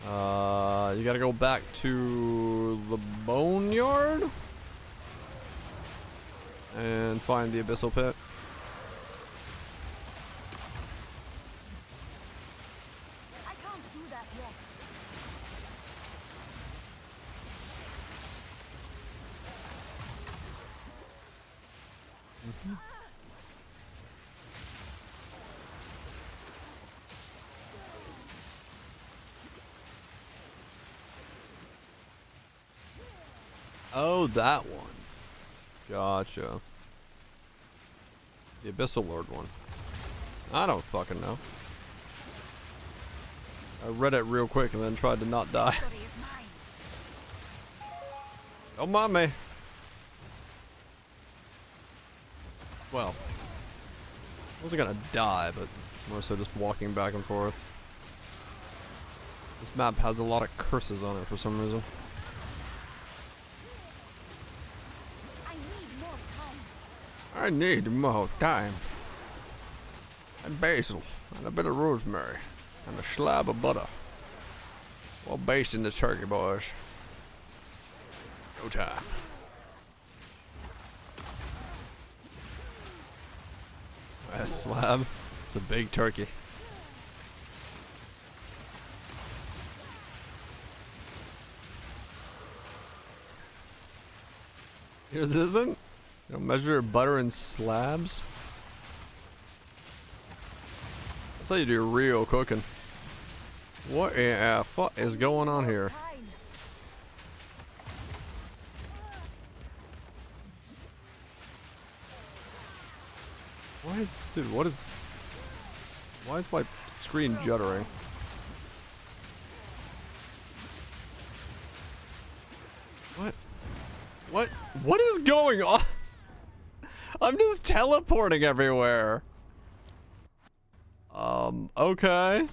you gotta go back to the Boneyard and find the Abyssal Pit. I can't do that yet. Oh, that one. Gotcha. The Abyssal Lord one. I don't fucking know. I read it real quick and then tried to not die. Victory is mine. Don't mind me. Well, I wasn't gonna die, but more so just walking back and forth. This map has a lot of curses on it for some reason. I need more time. I need more time. And basil, and a bit of rosemary, and a slab of butter. While basting the turkey, boys. Go time. A slab? It's a big turkey. Yours isn't? You don't measure butter in slabs? That's how you do real cooking. What in the fuck is going on here? Time. Why is my screen juddering? What is going on? I'm just teleporting everywhere. Okay.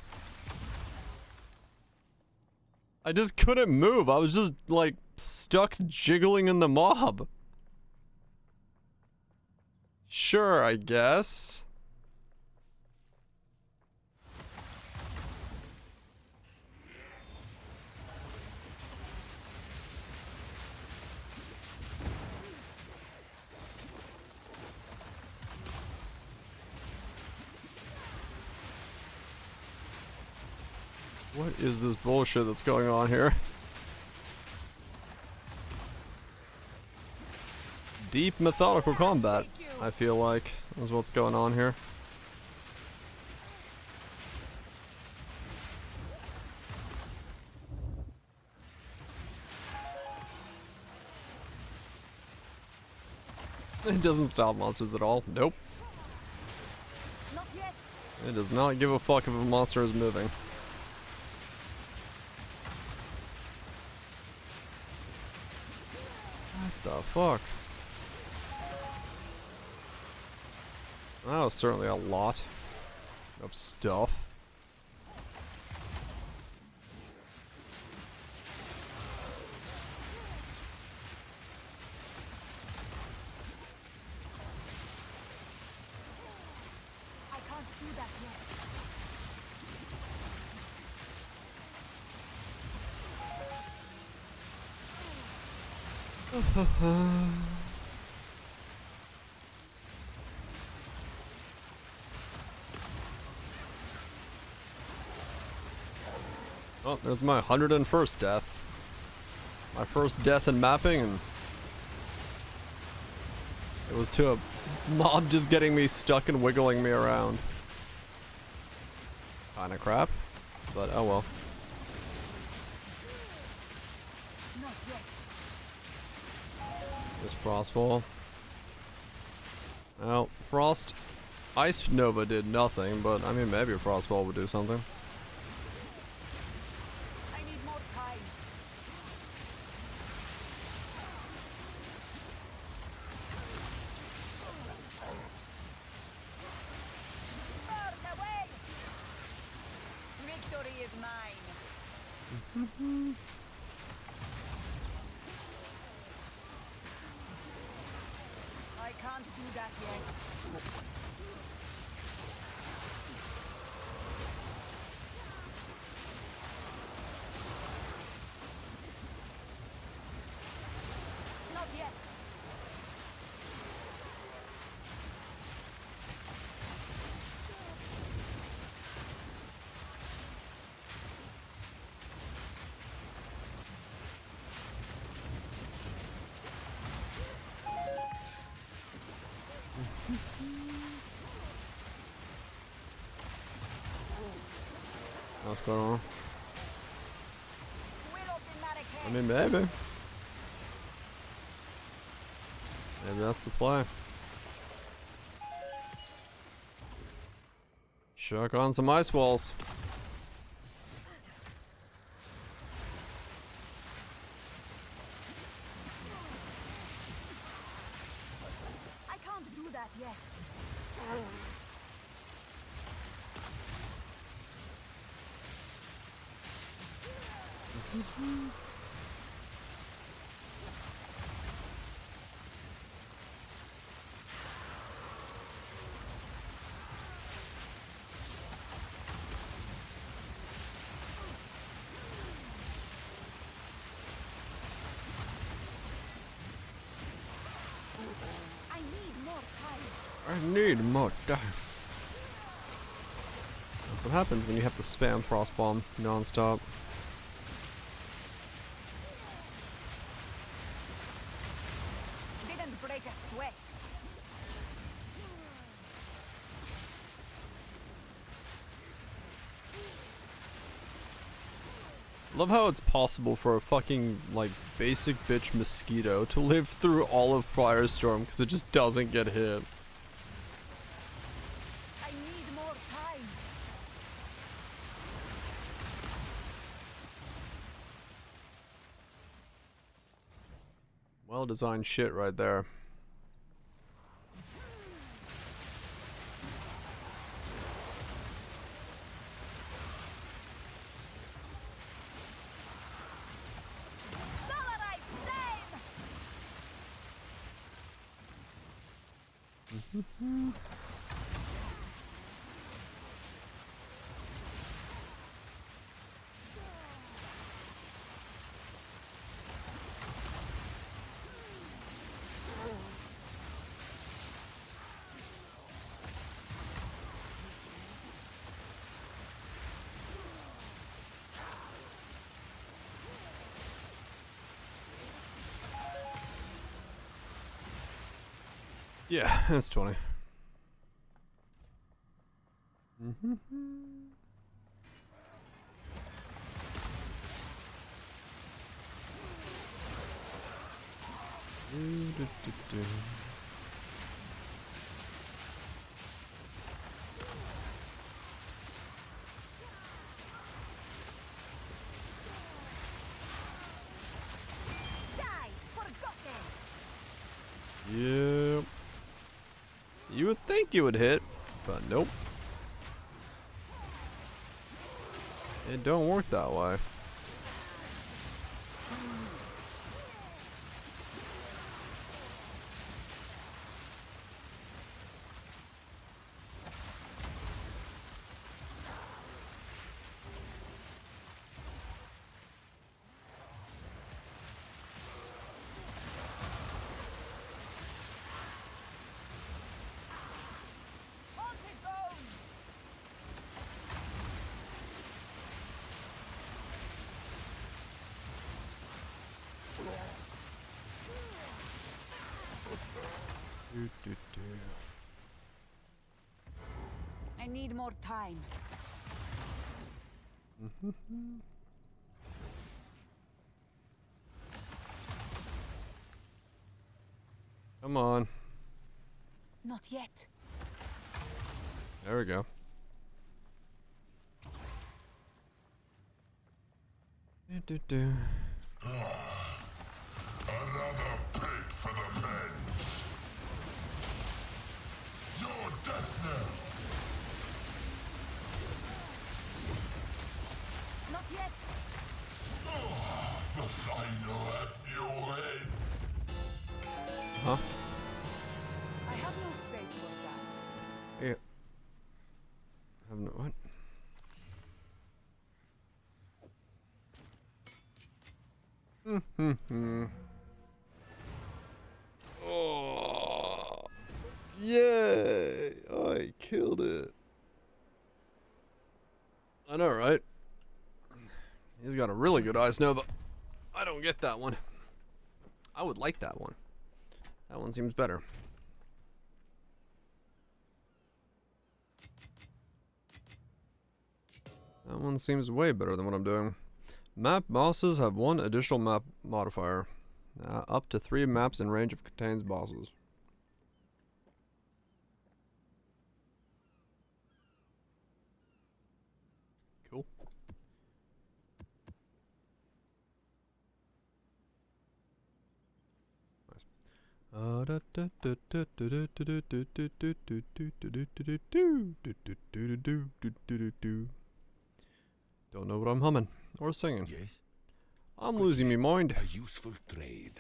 I just couldn't move. I was just, like, stuck jiggling in the mob. Sure, I guess. What is this bullshit that's going on here? Deep methodical combat, I feel like, is what's going on here. It doesn't stop monsters at all. Nope. Not yet. It does not give a fuck if a monster is moving. What the fuck? That was certainly a lot of stuff. I can't do that yet. Oh, there's my 101st death. My first death in mapping, and it was to a mob just getting me stuck and wiggling me around. Kinda crap, but oh well. Not yet. This Frostball. Well, Frost... Ice Nova did nothing, but I mean maybe a Frostball would do something. I need more time. Burn away! Victory is mine. I can't do that yet. Not yet. What's going on? Will of the Marrakesh. I mean maybe. Maybe that's the play. Chuck on some ice walls. I can't do that yet. I need more time. I need more time. That's what happens when you have to spam Frostbomb non-stop. Didn't break a sweat. Love how it's possible for a fucking, like, basic bitch mosquito to live through all of Firestorm because it just doesn't get hit. I need more time. Well designed shit right there. Yeah, that's 20. Die, forgotten. Yep. You would think you would hit, but nope. It don't work that way. Haunted bones. I need more time. Come on. Not yet. There we go. Another pig for the bends. Your death knell. Not yet. The final fury. Huh? I have no space for that. Yeah. Have no what? Oh, yay! I killed it. I know, right? He's got a really good Ice Nova. I don't get that one. I would like that one. That one seems better. That one seems way better than what I'm doing. Map bosses have one additional map modifier. Up to 3 maps in range of contains bosses. Cool. Don't know what I'm humming or singing. Yes? I'm losing me mind. A useful trade.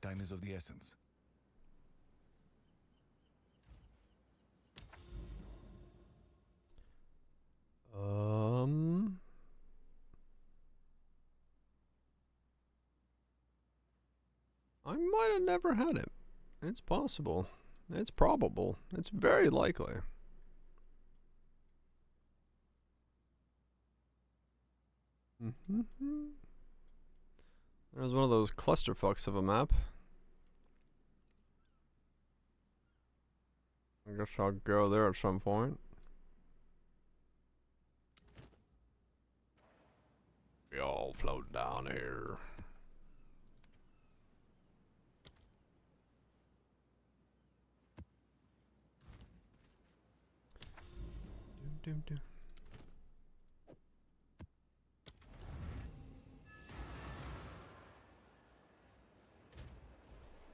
Time is of the essence. I might have never had it. It's possible. It's probable. It's very likely. There's one of those clusterfucks of a map. I guess I'll go there at some point. We all float down here. Doom, doom, doom.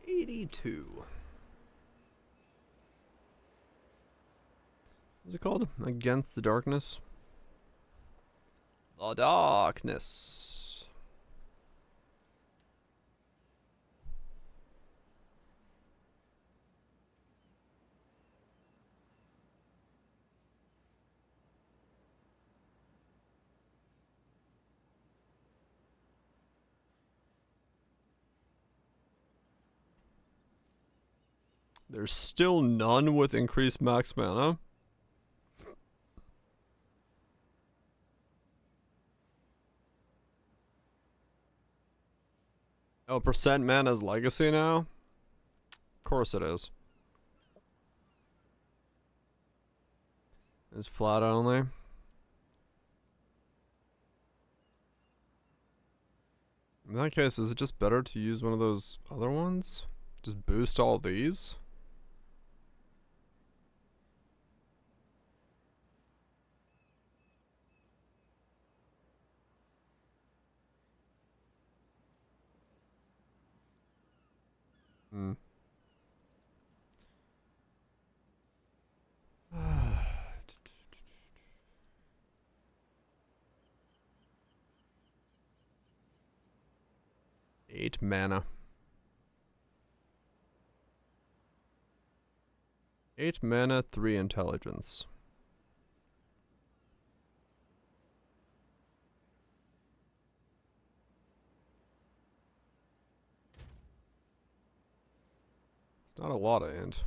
82. What's it called? Against the Darkness? The Darkness. There's still none with increased max mana. Oh, percent mana's legacy now? Of course it is. It's flat only. In that case, is it just better to use one of those other ones? Just boost all these? Hmm. Eight mana. 8 mana, 3 intelligence. It's not a lot of int.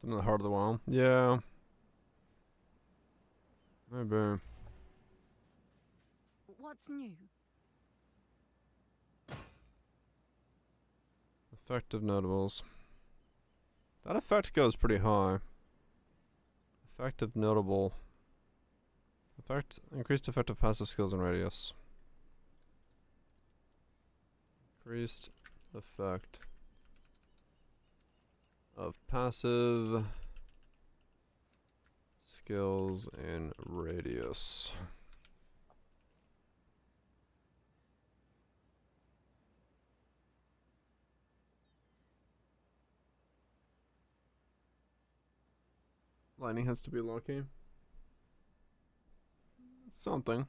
In the heart of the wild. Yeah. Maybe. What's new? Effective notables. That effect goes pretty high. Effective notable. Effect increased effective passive skills and radius. Increased effect of passive skills and radius. Lightning has to be lucky. Something.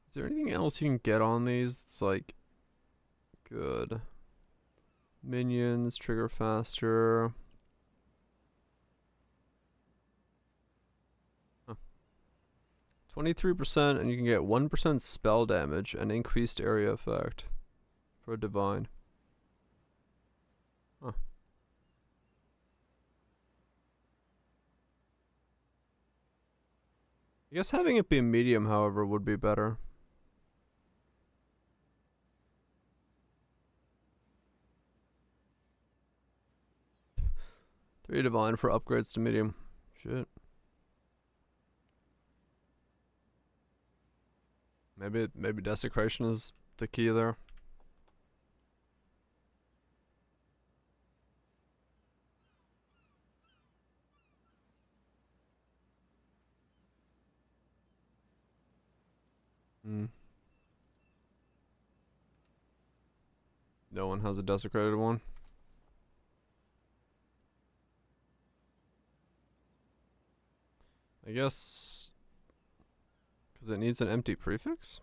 Is there anything else you can get on these that's like good? Minions trigger faster. 23% and you can get 1% spell damage and increased area effect for a divine. Huh. I guess having it be medium, however, would be better. 3 divine for upgrades to medium. Shit. Maybe desecration is the key there. Hmm. No one has a desecrated one. I guess because it needs an empty prefix?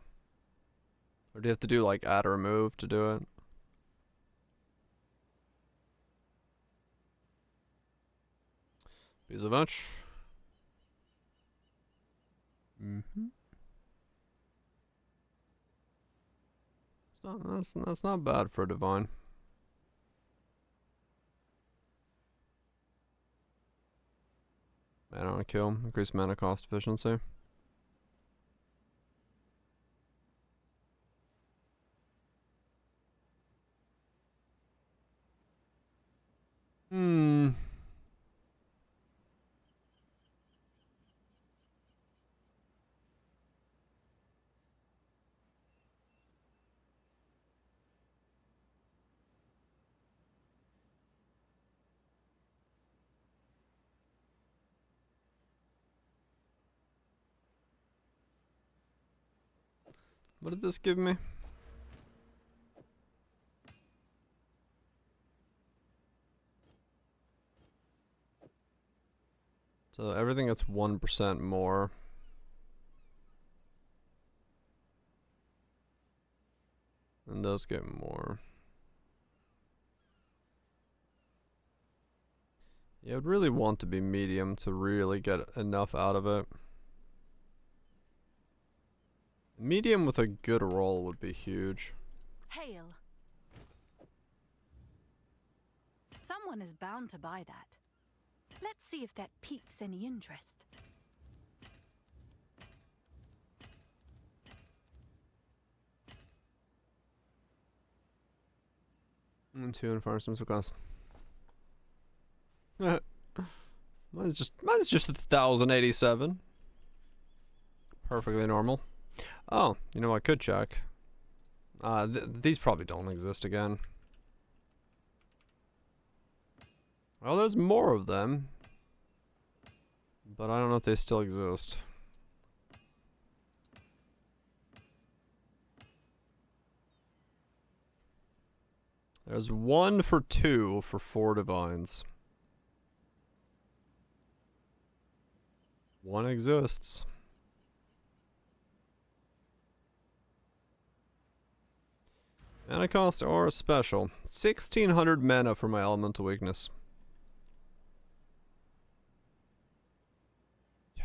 Or do you have to do like add or remove to do it? Piece of bunch. That's not bad for a divine. Mana on kill, increase mana cost efficiency. What did this give me? So everything that's 1% more. And those get more. Yeah, I'd really want to be medium to really get enough out of it. Medium with a good roll would be huge. Hail. Someone is bound to buy that. Let's see if that piques any interest. And 2 and Firestorm class. mine's just 1,087. Perfectly normal. Oh, you know I could check. These probably don't exist again. Well, there's more of them, but I don't know if they still exist. There's 1 for 2 for 4 divines. 1 exists. Mana cost or a special. 1,600 mana for my elemental weakness.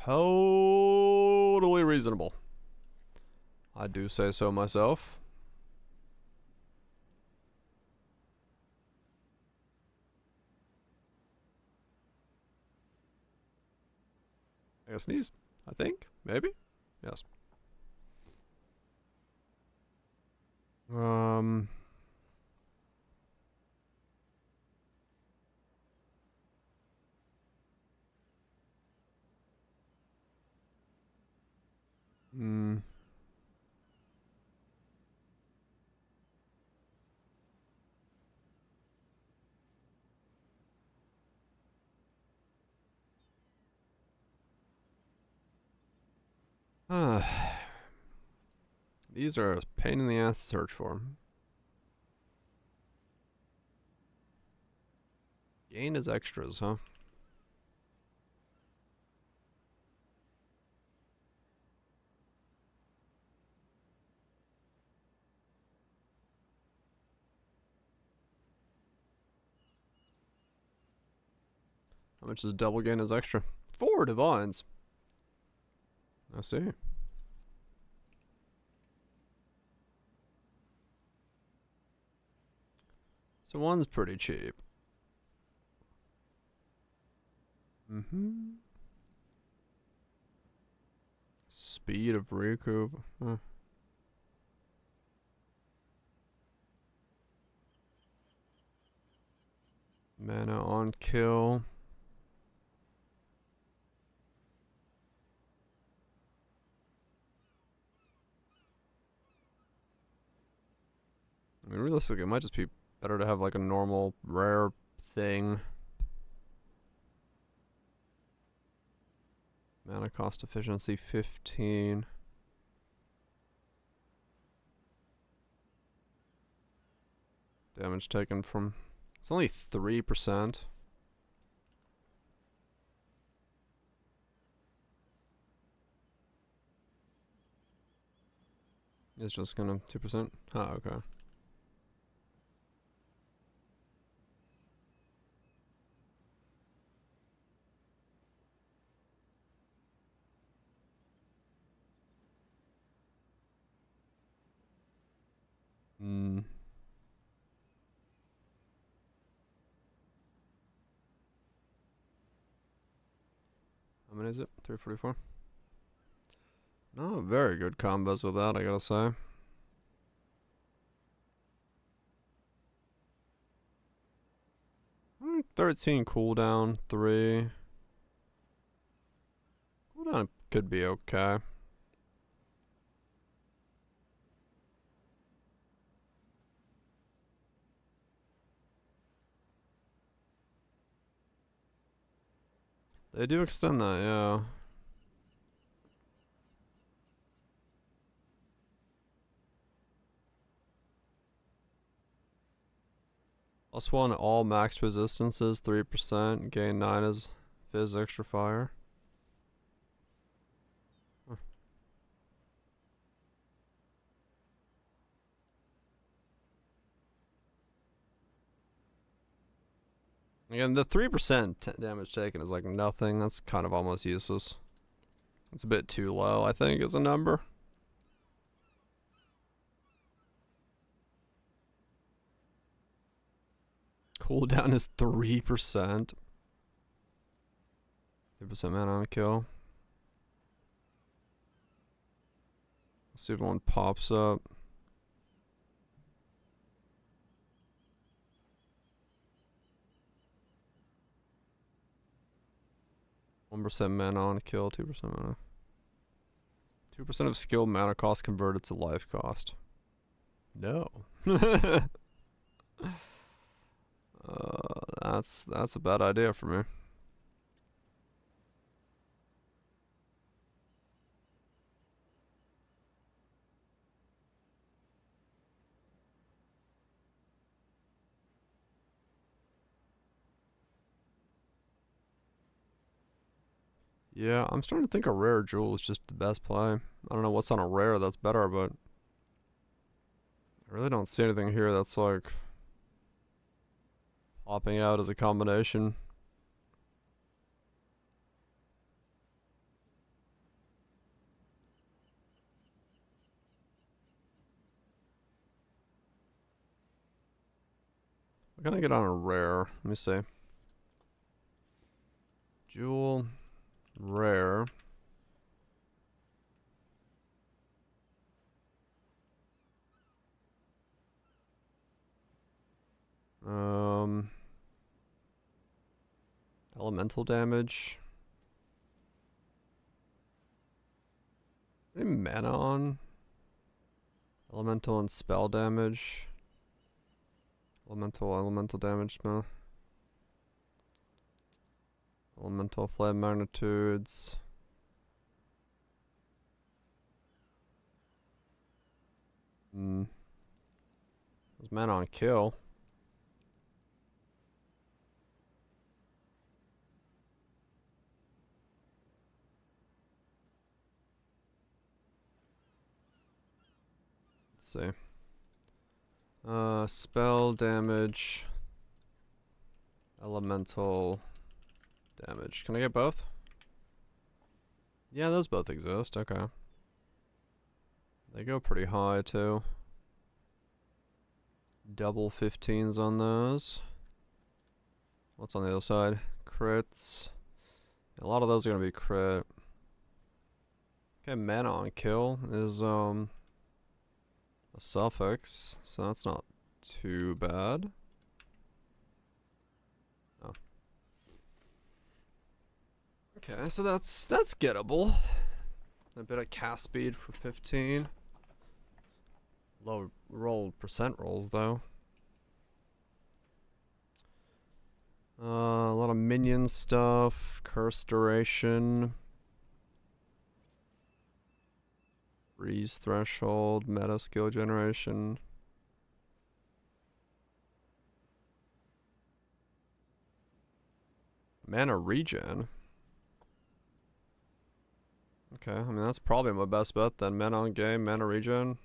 Totally reasonable. I do say so myself. I gotta sneeze. I think. Maybe? Yes. Hmm. These are a pain in the ass to search for. Gain as extras, huh? How much is double gain as extra? 4 divines. I see. So 1's pretty cheap. Speed of recoup. Huh. Mana on kill. I mean, realistically, it might just be better to have like a normal rare thing. Mana cost efficiency 15. Damage taken from... It's only 3%. It's just gonna 2%? Oh, okay. Hmm. How many is it? 344? No, very good combos with that, I gotta say. Mm, 13 cooldown, 3. Cooldown could be okay. They do extend that, yeah. +1 all max resistances, 3%. Gain 9 as Fizz extra fire. Huh. Again, the 3% damage taken is like nothing. That's kind of almost useless. It's a bit too low, I think, as a number. Cooldown is 3%. 3% mana on kill. Let's see if one pops up. One percent mana on kill, 2% mana. 2% of skill mana cost converted to life cost. No. That's a bad idea for me. Yeah, I'm starting to think a rare jewel is just the best play. I don't know what's on a rare that's better, but I really don't see anything here that's like popping out as a combination. What can I get on a rare? Let me see. Jewel, rare. Elemental damage. Any mana on? Elemental and spell damage. Elemental damage, no. Elemental flame magnitudes. There's mana on kill. Let's see. Spell damage. Elemental damage. Can I get both? Yeah, those both exist. Okay. They go pretty high too. Double 15s on those. What's on the other side? Crits. A lot of those are gonna be crit. Okay, mana on kill is a suffix, so that's not too bad. Oh. Okay, so that's gettable. A bit of cast speed for 15. Low roll percent rolls though. A lot of minion stuff, curse duration, freeze threshold, meta skill generation. Mana regen. Okay, I mean that's probably my best bet then. Mana on game, mana regen.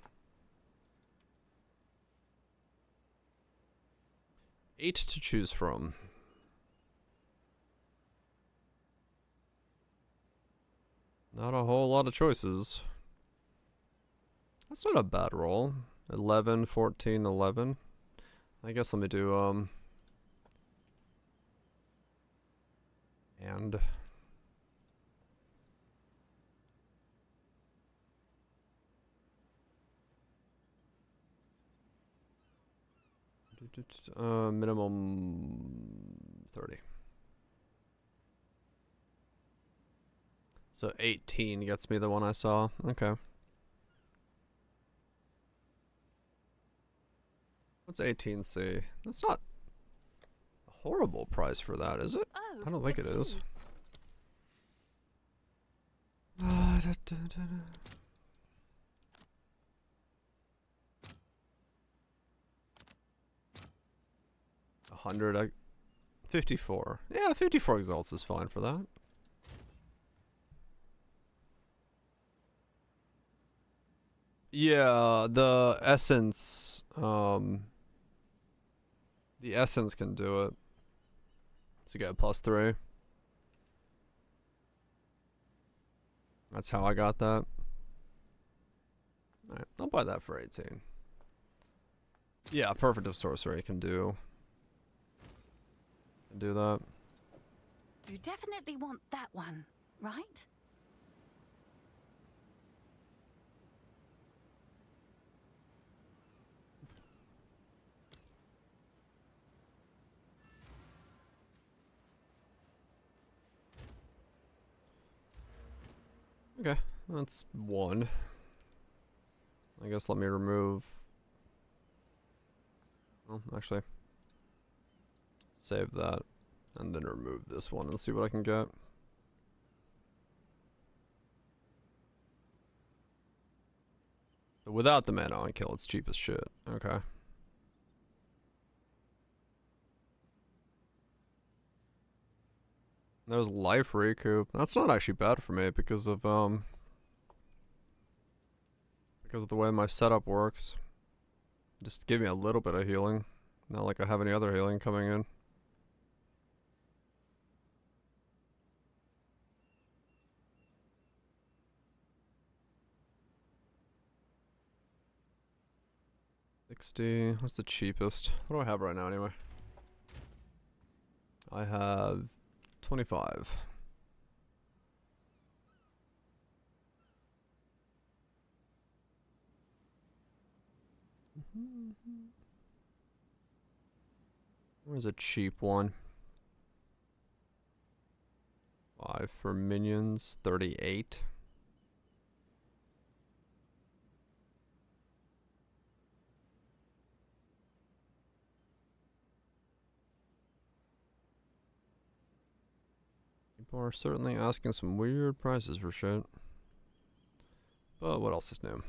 8 to choose from. Not a whole lot of choices. That's not a bad roll. 11, 14, 11. I guess let me do, and... minimum 30. So 18 gets me the one I saw. Okay. What's 18C? That's not a horrible price for that, is it? Oh, I don't think it is. you. 100. 54. Yeah, 54 exalts is fine for that. Yeah, the essence can do it. So you get +3. That's how I got that. Alright, I'll buy that for 18. Yeah, Perfect of Sorcery can do that. You definitely want that one, right? Okay, that's 1. I guess let me remove... Well, actually... Save that. And then remove this one and see what I can get. So without the mana on kill, it's cheap as shit. Okay. There's life recoup. That's not actually bad for me because of the way my setup works. Just give me a little bit of healing. Not like I have any other healing coming in. $60. What's the cheapest? What do I have right now anyway? I have 25. Where's a cheap one? 5 for minions, 38. People are certainly asking some weird prices for shit. But what else is new?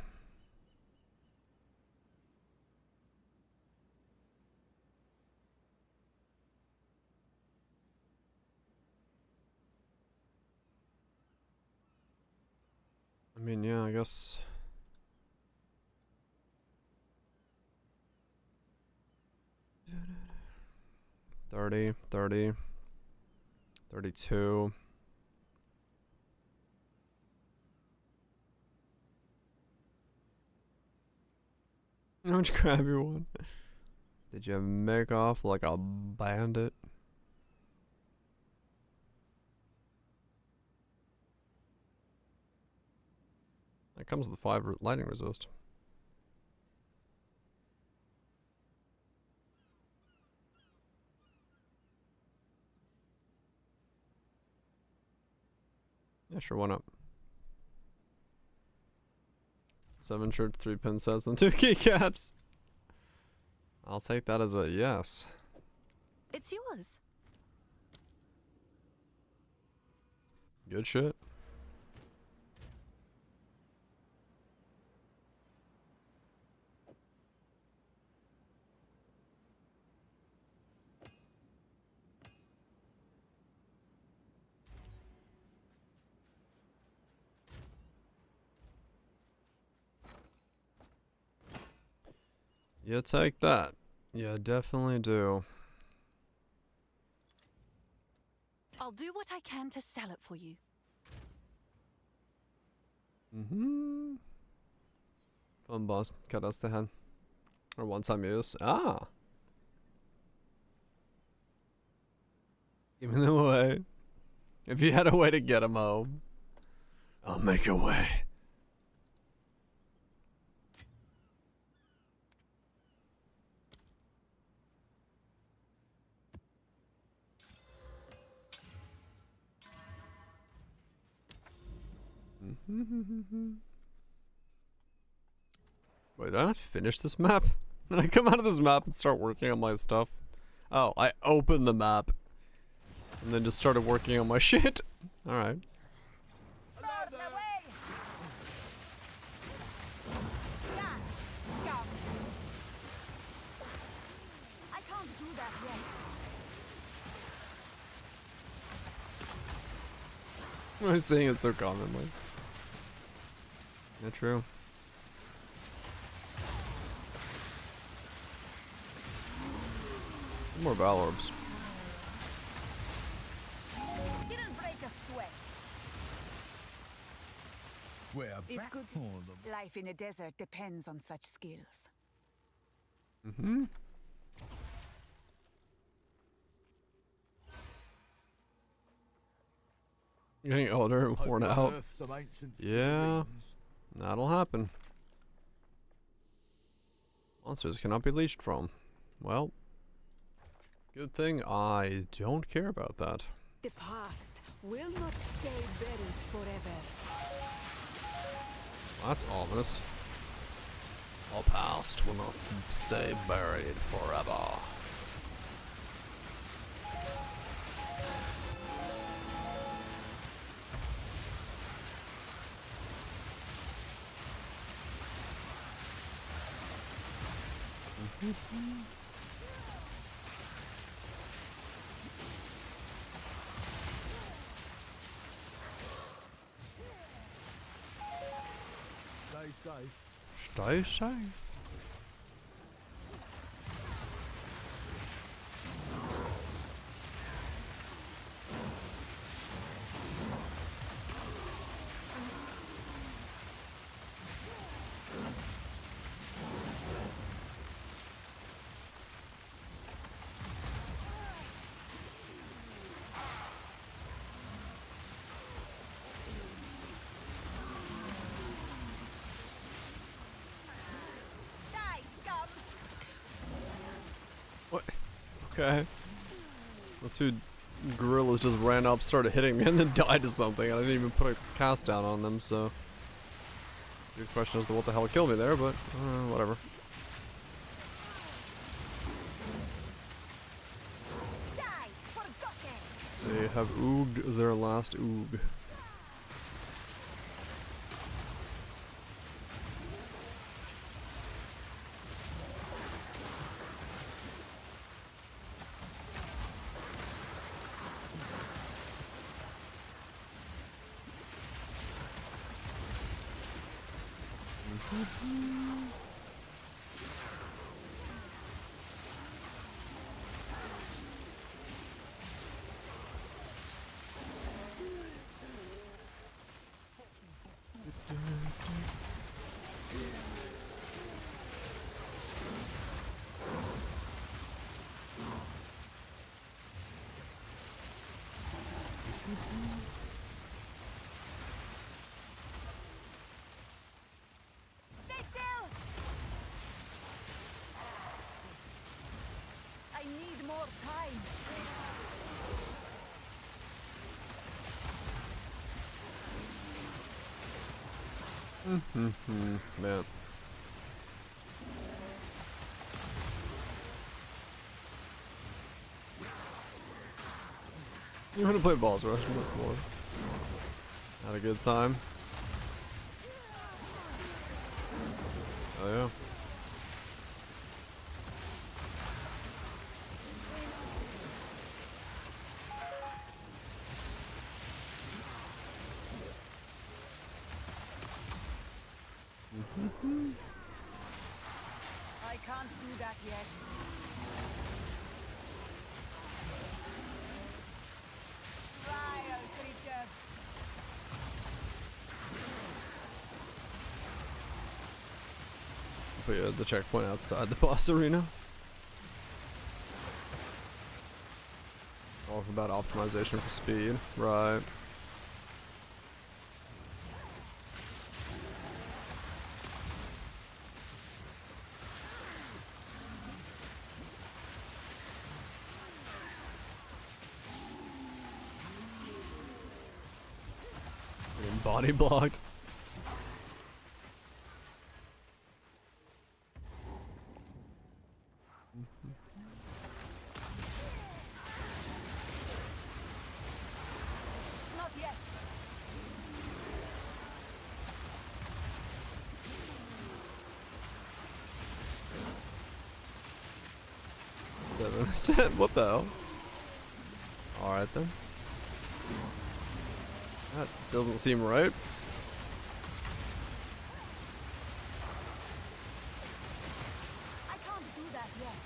I mean, yeah, I guess... 30, 30, 32. How much grab you want? Did you make off like a bandit? That comes with 5 lightning resist. Yeah, sure, why not? 7 shirts, 3 pin sets, and 2 keycaps. I'll take that as a yes. It's yours. Good shit. You take that. Yeah, definitely do. I'll do what I can to sell it for you. Mm-hmm. Fun boss. Cut us the head. Or one-time use. Ah! Give me the way. If you had a way to get him home, I'll make a way. Wait, did I not finish this map? Did I come out of this map and start working on my stuff? Oh, I opened the map. And then just started working on my shit. Alright. I can't do that yet. Why am I saying it so commonly? Yeah, true. More Val Orbs. We're It's back good. for the Life in the desert depends on such skills. Mm-hmm. Getting older and worn out. unearth some ancient Yeah. figurines. That'll happen. Monsters cannot be leashed from. Well, good thing I don't care about that. The past will not stay buried forever. That's ominous. Our past will not stay buried forever. Stay safe. Stay safe. What? Okay. Those two gorillas just ran up, started hitting me, and then died to something. I didn't even put a cast down on them, so... Good question as to what the hell killed me there, but whatever. They have ooged their last oog. I need more time. Man. You want to play Boss Rush more? Had a good time. Oh yeah. I can't do that yet. Vile creature. But yeah, the checkpoint outside the boss arena. All about optimization for speed, right? Getting body blocked. Not yet. What the hell? Alright then. That doesn't seem right. I can't do that yet.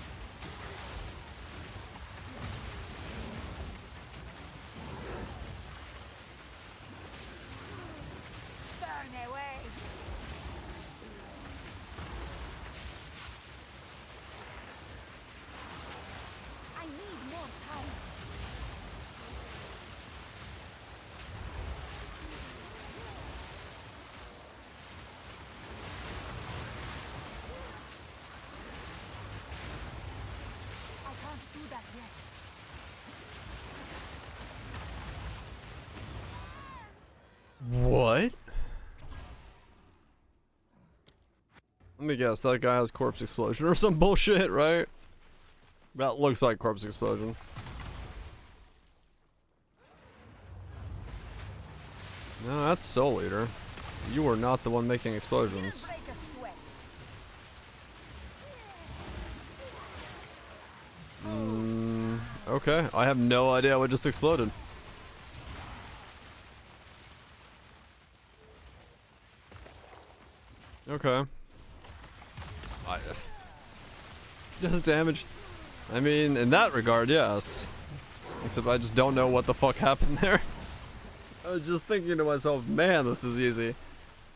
Burn away. do that yet. What? Let me guess, that guy has corpse explosion or some bullshit, right? That looks like corpse explosion. No, that's Soul Eater. You were not the one making explosions. Break a sweat. Okay, I have no idea what just exploded. Okay. Just damage. I mean, in that regard, yes. Except I just don't know what the fuck happened there. I was just thinking to myself, man, this is easy.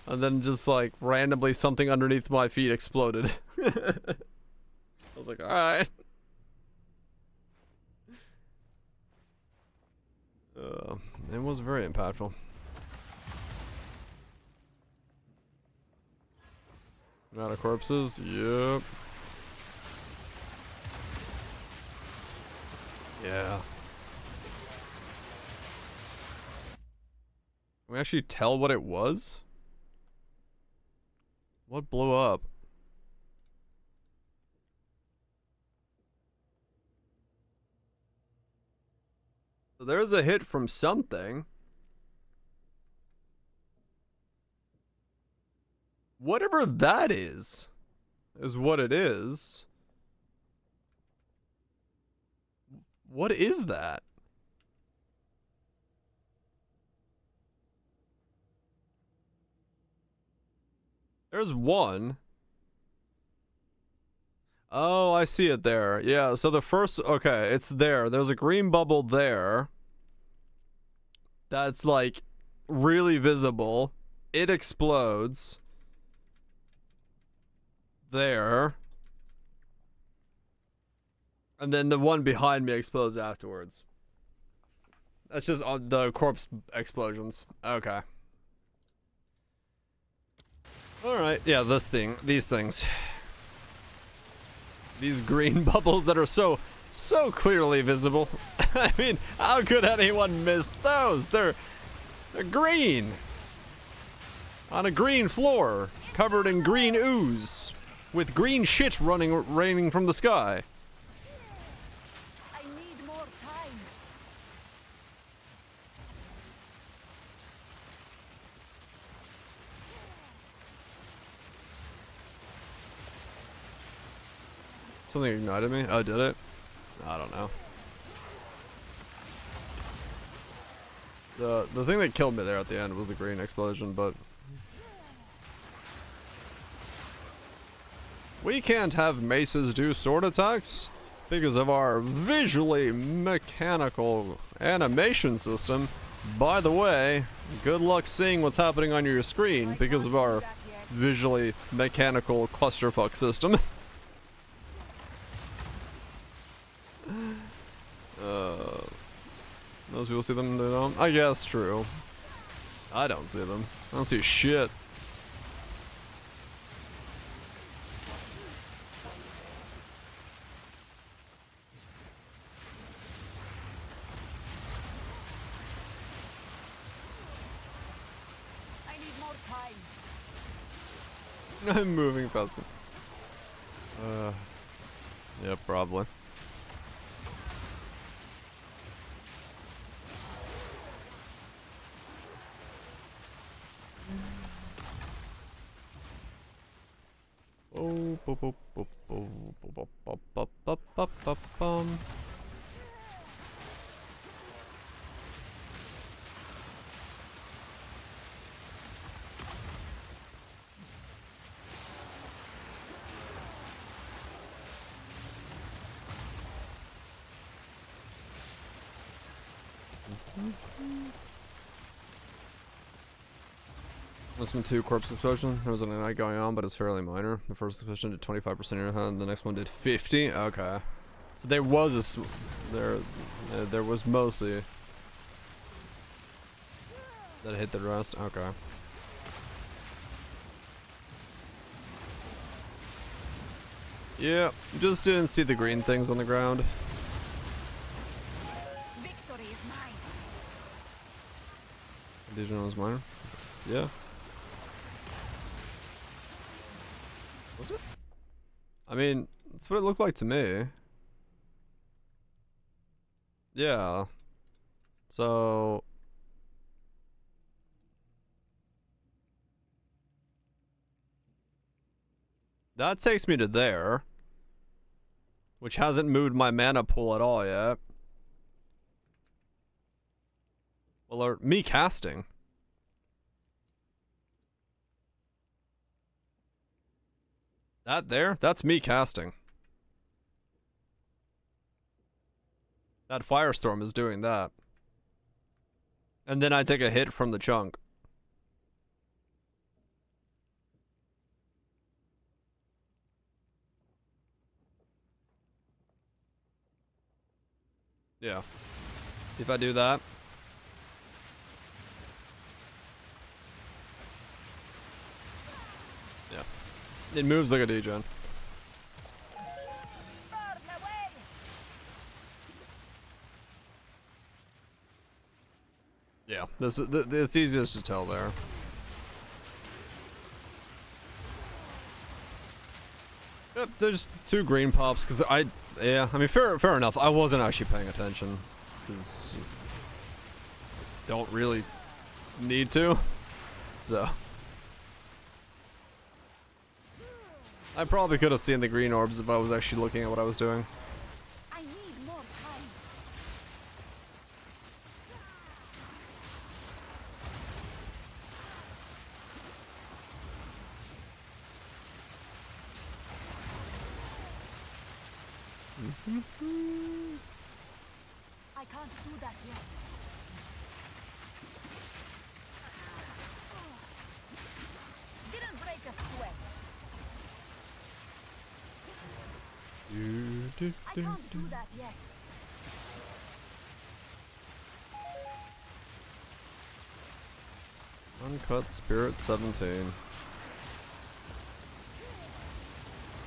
And then just like randomly something underneath my feet exploded. I was like, alright. It was very impactful. Out of corpses? Yep. Yeah. Can we actually tell what it was? What blew up? So there's a hit from something. Whatever that is what it is. What is that? There's one. Oh, I see it there. Yeah, so the first, okay, it's there. There's a green bubble there. That's like really visible. It explodes. There. And then the one behind me explodes afterwards. That's just on the corpse explosions. Okay. Alright, yeah, these things. These green bubbles that are so clearly visible. I mean, how could anyone miss those? They're green. On a green floor, covered in green ooze, with green shit raining from the sky. I need more time. Something ignited me? Oh, did it? I don't know. The thing that killed me there at the end was a green explosion, but we can't have maces do sword attacks because of our visually mechanical animation system. By the way, good luck seeing what's happening on your screen because of our visually mechanical clusterfuck system. Those people see them, they don't? I guess true. I don't see them. I don't see shit. I need more time. I'm moving faster. Yeah, probably. Oh, This one too, corpse explosion. There was an ignite going on, but it's fairly minor. The first explosion did 25% in your hand, the next one did 50. Okay, so there was there was mostly that hit the rest. Okay. Yeah, just didn't see the green things on the ground. Degen was minor? Yeah. Was it? I mean, that's what it looked like to me. Yeah. So... that takes me to there. Which hasn't moved my mana pool at all yet. Well, or me casting. That there? That's me casting. That Firestorm is doing that. And then I take a hit from the chunk. Yeah. See if I do that. Yeah. It moves like a degen. Yeah, this is it's easiest to tell there. Yep, there's 2 green pops because I mean fair enough. I wasn't actually paying attention because don't really need to. So I probably could have seen the green orbs if I was actually looking at what I was doing. I need more time. I can't do that yet. Didn't break a sweat. I can't do that yet. Uncut Spirit 17.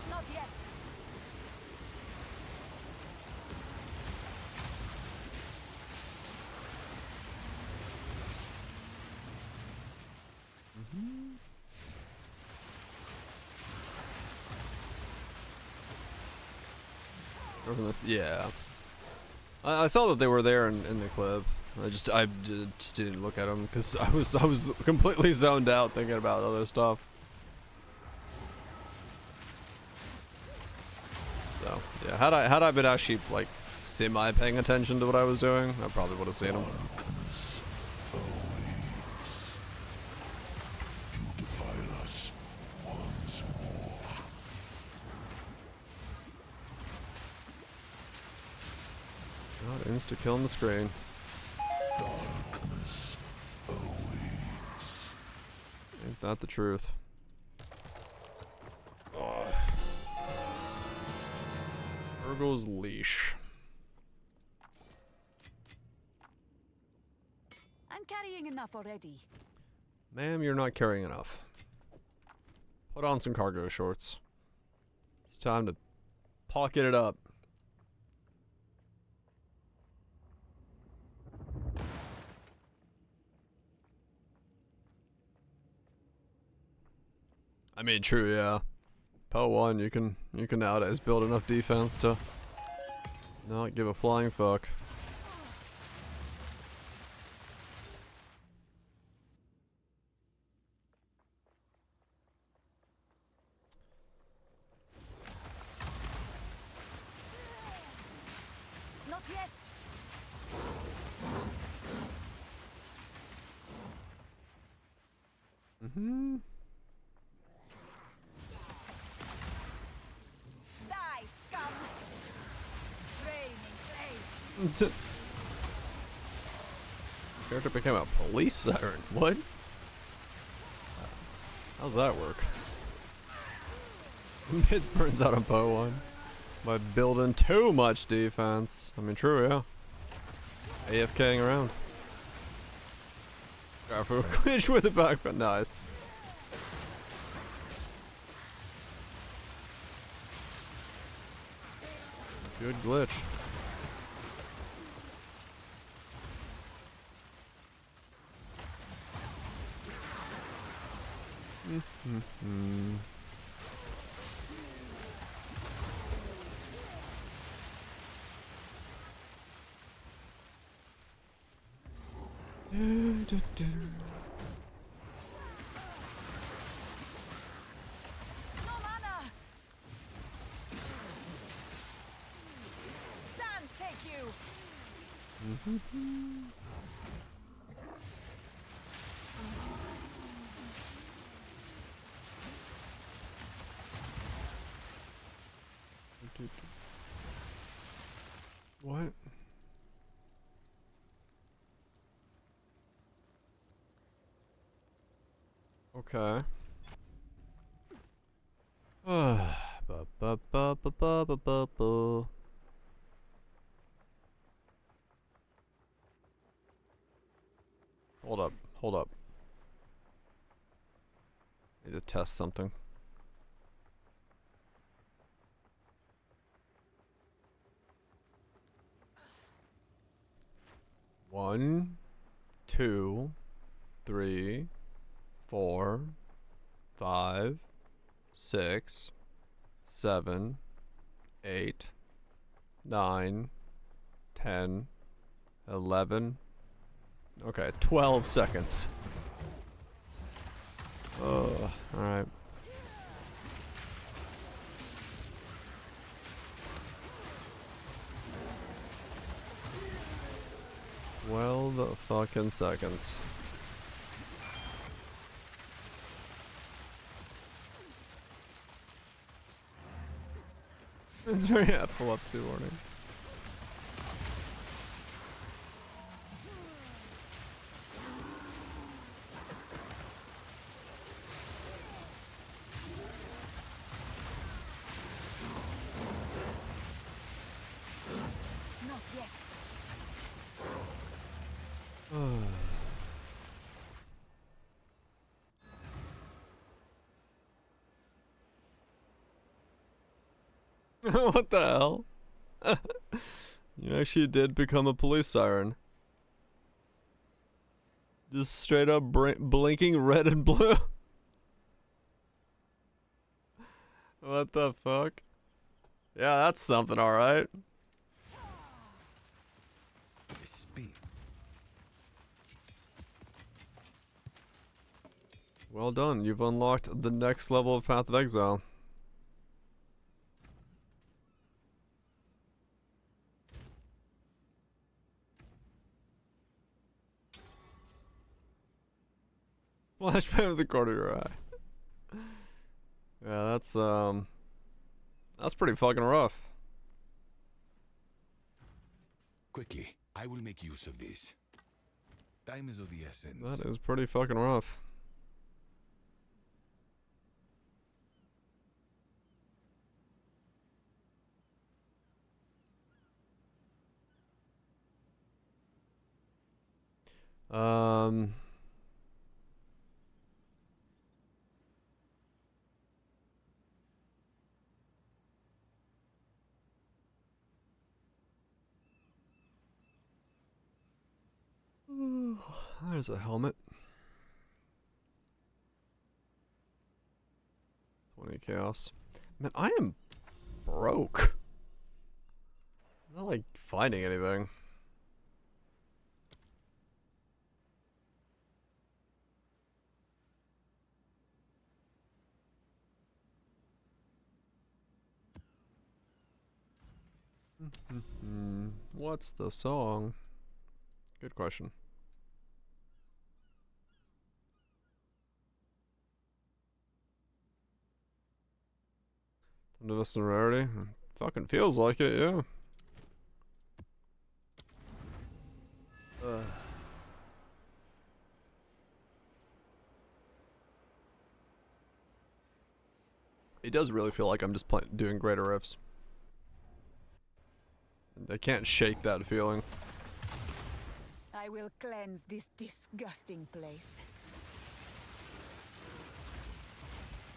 Not yet. Yeah. I saw that they were there in the clip. I just didn't look at them because I was completely zoned out thinking about other stuff. So yeah, had I been actually like semi paying attention to what I was doing, I probably would have seen them. God, insta kill on the screen. Ain't that the truth? Urgo's leash. I'm carrying enough already. Ma'am, you're not carrying enough. Put on some cargo shorts. It's time to pocket it up. I mean, true, yeah. PO 1, you can nowadays build enough defense to not give a flying fuck. Not yet. Mm-hmm. Die, scum. Training. Character became a police siren. What? How's that work? Mids burns out on PO 1 by building too much defense. I mean, true, yeah. AFKing around. Try for a glitch with the back, but nice. Good glitch. No mana! Sands take you! What? Okay. Ba ba ba ba ba ba ba ba. Hold up, hold up. Need to test something. One, 2, 3, 4, 5, 6, 7, 8, 9, 10, 11. Okay, 12 seconds. Oh, alright. The fucking seconds. It's very epilepsy warning. Not yet. What the hell? You actually did become a police siren. Just straight up blinking red and blue. What the fuck? Yeah, that's something, alright. Speak. Well done, you've unlocked the next level of Path of Exile. Flashbang of the corner of your eye. Yeah, that's pretty fucking rough. Quickly, I will make use of this. Time is of the essence. That is pretty fucking rough. There's a helmet. 20 chaos. Man, I am broke. I'm not like finding anything. What's the song? Good question. Divest and rarity. Fucking feels like it, yeah. It does really feel like I'm just doing greater riffs. I can't shake that feeling. I will cleanse this disgusting place.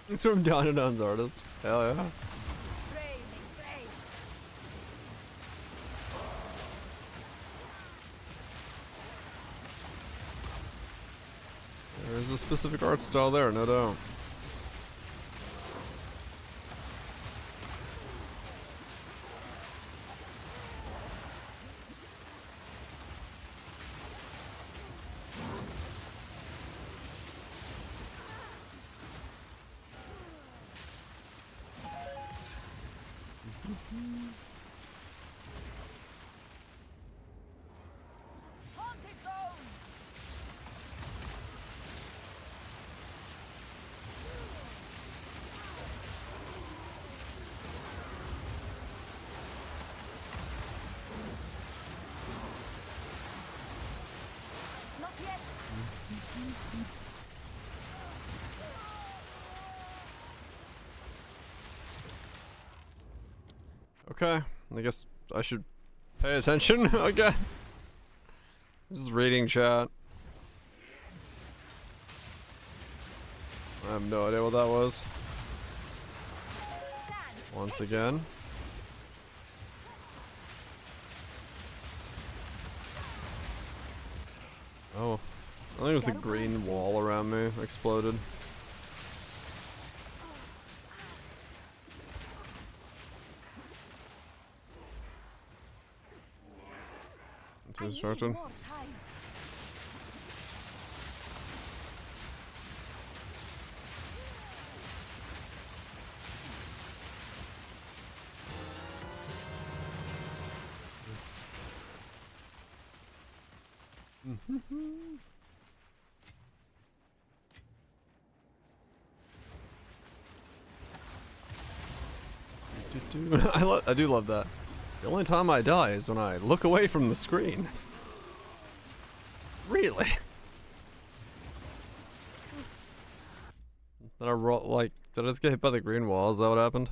It's from Don and Don's artist. Hell yeah. Flaming flame. There's a specific art style there, no doubt. Not yet. Okay, I guess I should pay attention again. Just reading chat. I have no idea what that was. Once again. Oh, I think it was the green wall around me exploded. It's instructed. More time. I do love that. The only time I die is when I look away from the screen. Really? Did I roll, like, did I just get hit by the green wall? Is that what happened?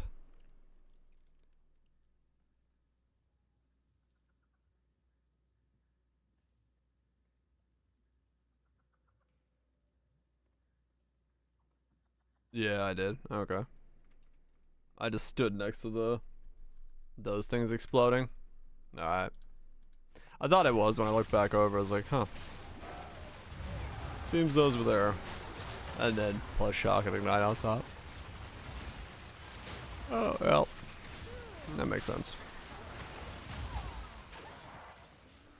Yeah, I did. Okay. I just stood next to those things exploding. Alright. I thought it was when I looked back over. I was like, huh. Seems those were there. And then plus shock and ignite on top. Oh, well. That makes sense.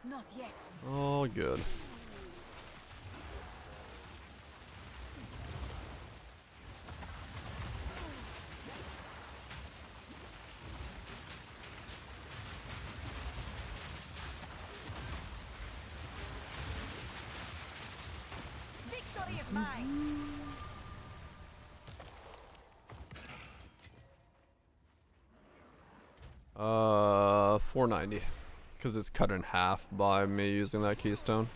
Not yet. All good. Victory is mine. 490. Because it's cut in half by me using that keystone.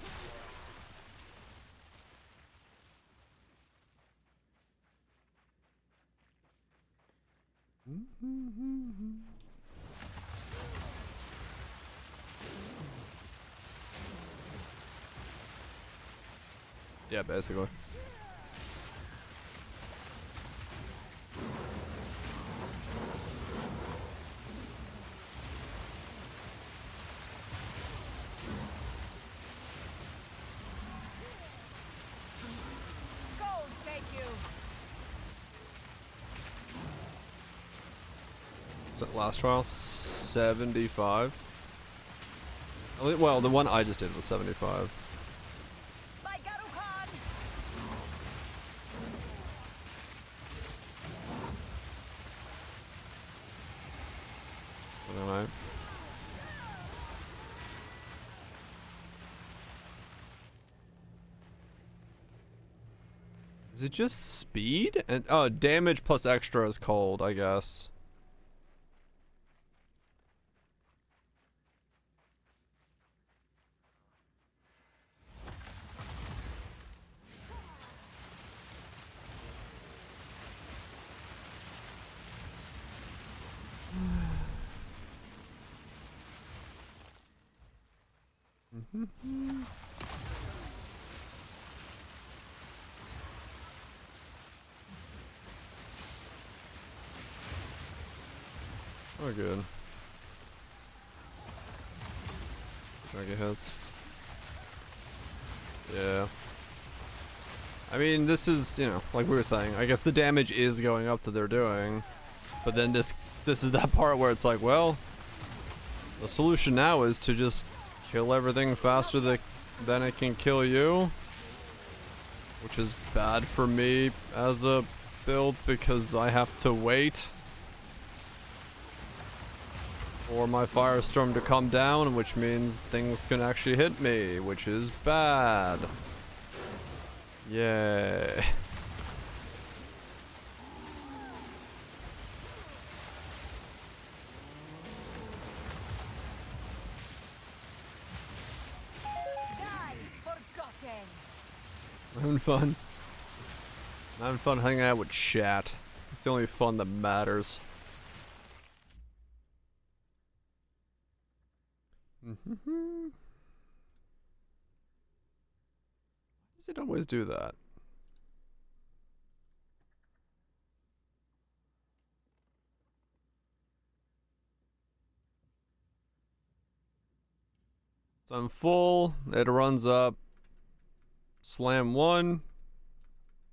Yeah, basically. Gold, thank you. Last trial, 75. Well, the one I just did was 75. By Garukan. Alright. Is it just speed? And oh, damage plus extra is cold, I guess. Oh, good. Mega hits. Yeah. I mean, this is, you know, like we were saying, I guess the damage is going up that they're doing. But then this is that part where it's like, well, the solution now is to just kill everything faster than it can kill you. Which is bad for me as a build because I have to wait. for my firestorm to come down, which means things can actually hit me, which is bad. Yay. Having fun. Having fun hanging out with chat. It's the only fun that matters. Why does it always do that? So I'm full, it runs up. Slam 1.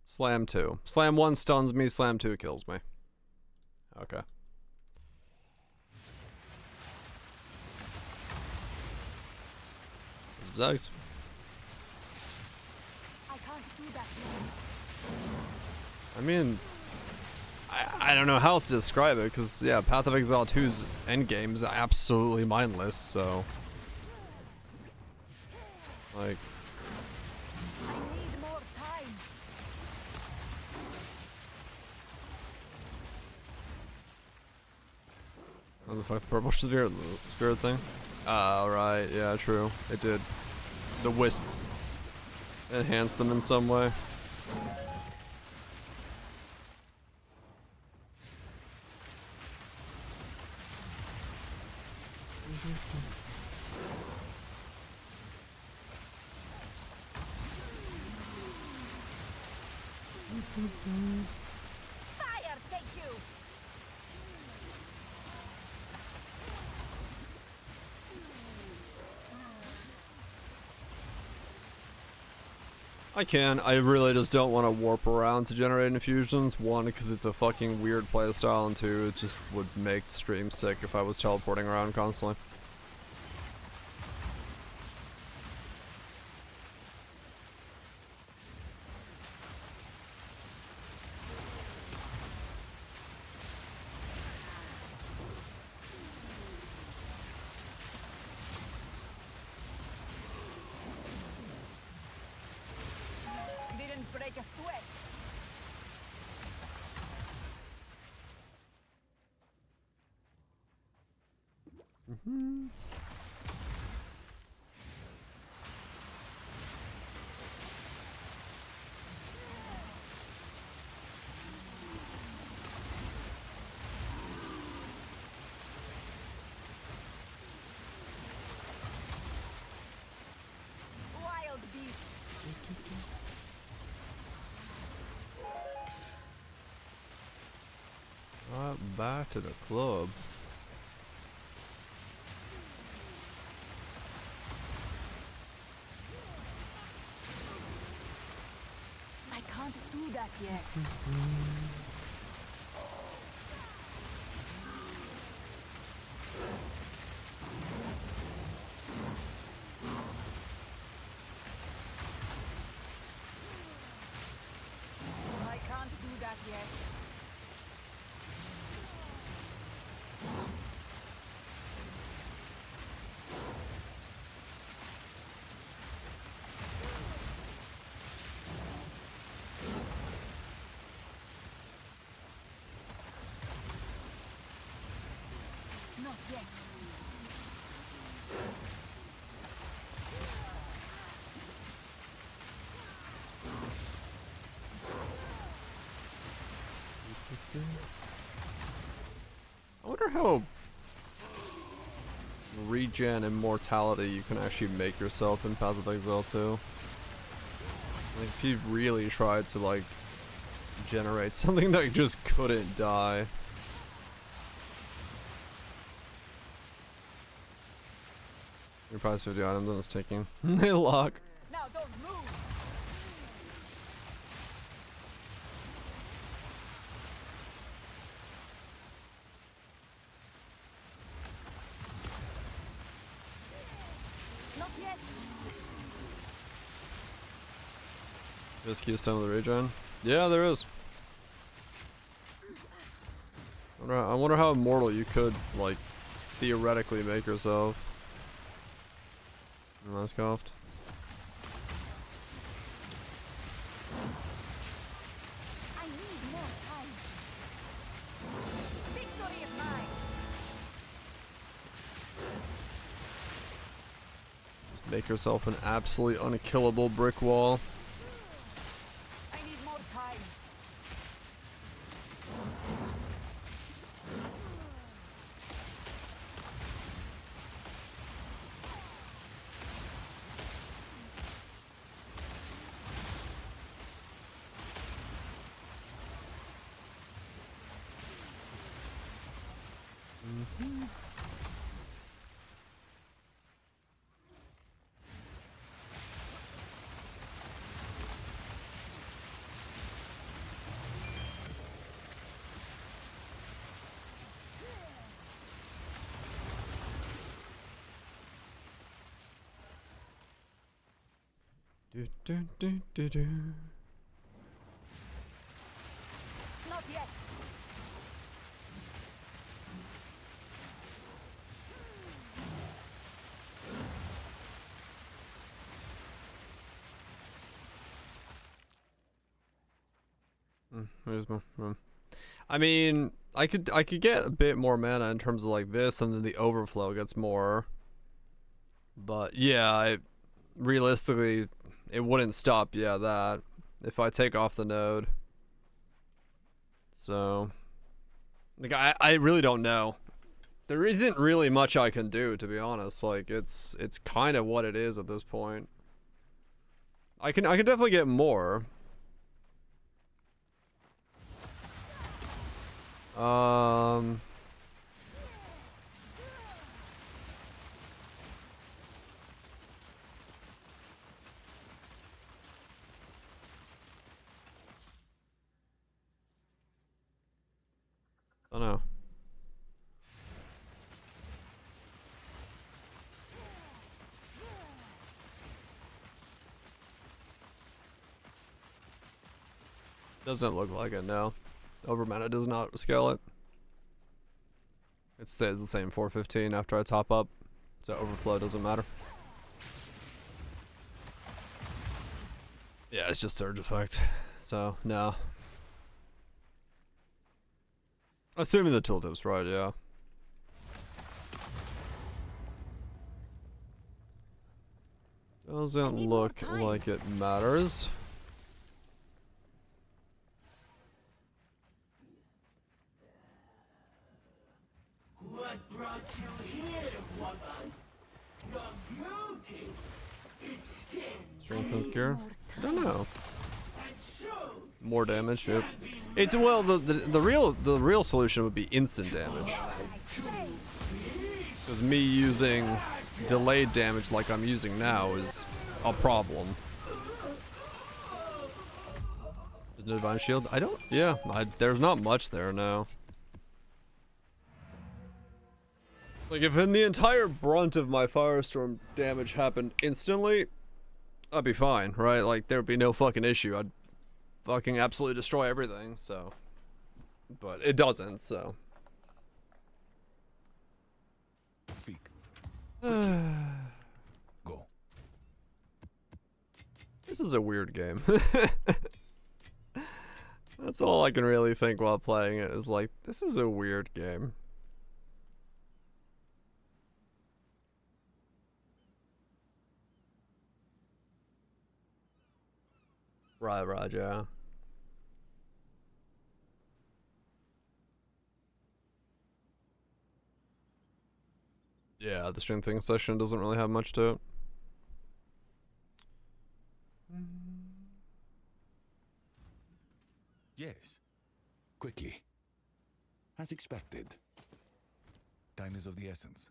Slam 2. Slam 1 stuns me, slam 2 kills me. Okay. Zags. I can't do that. I mean, I don't know how else to describe it, because, yeah, Path of Exile 2's endgame is absolutely mindless, so. Like. I need more time. What the fuck, the purple spirit thing? Oh, right, yeah, true. It did. The wisp enhanced them in some way. Fire, take you. I can. I really just don't want to warp around to generate infusions. One, because it's a fucking weird playstyle, and two, it just would make stream sick if I was teleporting around constantly. Didn't break a sweat. Wild beast. Back to the club. I can't do that yet. I can't do that yet. Not yet. I wonder how regen immortality you can actually make yourself in Path of Exile 2. Like, if you really tried to, like, generate something that just couldn't die. Your prize 50 items and it's taking. They lock. Now don't move. Not yet. Just keep some of the regen. Yeah, there is. I wonder how immortal you could, like, theoretically make yourself. Nice coughed. I need more time. Victory is mine. Just make yourself an absolutely unkillable brick wall. I need more time. Do, do, do, do, do. Not yet. Where's my room? I mean, I could get a bit more mana in terms of like this, and then the overflow gets more. But yeah, realistically, it wouldn't stop. Yeah, that if I take off the node. So, like, I really don't know. There isn't really much I can do, to be honest. Like, it's kind of what it is at this point. I can definitely get more. I don't know. Doesn't look like it, no. Overmana does not scale it. It stays the same 415 after I top up, so overflow doesn't matter. Yeah, it's just surge effect, so no. Assuming the tooltip's right, yeah. Doesn't look like it matters. What brought you here, woman? Your beauty is skin Strength and cure? I don't know. and soul. More damage, yep. It's well the real solution would be instant damage. Because me using delayed damage like I'm using now is a problem. There's no divine shield? I don't there's not much there now. Like if in the entire brunt of my firestorm damage happened instantly, I'd be fine, right? Like there'd be no fucking issue. I'd fucking absolutely destroy everything, so. But it doesn't, so. Speak. Go. This is a weird game. That's all I can really think while playing it is like, this is a weird game. Right, yeah. Yeah, the strengthening session doesn't really have much to it. Yes. Quickly. As expected. Time is of the essence.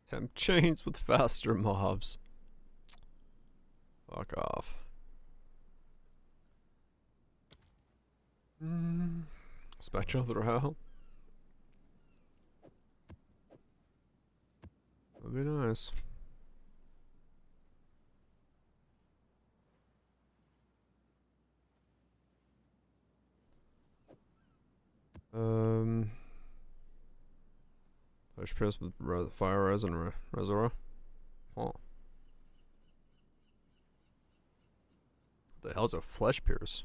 Temp chains with faster mobs. Fuck off. Spectral throw. That'd be nice. Flesh pierce with fire res and reservoir. Huh. What the hell's a flesh pierce?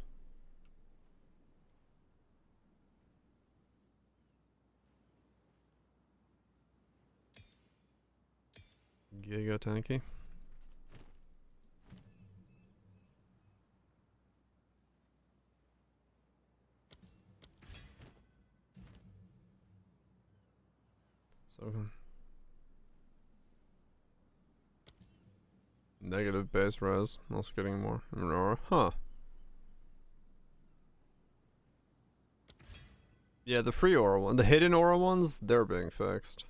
Giga tanky. So negative base res, also getting more aurora. Huh. Yeah, the free aura one, the hidden aura ones, they're being fixed.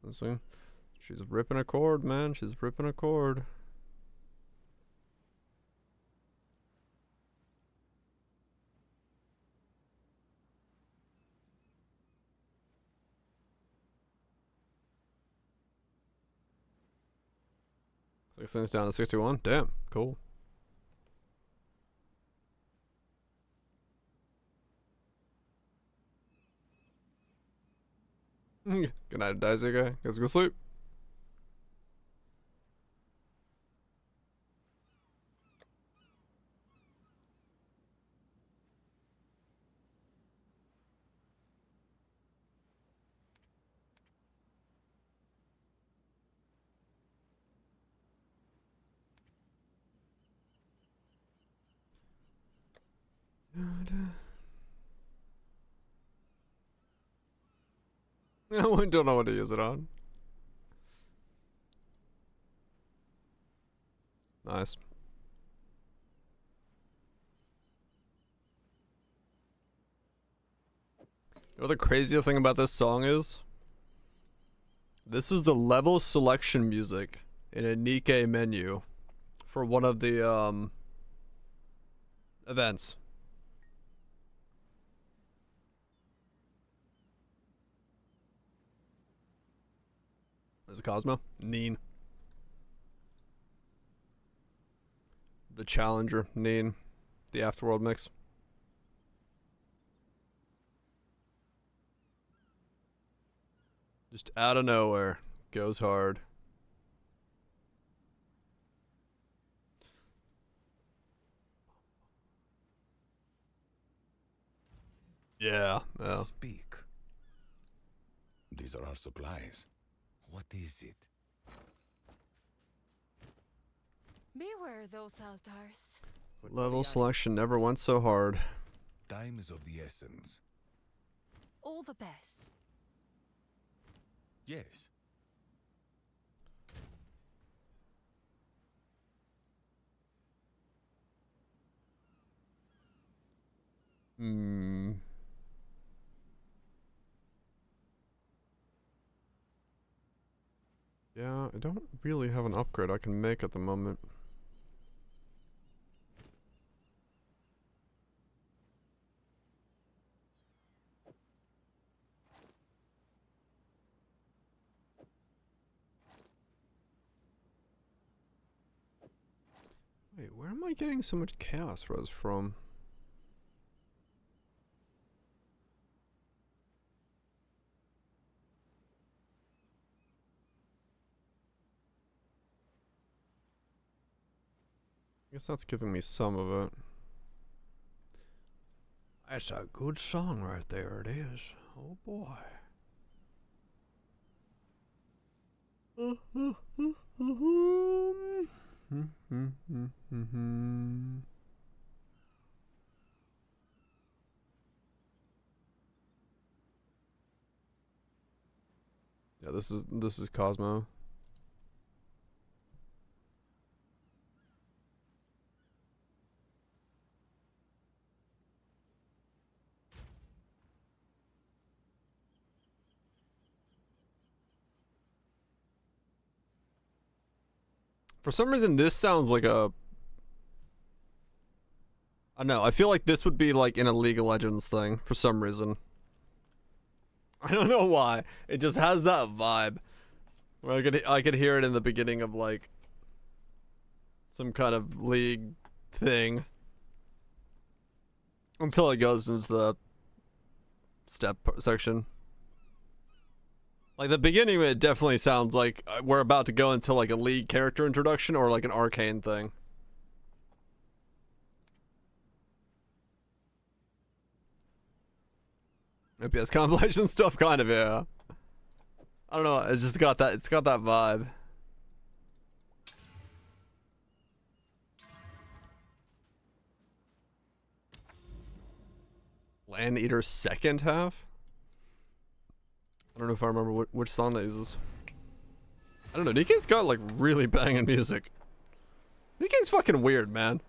Let's see. She's ripping a cord, man. She's ripping a cord. Things down to 61. Damn, cool. Good night, Daisy guy. Guys, go sleep. I don't know what to use it on. Nice. You know what the craziest thing about this song is? This is the level selection music in a Nikkei menu for one of the events. Is it Cosmo? Neen. The Challenger, Neen. The Afterworld mix. Just out of nowhere. Goes hard. Yeah, yeah. Speak. These are our supplies. What is it? Beware those altars. Level selection never went so hard. Time is of the essence. All the best. Yes. Hmm. Yeah, I don't really have an upgrade I can make at the moment. Wait, where am I getting so much chaos res from? I guess that's giving me some of it. That's a good song right there, it is. Oh boy. Yeah, this is Cosmo. For some reason, this sounds like a... I know. I feel like this would be like in a League of Legends thing for some reason. I don't know why. It just has that vibe. Where I could hear it in the beginning of like some kind of League thing. Until it goes into the step section. Like the beginning of it definitely sounds like we're about to go into like a League character introduction or like an arcane thing. OPS compilation stuff, kind of, yeah. I don't know, it's just got that, it's got that vibe. Land Eater's second half? I don't know if I remember which song that uses. I don't know, Nikki's got like really banging music. Nikki's fucking weird, man.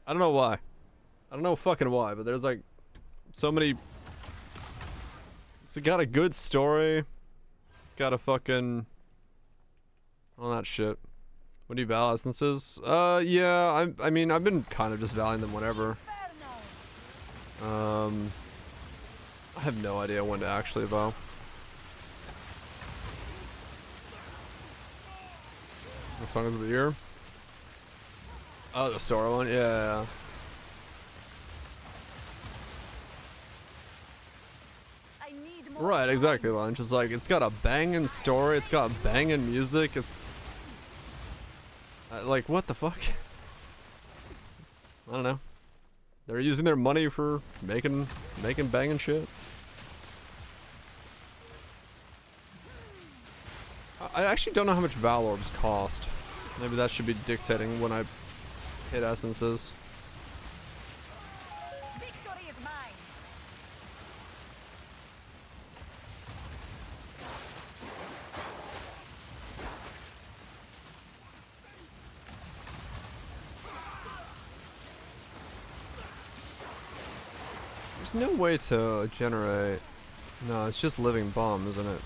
I don't know why. I don't know fucking why, but there's like so many. It's got a good story. It's got a fucking all that shit. What do you val essences? Yeah, I mean I've been kind of just valuing them whenever. I have no idea when to actually vow. The songs of the year? Oh, the Sora one? Yeah. Right, exactly, Lunch. It's like, it's got a banging story, it's got banging music, it's... like, what the fuck? I don't know. They're using their money for making banging shit. I actually don't know how much Val Orbs cost. Maybe that should be dictating when I hit essences. Victory is mine. There's no way to generate... No, it's just living bomb, isn't it?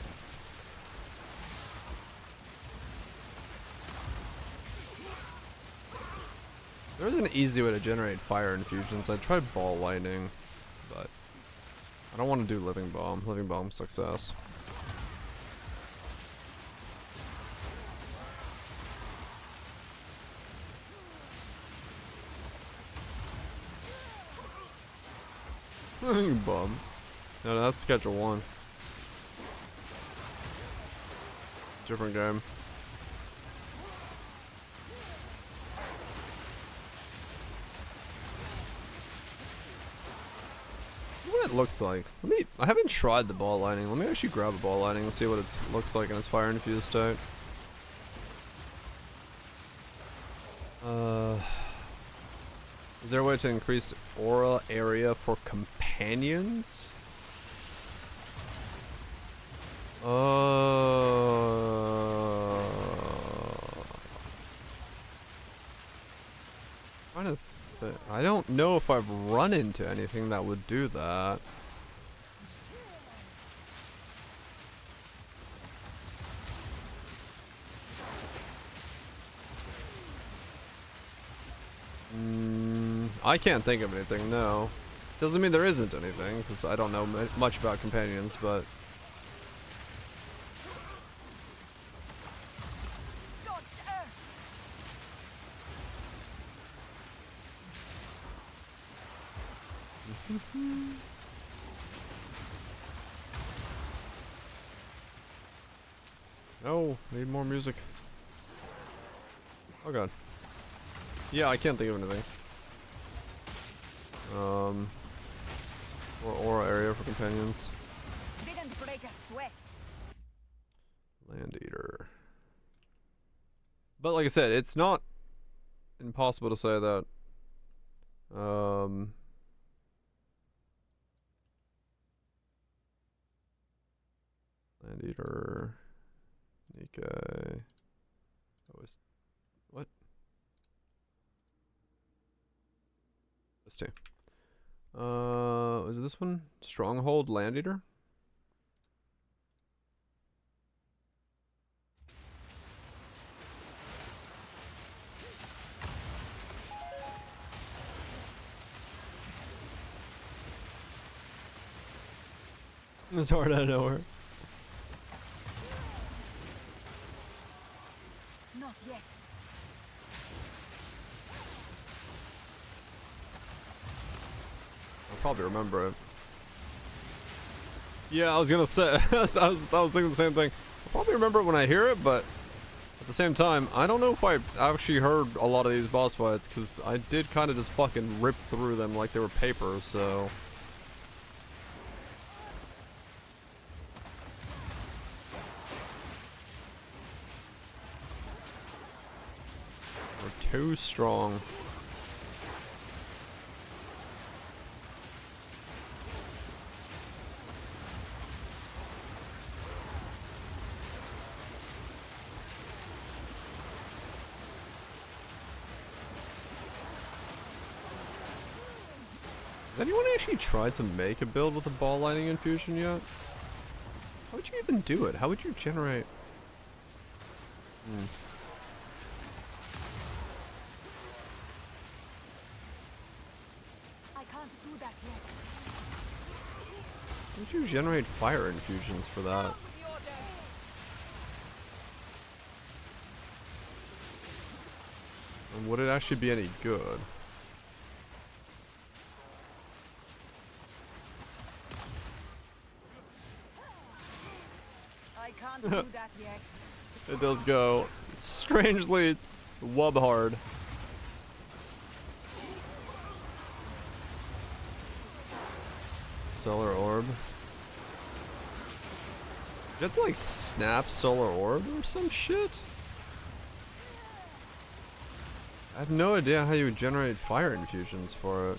There's an easy way to generate fire infusions. I tried ball lightning, but I don't want to do living bomb. Living bomb success. Living bomb. No, that's schedule 1. Different game. What it looks like. I haven't tried the ball lightning. Let me actually grab a ball lightning and see what it looks like in its fire infused state. Is there a way to increase aura area for companions? I don't know if I've run into anything that would do that. I can't think of anything, no. Doesn't mean there isn't anything, because I don't know much about companions, but... Oh, need more music. Oh god. Yeah, I can't think of anything. Or aura area for companions. Didn't break a sweat. Land Eater. But like I said, it's not impossible to say that. Land Eater. Nikkei. What? Let's see. Is it this one? Stronghold Land Eater? It's hard out of nowhere. Not yet. I'll probably remember it. Yeah, I was gonna say, I was thinking the same thing. I'll probably remember it when I hear it, but at the same time, I don't know if I actually heard a lot of these boss fights, because I did kind of just fucking rip through them like they were paper, so... We're too strong. Has anyone actually tried to make a build with a ball lightning infusion yet? How would you even do it? How would you generate... I can't do that yet. How would you generate fire infusions for that? Out with the order. And would it actually be any good? I can't do that yet. It does go strangely wub hard. Solar orb. You have to like snap solar orb or some shit? I have no idea how you would generate fire infusions for it.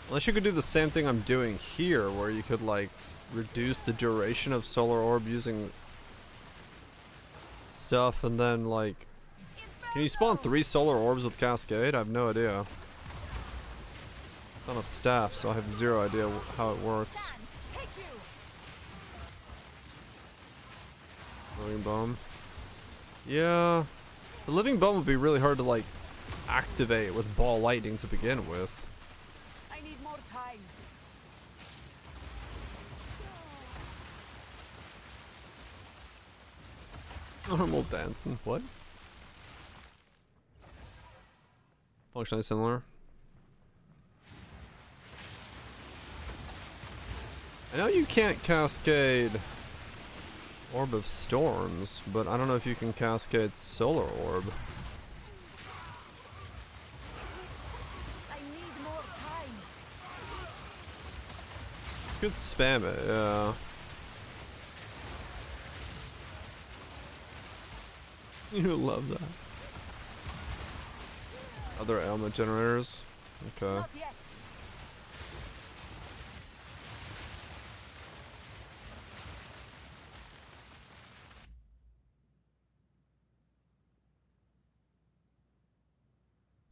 Unless you could do the same thing I'm doing here, where you could like reduce the duration of solar orb using stuff, and then like, can you spawn 3 solar orbs with cascade? I have no idea. It's on a staff, so I have 0 idea how it works. Take you. Living bomb. Yeah, the living bomb would be really hard to like activate with ball lightning to begin with. I need more time. Normal dancing, what? Functionally similar. I know you can't cascade Orb of Storms, but I don't know if you can cascade Solar Orb. I need more time. You could spam it, yeah. You love that. Other ailment generators? Okay. Not yet.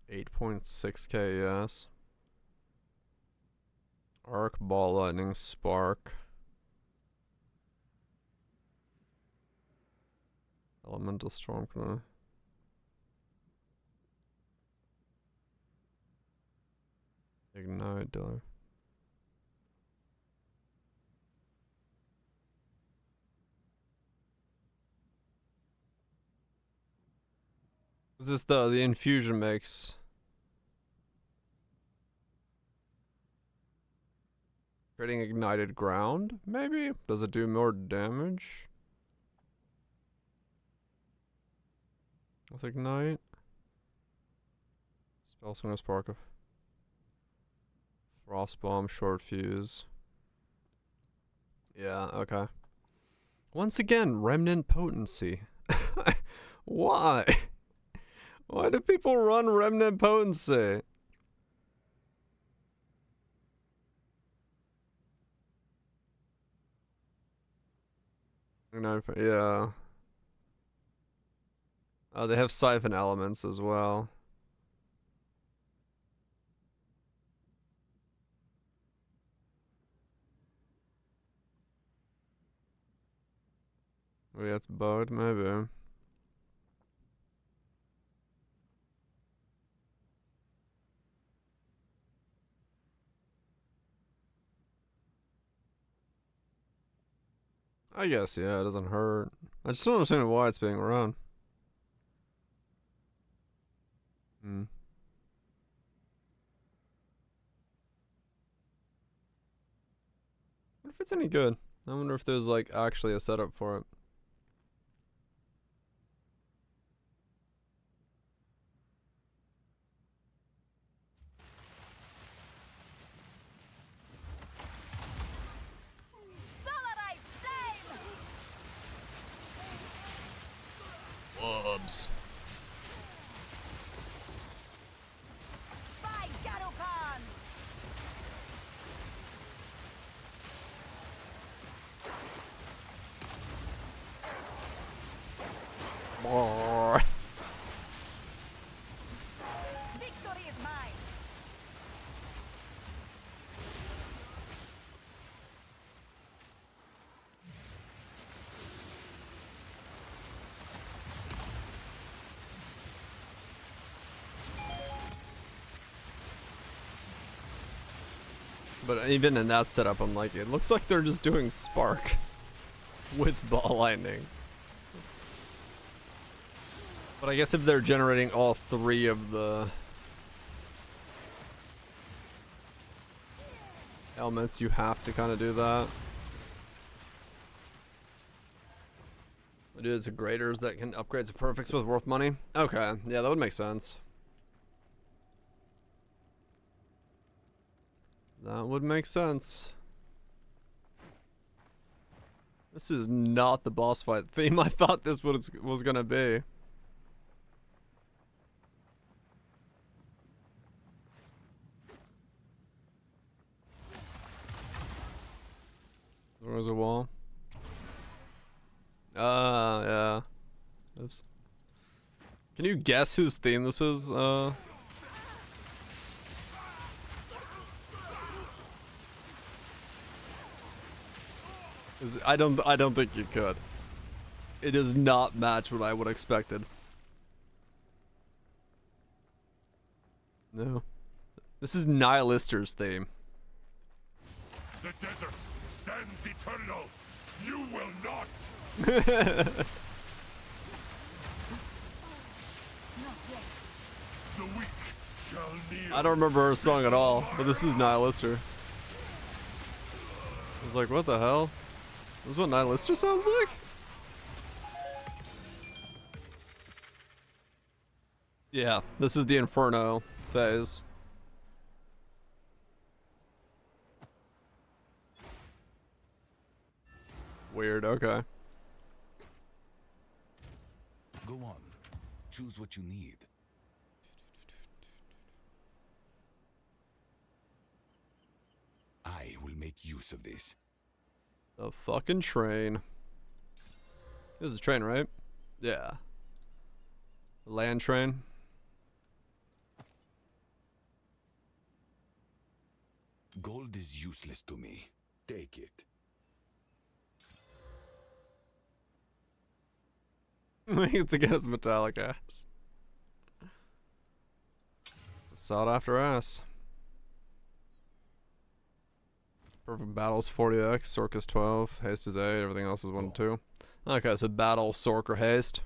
8.6k, yes. Arc, Ball, Lightning, Spark. Elemental Storm, can I... Ignite, Diller. Is this the infusion makes? Creating ignited ground, maybe? Does it do more damage? With ignite? Spell Singer Spark of Frost Bomb, Short Fuse. Yeah, okay. Once again, Remnant Potency. Why? Why do people run Remnant Potency? Yeah. Oh, they have Siphon Elements as well. Maybe that's bugged, maybe. I guess, yeah, it doesn't hurt. I just don't understand why it's being run. Hmm. I wonder if it's any good. I wonder if there's like actually a setup for it. Solarized flame! Wubs. By Garukan! Victory is mine! But even in that setup, I'm like, it looks like they're just doing Spark with Ball Lightning. But I guess if they're generating all three of the elements, you have to kind of do that. Dude, it's graders that can upgrade to perfects with worth money. Okay, yeah, that would make sense. That would make sense. This is not the boss fight theme I thought this was gonna be. There was a wall. Ah, yeah. Oops. Can you guess whose theme this is? I don't think you could. It does not match what I would have expected. No. This is Nihilister's theme. The desert stands eternal. You will not. Not yet. The weak shall kneel. I don't remember her song at all, but this is Nihilister. I was like, what the hell? This is what Nihilister sounds like? Yeah, this is the Inferno phase. Weird, okay. Go on. Choose what you need. I will make use of this. The fucking train. This is a train, right? Yeah. Land train. Gold is useless to me. Take it. To get his metallic ass. Sought after ass. Perfect battles 40x, Sork is 12, haste is 8, everything else is 1 and 2. Okay, so battle, Sork, or haste.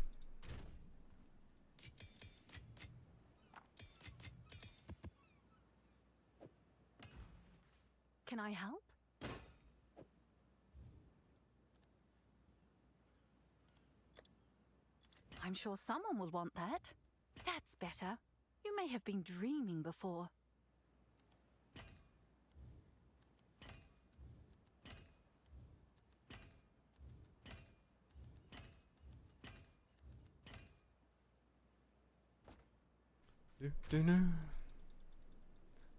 Can I help? I'm sure someone will want that. That's better. You may have been dreaming before.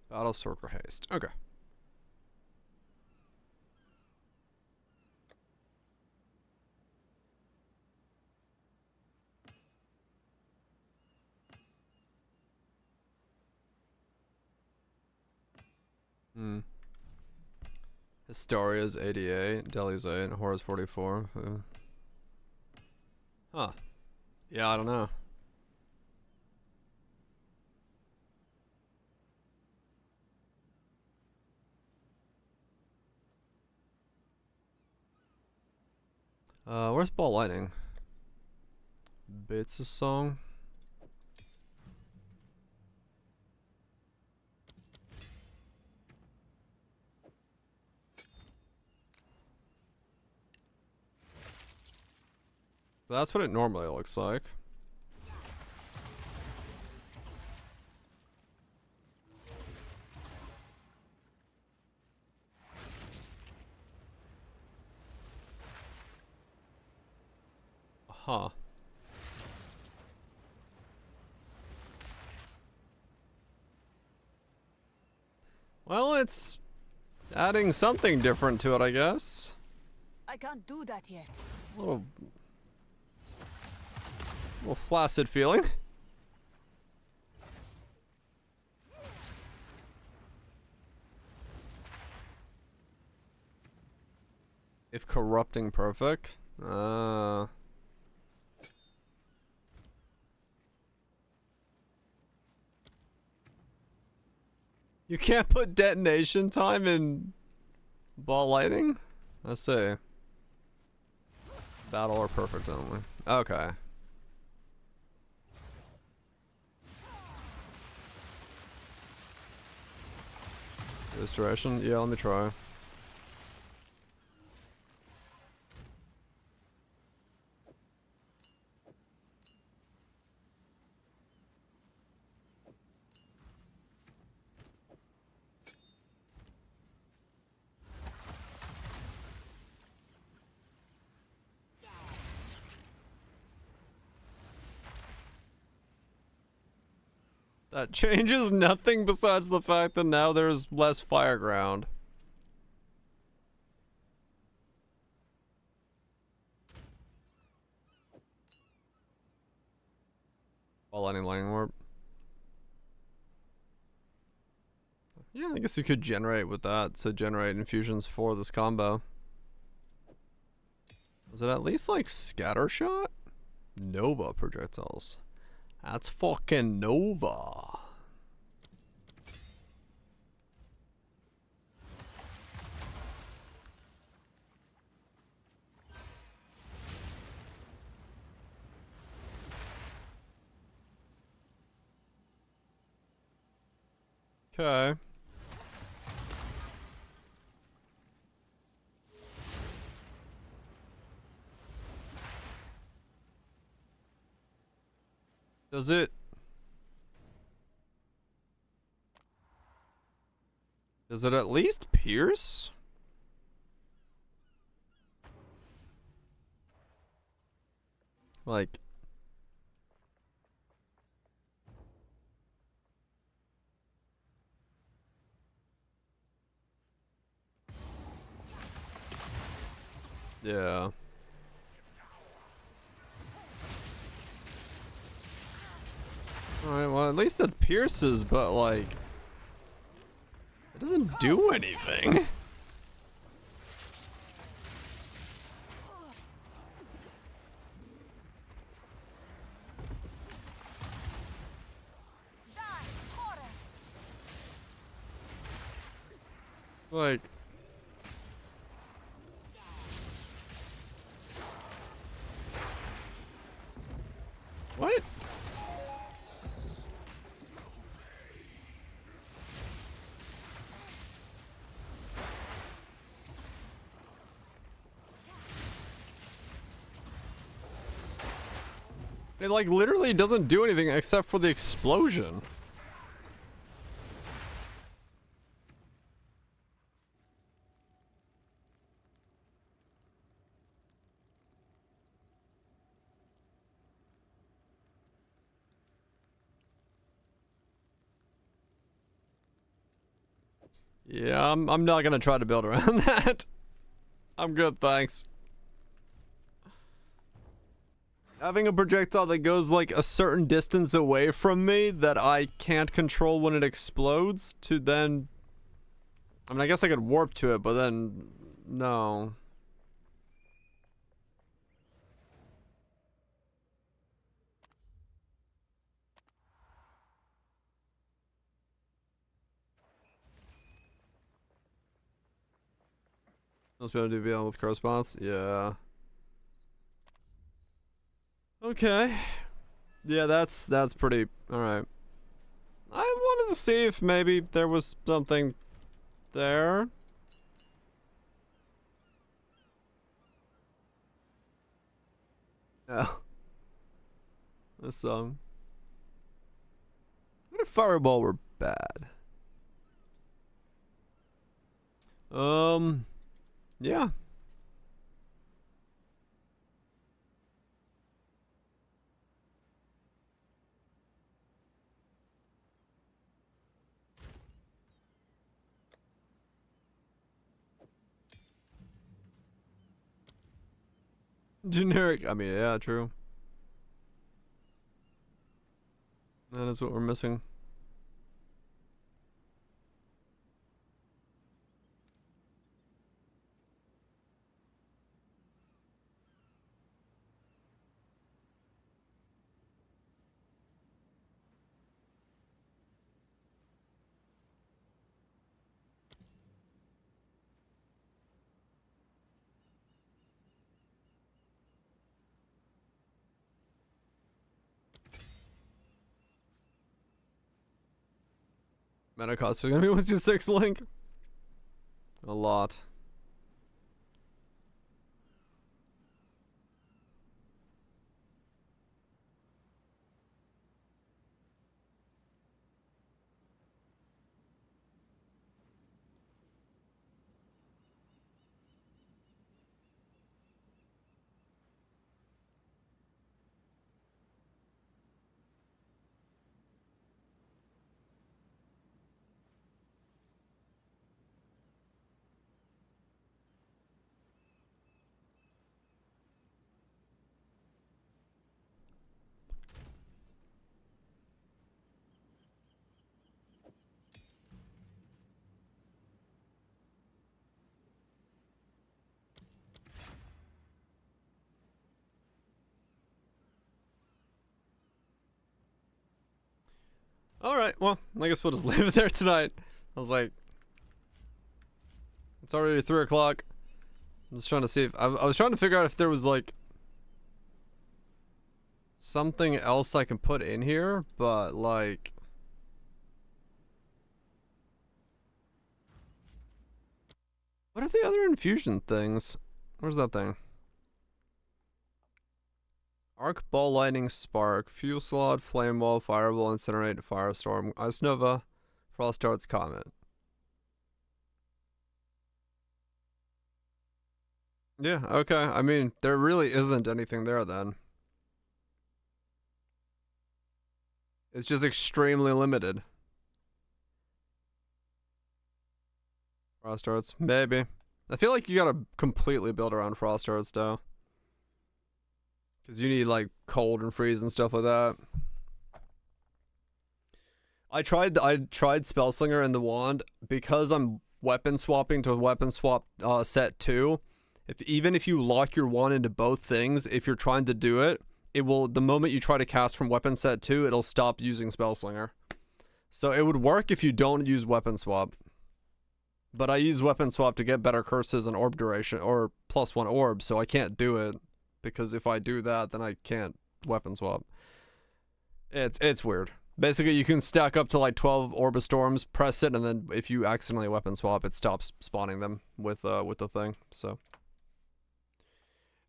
Battle, Sork, or haste. Okay. Hmm. Historia's 88, Delhi's 8, Horror's 44. Huh. Yeah, I don't know. Where's ball lightning? Bits of song. That's what it normally looks like. Huh. Well, it's adding something different to it, I guess. I can't do that yet. A little flaccid feeling. If corrupting perfect. You can't put detonation time in ball lighting? Let's see. Battle or perfect only. Okay. This direction? Yeah, let me try. That changes nothing besides the fact that now there's less fire ground. While any lightning warp. Yeah, I guess you could generate with that to generate infusions for this combo. Is it at least like scatter shot? Nova projectiles. That's fucking Nova. Okay. Does it... Does it at least pierce? Like... Yeah. Alright, well at least it pierces, but like... It doesn't do anything. Like... What? It like literally doesn't do anything except for the explosion. Yeah, I'm not gonna try to build around that. I'm good, thanks. Having a projectile that goes like a certain distance away from me that I can't control when it explodes to then... I mean, I guess I could warp to it, but then... No. Must be able to deal with corresponds? Yeah. Okay. Yeah, that's pretty alright. I wanted to see if maybe there was something there. Yeah. This song. What if Fireball were bad? Yeah. Generic. I mean, yeah, true. That is what we're missing. Mana cost is gonna be 126 link. A lot. Alright, well, I guess we'll just leave it there tonight. I was like, it's already 3 o'clock. I'm just trying to see if, I was trying to figure out if there was like something else I can put in here, but like, what are the other infusion things? Where's that thing? Arc, Ball, Lightning, Spark, Fusillade, Flame Wall, Fireball, Incinerate, Firestorm, Ice Nova, Frost Darts, Comet. Yeah, okay. I mean, there really isn't anything there then. It's just extremely limited. Frost Darts, maybe. I feel like you gotta completely build around Frost Darts though. Because you need like cold and freeze and stuff like that. I tried Spellslinger and the wand because I'm weapon swapping to weapon swap set 2. Even if you lock your wand into both things, if you're trying to do it, it will, the moment you try to cast from weapon set 2, it'll stop using Spellslinger. So it would work if you don't use weapon swap. But I use weapon swap to get better curses and orb duration, or +1 orb, so I can't do it. Because if I do that, then I can't weapon swap. It's weird. Basically, you can stack up to like 12 Orbistorms, press it, and then if you accidentally weapon swap, it stops spawning them with the thing. So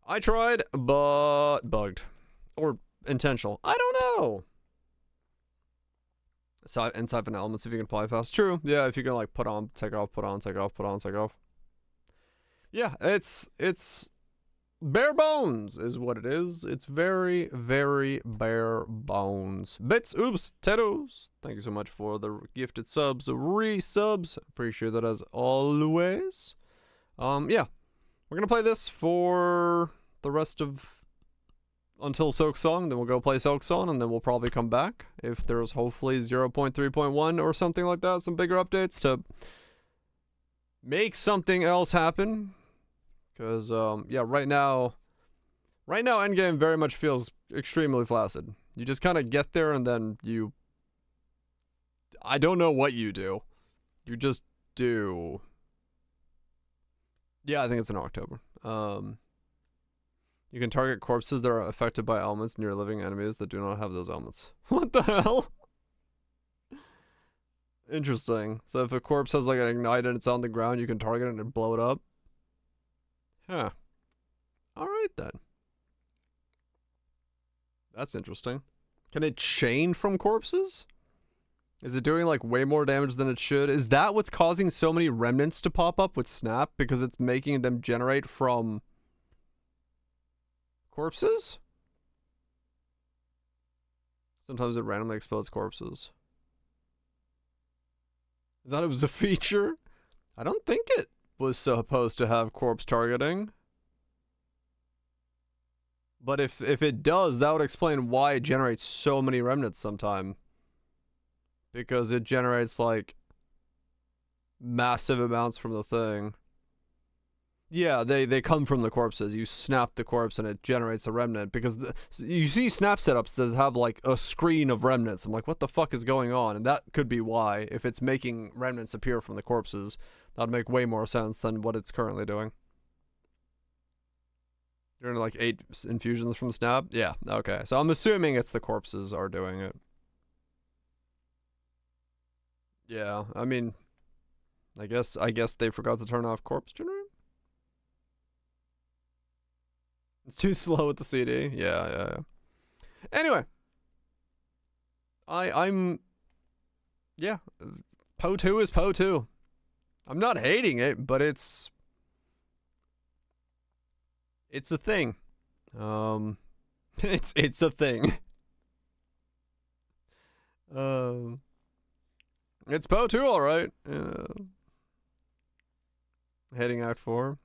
I tried, but bugged or intentional. I don't know. And siphon elements if you can apply fast. True. Yeah, if you can like put on, take off, put on, take off, put on, take off. Yeah, it's bare bones is what it is. It's very, very bare bones. Bits, oops, Tetos. Thank you so much for the gifted subs, resubs. Appreciate that as always. Yeah. We're gonna play this for the rest of until Silk Song, then we'll go play Silk Song, and then we'll probably come back if there's hopefully 0.3.1 or something like that, some bigger updates to make something else happen. Because, yeah, right now, endgame very much feels extremely flaccid. You just kind of get there and then you... I don't know what you do. You just do. Yeah, I think it's in October. You can target corpses that are affected by elements near living enemies that do not have those elements. What the hell? Interesting. So if a corpse has like an ignite and it's on the ground, you can target it and blow it up? Huh. Alright then. That's interesting. Can it chain from corpses? Is it doing like way more damage than it should? Is that what's causing so many remnants to pop up with Snap? Because it's making them generate from corpses? Sometimes it randomly explodes corpses. I thought it was a feature. I don't think it was supposed to have corpse targeting. But if it does, that would explain why it generates so many remnants sometime. Because it generates like massive amounts from the thing. Yeah, they come from the corpses. You snap the corpse and it generates a remnant. Because you see snap setups that have like a screen of remnants. I'm like, what the fuck is going on? And that could be why. If it's making remnants appear from the corpses, that'd make way more sense than what it's currently doing. You're in like 8 infusions from snap? Yeah, okay. So I'm assuming it's the corpses are doing it. Yeah, I mean, I guess they forgot to turn off corpse generator? It's too slow with the CD. Yeah. Anyway. I'm yeah, Poe 2 is Poe 2. I'm not hating it, but it's a thing. It's a thing. It's Poe 2, alright. Heading Act 4.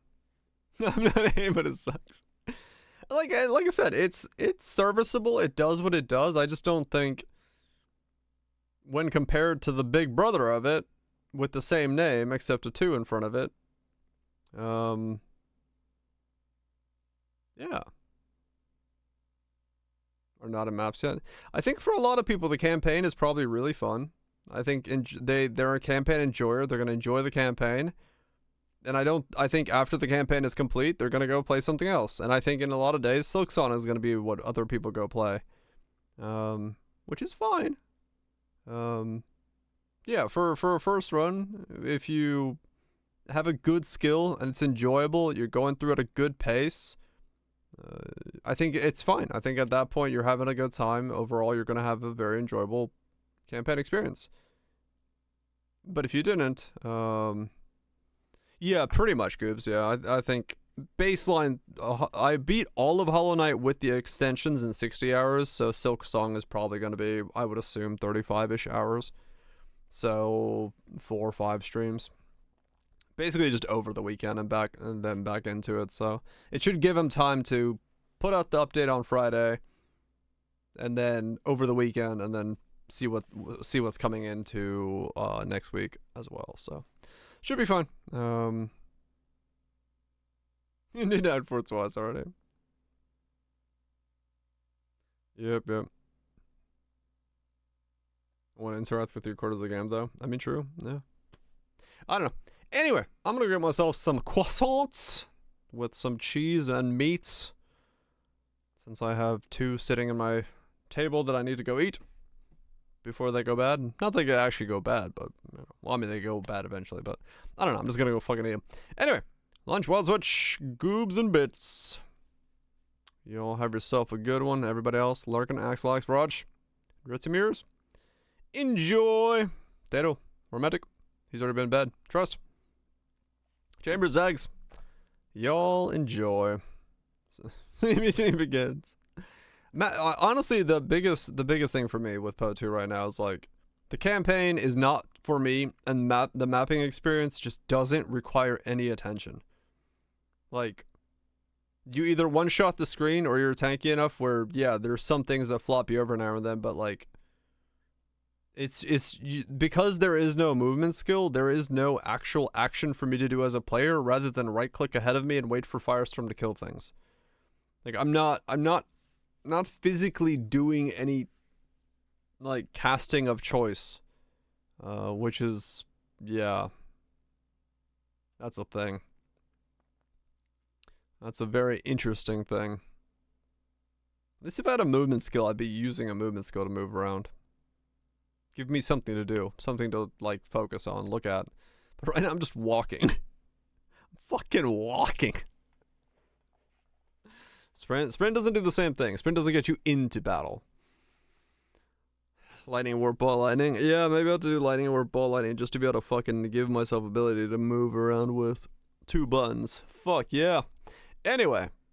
I'm not hating, but it sucks. Like I said, it's serviceable. It does what it does. I just don't think, when compared to the big brother of it, with the same name except a 2 in front of it, yeah, or not in maps yet. I think for a lot of people, the campaign is probably really fun. I think they're a campaign enjoyer. They're gonna enjoy the campaign. And I think after the campaign is complete, they're going to go play something else. And I think in a lot of days, Silksong is going to be what other people go play. Which is fine. Yeah, for a first run, if you have a good skill and it's enjoyable, you're going through at a good pace, I think it's fine. I think at that point, you're having a good time. Overall, you're going to have a very enjoyable campaign experience. But if you didn't, yeah, pretty much, Goobs. Yeah, I think baseline, I beat all of Hollow Knight with the extensions in 60 hours, so Silksong is probably going to be, I would assume, 35-ish hours. So 4 or 5 streams. Basically just over the weekend and then back into it. So it should give him time to put out the update on Friday, and then over the weekend, and then see what's coming into next week as well. So should be fun. You need that for twice already. Yep. I want to interact with your quarters of the game, though. I mean, true. Yeah. I don't know. Anyway, I'm going to get myself some croissants with some cheese and meats, since I have 2 sitting in my table that I need to go eat before they go bad. Not that they actually go bad, but, you know, well, I mean, they go bad eventually, but I don't know. I'm just going to go fucking eat them. Anyway, lunch, wild switch, goobs and bits. You all have yourself a good one. Everybody else, Larkin, Axel, Alex, Raj, Ritzy Mirrors. Enjoy. Tato, romantic. He's already been in bed. Trust. Chambers, Zags. Y'all enjoy. See me team begins. Honestly, the biggest thing for me with Poe 2 right now is like, the campaign is not for me, and the mapping experience just doesn't require any attention. Like, you either one-shot the screen or you're tanky enough where, yeah, there's some things that flop you over now and then, but like, because there is no movement skill, there is no actual action for me to do as a player, rather than right-click ahead of me and wait for Firestorm to kill things. Like, I'm not physically doing any, like, casting of choice, which is, yeah, that's a thing. That's a very interesting thing. At least if I had a movement skill, I'd be using a movement skill to move around. Give me something to do. Something to, like, focus on, look at. But right now I'm just walking. I'm fucking walking. Sprint doesn't do the same thing. Sprint doesn't get you into battle. Lightning Warp Ball Lightning. Yeah, maybe I'll have to do Lightning Warp Ball Lightning just to be able to fucking give myself ability to move around with 2 buttons. Fuck yeah. Anyway,